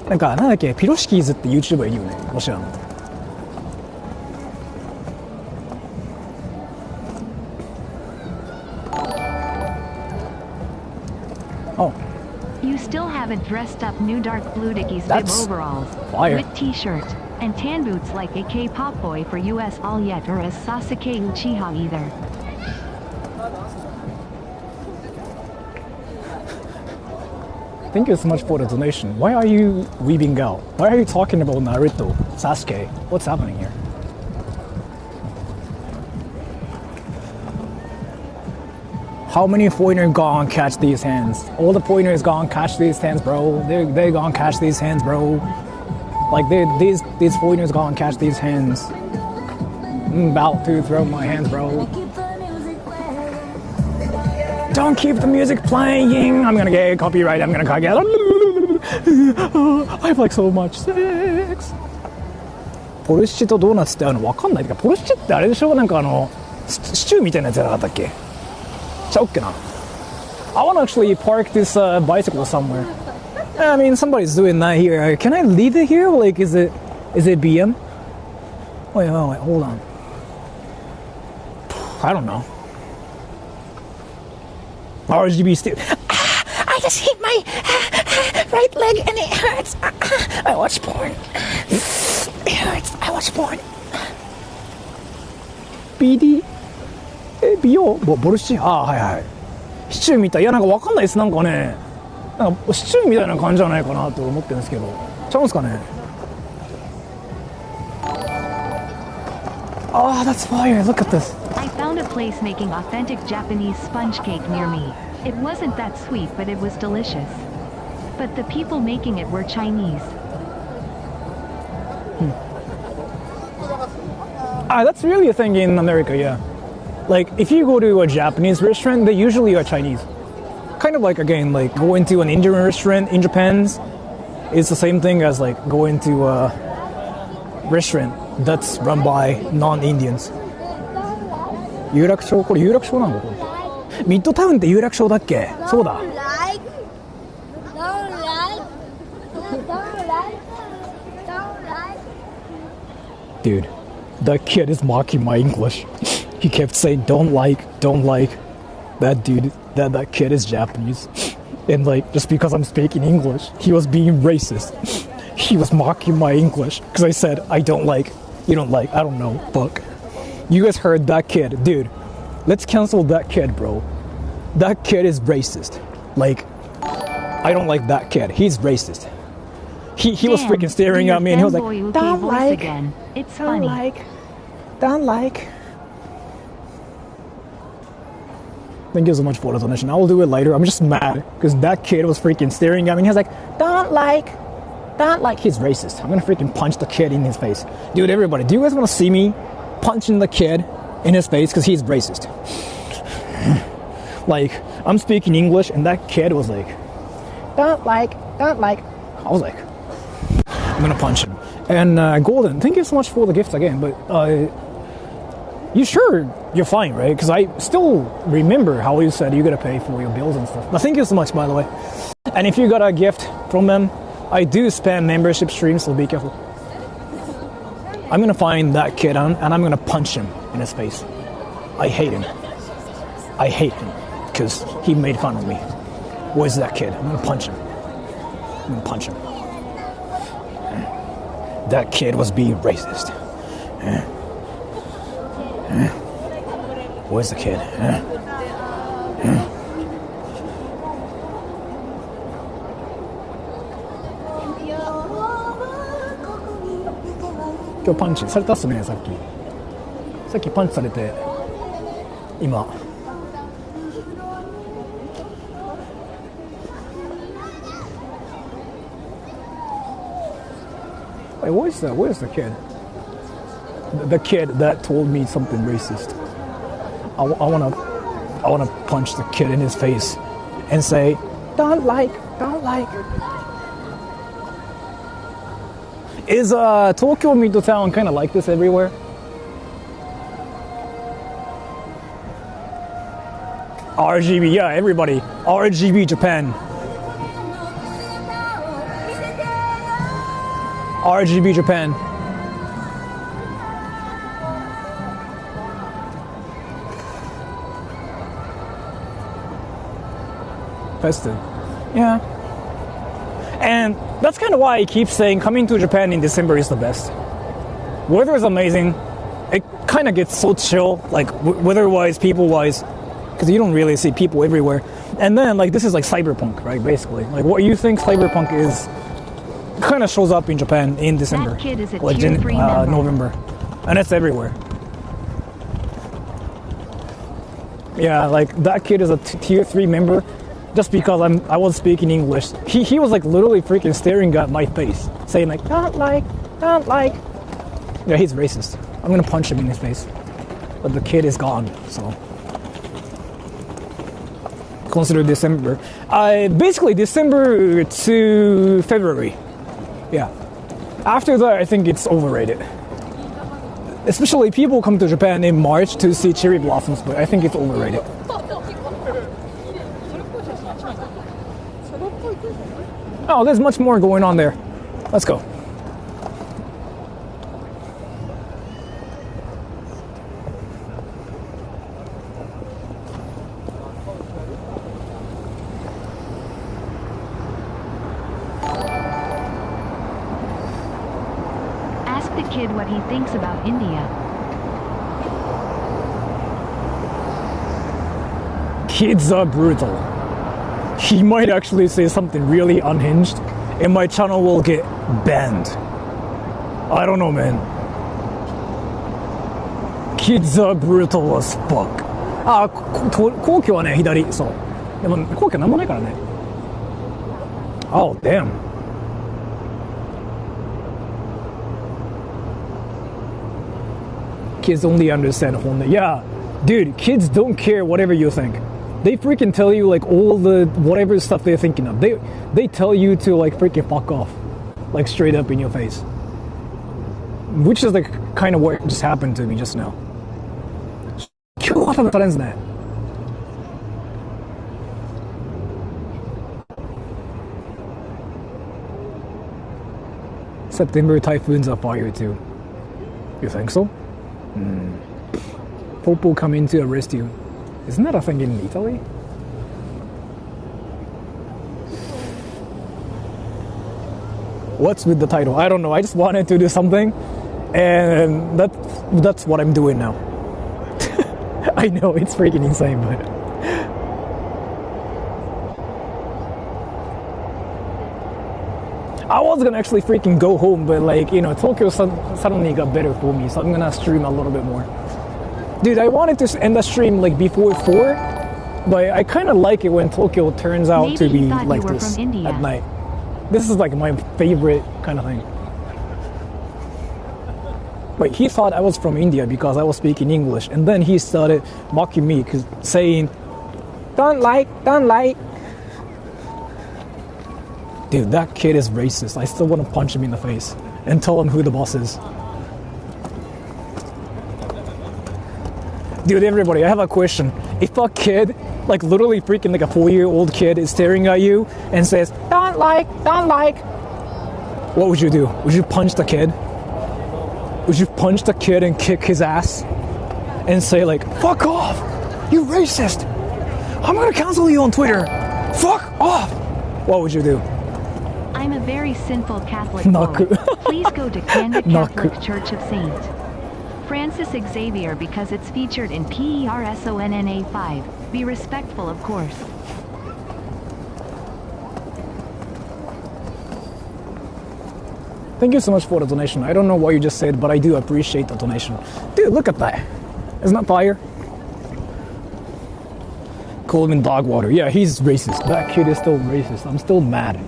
なんだっけ、ピロシキーズって YouTuber いるよね。もし知らんの。Oh. You still haven't dressed up new dark blue Dickies bib overalls fire. with t-shirt and tan boots like a K-pop boy for US all yet, or as Sasuke Uchiha either. Thank you so much for the donation. Why are you weaving out? Why are you talking about Naruto, Sasuke? What's happening here? How many foreigners gonna catch these hands? All the foreigners gonna catch these hands, bro. They gonna catch these hands, bro. Like these foreigners gonna catch these hands. I'm about to throw my hands, bro. Don't keep the music playing. I'm gonna get copyright. I'm gonna get. I have like so much sex. ポルシチとドーナツってわかんない。てかポルシチってあれでしょ？なんかシチューみたいなやつじゃなかったっけ？ちゃうっけな。I wanna actually park this bicycle somewhere. I mean, somebody's doing that here. Can I leave it here? Like, is it BM? Wait, hold on. I don't know. RGB still. I just hit my right leg and it hurts. I watch porn. It hurts. I watch porn. BD? 美容ボルシチ？はい。シチューみたい。いや、なんかわかんないです。なんかね、なんかシチューみたいな感じじゃないかなと思ってるんですけど。ちゃうんすかね。That's fire. Look at this. I found a place making authentic Japanese sponge cake near me. It wasn't that sweet, but it was delicious. But the people making it were Chinese. That's really a thing in America, yeah. Like, if you go to a Japanese restaurant, they usually are Chinese. Kind of like, again, like going to an Indian restaurant in Japan is the same thing as like going to restaurant that's run by non-Indians. 有楽町、これ有楽町なのこれ。ミッドタウンって有楽町だっけ？そうだ。Dude, that kid is mocking my English. He kept saying, don't like. That dude, that kid is Japanese. And like, just because I'm speaking English, he was being racist. He was mocking my English. Because I said, I don't like, you don't like, I don't know, fuck. You guys heard that kid. Dude, let's cancel that kid, bro. That kid is racist. Like, I don't like that kid. He's racist. He was freaking staring at me and he was like, don't like, again. It's don't funny. don't like. Thank you so much for the donation. I will do it later. I'm just mad because that kid was freaking staring at me and he was like, don't like. He's racist. I'm gonna freaking punch the kid in his face. Dude, everybody, do you guys want to see me punching the kid in his face because he's racist? Like, I'm speaking English and that kid was like, don't like. I was like, I'm gonna punch him. And Golden, thank you so much for the gift again, but you sure you're fine, right? Because I still remember how you said you gotta pay for your bills and stuff. But thank you so much, by the way. And if you got a gift from them, I do spam membership streams, so be careful. I'm gonna find that kid and I'm gonna punch him in his face. I hate him because he made fun of me. Where's that kid? I'm gonna punch him. That kid was being racist. Where's the kid? 今日パンチされたっすね、さっきパンチされて今Hey, where's the kid? The kid that told me something racist. I wanna punch the kid in his face and say, don't like. Is Tokyo Midtown kind of like this everywhere? RGB, yeah, everybody. RGB Japan. RGB Japan. Festive. Yeah. And that's kind of why I keep saying coming to Japan in December is the best. Weather is amazing. It kind of gets so chill, like weather-wise, people-wise, because you don't really see people everywhere. And then, like, this is like cyberpunk, right, basically. Like, what you think cyberpunk is kind of shows up in Japan in December. That kid is a like tier 3 member. November. And it's everywhere. Yeah, like, that kid is a tier 3 member. Just because I was speaking English, he was like literally freaking staring at my face, saying like, don't like. Yeah, he's racist. I'm gonna punch him in his face. But the kid is gone, so. Consider December. Basically December to February. Yeah. After that, I think it's overrated. Especially people come to Japan in March to see cherry blossoms, but I think it's overrated. Oh, there's much more going on there. Let's go. Ask the kid what he thinks about India. Kids are brutal. He might actually say something really unhinged and my channel will get banned. I don't know, man. Kids are brutal as fuck. 皇居はね、左、そう。でも皇居なんもないからね。Oh, damn. Kids only understand Honda. Yeah, dude, kids don't care whatever you think. They freaking tell you like all the whatever stuff they're thinking of. They tell you to like freaking fuck off, like straight up in your face. which is like kind of what just happened to me just now. 今日は食べたんですね。September typhoons are fire too. You think so? Pope will come in to arrest you. Isn't that a thing in Italy? What's with the title? I don't know. I just wanted to do something, and that's what I'm doing now. I know it's freaking insane, but I was gonna actually freaking go home, but like, you know, Tokyo suddenly got better for me, so I'm gonna stream a little bit more. Dude, I wanted to end the stream like before 4, but I kind of like it when Tokyo turns out Maybe to be he thought like you were this from India. at night. This is like my favorite kind of thing. But he thought I was from India because I was speaking English, and then he started mocking me, saying, don't like. Dude, that kid is racist. I still want to punch him in the face and tell him who the boss is. Dude, everybody, I have a question. If a kid, like literally freaking like a 4-year-old kid is staring at you and says, don't like, what would you do? Would you punch the kid? Would you punch the kid and kick his ass and say like, fuck off, you racist, I'm gonna cancel you on Twitter, fuck off? What would you do? I'm a very sinful Catholic Naku. boy. Please go to Kanda Naku. Catholic Church of Saint Francis Xavier because it's featured in PERSONNA 5. Be respectful, of course. Thank you so much for the donation. I don't know what you just said, but I do appreciate the donation. Dude, look at that. Isn't that fire? Call him in dog water. Yeah, he's racist. That kid is still racist. I'm still mad.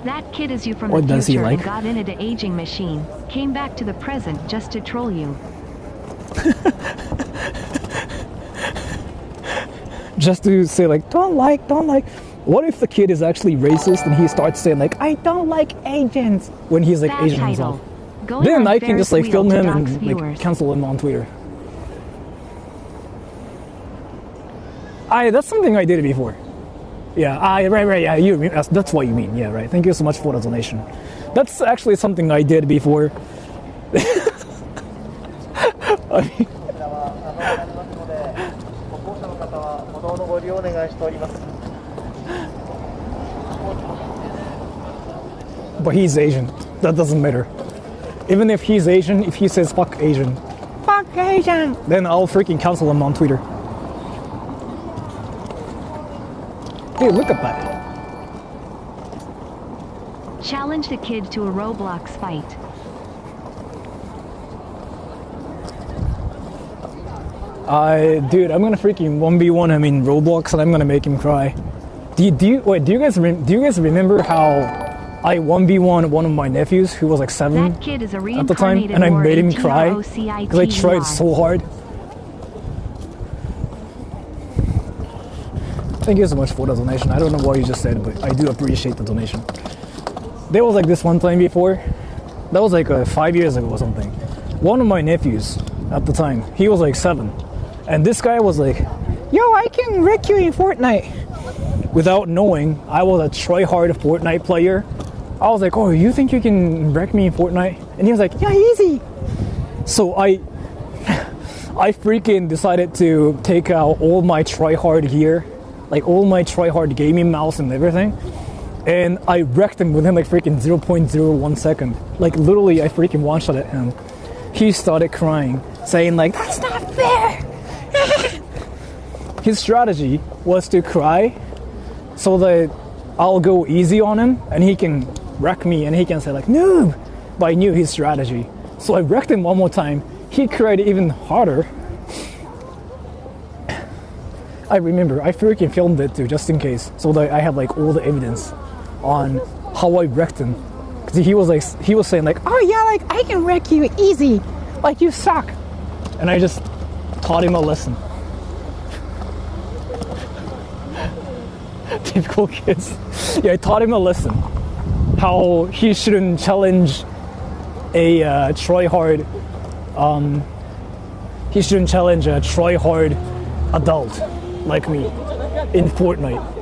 That kid is you from What the does he future like? and got into the aging machine, came back to the present just to troll you. Just to say like, don't like. What if the kid is actually racist and he starts saying like, I don't like Asians when he's like Bad Asian title. himself? Going Then on I can just Ferris like film wheel him to and dox like viewers. cancel him on Twitter. That's something I did before. Yeah, right, yeah, that's what you mean. Yeah, right. Thank you so much for the donation. That's actually something I did before. I mean, but he's Asian. That doesn't matter. Even if he's Asian, if he says fuck Asian, then I'll freaking cancel him on Twitter. Dude, look at that. Challenge the kid to a Roblox fight. Dude, I'm gonna freaking 1v1 him in Roblox and I'm gonna make him cry. Do you guys remember how I 1v1 one of my nephews who was like 7 That kid is a at the time, and I made him cry because I tried so hard. Thank you so much for the donation. I don't know what you just said, but I do appreciate the donation. There was like this one time before, that was like 5 years ago or something. One of my nephews at the time, he was like 7, and this guy was like, yo, I can wreck you in Fortnite. Without knowing I was a try-hard Fortnite player, I was like, oh, you think you can wreck me in Fortnite? And he was like, yeah, easy. So I freaking decided to take out all my try-hard gear, like all my try-hard gaming mouse and everything, and I wrecked him within like freaking 0.01 second. Like literally, I freaking one-shot at him. He started crying, saying like, that's not fair. His strategy was to cry so that I'll go easy on him and he can wreck me and he can say like, noob. But I knew his strategy. So I wrecked him one more time. He cried even harder. I remember, I freaking filmed it too, just in case, so that I had like all the evidence on how I wrecked him. Cause he was saying like, oh yeah, like I can wreck you easy, like you suck. And I just taught him a lesson. Typical kids. Yeah, I taught him a lesson. How he shouldn't challenge a try-hard. He shouldn't challenge a try-hard adult like me in Fortnite.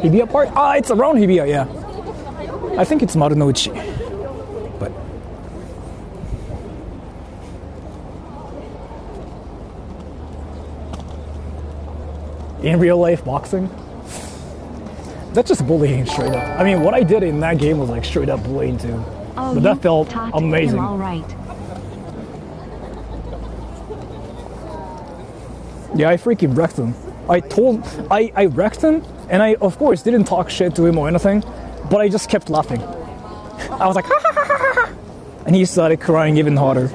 Hibiya Park? Ah, it's around Hibiya, yeah. I think it's Marunouchi. But in real life boxing? That's just bullying straight up. I mean, what I did in that game was like straight up bullying too. Oh, But that felt taught amazing. him all right. Yeah, I freaking wrecked him. I wrecked him, and I, of course, didn't talk shit to him or anything, but I just kept laughing. I was like, ha ha ha ha ha! And he started crying even harder.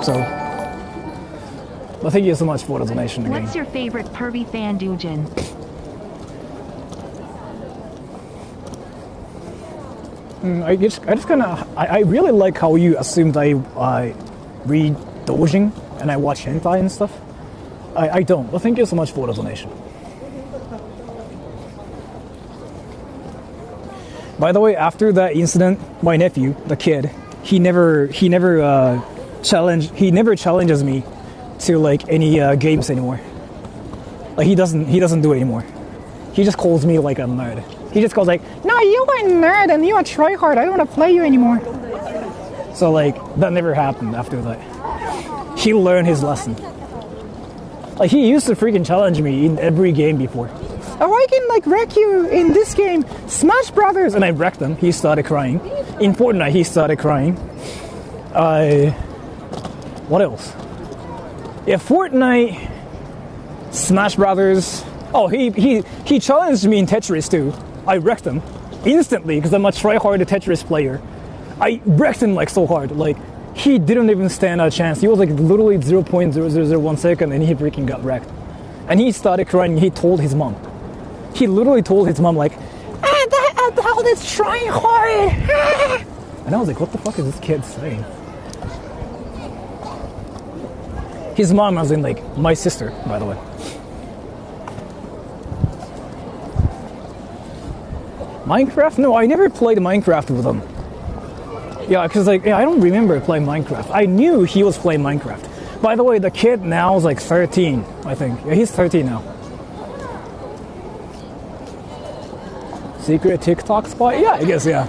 So, but thank you so much for the donation again. What's your favorite pervy fan, Dujin? I just kind of, I really like how you assumed I read doujin and I watch hentai and stuff. I don't, but thank you so much for the donation. By the way, after that incident, my nephew, the kid, he never challenges me to like any games anymore. Like he doesn't do it anymore. He just calls me like a nerd. He just goes like, "No, you are a nerd and you are tryhard. I don't want to play you anymore." So like that never happened after that. He learned his lesson. Like he used to freaking challenge me in every game before. Oh, I can like wreck you in this game, Smash Brothers, and I wrecked him. He started crying. In Fortnite, he started crying. What else? Yeah, Fortnite, Smash Brothers. Oh, he challenged me in Tetris too. I wrecked him instantly because I'm a try-hard Tetris player. I wrecked him like so hard. Like he didn't even stand a chance. He was like literally 0.0001 second, and he freaking got wrecked. And he started crying. He told his mom. He literally told his mom like, that adult is trying hard. And I was like, what the fuck is this kid saying? His mom was in like my sister, by the way. Minecraft? No, I never played Minecraft with him. Yeah, because like, I don't remember playing Minecraft. I knew he was playing Minecraft. By the way, the kid now is like 13, I think. Yeah, he's 13 now. Secret TikTok spot? Yeah, I guess, yeah.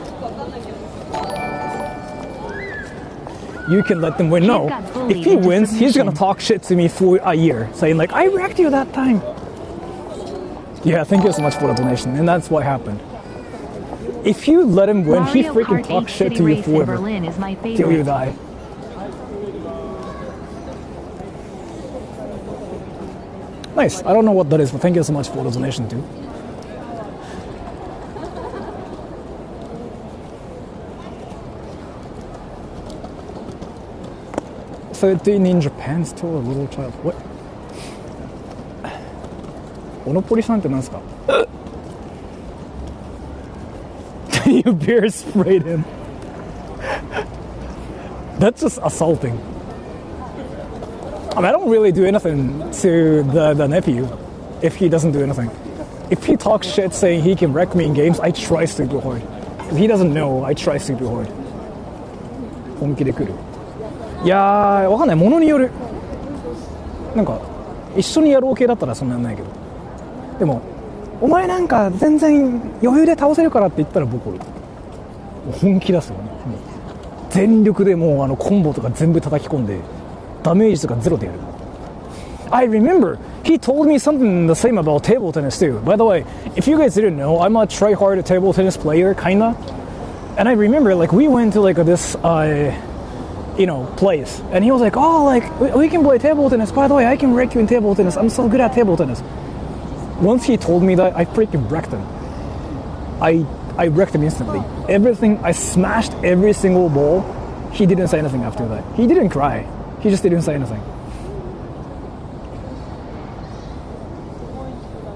You can let them win. No, if he wins, he's gonna talk shit to me for a year, saying like, I wrecked you that time. Yeah, thank you so much for the donation, and that's what happened. If you let him win, he freaking talks shit to you forever, till you die. Nice. I don't know what that is, but thank you so much for the donation too. "13 in Japan, still a little child." What? Monopoly さんって何ですか? You beer sprayed him. That's just assaulting. I mean, I don't really do anything to the nephew if he doesn't do anything. If he talks shit saying he can wreck me in games, I try super hard. If he doesn't know, I try super hard. 本気で来る。いやー、わかんない。ものによる。なんか、一緒にやろう系だったらそんなんないけど。でも、お前なんか全然余裕で倒せるからって言ったら僕もう本気出すよね。もう全力でもうコンボとか全部叩き込んでダメージとかゼロでやる。I remember he told me something the same about table tennis too. By the way, if you guys didn't know, I'm a try-hard table tennis player, kinda. And I remember like we went to like this place, and he was like, "Oh, like we can play table tennis. By the way, I can wreck you in table tennis. I'm so good at table tennis." Once he told me that, I freaking wrecked him. I wrecked him instantly. Everything, I smashed every single ball. He didn't say anything after that. He didn't cry. He just didn't say anything.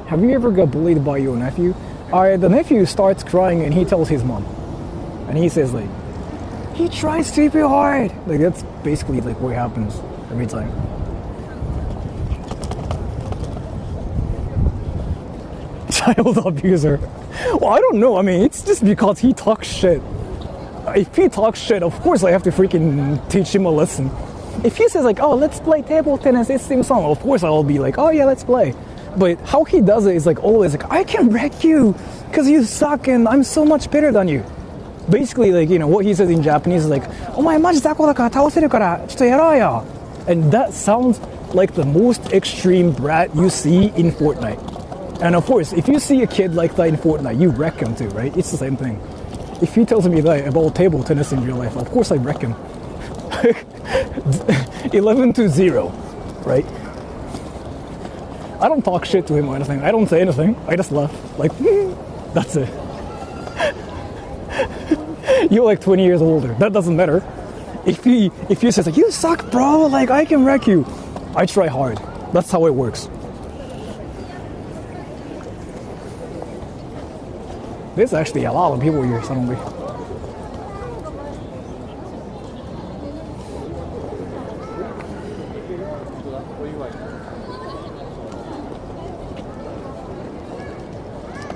Have you ever got bullied by your nephew? The nephew starts crying and he tells his mom. And he says like, he tries super hard. Like that's basically like what happens every time. child abuser. Well, I don't know. I mean, it's just because he talks shit. If he talks shit, of course I have to freaking teach him a lesson. If he says like, oh, let's play table tennis, it's sim song, of course I'll be like, oh yeah, let's play. But how he does it is like always like, I can wreck you because you suck and I'm so much better than you. Basically, like, you know, what he says in Japanese is like, お前マジ雑魚だから倒せるからちょっとやろうよ. And that sounds like the most extreme brat you see in Fortnite. And of course, if you see a kid like that in Fortnite, you wreck him too, right? It's the same thing. If he tells me that about table tennis in real life, of course I wreck him. 11-0, right? I don't talk shit to him or anything. I don't say anything. I just laugh. Like, that's it. You're like 20 years older. That doesn't matter. If he says like, you suck, bro, like I can wreck you, I try hard. That's how it works. There's actually a lot of people here suddenly.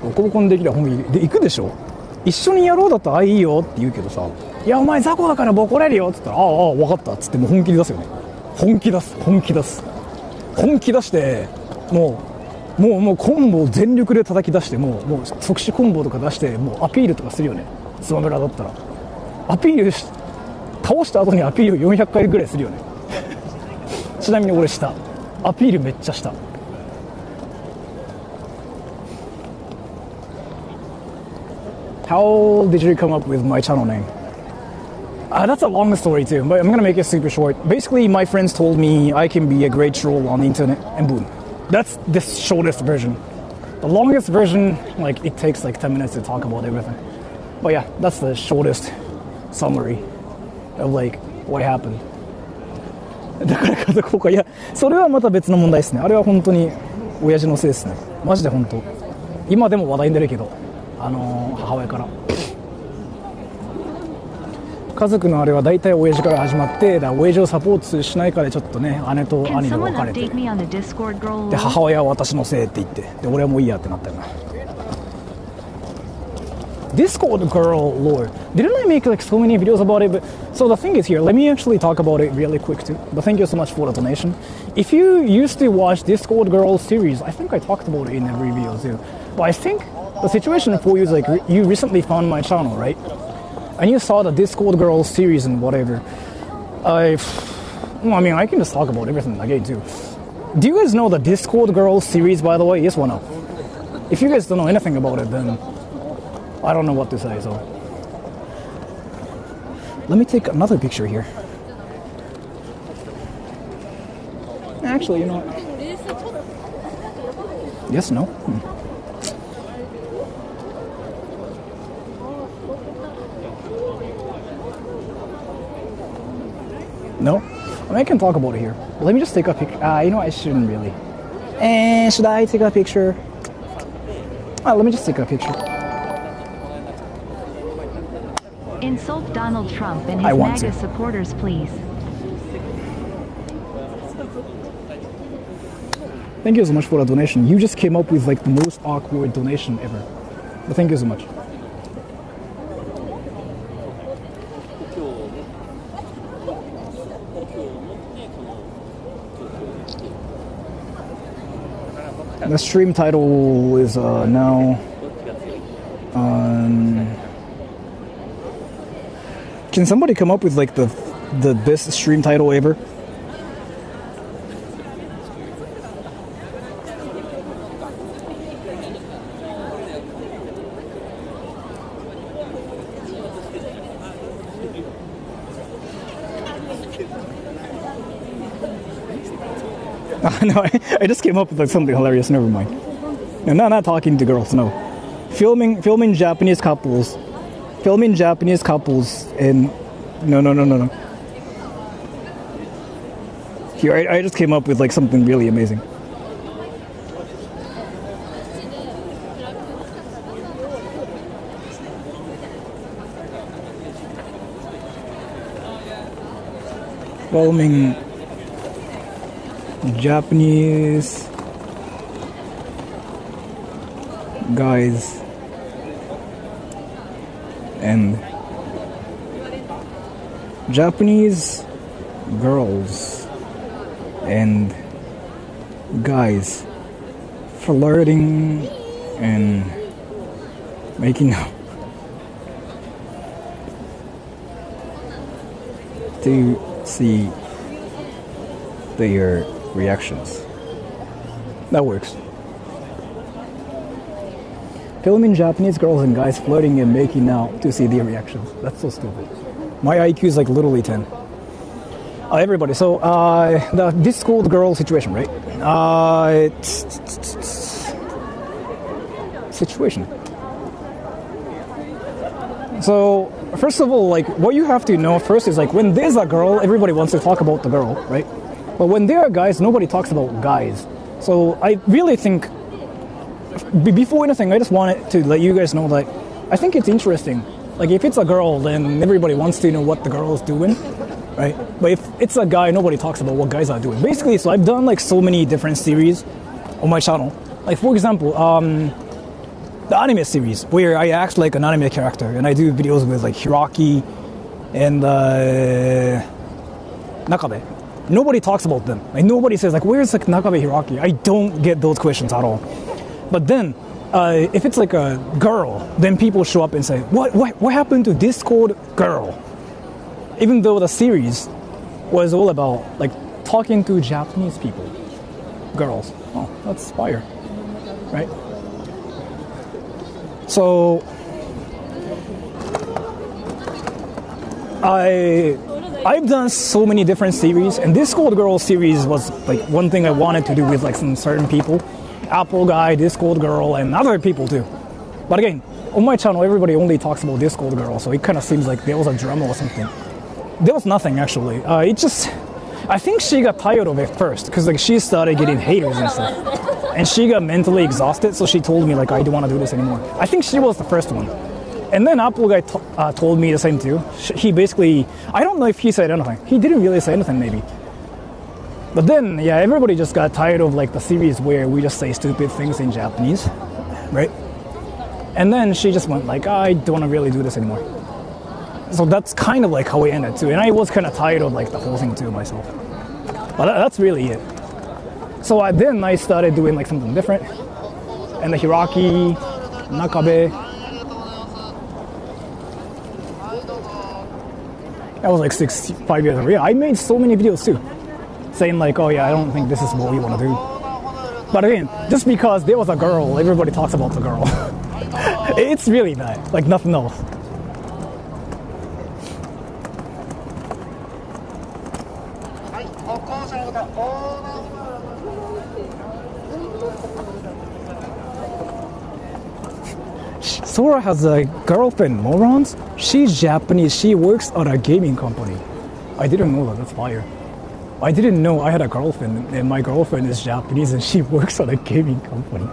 ボコボコにできりゃ本気で行くでしょ。一緒にやろうだったらいいよって言うけどさ、いやお前雑魚だからボコれるよって言ったら、ああ分かったっつってもう本気で出すよね。本気出してもうコンボを全力で叩き出してもう即死コンボとか出してもうアピールとかするよね。スマブラだったらアピールし倒した後にアピール400回ぐらいするよね。ちなみに俺したアピールめっちゃした。How did you come up with my channel name? That's a long story too, but I'm gonna make it super short. Basically, my friends told me I can be a great troll on the internet, and boom. That's the shortest version. The longest version, like, it takes like 10 minutes to talk about everything. But yeah, that's the shortest summary of like what happened. だから家族崩壊、いや、それはまた別の問題ですね。あれは本当に親父のせいですね。マジで本当。今でも話題に出るけど。母親から家族のあれは大体親父から始まって、だから親父をサポートしないからちょっとね姉と兄で別れて、で母親は私のせいって言って、で俺はもういいやってなったよな。Discord girl lore. Didn't I make like so many videos about it? But so the thing is here, let me actually talk about it really quick too. But thank you so much for the donation. If you used to watch Discord girl series, I think I talked about it in every video too. But I think the situation for you is like you recently found my channel, right? And you saw the Discord Girls series and whatever. I mean, I can just talk about everything again too. Do you guys know the Discord Girls series, by the way? Yes or no? If you guys don't know anything about it, then I don't know what to say, so. Let me take another picture here. Actually, you know what? Yes, no? No? I mean, I can talk about it here. Let me just take a picture. You know, I shouldn't really. Should I take a picture? Let me just take a picture. Insult Donald Trump and his MAGA supporters, please. Thank you so much for the donation. You just came up with like the most awkward donation ever. But thank you so much. The stream title is now. Can somebody come up with like the best stream title ever? No, I just came up with like something hilarious. Never mind. No, not talking to girls. No, filming Japanese couples, and no. Here, I just came up with like something really amazing. Filming guys and Japanese girls and guys flirting and making out. To see their reactions. That works. Filming Japanese girls and guys flirting and making out to see their reactions. That's so stupid. My IQ is like literally 10. Everybody, so the Discord girl situation, right? Situation. So first of all, like what you have to know first is like when there's a girl, everybody wants to talk about the girl, right? But when there are guys, nobody talks about guys. So I really think before anything, I just wanted to let you guys know that I think it's interesting. Like if it's a girl, then everybody wants to know what the girl is doing, right? But if it's a guy, nobody talks about what guys are doing. Basically, so I've done like so many different series on my channel. Like for example, the anime series where I act like an anime character and I do videos with like Hiraki and Nakabe. Nobody talks about them. Like nobody says like, where's like Nakabe Hiraki? I don't get those questions at all. But then if it's like a girl, then people show up and say, what happened to Discord girl? Even though the series was all about like talking to Japanese people, girls. Oh, that's fire, right? So I've done so many different series, and Discord Girl series was like one thing I wanted to do with like some certain people, Apple guy, Discord Girl, and other people too. But again, on my channel, everybody only talks about Discord Girl, so it kind of seems like there was a drama or something. There was nothing actually. It just, I think she got tired of it first because like she started getting haters and stuff. And she got mentally exhausted, so she told me like I don't want to do this anymore. I think she was the first one. And then Apple guy told me the same too. He basically, I don't know if he said anything. He didn't really say anything maybe. But then, yeah, everybody just got tired of like the series where we just say stupid things in Japanese, right? And then she just went like, I don't want to really do this anymore. So that's kind of like how we ended too. And I was kind of tired of like the whole thing too myself. But that's really it. So then I started doing like something different. And the Hiraki, Nakabe. That was like 5 years ago. Yeah, I made so many videos too. Saying like, oh yeah, I don't think this is what we want to do. But again, just because there was a girl, everybody talks about the girl. It's really that, like nothing else. Sora has a girlfriend, morons. She's Japanese. She works at a gaming company. I didn't know that. That's fire. I didn't know I had a girlfriend, and my girlfriend is Japanese, and she works at a gaming company.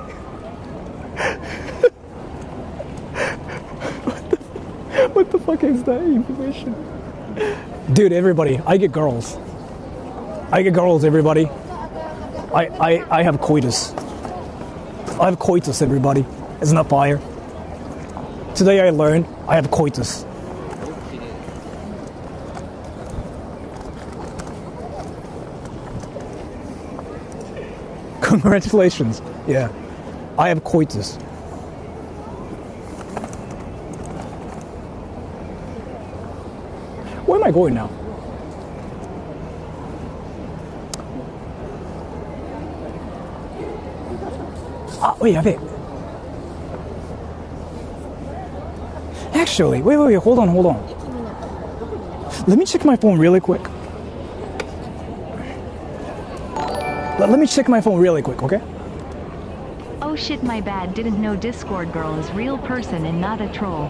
What the fuck is that information? Dude, everybody, I get girls. I get girls, everybody. I have coitus. I have coitus, everybody. Isn't that fire? Today I learned I have coitus. Congratulations. Yeah. I have coitus. Where am I going now? Wait, wait. Actually, wait, hold on. Let me check my phone really quick. Let me check my phone really quick, okay? Oh shit, my bad. Didn't know Discord girl is real person and not a troll.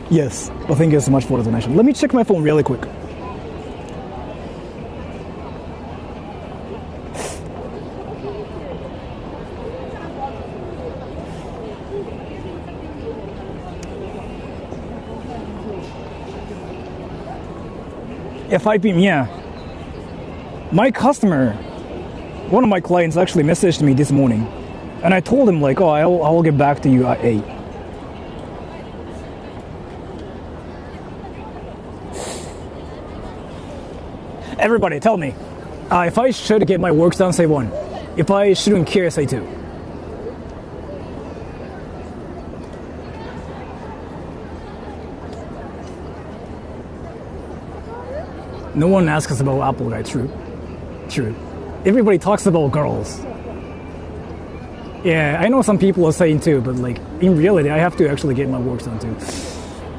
Yes, well, thank you so much for the donation. Let me check my phone really quick. Yeah, 5 p.m. Yeah. My customer one of my clients actually messaged me this morning, and I told him like, oh, I'll get back to you at 8. Everybody, tell me, if I should get my work done, say 1. If I shouldn't care, say 2. No one asks about Apple guy, true. Everybody talks about girls. Yeah, I know some people are saying too, but like in reality, I have to actually get my work done too.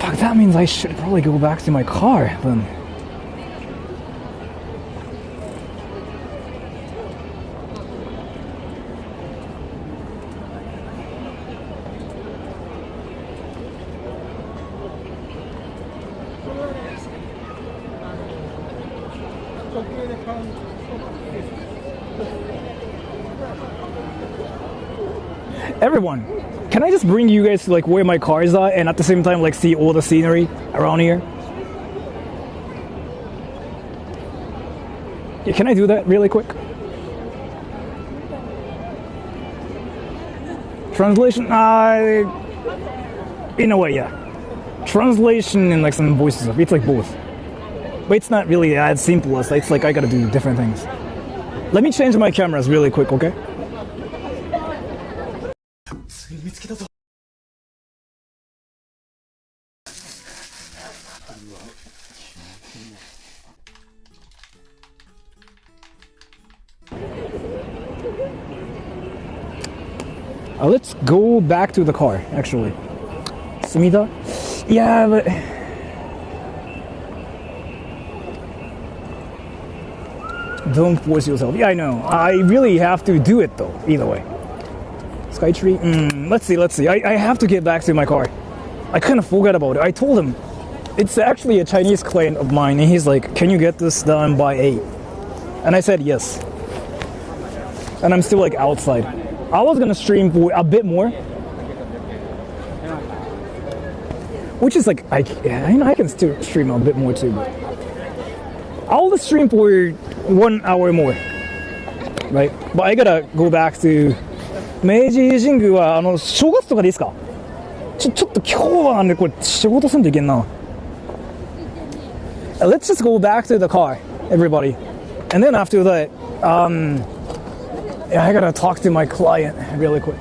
Fuck, that means I should probably go back to my car then. Everyone, can I just bring you guys to like where my cars are and at the same time like see all the scenery around here? Yeah, can I do that really quick? Translation? In a way, yeah. Translation and like some voice stuff, it's like both. But it's not really as simple as it's like I gotta do different things. Let me change my cameras really quick, okay? Let's go back to the car, actually. Sumida? Yeah, but... Don't force yourself. Yeah, I know. I really have to do it, though, either way. Skytree? Let's see. I have to get back to my car. I kind of forgot about it. I told him. It's actually a Chinese client of mine, and he's like, can you get this done by 8? And I said yes. And I'm still, like, outside. I was gonna stream for a bit more, which is like I can still stream a bit more too. But I'll stream for 1 hour more, right? But I gotta go back to 明治神宮は正月とかでいいですか？ちょっと今日はなんでこれ仕事せんといけんな。Let's just go back to the car, everybody, and then after that, I gotta talk to my client really quick.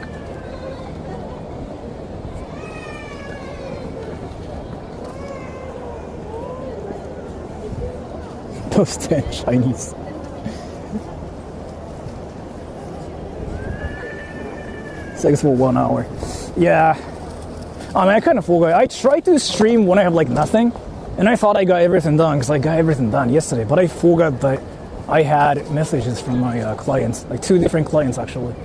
Those 10 Chinese. Sex for 1 hour. Yeah. I kind of forgot. I tried to stream when I have like nothing, and I thought I got everything done because I got everything done yesterday, but I forgot that I had messages from my clients, like 2 different clients actually.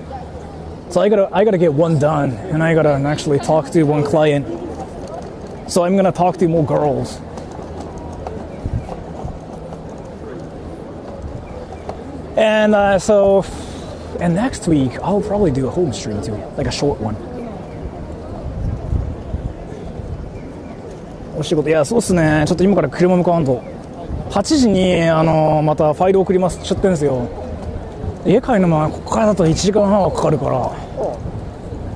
So I gotta get 1 done, and I gotta actually talk to 1 client. So I'm gonna talk to more girls. And and next week I'll probably do a home stream too, like a short one. お仕事、いや、そうっすね。ちょっと今から車向かわんと。8時にまたファイル送りますって言ってんですよ。家帰るのもここからだと1時間半はかかるから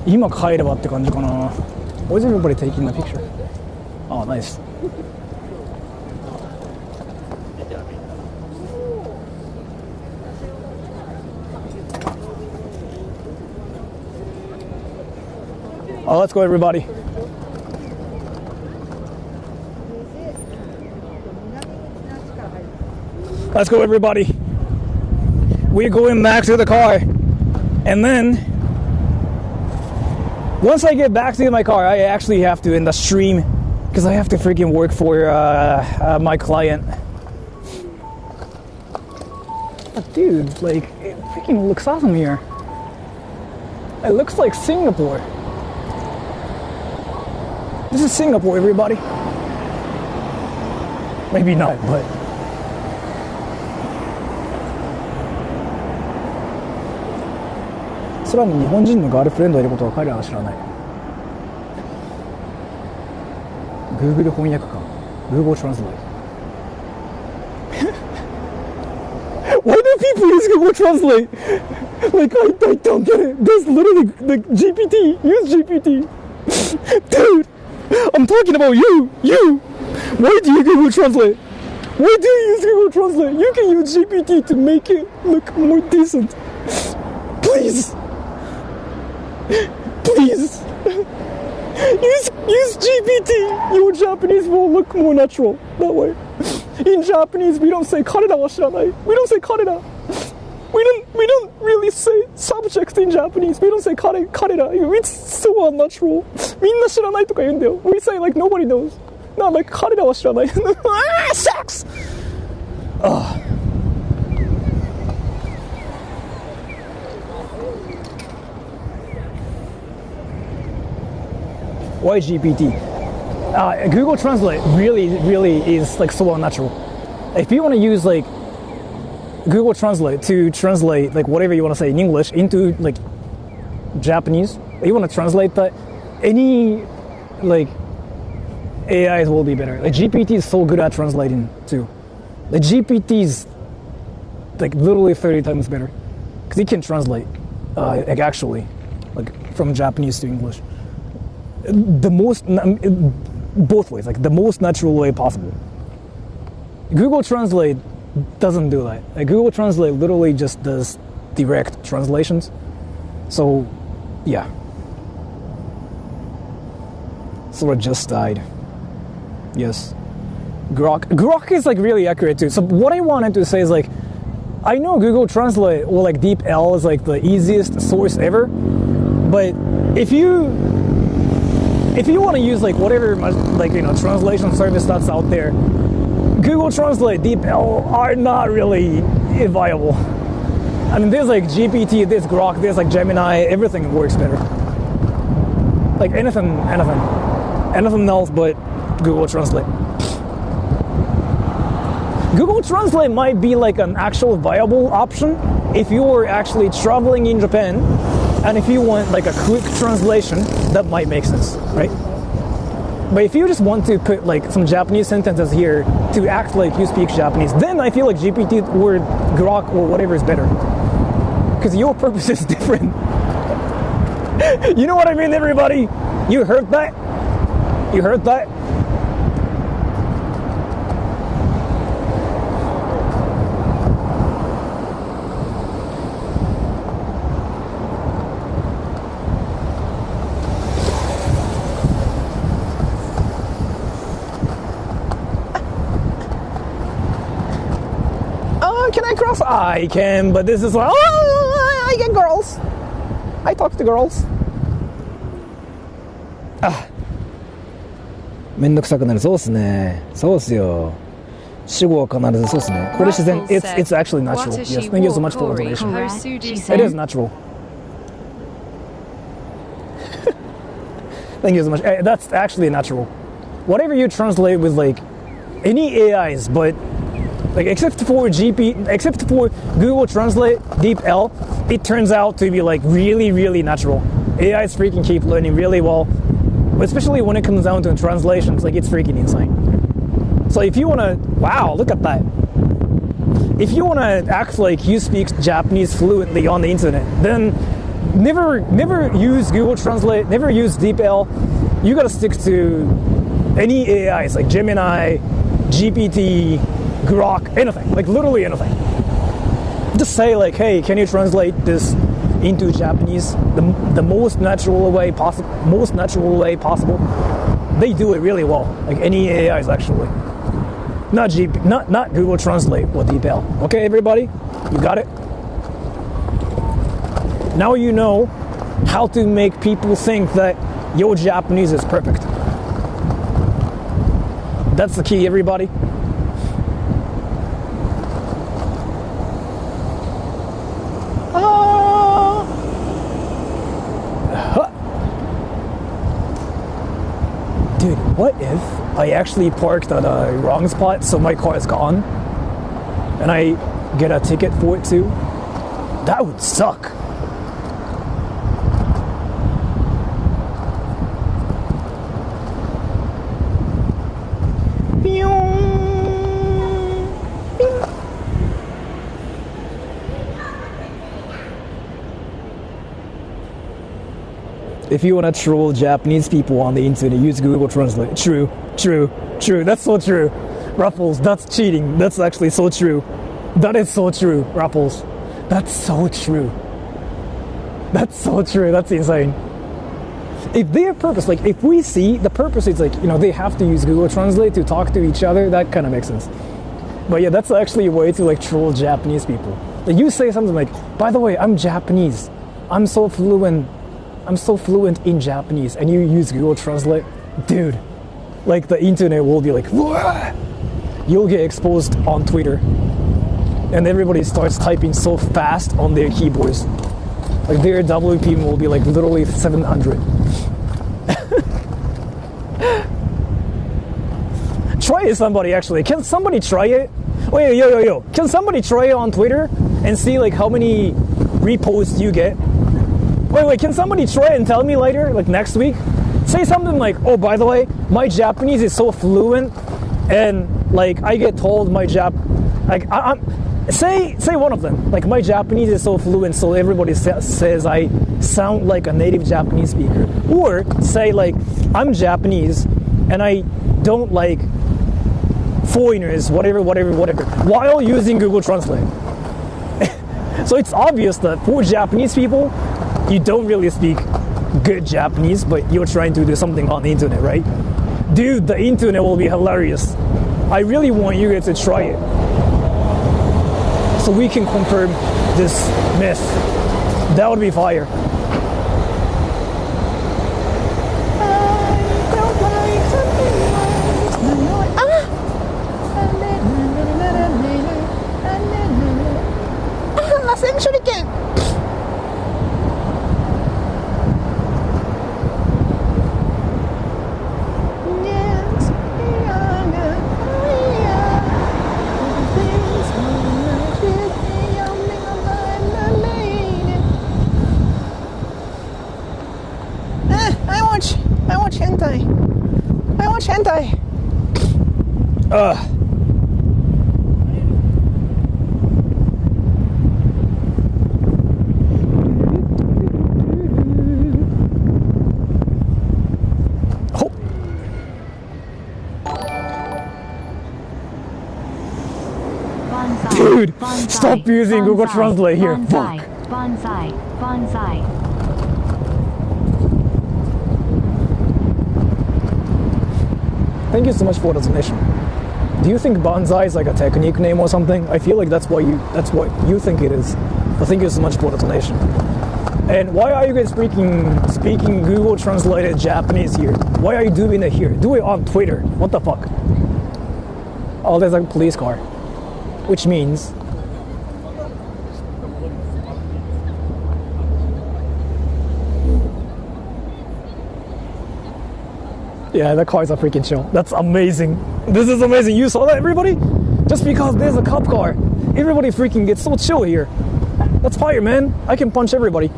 今帰ればって感じかな。Was everybody taking a picture? Oh, nice. Oh, let's go, everybody. Let's go, everybody. We're going back to the car. And then, once I get back to my car, I actually have to end the stream because I have to freaking work for my client. But dude, like, it freaking looks awesome here. It looks like Singapore. This is Singapore, everybody. Maybe not, but... Sora に日本人のガールフレンドがいることは彼らは知らない。Google 翻訳か。Google Translate. Why do please Google Translate? Like, I don't get it. There's literally, like, GPT. Use GPT. Dude, I'm talking about you. Why do you Google Translate? Why do you use Google Translate? You can use GPT to make it look more decent. Please. Please. Use GPT. Your Japanese will look more natural that way. In Japanese, we don't say 彼らは知らない. We don't say 彼ら. We don't really say subject in Japanese. We don't say 彼ら. It's so unnatural. みんな知らないとか言うんだよ. We say like nobody knows. Not like 彼らは知らない. Sex! Why GPT? Google Translate really is like so unnatural. If you want to use like Google Translate to translate like whatever you want to say in English into like Japanese, you want to translate that, any like AIs will be better. Like GPT is so good at translating too. The GPT is like literally 30 times better because it can translate like actually like from Japanese to English. The most, both ways, like the most natural way possible. Google Translate doesn't do that. Like Google Translate literally just does direct translations. So, yeah. Sora just died. Yes. Grok is like really accurate too. So what I wanted to say is like, I know Google Translate or like DeepL is like the easiest source ever, but if you want to use like whatever like translation service that's out there, Google Translate, DeepL are not really viable. I mean, there's like GPT, there's Grok, there's like Gemini, everything works better. Like anything else but Google Translate. Google Translate might be like an actual viable option if you are actually traveling in Japan. And if you want like a quick translation, that might make sense, right? But if you just want to put like some Japanese sentences here to act like you speak Japanese, then I feel like GPT or Grok or whatever is better. Because your purpose is different. You know what I mean, everybody? You heard that? You heard that? Can I cross? I can, but this is like, I get girls. I talk to girls. めんどくさくなる。そうっすね。そうっすよ。主語は必ずそうっすね。これ自然。It's actually natural. Yes, thank you so much for the information. It is natural. Thank you so much. That's actually natural. Whatever you translate with like any AIs, but like except for Google Translate, DeepL, it turns out to be like really natural. AIs freaking keep learning really well, especially when it comes down to translations. Like it's freaking insane. So if you wanna, wow, look at that. If you wanna act like you speak Japanese fluently on the internet, then never use Google Translate, never use DeepL. You gotta stick to any AIs like Gemini, GPT, Grok, anything, like literally anything. Just say like, hey, can you translate this into Japanese? The most natural way possible. They do it really well. Like any AIs actually. Not Google Translate or DeepL. Okay, everybody, you got it. Now you know how to make people think that your Japanese is perfect. That's the key, everybody. Dude, what if I actually parked at a wrong spot so my car is gone and I get a ticket for it too? That would suck. If you want to troll Japanese people on the internet, use Google Translate. True. That's so true. Ruffles, that's cheating. That's actually so true. That is so true, Ruffles. That's so true. That's insane. If their purpose, like if we see the purpose is like, they have to use Google Translate to talk to each other, that kind of makes sense. But yeah, that's actually a way to like troll Japanese people. Like you say something like, by the way, I'm Japanese. I'm so fluent in Japanese, and you use Google Translate, dude, like the internet will be like, whoa! You'll get exposed on Twitter, and everybody starts typing so fast on their keyboards. Like their WP will be like literally 700. Try it, somebody actually. Can somebody try it? Wait, yo. Can somebody try it on Twitter and see like how many reposts you get? Wait, can somebody try it and tell me later, like next week? Say something like, oh, by the way, my Japanese is so fluent, and like I get told my say one of them, like my Japanese is so fluent, so everybody says I sound like a native Japanese speaker. Or say like, I'm Japanese, and I don't like foreigners, whatever, while using Google Translate. So it's obvious that for Japanese people, you don't really speak good Japanese, but you're trying to do something on the internet, right? Dude, the internet will be hilarious. I really want you guys to try it, so we can confirm this myth. That would be fire. I watch hentai. Dude, stop using Google Translate here. Fuck. Bonsai. Thank you so much for the donation. Do you think bonsai is like a technique name or something? I feel like that's what you think it is. But thank you so much for the donation. And why are you guys speaking Google translated Japanese here? Why are you doing it here? Do it on Twitter. What the fuck? Oh, there's a police car. Which means yeah, the cars are freaking chill. That's amazing. This is amazing. You saw that, everybody? Just because there's a cop car, everybody freaking gets so chill here. That's fire, man. I can punch everybody.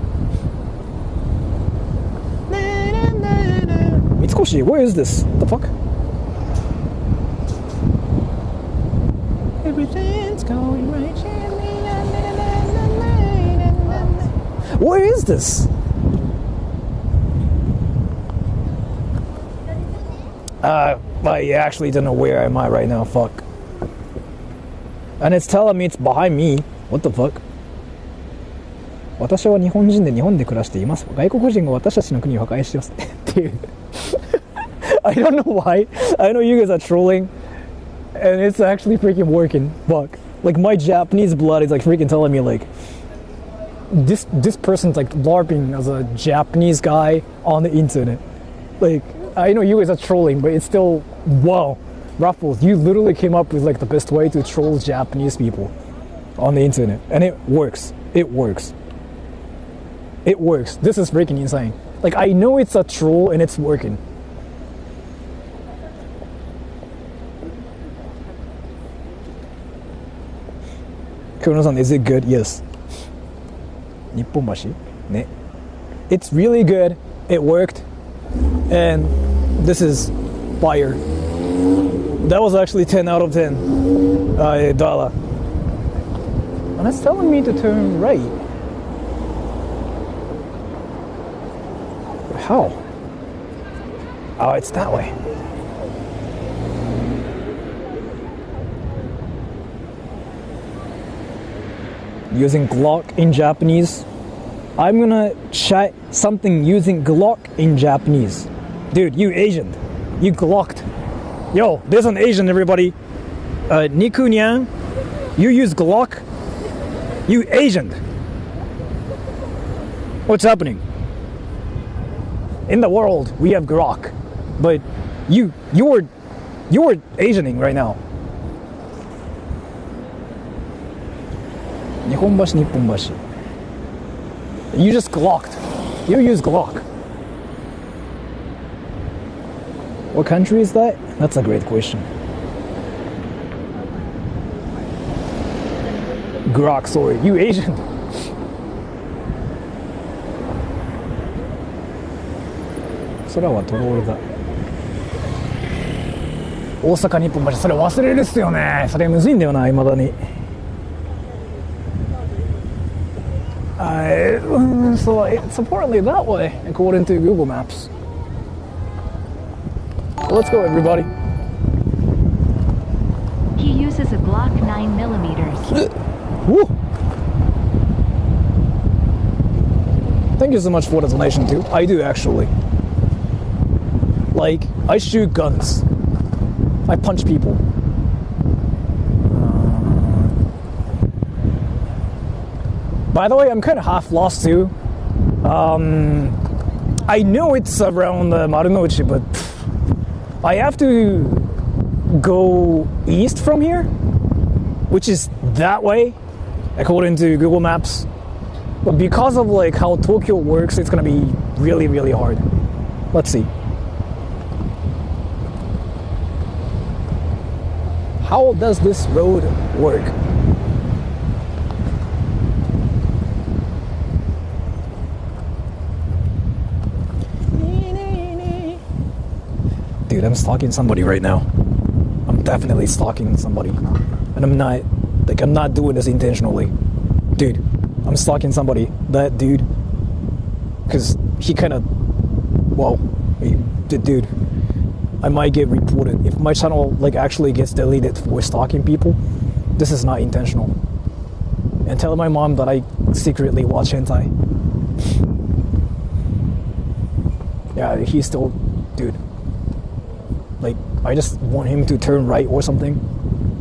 Mitsukoshi, where is this? What the fuck? Everything's going right. Where is this? I actually don't know where am I right now. Fuck. And it's telling me it's behind me. What the fuck? 私は日本人で日本で暮らしています。外国人が私たちの国を破壊してます。Dude. I don't know why. I know you guys are trolling. And it's actually freaking working. Fuck. Like my Japanese blood is like freaking telling me like this person's like LARPing as a Japanese guy on the internet. Like I know you guys are trolling, but it's still, wow, Ruffles, you literally came up with like the best way to troll Japanese people on the internet, and it works. It works. This is freaking insane. Like I know it's a troll and it's working. Kuno-san, is it good? Yes. Nipponbashi? Ne. It's really good. It worked. And this is fire. That was actually 10 out of 10 dollar. And it's telling me to turn right. How? Oh, it's that way. Using Glock in Japanese. I'm gonna chat something using Glock in Japanese. Dude, you Asian. You Glocked. Yo, there's an Asian, everybody. Niku Nyang, you use Glock? You Asian. What's happening? In the world, we have Glock. But you're Asianing right now. 日本橋、日本橋. You just glocked. You use Glock. What country is that? That's a great question. Glock, sorry. You Asian. Soraは遠いだ. 大阪日本橋、それ忘れるっすよね。それむずいんだよな、未だに。So it's apparently that way, according to Google Maps. Let's go, everybody. He uses a Glock 9mm. Woo. Thank you so much for the donation too. I do actually. Like, I shoot guns. I punch people. By the way, I'm kind of half lost too. I know it's around Marunouchi, but I have to go east from here, which is that way, according to Google Maps. But because of like how Tokyo works, it's gonna be really, really hard. Let's see. How does this road work? Dude, I'm stalking somebody right now. I'm definitely stalking somebody. And I'm not doing this intentionally. Dude, I'm stalking somebody. That dude. Because he kind of, well, dude, I might get reported. If my channel like actually gets deleted for stalking people, this is not intentional. And tell my mom that I secretly watch hentai. Yeah, he's still, dude. Like, I just want him to turn right or something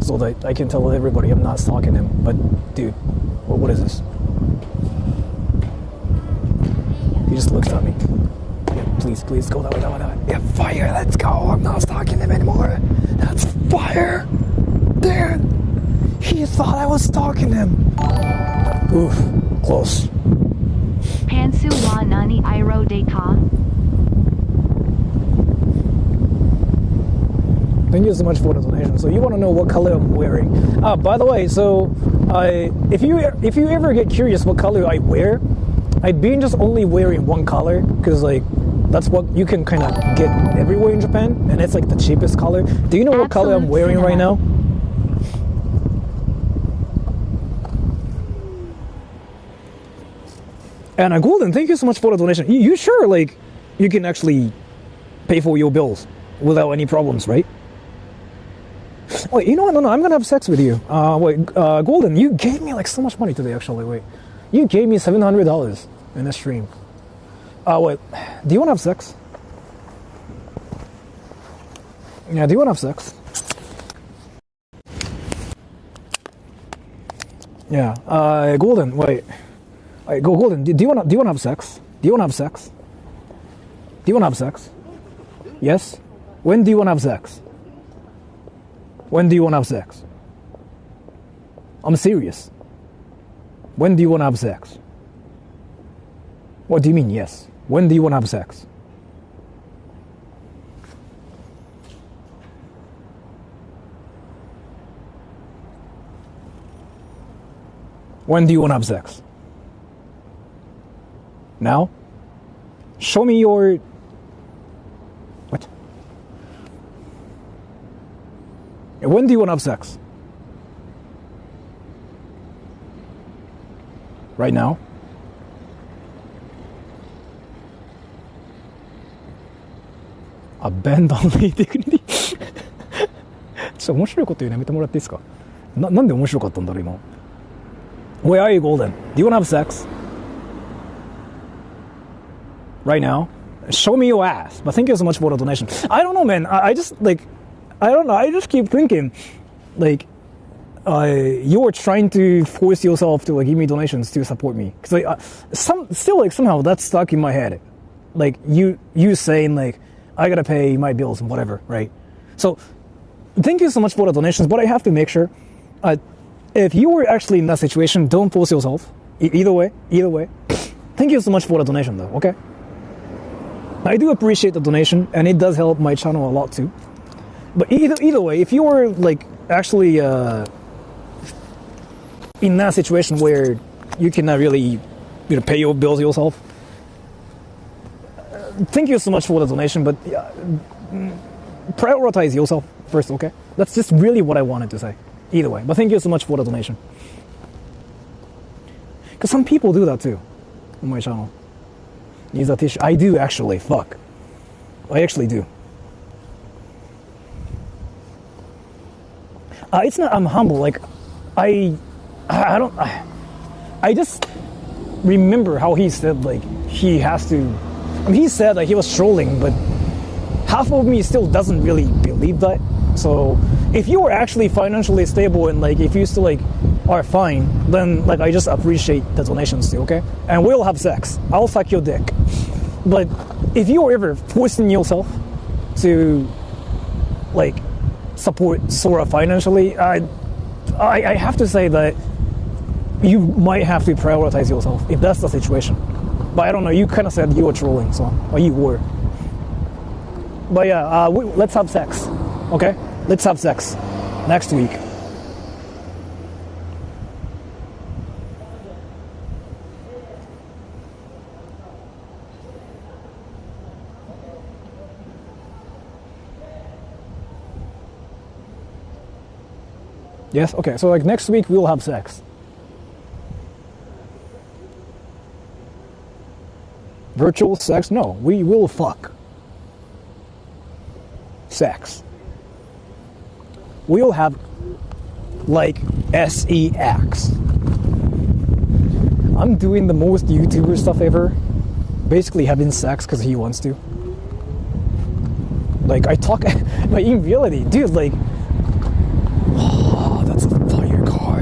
so that I can tell everybody I'm not stalking him. But, dude, what is this? He just looks at me. Yeah, please, go that way. Yeah, fire, let's go. I'm not stalking him anymore. That's fire. Dude, he thought I was stalking him. Oof, close. Pansu wa nani iro de ka? Thank you so much for the donation. So you want to know what color I'm wearing? By the way, so if you ever get curious what color I wear, I've been just only wearing one color because like that's what you can kind of get everywhere in Japan, and it's like the cheapest color. Do you know what color I'm wearing right now? And Golden, thank you so much for the donation. You sure like you can actually pay for your bills without any problems, right? Wait, you know what? No, I'm gonna have sex with you. Golden, you gave me like so much money today. Actually, wait, you gave me $700 in this stream. Wait, do you want to have sex? Yeah, do you want to have sex? Yeah, Golden, wait, Golden, do you want to have sex? Do you want to have sex? Do you want to have sex? Yes. When do you want to have sex? When do you want to have sex? I'm serious. When do you want to have sex? What do you mean, yes? When do you want to have sex? When do you want to have sex? Now? Show me your... What? When do you want to have sex? Right now? abandonly dignity ちょっと面白いこと言うのやめてもらっていいですか。なんで面白かったんだろう今。 Where are you golden? Do you want to have sex? Right now? Show me your ass. But thank you so much for the donation. I don't know, man. I just like, I don't know. I just keep thinking, like, you're trying to force yourself to like give me donations to support me. Because like, still like somehow that's stuck in my head. Like you saying like, I gotta pay my bills and whatever, right? So, thank you so much for the donations. But I have to make sure, if you were actually in that situation, don't force yourself. Either way. Thank you so much for the donation, though. Okay. I do appreciate the donation, and it does help my channel a lot too. But either way, if you were like actually in that situation where you cannot really, pay your bills yourself, thank you so much for the donation. But prioritize yourself first, okay? That's just really what I wanted to say. Either way, but thank you so much for the donation. Because some people do that too on my channel. Needs a tissue. I do actually. Fuck. I actually do. It's not. I'm humble. Like, I don't. I just remember how he said like he has to. I mean, he said that he was trolling, but half of me still doesn't really believe that. So if you are actually financially stable and like if you still like are fine, then like I just appreciate the donations too, okay? And we'll have sex. I'll suck your dick. But if you are ever forcing yourself to like support Sora financially, I have to say that you might have to prioritize yourself if that's the situation. But I don't know, you kind of said you were trolling, so or you were. But yeah, let's have sex. Okay? Let's have sex next week. Yes? Okay, so like next week we'll have sex. Virtual sex? No, we will fuck. Sex. We'll have like sex. I'm doing the most YouTuber stuff ever. Basically having sex because he wants to. Like I talk, but in reality, dude, like, oh, that's a fire car.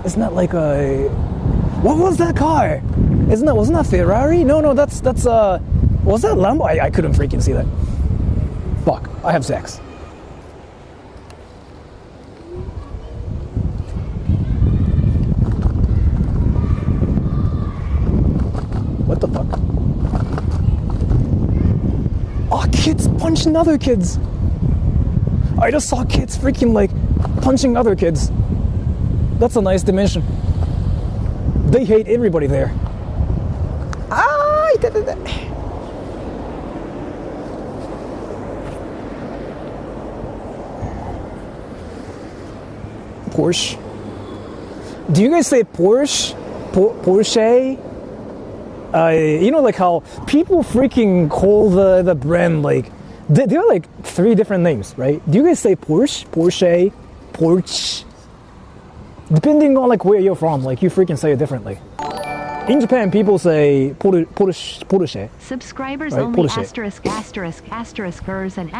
It's not like a. What was that car? Wasn't that Ferrari? No, that's was that Lambo? I couldn't freaking see that. Fuck, I have sex. What the fuck? Oh, kids punching other kids. I just saw kids freaking like punching other kids. That's a nice dimension. They hate everybody there. Porsche. Do you guys say Porsche? Porsche? You know, like how people freaking call the brand like there are like 3 different names, right? Do you guys say Porsche, Porsche, Porsche? Depending on like where you're from, like you freaking say it differently. In Japan, people say Porsche. Subscribers right? only Porsche. ***** hers and *****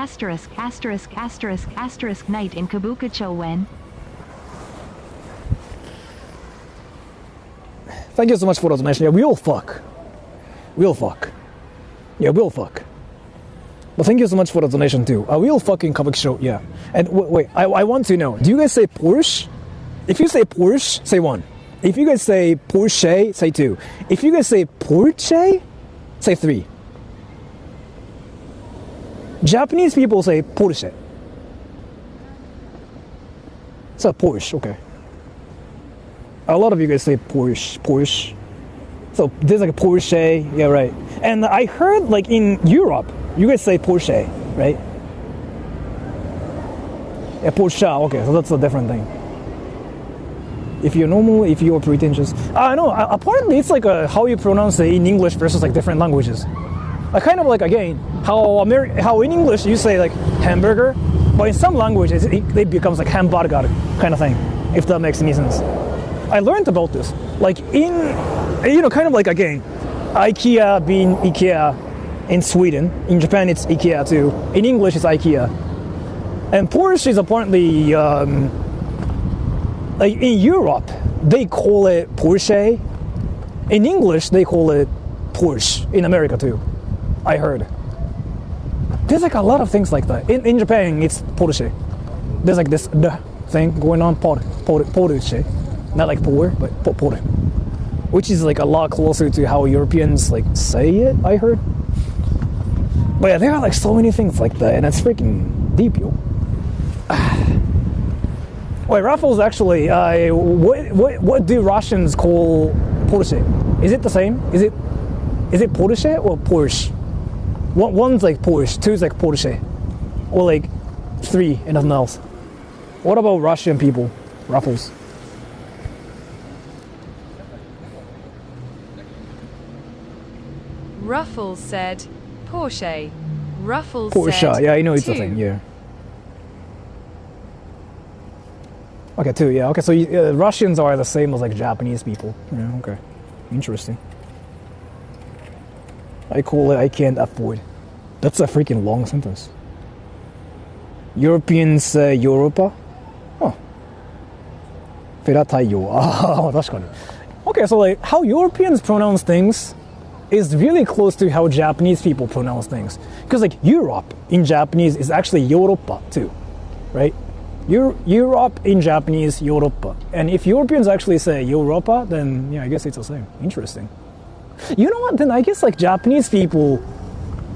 night in Kabukicho when. Thank you so much for the donation. Yeah, we'll fuck. Yeah, we'll fuck. But thank you so much for the donation too. We'll fucking Kabukicho, yeah. And wait, I want to know, do you guys say Porsche? If you say Porsche, say 1. If you guys say Porsche, say 2. If you guys say Porsche, say 3. Japanese people say Porsche. So Porsche, okay. A lot of you guys say Porsche. So there's like a Porsche, yeah, right. And I heard like in Europe, you guys say Porsche, right? Yeah, Porsche, okay, so that's a different thing. If you're normal, if you're pretentious. No, apparently it's like how you pronounce it in English versus like different languages. I kind of like, again, how in English you say like hamburger, but in some languages it becomes like hamburger kind of thing, if that makes any sense. I learned about this, like kind of like again, IKEA being IKEA in Sweden. In Japan it's IKEA too. In English it's IKEA. And Porsche is apparently, like in Europe, they call it Porsche. In English, they call it Porsche. In America too, I heard. There's like a lot of things like that. In Japan, it's Porsche. There's like this thing going on, Porsche. Not like poor, but Porsche. Which is like a lot closer to how Europeans like say it, I heard. But yeah, there are like so many things like that, and it's freaking deep, yo. Wait, Raffles actually, what do Russians call Porsche? Is it the same? Is it Porsche or Porsche? One's like Porsche, two's like Porsche, or like three and nothing else. What about Russian people, Raffles? Ruffles said, Porsche. Ruffles Porsche, said, yeah, I know it's two. a thing, yeah. Okay, two, yeah, okay, so Russians are the same as like Japanese people. Yeah, okay, interesting. I call it I can't afford. That's a freaking long sentence. Europeans say Europa? Huh. フェラ太陽。ああ、確かに。Okay, so like how Europeans pronounce things is really close to how Japanese people pronounce things. Because like Europe in Japanese is actually Europa too, right? Europe in Japanese, Europa. And if Europeans actually say Europa, then yeah, I guess it's the same. Interesting. You know what? Then I guess like Japanese people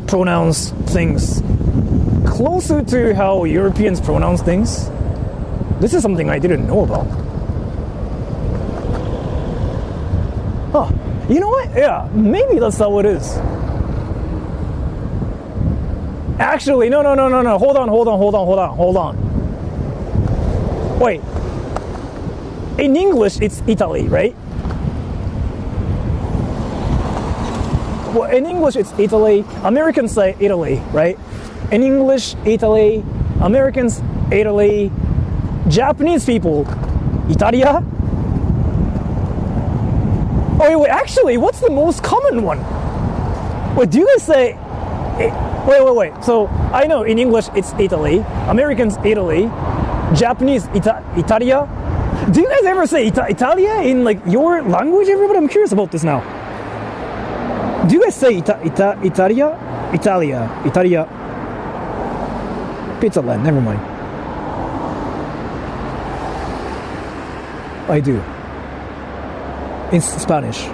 pronounce things closer to how Europeans pronounce things. This is something I didn't know about. Huh. You know what? Yeah, maybe that's how it is. Actually, no. Hold on. Wait. In English, it's Italy, right? Well, in English, it's Italy. Americans say Italy, right? In English, Italy. Americans, Italy. Japanese people, Italia. Oh, wait, actually, what's the most common one? Wait, do you guys say... Wait. So, I know in English, it's Italy. Americans, Italy. Japanese, Italia. Do you guys ever say Italia in like your language, everybody? I'm curious about this now. Do you guys say Italia? Italia. Pizza Land, never mind. I do. In Spanish.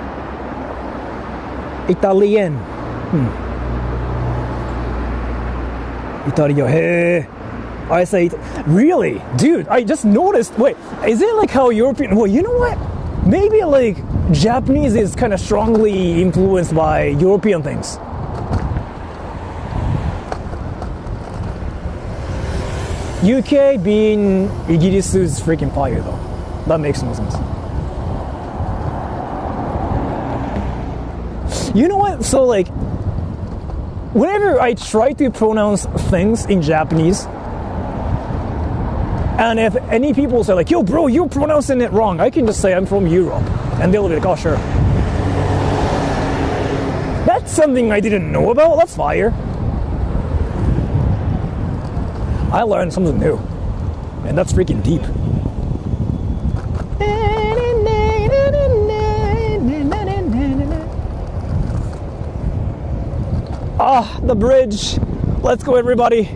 Italian. Italia. Hey. I say, really? Dude, I just noticed. Wait, is it like how European... Well, you know what? Maybe like Japanese is kind of strongly influenced by European things. UK being Igiri's freaking empire though. That makes no sense. You know what? So like, whenever I try to pronounce things in Japanese, and if any people say like, yo bro, you're pronouncing it wrong, I can just say I'm from Europe. And they'll be like, oh sure. That's something I didn't know about, that's fire. I learned something new. And that's freaking deep. Ah, the bridge. Let's go everybody.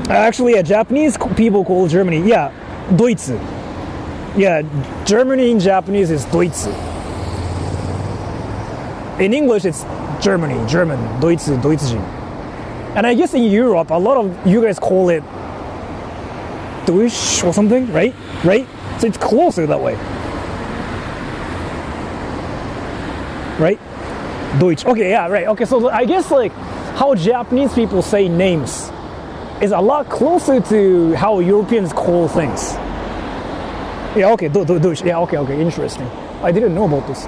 Actually, yeah, Japanese people call Germany, yeah, Deutsch. Yeah, Germany in Japanese is Deutsch. In English, it's Germany, German, Deutschen. And I guess in Europe, a lot of you guys call it Deutsch or something, right? So it's closer that way. Right? Deutsch. Okay, yeah, right. Okay, so I guess like how Japanese people say names is a lot closer to how Europeans call things. Yeah, okay, yeah, okay, interesting. I didn't know about this.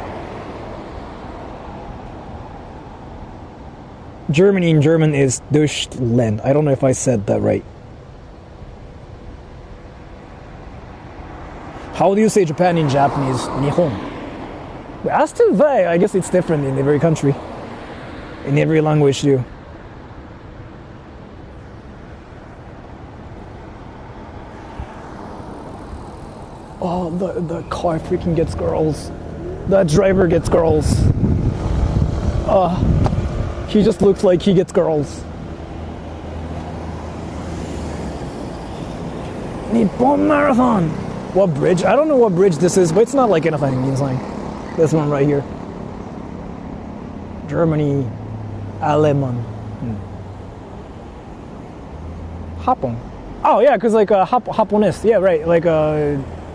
Germany in German is Deutschland. I don't know if I said that right. How do you say Japan in Japanese? Nihon. But as to that, I guess it's different in every country. In every language too. Oh, the car freaking gets girls. That driver gets girls. He just looks like he gets girls. Nippon Marathon! What bridge? I don't know what bridge this is, but it's not like anything means like this one right here. Germany, Aleman. Japon. Oh yeah, because like Japonese. Yeah, right. Like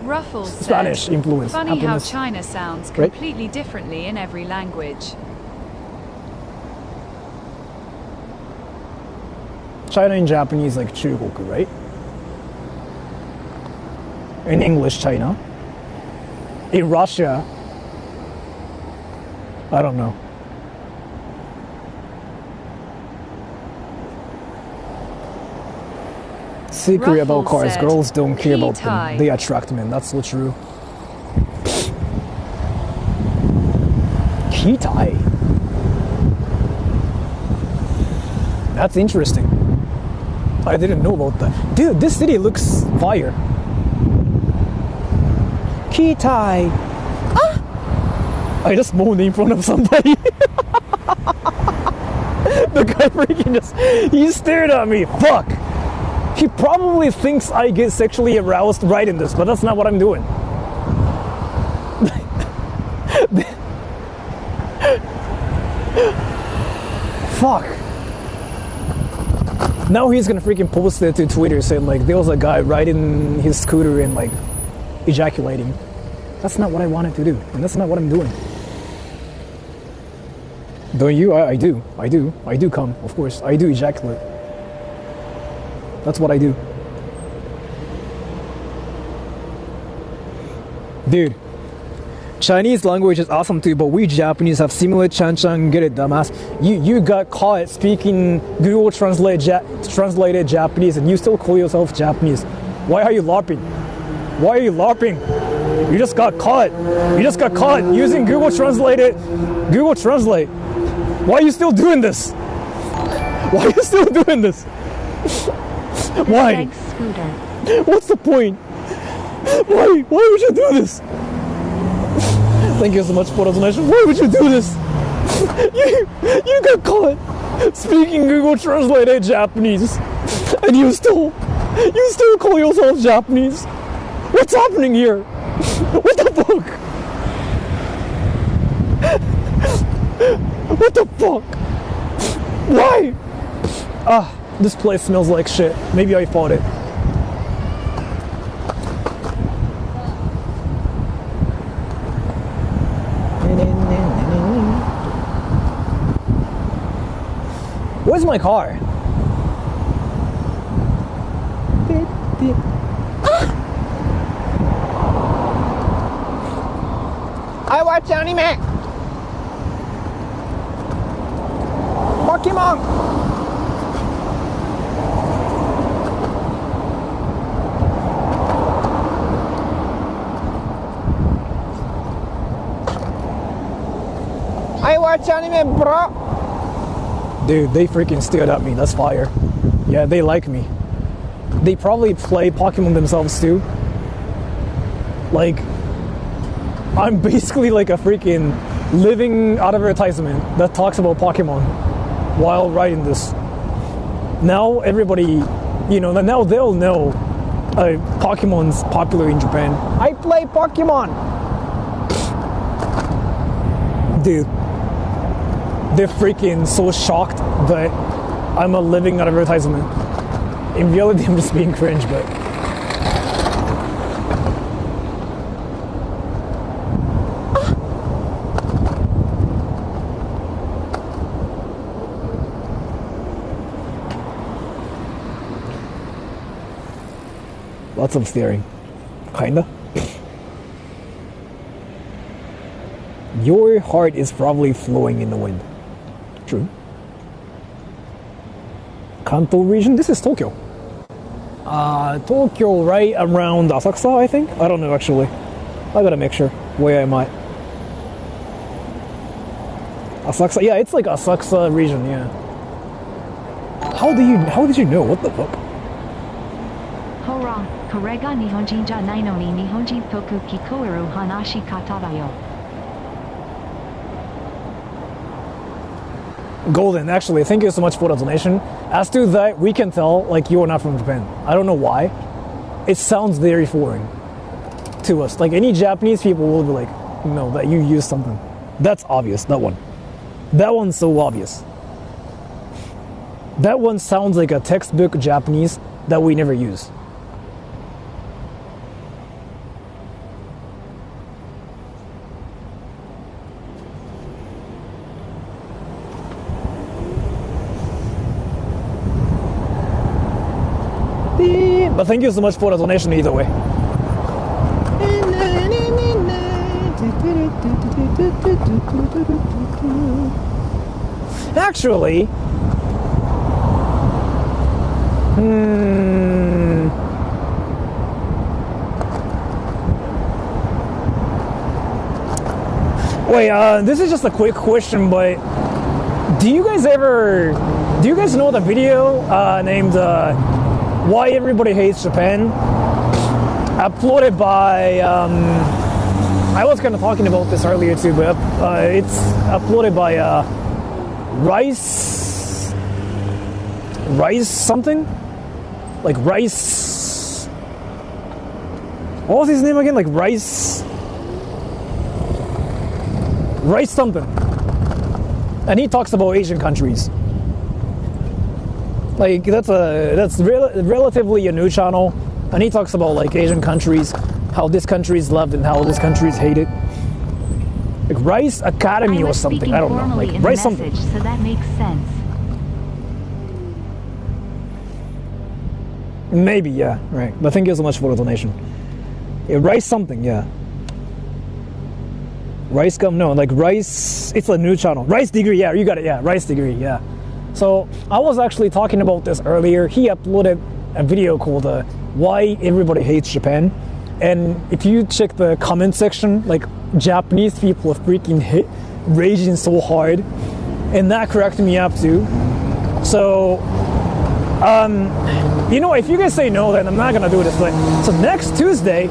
Ruffles Spanish said, influence. Funny how Japanese. China sounds Right? completely differently in every language. China in Japanese like 中国, right? In English, China. In Russia, I don't know. Secret about Ruffles cars, said, girls don't care about "Key-tie." them. They attract men. That's so true. Key-tie. That's interesting. I didn't know about that. Dude, this city looks fire. Key-tie. I just moaned in front of somebody. The guy freaking he stared at me. Fuck. He probably thinks I get sexually aroused right in this, but that's not what I'm doing. Fuck. Now he's gonna freaking post it to Twitter saying like there was a guy riding his scooter and like ejaculating. That's not what I wanted to do, and that's not what I'm doing. Don't you? I do come, of course. I do ejaculate. That's what I do. Dude, Chinese language is awesome too, but we Japanese have similar chan-chan, get it, dumbass. You got caught speaking Google translated Japanese and you still call yourself Japanese. Why are you LARPing? Why are you LARPing? You just got caught. You just got caught using Google Translate. Why are you still doing this? Why are you still doing this? Why? Scooter. What's the point? Why would you do this? Thank you so much for the donation. Why would you do this? You got caught speaking Google translated Japanese, and you still call yourself Japanese. What's happening here? What the fuck? What the fuck? Why? This place smells like shit. Maybe I fought it. Where's my car? I watch anime. Pokemon. I watch anime, bro. Dude, they freaking stared at me. That's fire. Yeah, they like me. They probably play Pokemon themselves too. Like, I'm basically like a freaking living advertisement that talks about Pokemon while writing this. Now everybody, now they'll know Pokemon's popular in Japan. I play Pokemon! Dude. They're freaking so shocked that I'm a living advertisement. In reality, I'm just being cringe, but... Lots of staring. Kinda. Your heart is probably flowing in the wind. True. Kanto region? This is Tokyo. Tokyo right around Asakusa, I think? I don't know actually. I gotta make sure where am I. Asakusa, yeah, it's like Asakusa region, yeah. How did you know? What the fuck? Hora, korega nihonjin ja nai no ni nihonjin toku kikoeru hanashi kata da yo. Golden, actually, thank you so much for the donation. As to that, we can tell, like, you are not from Japan. I don't know why. It sounds very foreign to us. Like, any Japanese people will be like, no, that you use something. That's obvious, that one. That one's so obvious. That one sounds like a textbook Japanese that we never use. But thank you so much for the donation either way. Actually, wait, this is just a quick question, but do you guys know the video named Why Everybody Hates Japan? Uploaded by, I was kind of talking about this earlier too, but it's uploaded by Rice something? Like Rice, what was his name again? Like Rice something. And he talks about Asian countries. Like that's relatively a new channel, and he talks about like Asian countries, how this country is loved and how this country is hated. Like Rice Academy or something. I don't know. Like Rice something. So that makes sense. Maybe, yeah, right. But thank you so much for the donation. Yeah, Rice something, yeah. Rice gum, no, like Rice. It's a new channel. Rice Degree, yeah, you got it. Yeah, Rice Degree, yeah. So I was actually talking about this earlier. He uploaded a video called Why Everybody Hates Japan. And if you check the comment section, like Japanese people are freaking raging so hard. And that cracked me up too. So, you know, if you guys say no, then I'm not gonna do this. But so next Tuesday,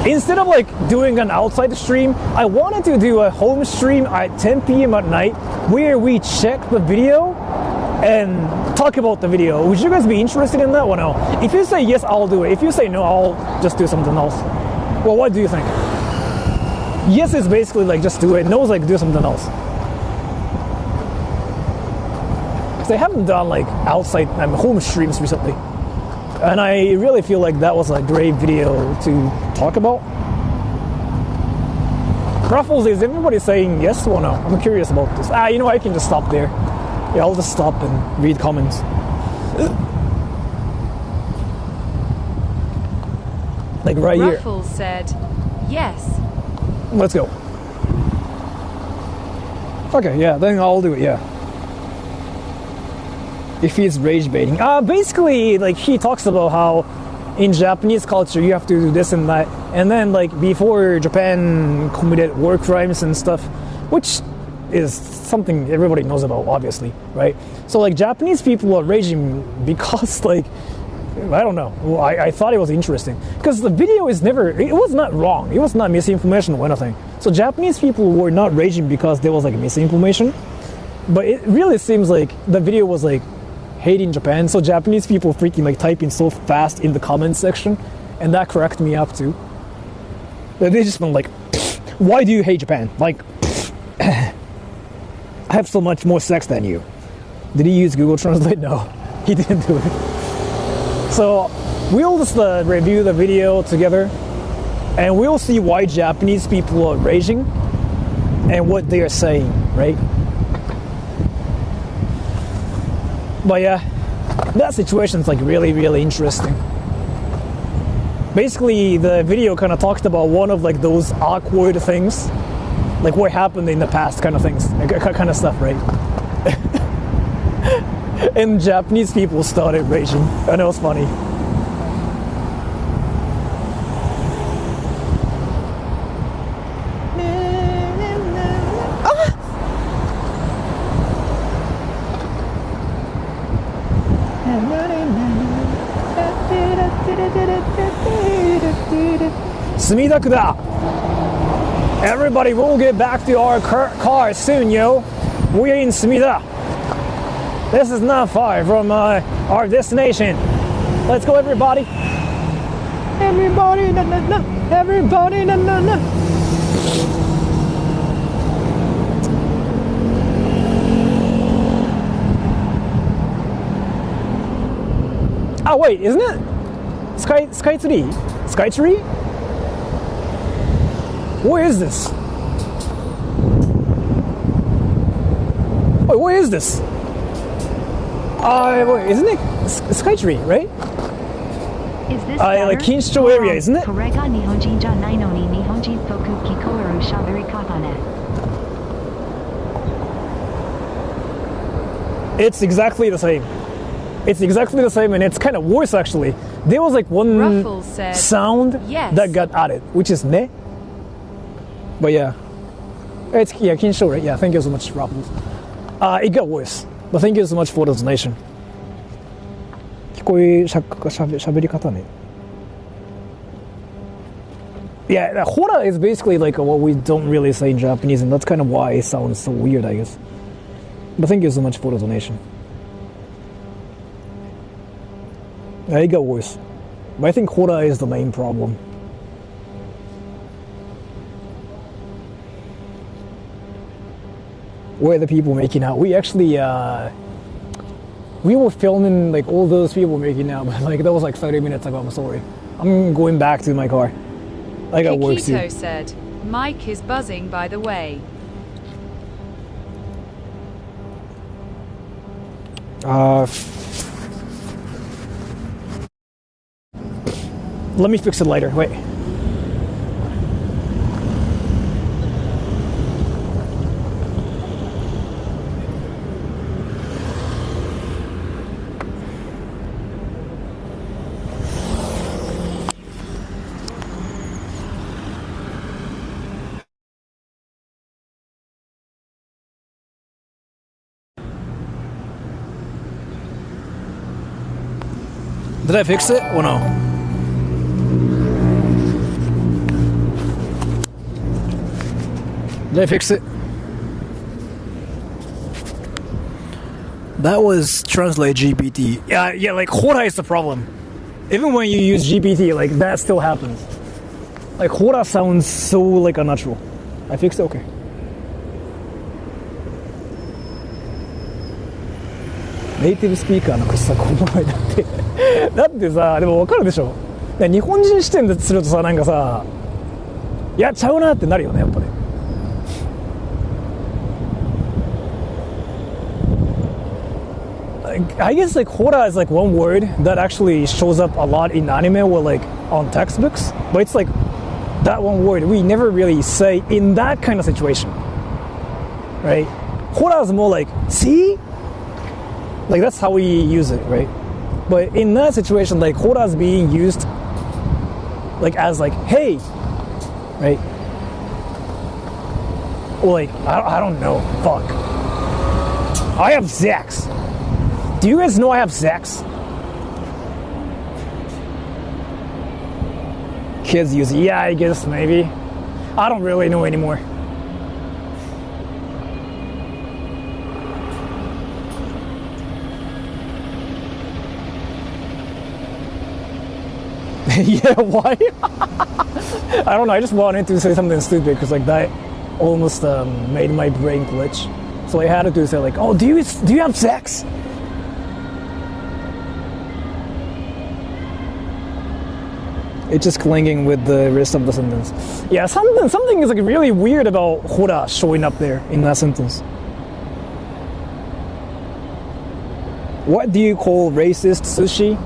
instead of like doing an outside stream, I wanted to do a home stream at 10 p.m. at night where we check the video and talk about the video. Would you guys be interested in that or no? If you say yes, I'll do it. If you say no, I'll just do something else. Well, what do you think? Yes is basically like just do it. No is like do something else. Because I haven't done like outside home streams recently. And I really feel like that was a great video to talk about. Ruffles, is everybody saying yes or no? I'm curious about this. You know, I can just stop there. Yeah, I'll just stop and read comments. Like right here. Ruffles said, yes. Let's go. Okay, yeah, then I'll do it, yeah. If he's rage baiting. Basically, like, he talks about how in Japanese culture you have to do this and that. And then, like, before Japan committed war crimes and stuff, which is something everybody knows about, obviously, right? So, like, Japanese people are raging because, like, I don't know. Well, I thought it was interesting. Because the video is it was not wrong. It was not misinformation or anything. So Japanese people were not raging because there was, like, misinformation. But it really seems like the video was, like, hating Japan. So Japanese people freaking, like, typing so fast in the comments section. And that cracked me up, too. They just went, like, why do you hate Japan? Like, I have so much more sex than you. Did he use Google Translate? No, he didn't do it. So we'll just review the video together, and we'll see why Japanese people are raging and what they are saying, right? But yeah, that situation's like really, really interesting. basically the video kind of talked about one of like those awkward things, like what happened in the past kind of things, kind of stuff, right? And Japanese people started raging, and it was funny. Smidaku-da. Everybody will get back to our car soon, yo. We're in Sumida. This is not far from our destination. Let's go, everybody. Everybody, na na na. Everybody, na na na. Oh wait, isn't it Skytree? Skytree? Where is this? Wait, where is this? Wait, isn't it Skytree, right? Is this like better? Kinshicho area, isn't it? これが日本人じゃないのに日本人っぽく聞こえる喋り方ね。It's exactly the same. It's exactly the same, and it's kind of worse actually. There was like one Ruffles said, sound yes. that got added, which is ne. But yeah, it's Kinshicho, right? Yeah, thank you so much, Ruffles. It got worse, but thank you so much for the donation. 聞こえ喋り方ね。Yeah, hora is basically like what we don't really say in Japanese, and that's kind of why it sounds so weird, I guess. But thank you so much for the donation. Yeah, it got worse. But I think hora is the main problem. Where are the people making out? We actually, we were filming like all those people making out, but like that was like 30 minutes ago, I'm sorry. I'm going back to my car. I got work too. Kikito said, Mike is buzzing by the way. Let me fix it later. Wait. Did I fix it or no? Did I fix it? That was translate GPT. Yeah, like hora is the problem. Even when you use GPT, like that still happens. Like hora sounds so like unnatural. I fixed it, okay. Native speaker の口さこの前だってだってさでも分かるでしょ。日本人視点でするとさなんかさいやちゃうなってなるよねやっぱね。I guess like hora is like one word that actually shows up a lot in anime or like on textbooks, but it's like that one word we never really say in that kind of situation, right? Hora is more like see, like that's how we use it, right? But in that situation, like hora is being used like as like hey, right? Or like I don't know, fuck. I have sex. Do you guys know I have sex? Kids use it. Yeah, I guess maybe. I don't really know anymore. Yeah, why? I don't know. I just wanted to say something stupid because like that almost made my brain glitch. So I had to say like, oh, do you have sex? It's just clinging with the rest of the sentence. Yeah, something is like really weird about hora showing up there in that sentence. What do you call racist sushi?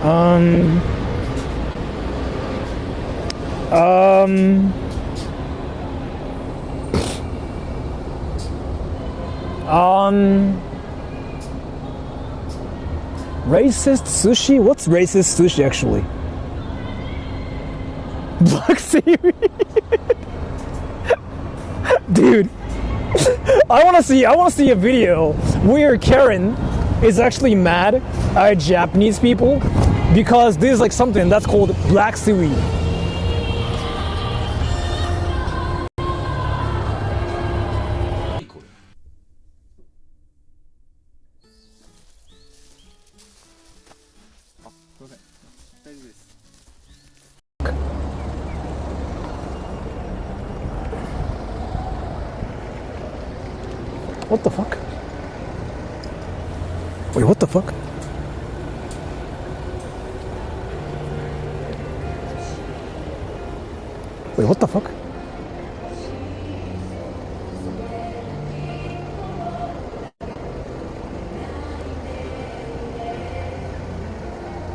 Um, um, racist sushi? What's racist sushi actually? Black seaweed? Dude, I want to see a video where Karen is actually mad at Japanese people because there's like something that's called black seaweed. What the fuck? Wait, what the fuck? Wait, what the fuck?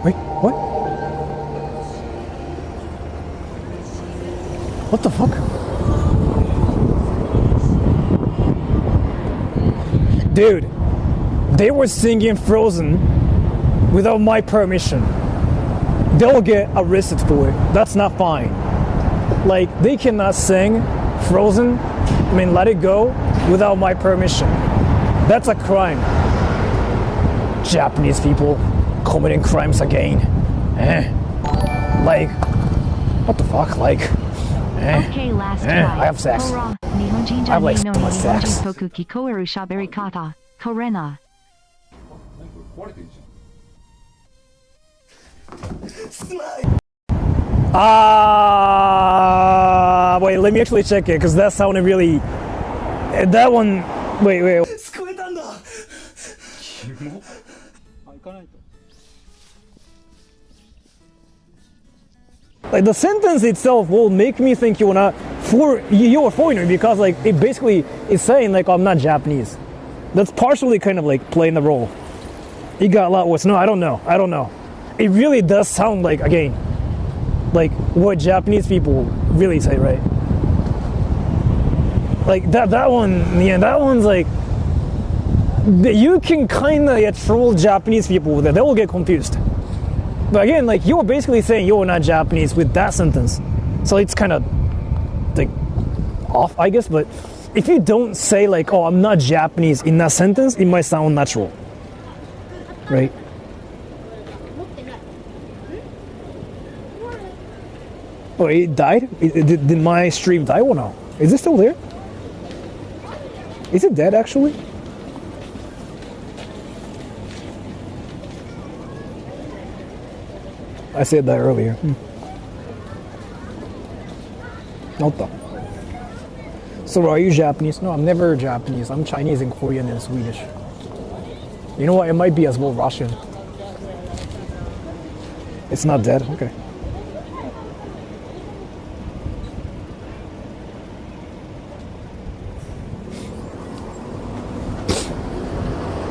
Wait, what? What the fuck? Dude, they were singing Frozen without my permission. They'll get arrested for it. That's not fine. Like, they cannot sing Frozen, Let It Go, without my permission. That's a crime. Japanese people committing crimes again. Like, what the fuck? Like, Okay, last try. I have sex. Hurrah. I have like so much sex. Korena. Wait, let me actually check it, because that sounded really... That one... Wait. Like, the sentence itself will make me think you're a foreigner, because like it basically is saying like I'm not Japanese. That's partially kind of like playing the role. It got a lot worse. No, I don't know. It really does sound like, again, like what Japanese people really say, right? Like that one, yeah, that one's like, you can kind of troll Japanese people with it. They will get confused. But again, like, you're basically saying you're not Japanese with that sentence. So it's kind of like off, I guess. But if you don't say like, oh, I'm not Japanese in that sentence, it might sound natural, right? Oh, it died? Did my stream die or no? Is it still there? Is it dead actually? I said that earlier. Not. So are you Japanese? No, I'm never Japanese. I'm Chinese and Korean and Swedish. You know what? It might be as well Russian. It's not dead. Okay.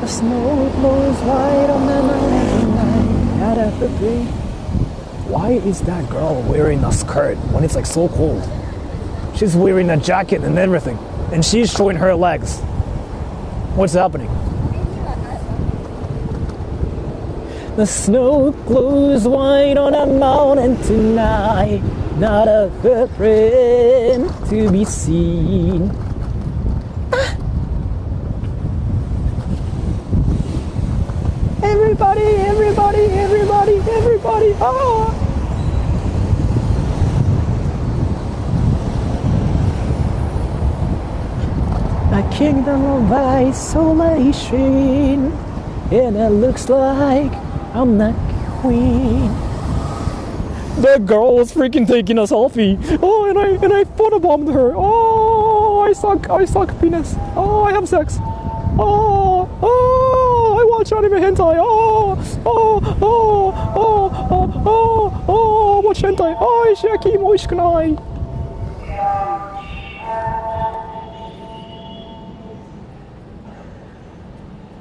The snow blows white on the mountain night out of the tree. Why is that girl wearing a skirt when it's like so cold? She's wearing a jacket and everything, and she's showing her legs. What's happening? The snow glows white on a mountain tonight, not a footprint to be seen. Everybody, ah! A kingdom of isolation, and it looks like I'm not queen. That girl was freaking taking a selfie. Oh, and I photobombed her. Oh, I suck penis. Oh, I have sex. Oh, I watch anime hentai. Watch hentai. Oh, 石焼き芋美味しくない。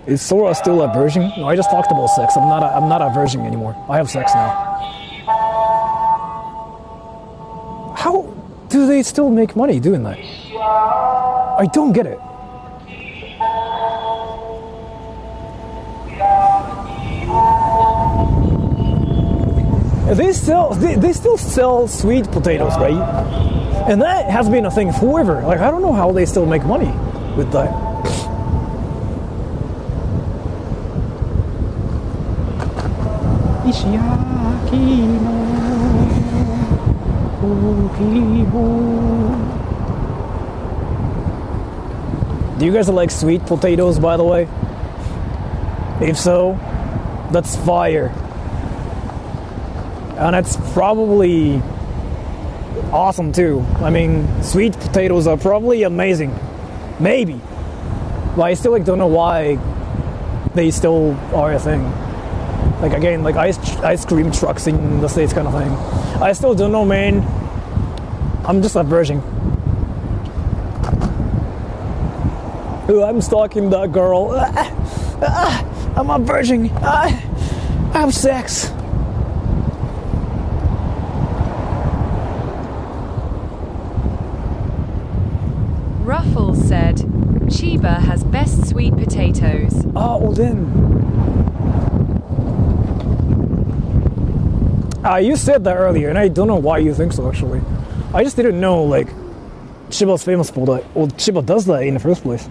Is Sora still a virgin? No, I just talked about sex. I'm not a virgin anymore. I have sex now. How do they still make money doing that? I don't get it. They still sell sweet potatoes, right? And that has been a thing forever. Like, I don't know how they still make money with that. Do you guys like sweet potatoes, by the way? If so, that's fire. And it's probably awesome too. I mean, sweet potatoes are probably amazing. Maybe. But I still don't know why they still are a thing. Like, again, like ice cream trucks in the States kind of thing. I still don't know, man. I'm just a virgin. Ooh, I'm stalking that girl. I'm a virgin. I have sex. Ruffles said, Chiba has best sweet potatoes. Oh, well then. You said that earlier, and I don't know why you think so, actually. I just didn't know, like, Chiba's famous for that. Well, Chiba does that in the first place.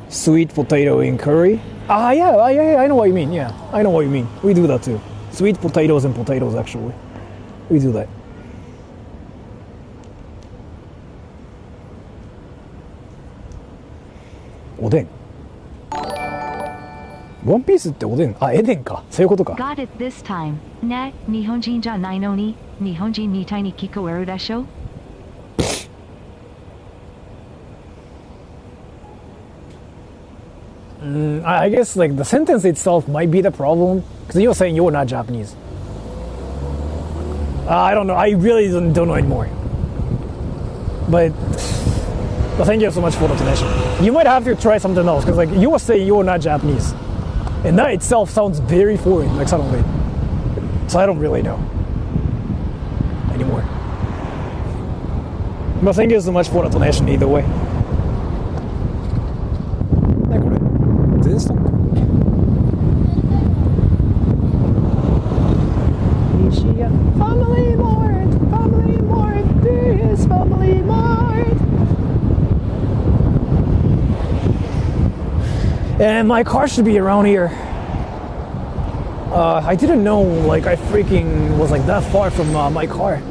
Sweet potato in curry? Yeah, I know what you mean, yeah. I know what you mean. We do that too. Sweet potatoes and potatoes, actually. We do that. Oden. One Piece っておでん。エデンか。そういうことか。 Got it this time. ね、日本人じゃないのに、日本人みたいに聞こえるでしょ? I guess like the sentence itself might be the problem because you're saying you're not Japanese. I don't know. I really don't know anymore. But thank you so much for the donation. You might have to try something else because like you were saying you're not Japanese, and that itself sounds very foreign, like suddenly. So I don't really know anymore. But thank you so much for the donation either way. Family Mart, this Family Mart. And my car should be around here. I didn't know like I freaking was like that far from my car.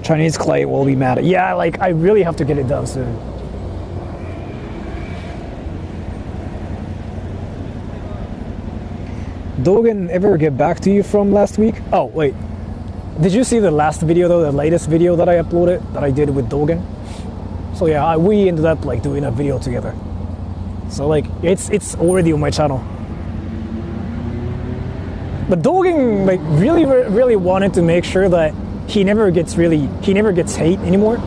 Chinese client will be mad. Yeah, like I really have to get it done soon. Dogen ever get back to you from last week? Oh wait, did you see the last video though? The latest video that I uploaded that I did with Dogen. So yeah, we ended up like doing a video together. So like it's already on my channel. But Dogen like really wanted to make sure that he never gets hate anymore.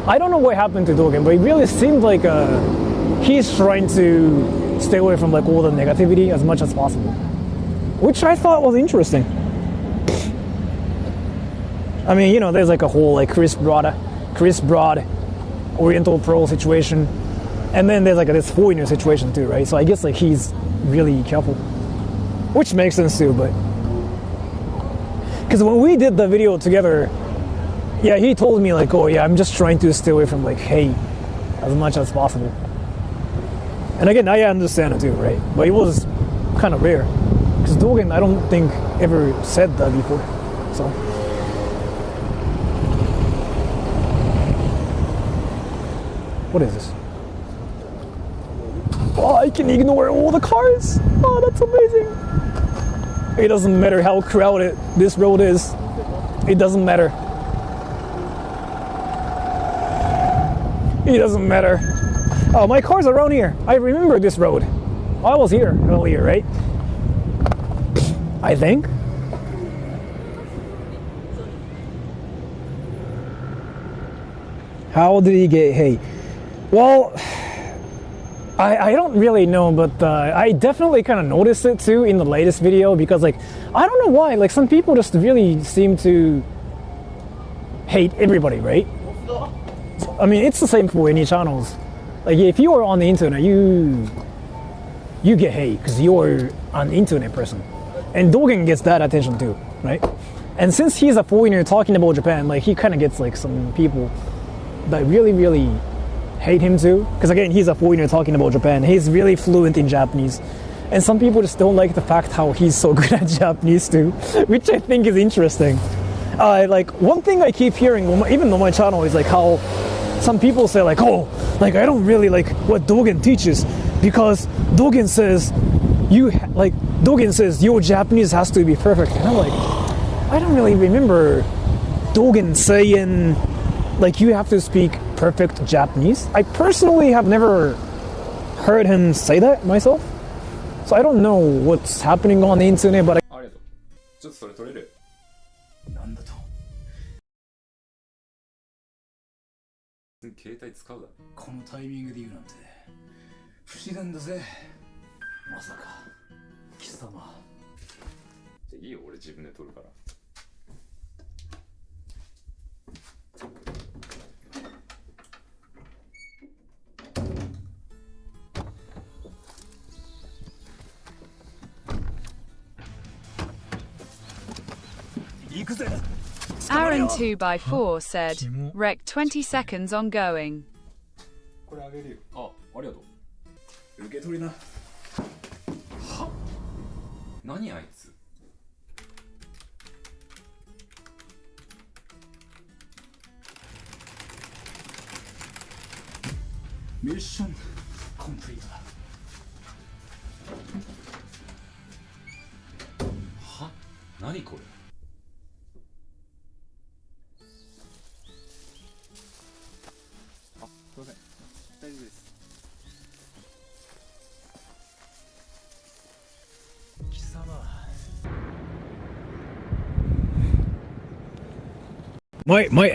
I don't know what happened to Dogen, but it really seemed like he's trying to stay away from like all the negativity as much as possible, which I thought was interesting. I mean, you know, there's like a whole like Chris Broad, Oriental Pro situation, and then there's like this foreigner situation too, right? So I guess like he's really careful, which makes sense too, but. Because when we did the video together, yeah, he told me like, oh yeah, I'm just trying to stay away from like hate as much as possible. And again, I understand it too, right? But it was kind of rare. Because Dogen, I don't think ever said that before. So. What is this? Oh, I can ignore all the cars. Oh, that's amazing. It doesn't matter how crowded this road is. It doesn't matter. It doesn't matter. Oh, my car's around here. I remember this road. I was here earlier, right? I think. How did he get hate? Well, I don't really know, but I definitely kind of noticed it too in the latest video because, like, I don't know why, like, some people just really seem to hate everybody, right? I mean, it's the same for any channels. Like, if you are on the internet, you get hate because you're an internet person. And Dogen gets that attention too, right? And since he's a foreigner talking about Japan, like, he kind of gets, like, some people that really, really hate him too. Because again, he's a foreigner talking about Japan. He's really fluent in Japanese. And some people just don't like the fact how he's so good at Japanese too, which I think is interesting. Like, one thing I keep hearing, even on my channel, is like how some people say like, oh, like, I don't really like what Dogen teaches because Dogen says your Japanese has to be perfect. And I'm like, I don't really remember Dogen saying like you have to speak perfect Japanese. I personally have never heard him say that myself. So I don't know what's happening on the internet, but ありがとう。ちょっとそれ取れる？なんだと。携帯使うだろ。このタイミングで言うなんて不自然だぜ。まさか貴様。じゃあいいよ、俺自分で取るから。Aaron 2x4 said, Rec 20 seconds ongoing. これあげるよ。あ、ありがとう。受け取りな。は？何あいつ？ミッションコンプリートだ。は？何これ？あ、すいません。大丈夫です。貴様。My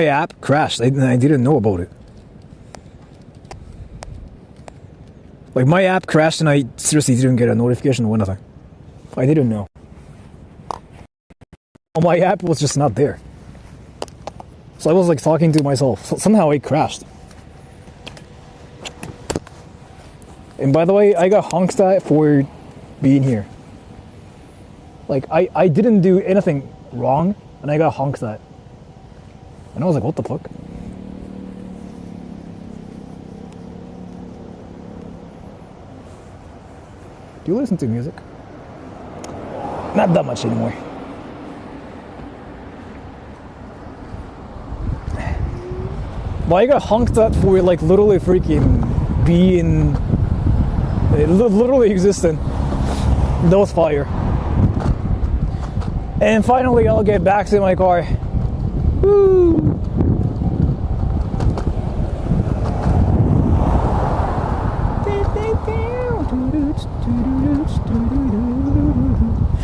app crashed. I didn't know about it. Like, my app crashed and I seriously didn't get a notification or nothing. I didn't know. My app was just not there. So I was like talking to myself. So somehow it crashed. And by the way, I got honked at for being here. Like, I didn't do anything wrong and I got honked at. And I was like, what the fuck? Do you listen to music? Not that much anymore. But I got honked at for like literally freaking being literally existing. That was fire. And finally I'll get back to my car. Woo!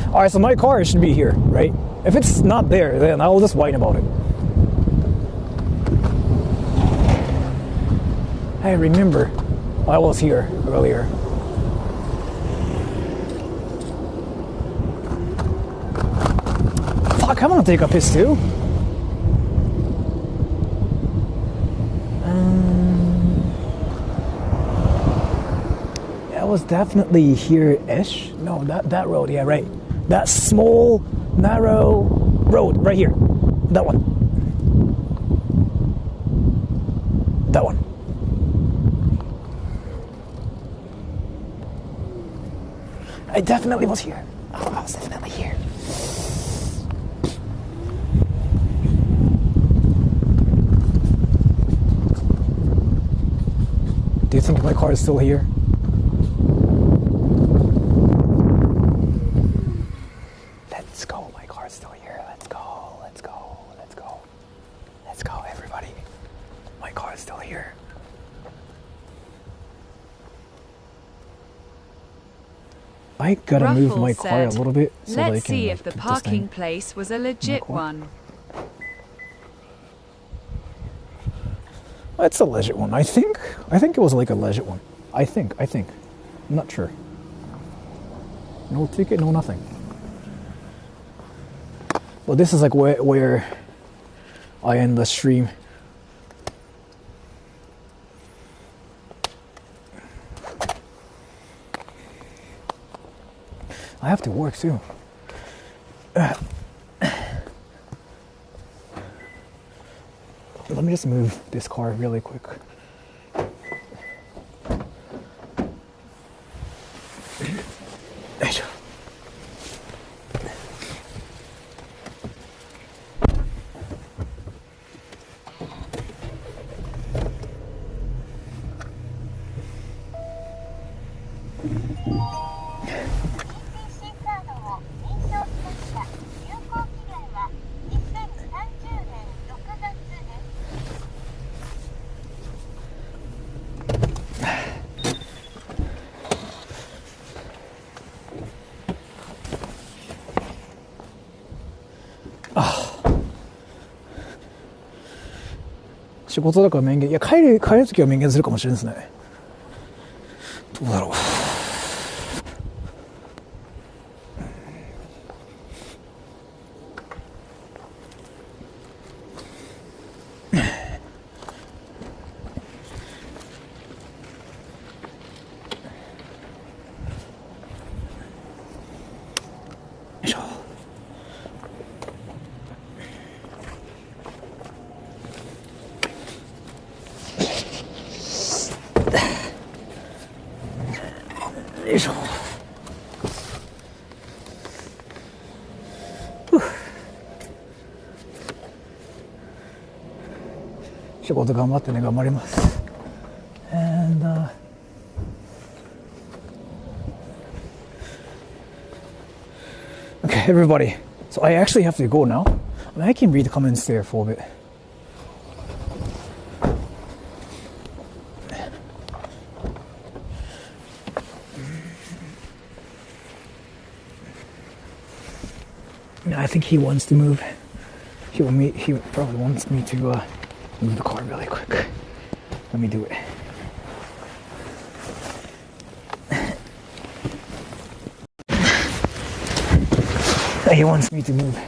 Alright, so my car should be here, right? If it's not there, then I'll just whine about it. I remember I was here earlier. Fuck, I'm gonna take a piss too. I was definitely here-ish. No, that road, yeah, right. That small, narrow road right here. That one. That one. I definitely was here. Oh, I was definitely here. Do you think my car is still here? Let's go, my car's still here. Let's go, let's go, let's go. Let's go, everybody. My car is still here. I gotta move my Ruffle car a said, little bit so that I let's can see like, if the put this parking thing. place was a legit Cool. one. It's a legit one, I think. I think it was like a legit one. I think. I'm not sure. No ticket, no nothing. Well, this is like where I end the stream. I have to work too. Let me just move this car really quick. Ah. 仕事だから免許、いや帰る時は免許するかもしれないですね。どうだろう。よいしょ。仕事頑張ってね、頑張ります。And okay, everybody. So I actually have to go now. I mean, I can read the comments there for a bit. I think he wants to move. He probably wants me to move the car really quick. Let me do it. He wants me to move.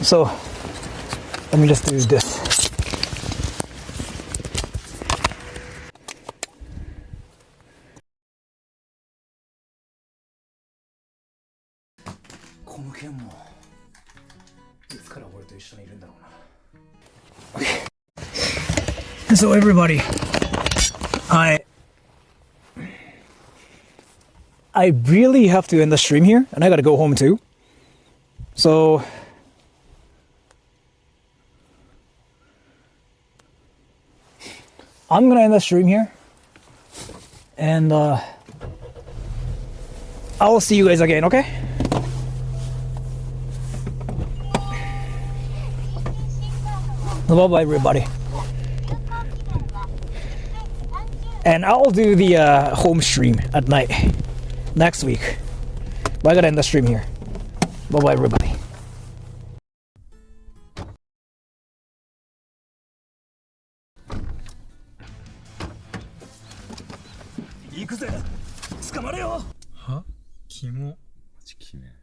So, let me just do this. Okay. So everybody, I really have to end the stream here, and I gotta go home too. So I'm gonna end the stream here, and I'll see you guys again, okay? Bye-bye, everybody. And I'll do the home stream at night next week. But I gotta end the stream here. Bye-bye, everybody. 行くぜ捕まれよはキモマジキメ